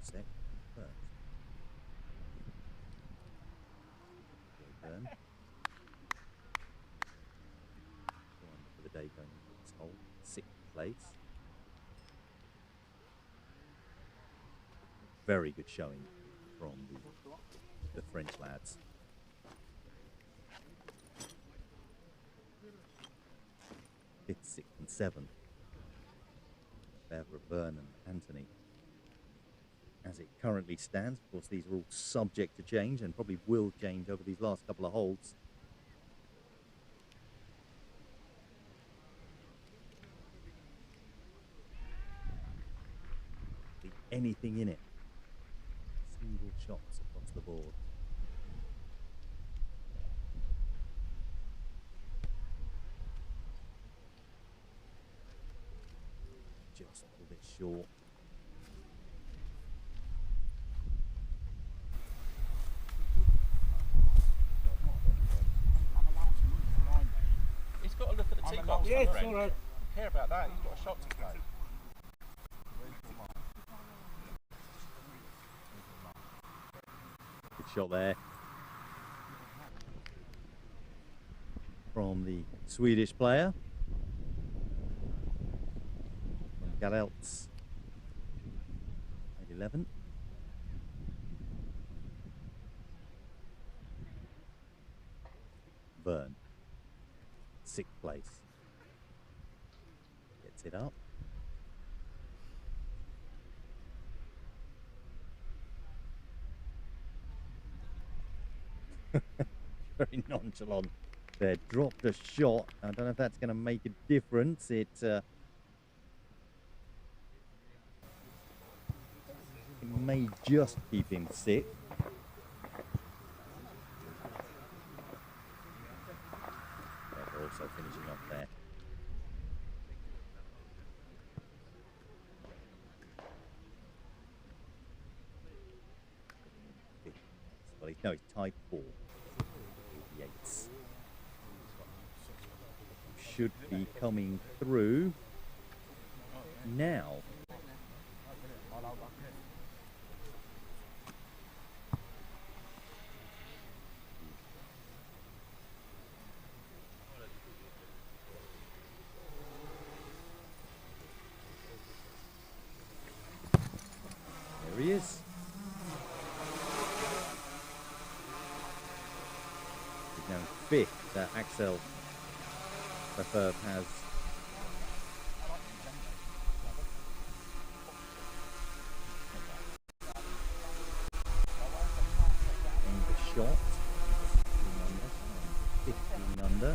S1: second, first. Burn. 4 under for the day going into this hole. 6th place. Very good showing from the French lads. 5th, 6th and 7th. Bevra, Byrne and Anthony. As it currently stands, of course, these are all subject to change and probably will change over these last couple of holes. Anything in it. Single shots across the board. Just a little bit short.
S7: He's got to look at the tee box.
S5: Yeah,
S7: my
S5: it's
S7: friend.
S5: all right.
S7: Don't care about that. He's got a shot to play.
S1: Good shot there from the Swedish player. From Galelts at 11. Byrne, 6th place. Gets it up. Very nonchalant there. Dropped a shot. I don't know if that's going to make a difference. It may just keep him sick. They're also finishing off there. Well, no, he's tied 4. Yates should be coming through now. There he is. He's now 5th. Axel Lefebvre has aimed a shot. 15 under.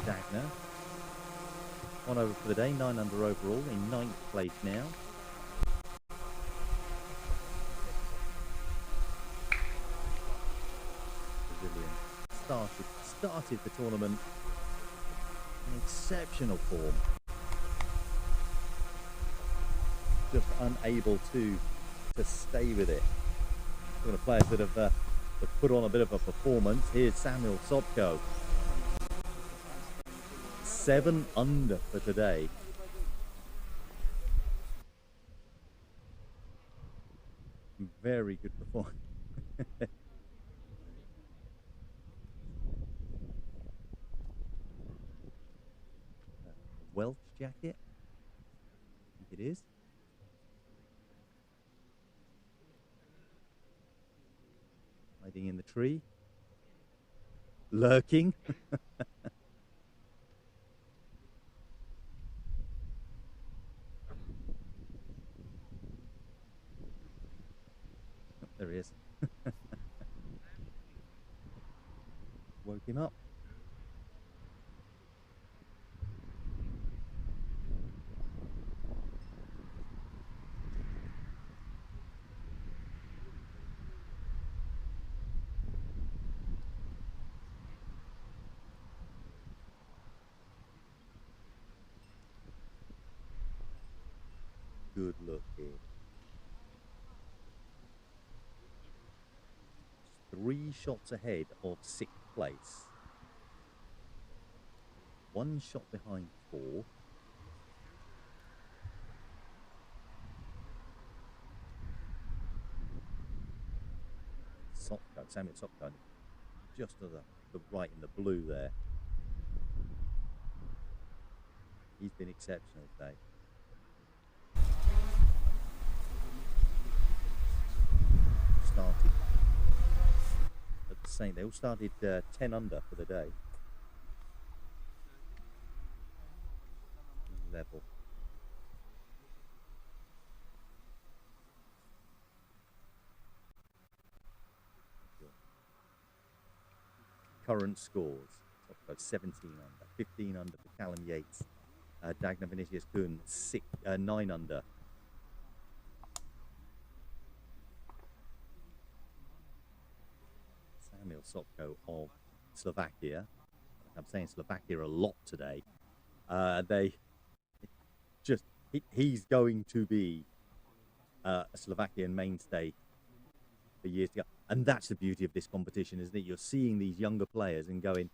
S1: Dagner. 1 over for the day, 9 under overall, in 9th place now. Started the tournament in exceptional form. Just unable to stay with it. One of the players that have put on a bit of a performance. Here's Samuel Sobko. 7 under for today. Very good performance. Welsh jacket, I think it is. Hiding in the tree. Lurking. Oh, there he is. Woke him up. Good look here. 3 shots ahead of 6th place. 1 shot behind 4. Sopko, Samuel Sopko, just to the right in the blue there. He's been exceptional today. Started at the same, they all started 10 under for the day. Level. Current scores: Sopko 17 under, 15 under for Callum Yates. Dagna Vinicius Kun 9 under. Samuel Sopko of Slovakia. I'm saying Slovakia a lot today. He's going to be a Slovakian mainstay for years to go. And that's the beauty of this competition, isn't it? You're seeing these younger players and going,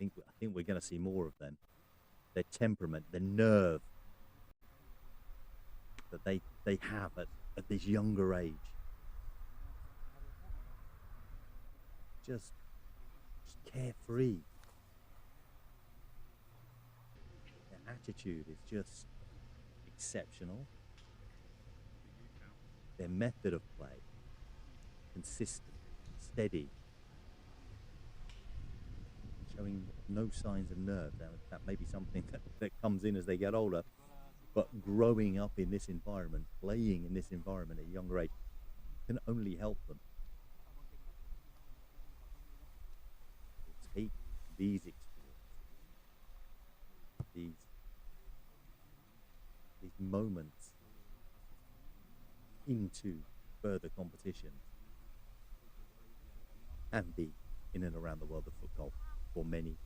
S1: I think we're going to see more of them. Their temperament, their nerve that they have at this younger age. Just carefree. Their attitude is just exceptional. Their method of play, consistent, steady, showing no signs of nerve. That may be something that comes in as they get older, but growing up in this environment, playing in this environment at a younger age, can only help them. Take these experiences, these moments into further competitions and be in and around the world of FootGolf for many,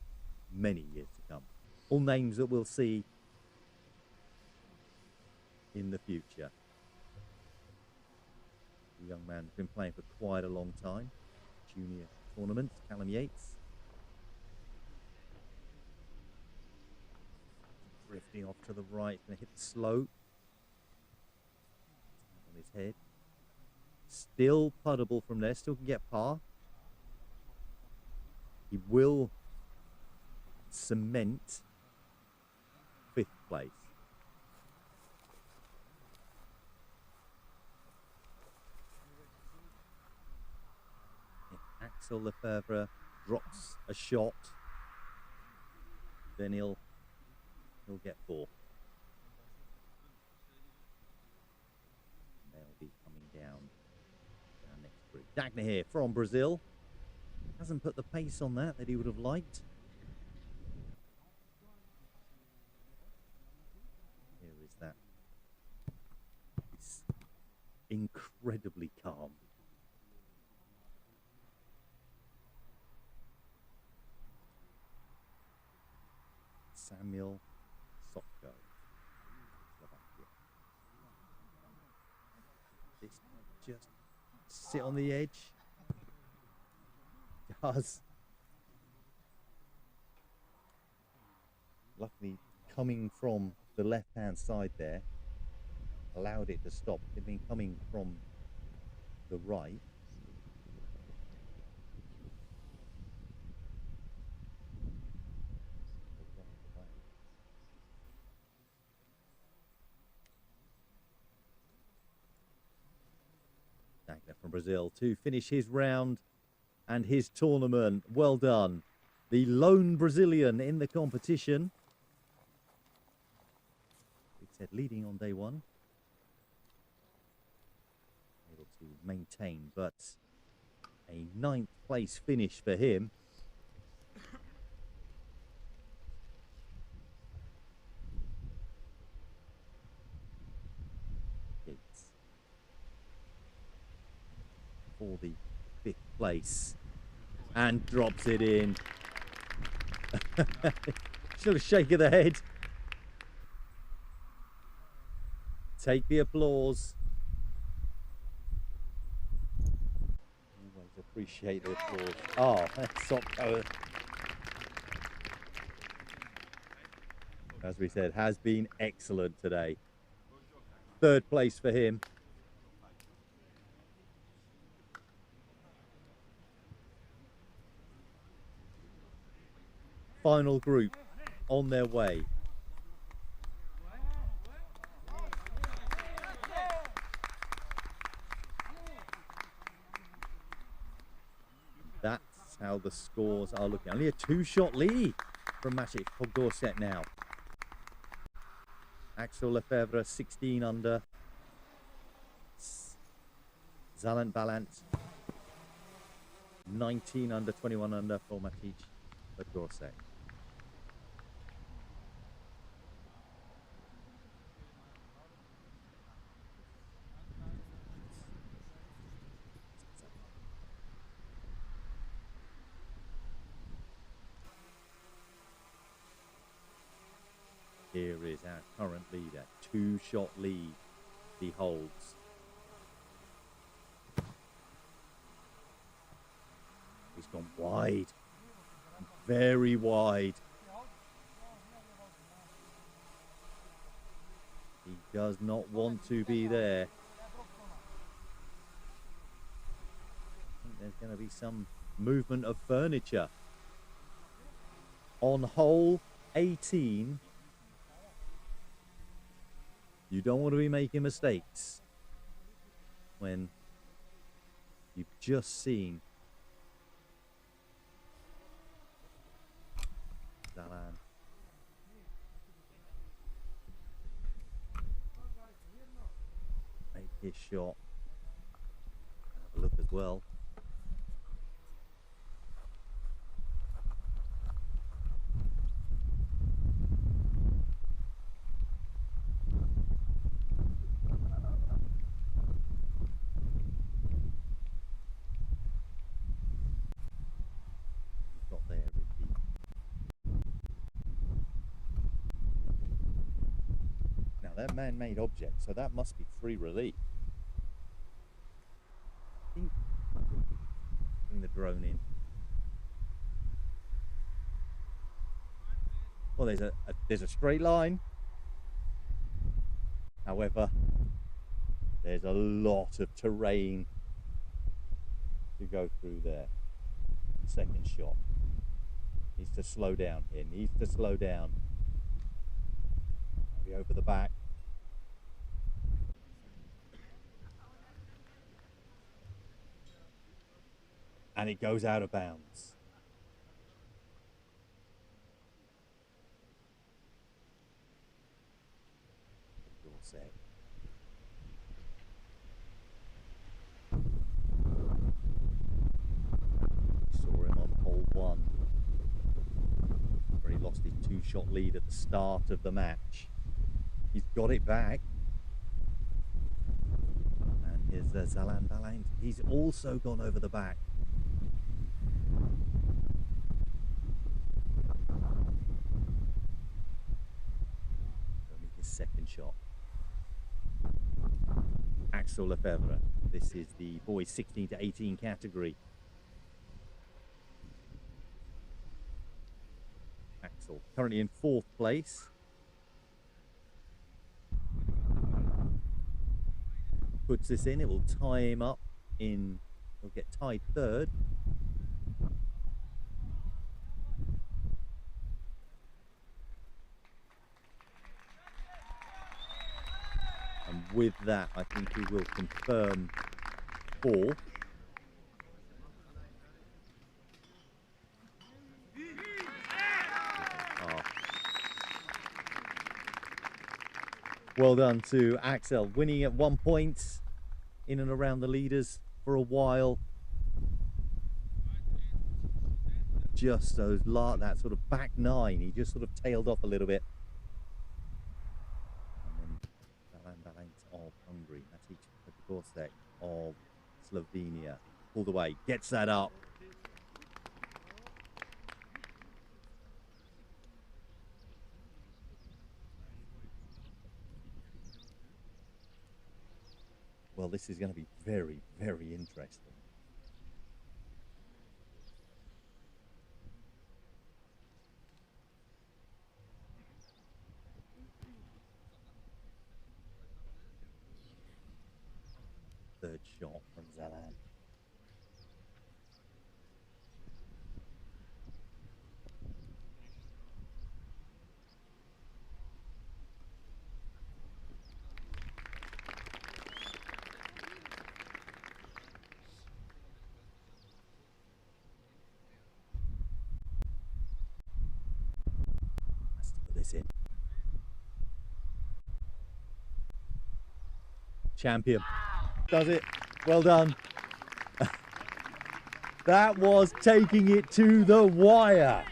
S1: many years to come. All names that we'll see in the future. The young man has been playing for quite a long time. Junior tournaments, Callum Yates. Drifting off to the right, going to hit the slope. On his head. Still puttable from there, still can get par. He will cement 5th place. If Axel Lefebvre drops a shot, then he'll get 4. They'll be coming down next group. Dagna here from Brazil. Hasn't put the pace on that he would have liked. Here is that. It's incredibly calm. Samuel Sopko, Slovakia. This just sit on the edge. Does. Luckily, coming from the left-hand side there, allowed it to stop. It had been coming from the right. Dagna from Brazil to finish his round and his tournament. Well done. The lone Brazilian in the competition. We said leading on day one. Able to maintain, but a 9th place finish for him. Yates for the 5th place. And drops it in. Sort of shake of the head. Take the applause. Always appreciate the applause. Oh, that's Sopko. As we said, has been excellent today. 3rd place for him. final group on their way. That's how the scores are looking. Only a 2-shot lead from Maciej Podgorszek now. Axel Lefebvre 16 under. Zalant Balant 19 under, 21 under for Maciej Podgorszek. Here is our current leader. 2-shot lead he holds. He's gone wide. Very wide. He does not want to be there. I think there's going to be some movement of furniture. On hole 18, you don't want to be making mistakes when you've just seen Zalan make his shot. Have a look as well. Got there, Ricky. Now that man-made object, so that must be free relief. Bring the drone in. Well, there's a straight line. However, there's a lot of terrain to go through there. Second shot. Needs to slow down here. Needs to slow down. Maybe over the back. And it goes out of bounds. Dorset. Saw him on hole 1, where he lost his 2-shot lead at the start of the match. He's got it back. And here's Zalan Balant. He's also gone over the back. Only his second shot. Axel Lefebvre. This is the boys 16 to 18 category. Axel currently in 4th place. Puts this in, it will tie him up in, he'll get tied 3rd. And with that, I think he will confirm 4th. Well done to Axel, winning at 1 point, in and around the leaders for a while. Just those that sort of back 9, he just sort of tailed off a little bit. And then Zalan Balant of Hungary, Maciej Podgorszek of Slovenia, all the way, gets that up. Well, this is going to be very, very interesting. Third shot from Zalan. this in. Champion. Does it. Well done. That was taking it to the wire.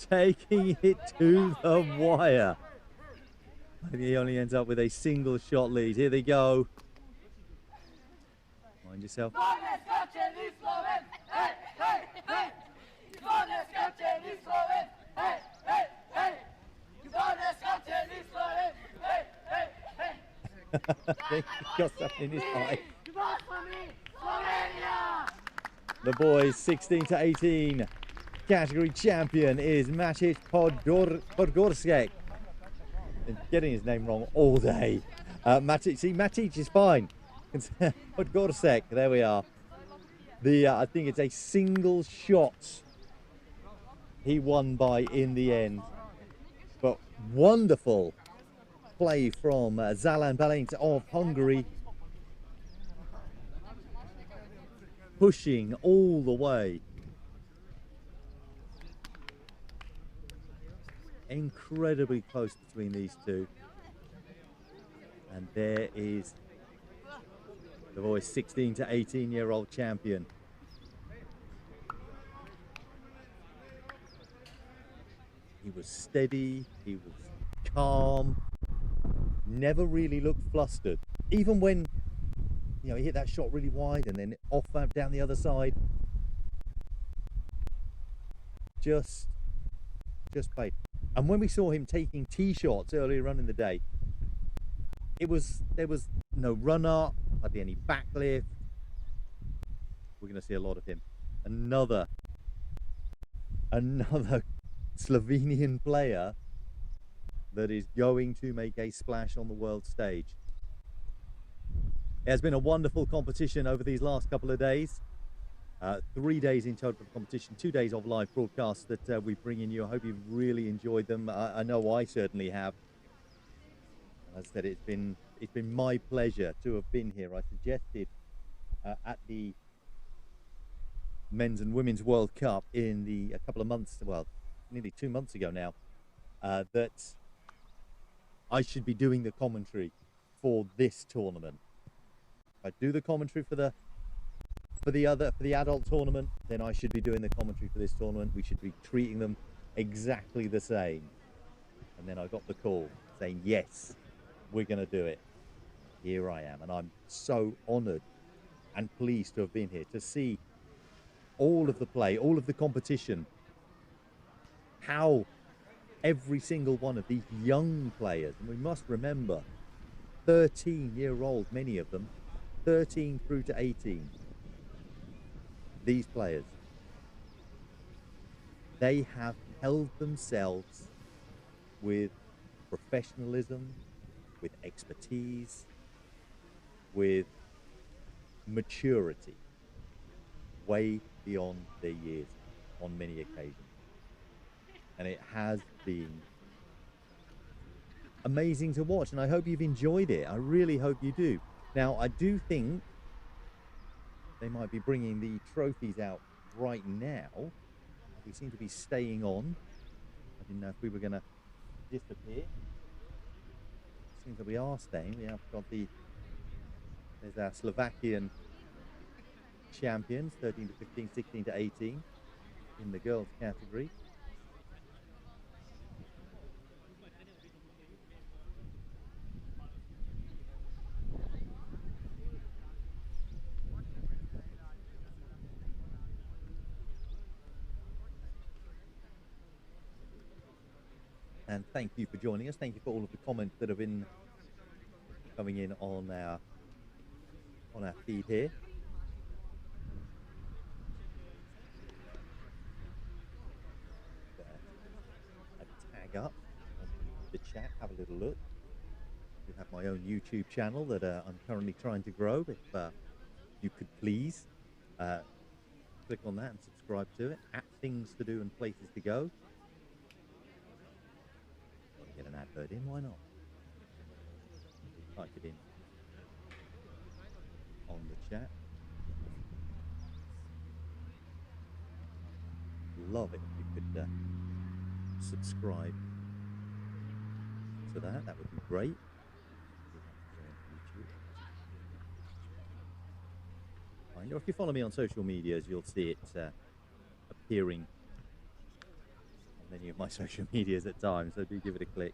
S1: Taking it to the wire. Maybe he only ends up with a single shot lead. Here they go. Mind yourself. He got something in his eye. The boys 16 to 18 category champion is Maciej Podgorski. Getting his name wrong all day. Maciej is fine. Podgorski, there we are. I think it's a single shot he won by in the end. But wonderful play from Zalan Balint of Hungary. Pushing all the way. Incredibly close between these two. And there is the boys 16 to 18-year-old champion. He was steady, he was calm, never really looked flustered. Even when, you know, he hit that shot really wide and then off down the other side. Just played. And when we saw him taking tee shots earlier on in the day, there was no run up, hardly any backlift. We're going to see a lot of him. Another Slovenian player that is going to make a splash on the world stage. It has been a wonderful competition over these last couple of days. 3 days in total of competition, 2 days of live broadcasts that we bring in you. I hope you've really enjoyed them. I know I certainly have. As I said, it's been my pleasure to have been here. I suggested at the Men's and Women's World Cup in a couple of months, well, nearly 2 months ago now, that I should be doing the commentary for this tournament. If I do the commentary for the adult tournament, then I should be doing the commentary for this tournament. We should be treating them exactly the same. And then I got the call saying, yes, we're going to do it. Here I am, and I'm so honoured and pleased to have been here to see all of the play, all of the competition, how every single one of these young players, and we must remember 13-year-old, many of them, 13 through to 18, these players, they have held themselves with professionalism, with expertise, with maturity, way beyond their years on many occasions. And it has been amazing to watch, and I hope you've enjoyed it. I really hope you do. Now, I do think they might be bringing the trophies out right now. We seem to be staying on. I didn't know if we were going to disappear. It seems that we are staying. We have got there's our Slovakian champions, 13 to 15, 16 to 18 in the girls category. And thank you for joining us. Thank you for all of the comments that have been coming in on our feed here. A tag up on the chat, have a little look. I have my own YouTube channel that I'm currently trying to grow. If you could please click on that and subscribe to it. At Things to Do and Places to Go. Get an advert in, why not? Type it in on the chat. love it if you could subscribe to that. That would be great. Or if you follow me on social medias, you'll see it appearing on many of my social medias at times, so do give it a click.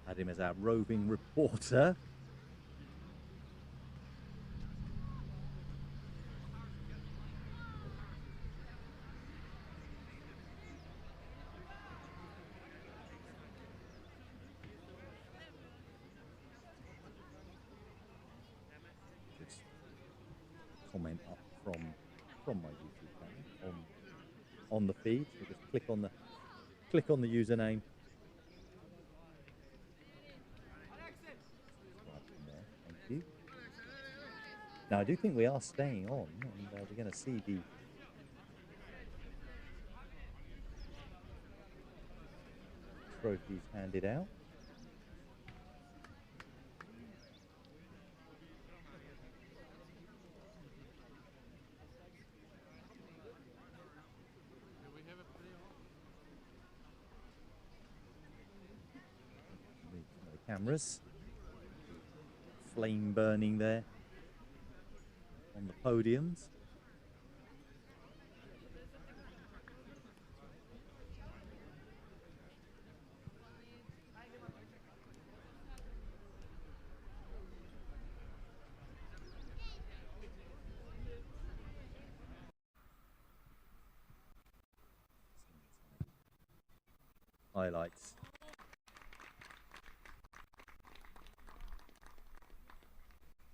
S1: Had him as our roving reporter. Just comment up from my YouTube channel on the feed. So just click on the username. Thank you. Now I do think we are staying on, and we're going to see the trophies handed out. The cameras, flame burning there on the podiums. Highlights.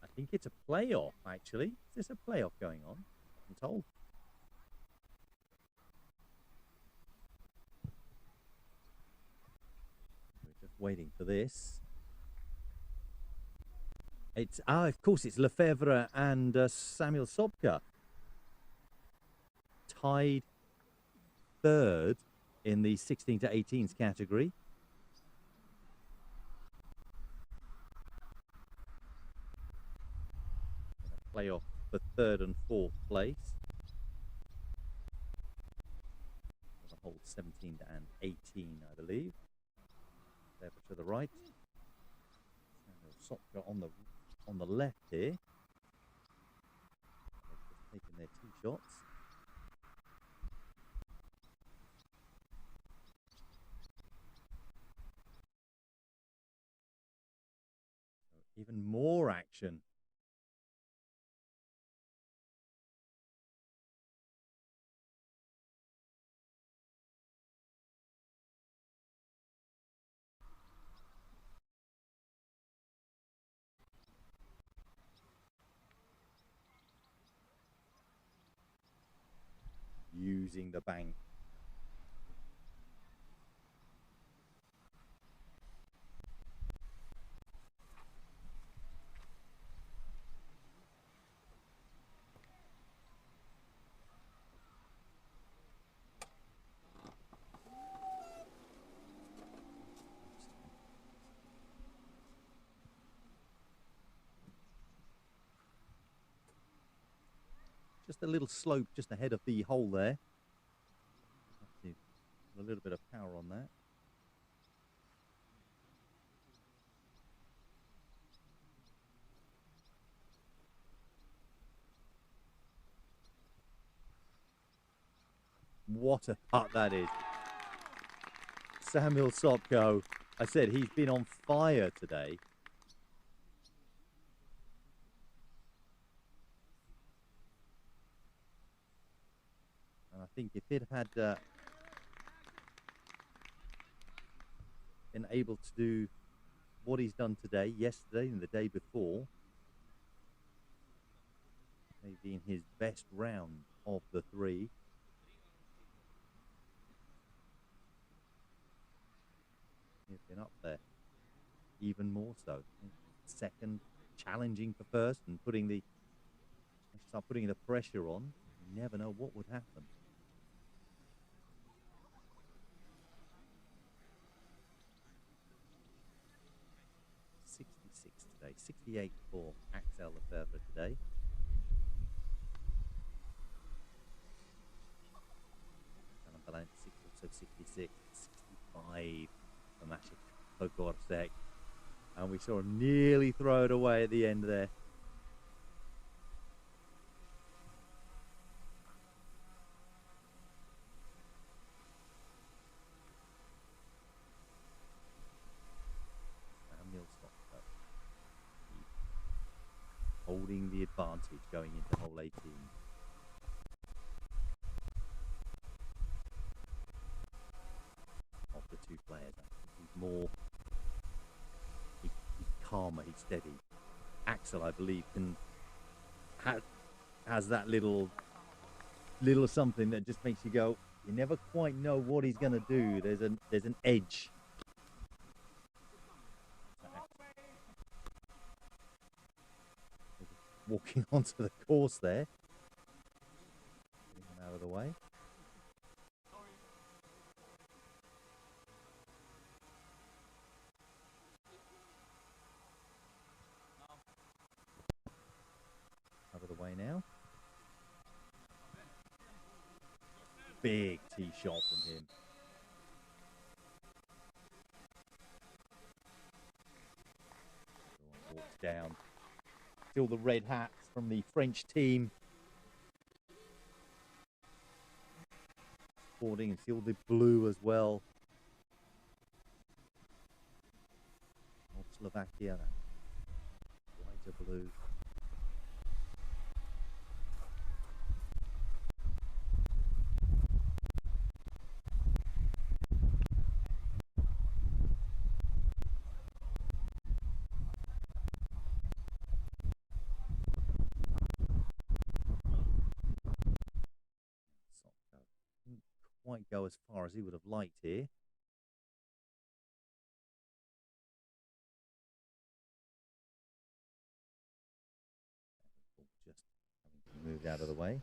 S1: I think it's a playoff, actually. Is this a playoff going on? I'm told. We're just waiting for this. It's, of course, it's Lefebvre and Samuel Sobka. Tied third in the 16 to 18s category. Playoff for third and fourth place. The whole 17 and 18, I believe. There to the right. Samuel Sobka on the left here. They've just taken their tee shots. Even more action. Using the bank. Just a little slope just ahead of the hole there. Have to put a little bit of power on that. What a putt that is. Samuel Sobka, I said he's been on fire today. And I think if he'd had been able to do what he's done today, yesterday and the day before, maybe in his best round of the three. He's been up there. even more so. Second, challenging for first and start putting the pressure on. You never know what would happen. Today, 68 for Axel Lefebvre today. Alan Ballant also 66, 65 for Maciej Pogorsek. And we saw him nearly throw it away at the end there. Holding the advantage going into hole 18. Of the two players, I think he's more, he's calmer, he's steady. Axel, I believe, has that little something that just makes you go, you never quite know what he's going to do. There's an edge. Walking onto the course there. Getting out of the way. Out of the way now. Big tee shot from him. Walks down. Still the red hats from the French team. Sporting and still the blue as well. Of Slovakia. Lighter blue. Quite go as far as he would have liked here. Just moved out of the way.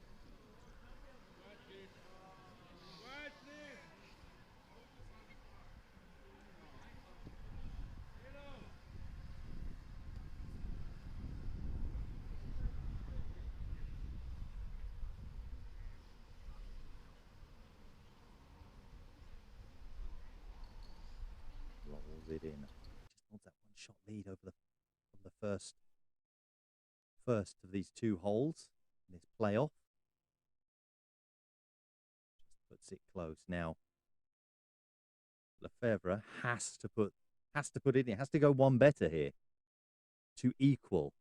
S1: Rolls it in. Just holds that one shot lead over the first of these two holes in this playoff. Just puts it close. Now Lefebvre has to put it in. It has to go one better here to equal.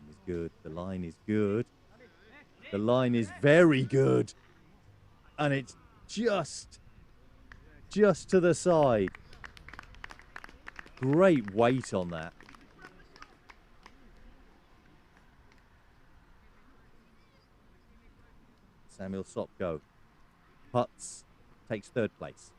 S1: Is good. The line is good. The line is very good. And it's just to the side. Great weight on that. Samuel Sopko putts, takes third place.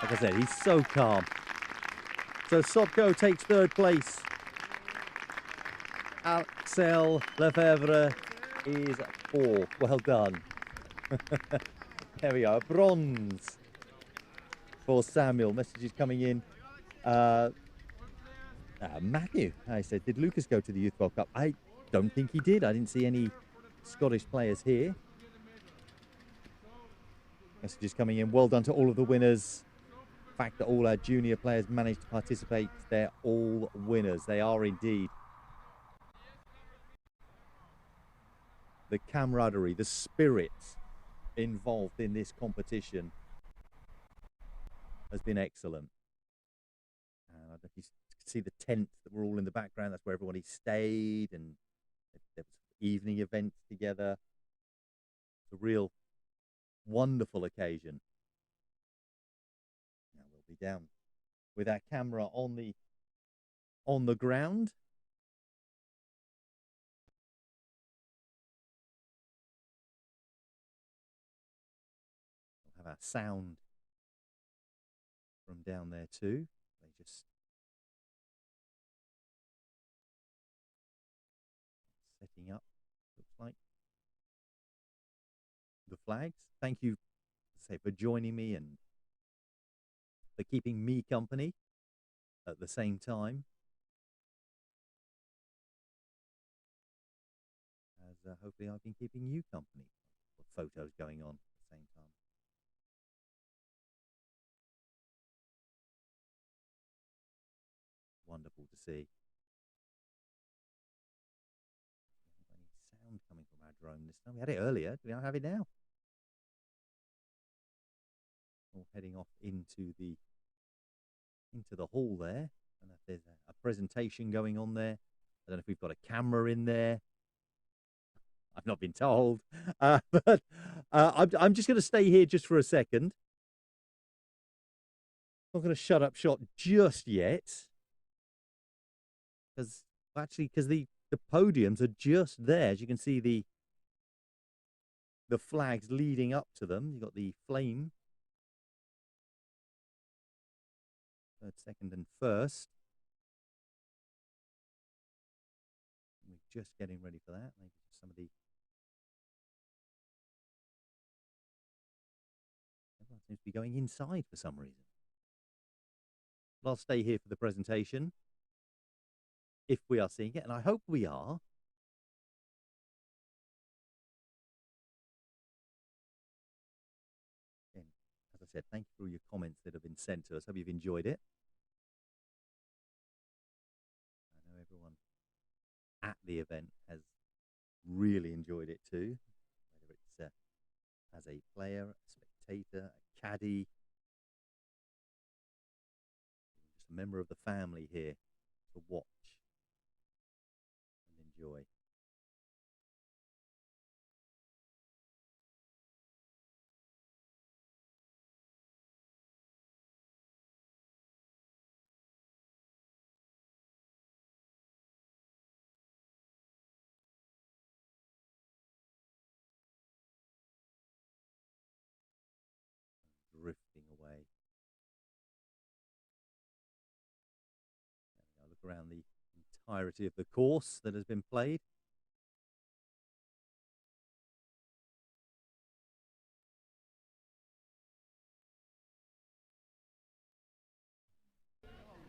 S1: Like I said, he's so calm. So Sopko takes third place. Axel Lefebvre is fourth. Well done. There we go. Bronze for Samuel. Messages coming in. Matthew, I said, did Lucas go to the Youth World Cup? I don't think he did. I didn't see any Scottish players here. Messages coming in. Well done to all of the winners. The fact that all our junior players managed to participate, they're all winners. They are indeed. The camaraderie, the spirit involved in this competition has been excellent. And I don't know if you can see the tents that were all in the background. That's where everybody stayed, and there was evening events together. It's a real wonderful occasion. Now we'll be down with our camera on the ground. We'll have our sound from down there too. They just setting up, looks like, the flags. Thank you, say, for joining me and for keeping me company at the same time as hopefully I've been keeping you company. With photos going on at the same time. Wonderful to see. Any sound coming from our drone this time? We had it earlier. Do we not have it now? All heading off into the hall there. And if there's a presentation going on there. I don't know if we've got a camera in there. I've not been told. But I'm just going to stay here just for a second. Not going to shut up shop just yet. Because the podiums are just there. As you can see, the flags leading up to them. You've got the flame. Third, second, and first. We're just getting ready for that. Maybe some of the... Everyone seems to be going inside for some reason. But I'll stay here for the presentation. If we are seeing it, and I hope we are. Again, as I said, thank you for all your comments that have been sent to us. Hope you've enjoyed it. I know everyone at the event has really enjoyed it too, whether it's as a player, a spectator, a caddy, just a member of the family here to watch and enjoy. Drifting away. I'll look around the entirety of the course that has been played.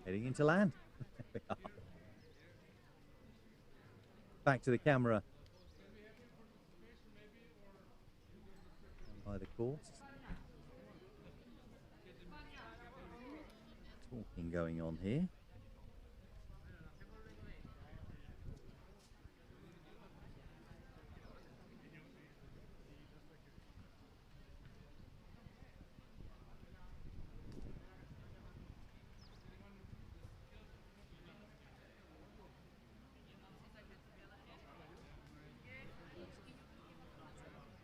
S1: Heading into land. Back to the camera. By the course. Talking going on here.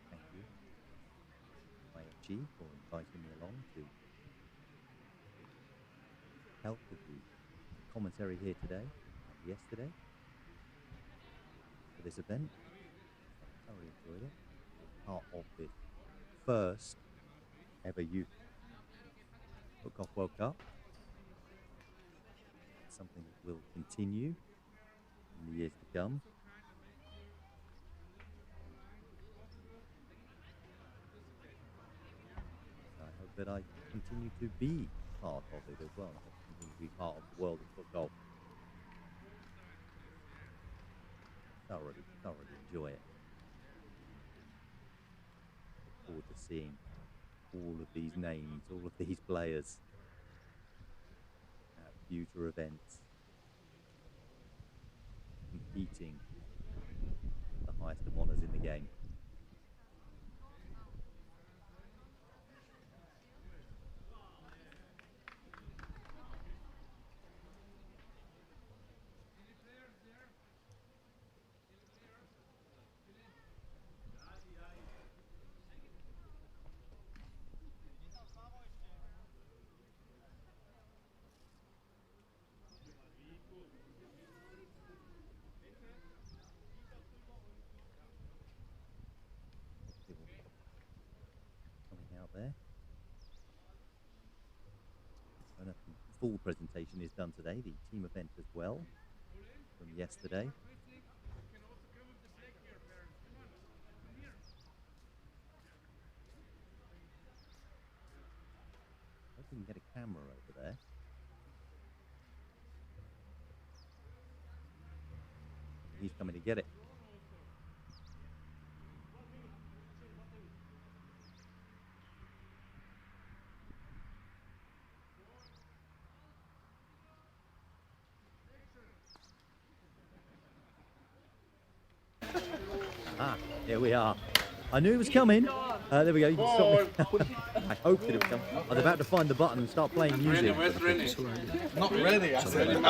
S1: Thank you, FIFG, for inviting me along to help with the commentary here today and yesterday for this event. I thoroughly enjoyed it. Part of the first ever youth FootGolf World Cup. It's something that will continue in the years to come. I hope that I continue to be part of it as well. I hope to continue to be part of the world of FootGolf. Thoroughly enjoy it. Look forward to seeing all of these names, all of these players at future events, competing at the highest of honours in the game. there. And a full presentation is done today, the team event as well, from yesterday. I hope we can get a camera over there. He's coming to get it. Here we are. I knew it was coming. There we go. You can stop me. I hoped that it would come. I was about to find the button and start playing music.
S3: Not ready, I said. Get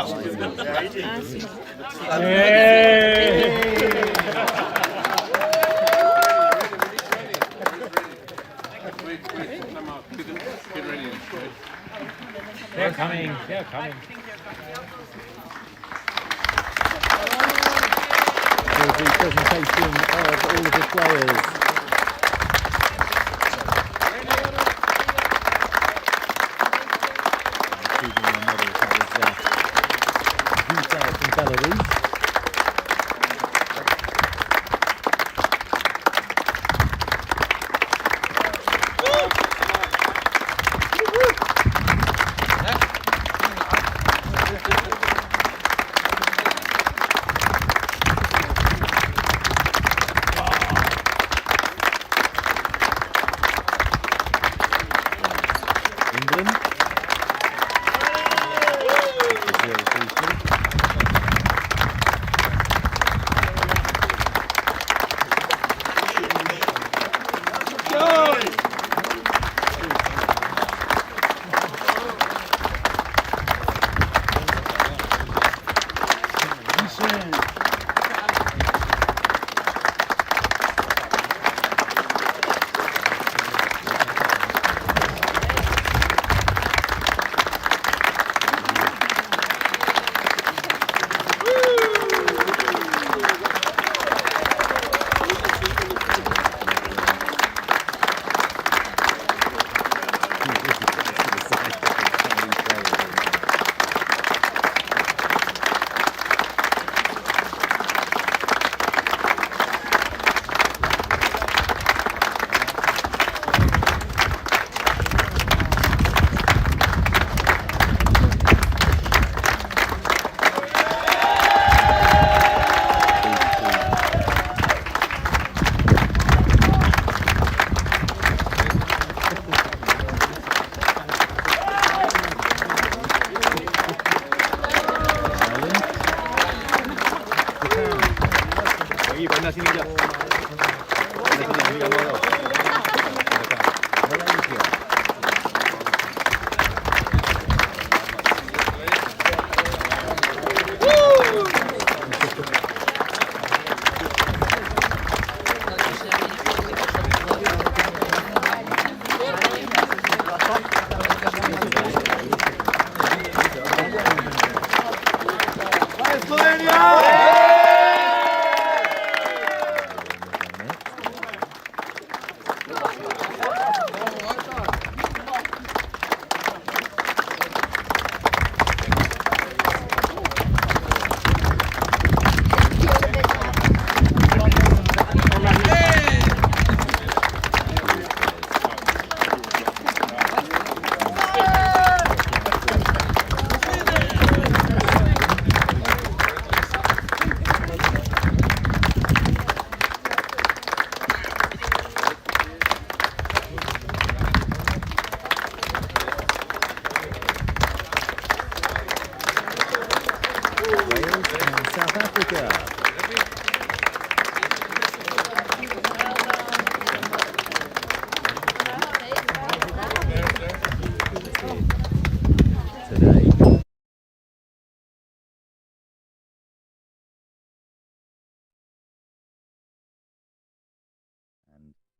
S3: ready.
S9: They're coming. They're coming.
S1: Here's the presentation of all of the players.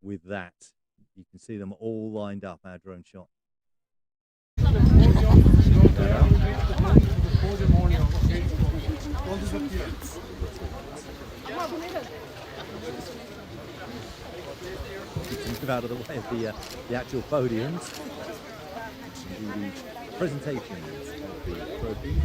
S1: With that, you can see them all lined up, our drone shot. move out of the way of the actual podiums. And do the presentations of the trophies.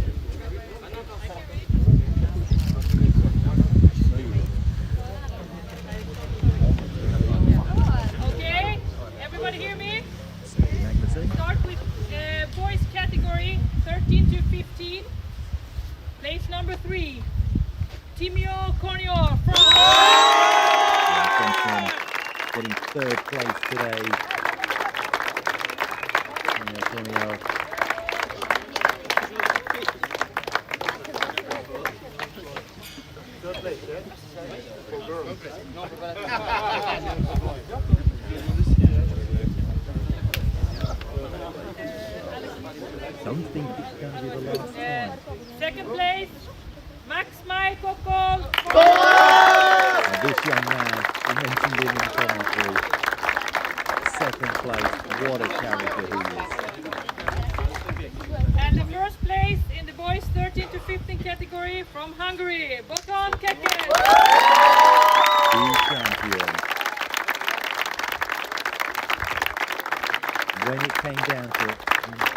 S2: Okay, everybody hear me?
S1: Magnuson.
S2: Start with boys category 13 to 15. Place number 3, Timio Cornio from
S1: Getting third place today. Cornio. Don't think it's going to be the last time.
S2: second place, Max Maikokol.
S1: This young man, I mentioned him in commentary. Second place, what a character he is.
S2: And the first place in the boys 13 to 15 category from Hungary, Boton Keke.
S1: The champion. When it came down to it,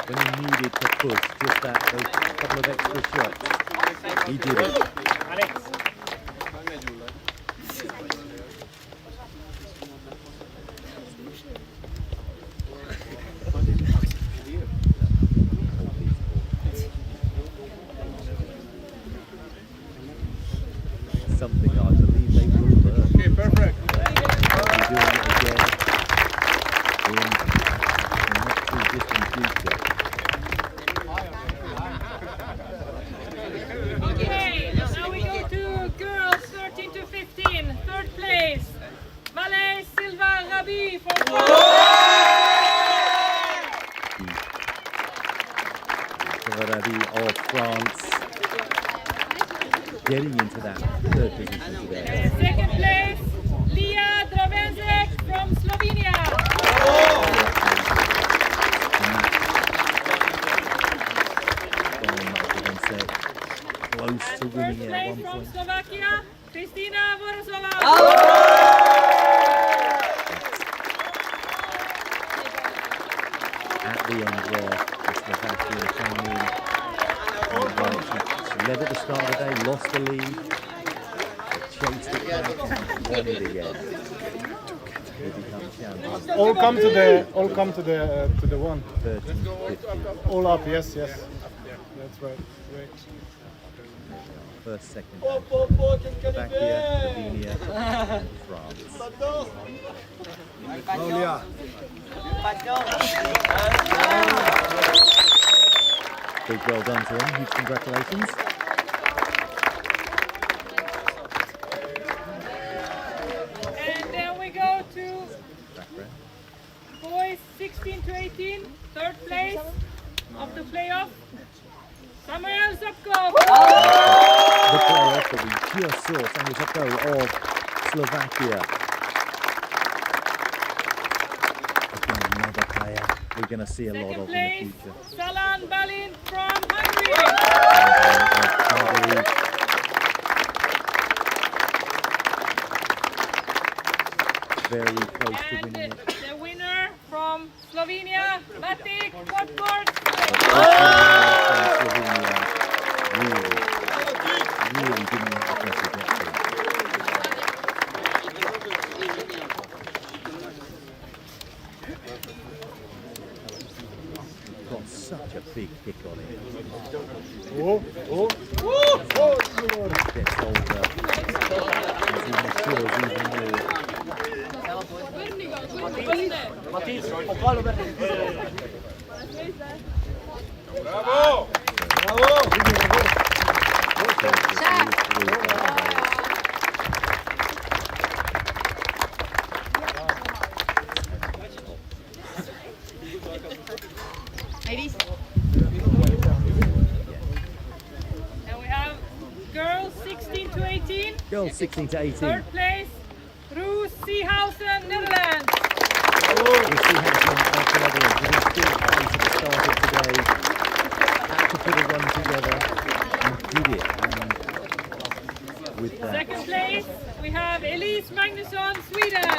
S1: when he needed to push just those couple of extra shots, he did it. Something I believe they will learn.
S3: Okay, perfect.
S1: They'll be doing it again in the not too distant future.
S2: Okay, now we go to girls 13 to 15. Third place, Malay Silva Rabi from
S1: Rabi of France getting into that third position today.
S2: second place, Lia Dravenzek from Slovenia.
S1: Close to
S2: First
S1: winning it at
S2: place
S1: one
S2: from
S1: point.
S2: Slovakia, Kristina Vorosova.
S1: At the end there, the Slovakian came in. She led at the start of the day, lost the lead, chased it back and won it again. They become champions.
S10: All come to the one.
S1: 13-50.
S10: All up, yes. That's right. Great.
S1: First, second, Slovakia, Slovenia, and France. Big well done to them. Huge congratulations.
S2: And then we go to boys 16 to 18, third place of the playoff, Samuel Zopkov.
S1: The playoff that we just saw, Samuel Zopko of Slovakia. Again, another player we're going to see a lot
S2: Second
S1: of in
S2: place,
S1: the future.
S2: Salan Balin from Hungary.
S1: Very close to
S2: And
S1: winning it.
S2: the winner from Slovenia, Matic Potport.
S1: Slovenia really didn't have the best trajectory. Got such a big kick on it. Gets older as he matures even more.
S3: Bravo!
S2: Ladies. And we have girls 16 to 18.
S1: Girls 16 to 18.
S2: Third place, Roos Seehausen, Netherlands.
S1: We'll see how it's going after Netherlands. We're still place at the start of today. Had to put a run together and did it. And with that.
S2: Second place, we have Elise Magnusson, Sweden.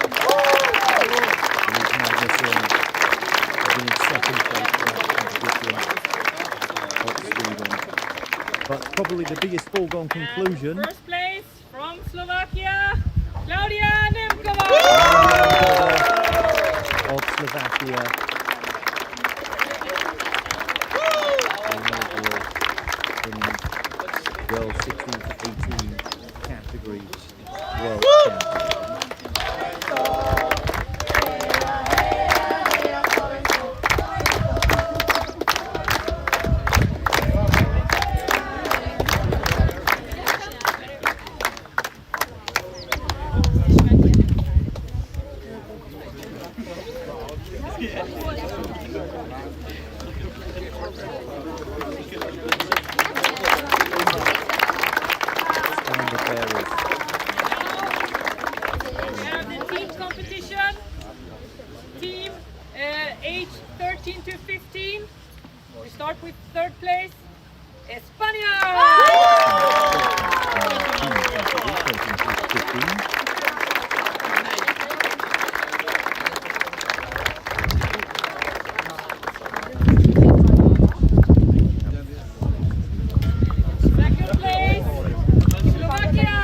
S1: probably the biggest foregone conclusion.
S2: First place from Slovakia, Claudia Nemkova.
S1: Of Slovakia. In girls 16 to 18 category world champion.
S2: Age 13 to 15. We start with third place, España! Second place, Slovakia!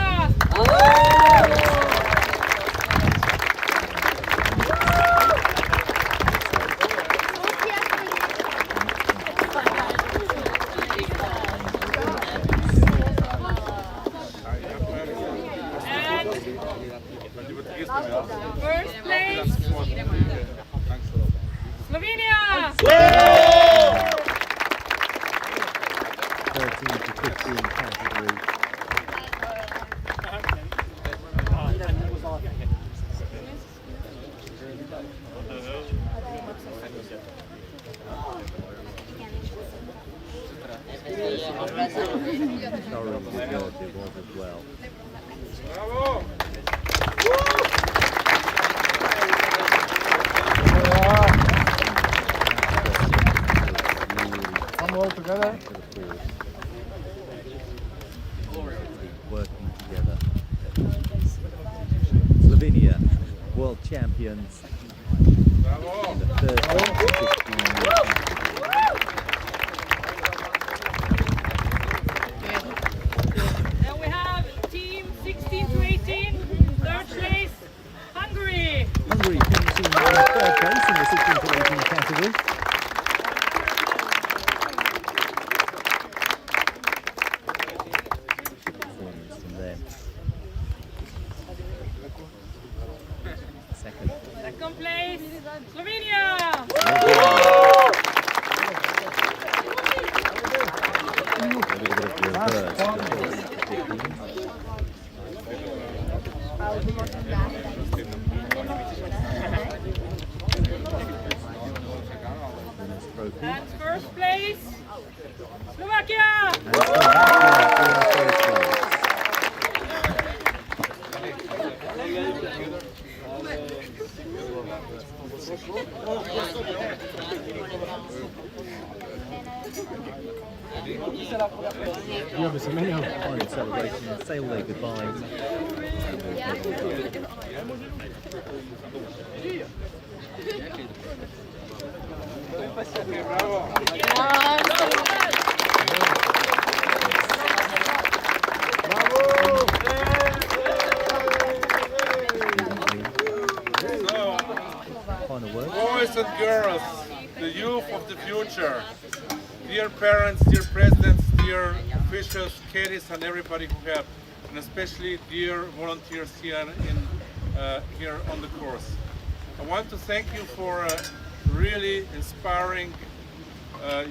S2: First place, Slovenia!
S1: 13 to 15 category. Thoroughly deserved it was as well.
S3: Bravo!
S10: Come all together.
S1: Working together. Slovenia, world champions in the 13 to 16 years.
S2: Then we have team 16 to 18, third place, Hungary.
S1: Hungary finishing in third place in the 16 to 18 category. Performance from them.
S2: Second place, Slovenia.
S1: A little bit of reverse.
S2: And first place, Slovakia.
S10: Io se meglio.
S1: Final celebration, say all their goodbyes. Final words.
S3: Boys and girls, the youth of the future, dear parents, dear presidents, dear officials, caddies, and everybody who helped, and especially dear volunteers here here on the course. I want to thank you for a really inspiring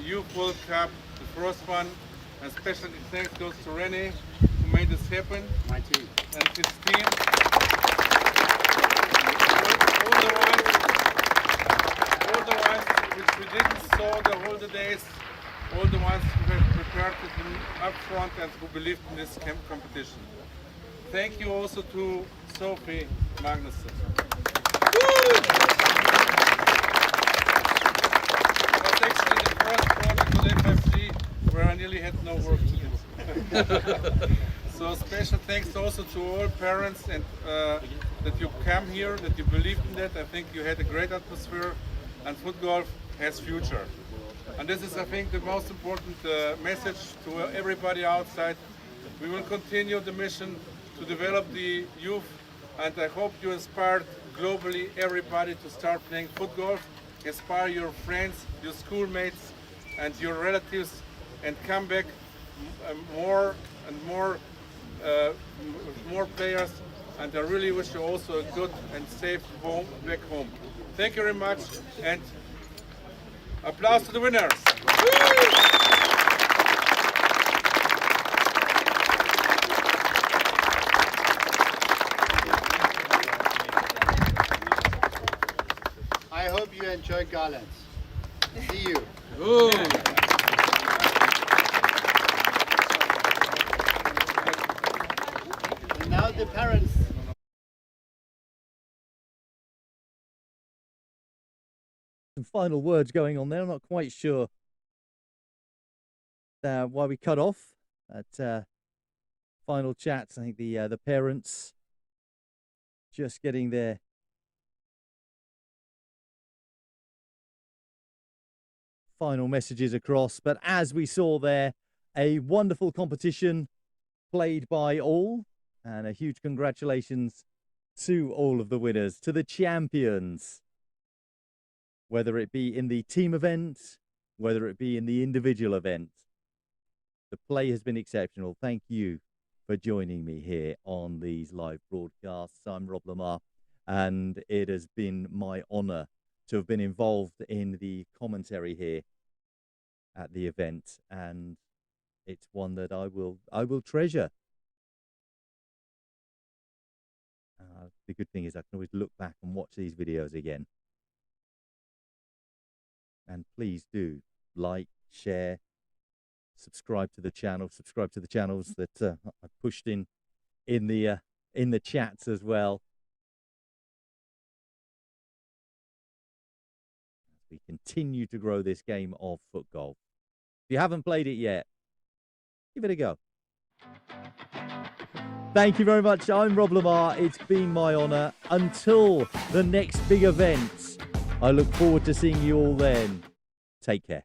S3: Youth World Cup, the first one, and especially thanks goes to Rene who made this happen, and his team. All the ones which we didn't saw the whole days, all the ones who have prepared it up front and who believed in this competition. Thank you also to Sophie Magnussen. That's actually the first project with FIFG where I nearly had no work to do. So special thanks also to all parents and that you come here, that you believed in that. I think you had a great atmosphere and FootGolf has future. And this is, I think, the most important message to everybody outside. We will continue the mission to develop the youth, and I hope you inspired globally everybody to start playing foot golf, inspire your friends, your schoolmates, and your relatives, and come back more and more players. And I really wish you also a good and safe home back home. Thank you very much, and applause to the winners.
S11: I hope you enjoy Garlands. See you. And now the parents.
S1: Some final words going on there. I'm not quite sure why we cut off at final chats. I think the parents just getting their final messages across. But as we saw there, a wonderful competition played by all, and a huge congratulations to all of the winners, to the champions, whether it be in the team event, whether it be in the individual event. The play has been exceptional. Thank you for joining me here on these live broadcasts. I'm Rob Lamar, and it has been my honour to have been involved in the commentary here at the event, and it's one that I will treasure. The good thing is I can always look back and watch these videos again. And please do like, share, subscribe to the channel, subscribe to the channels that I've pushed in the chats as well. We continue to grow this game of foot golf. If you haven't played it yet, give it a go. Thank you very much. I'm Rob Lamar. It's been my honour. Until the next big event, I look forward to seeing you all then. Take care.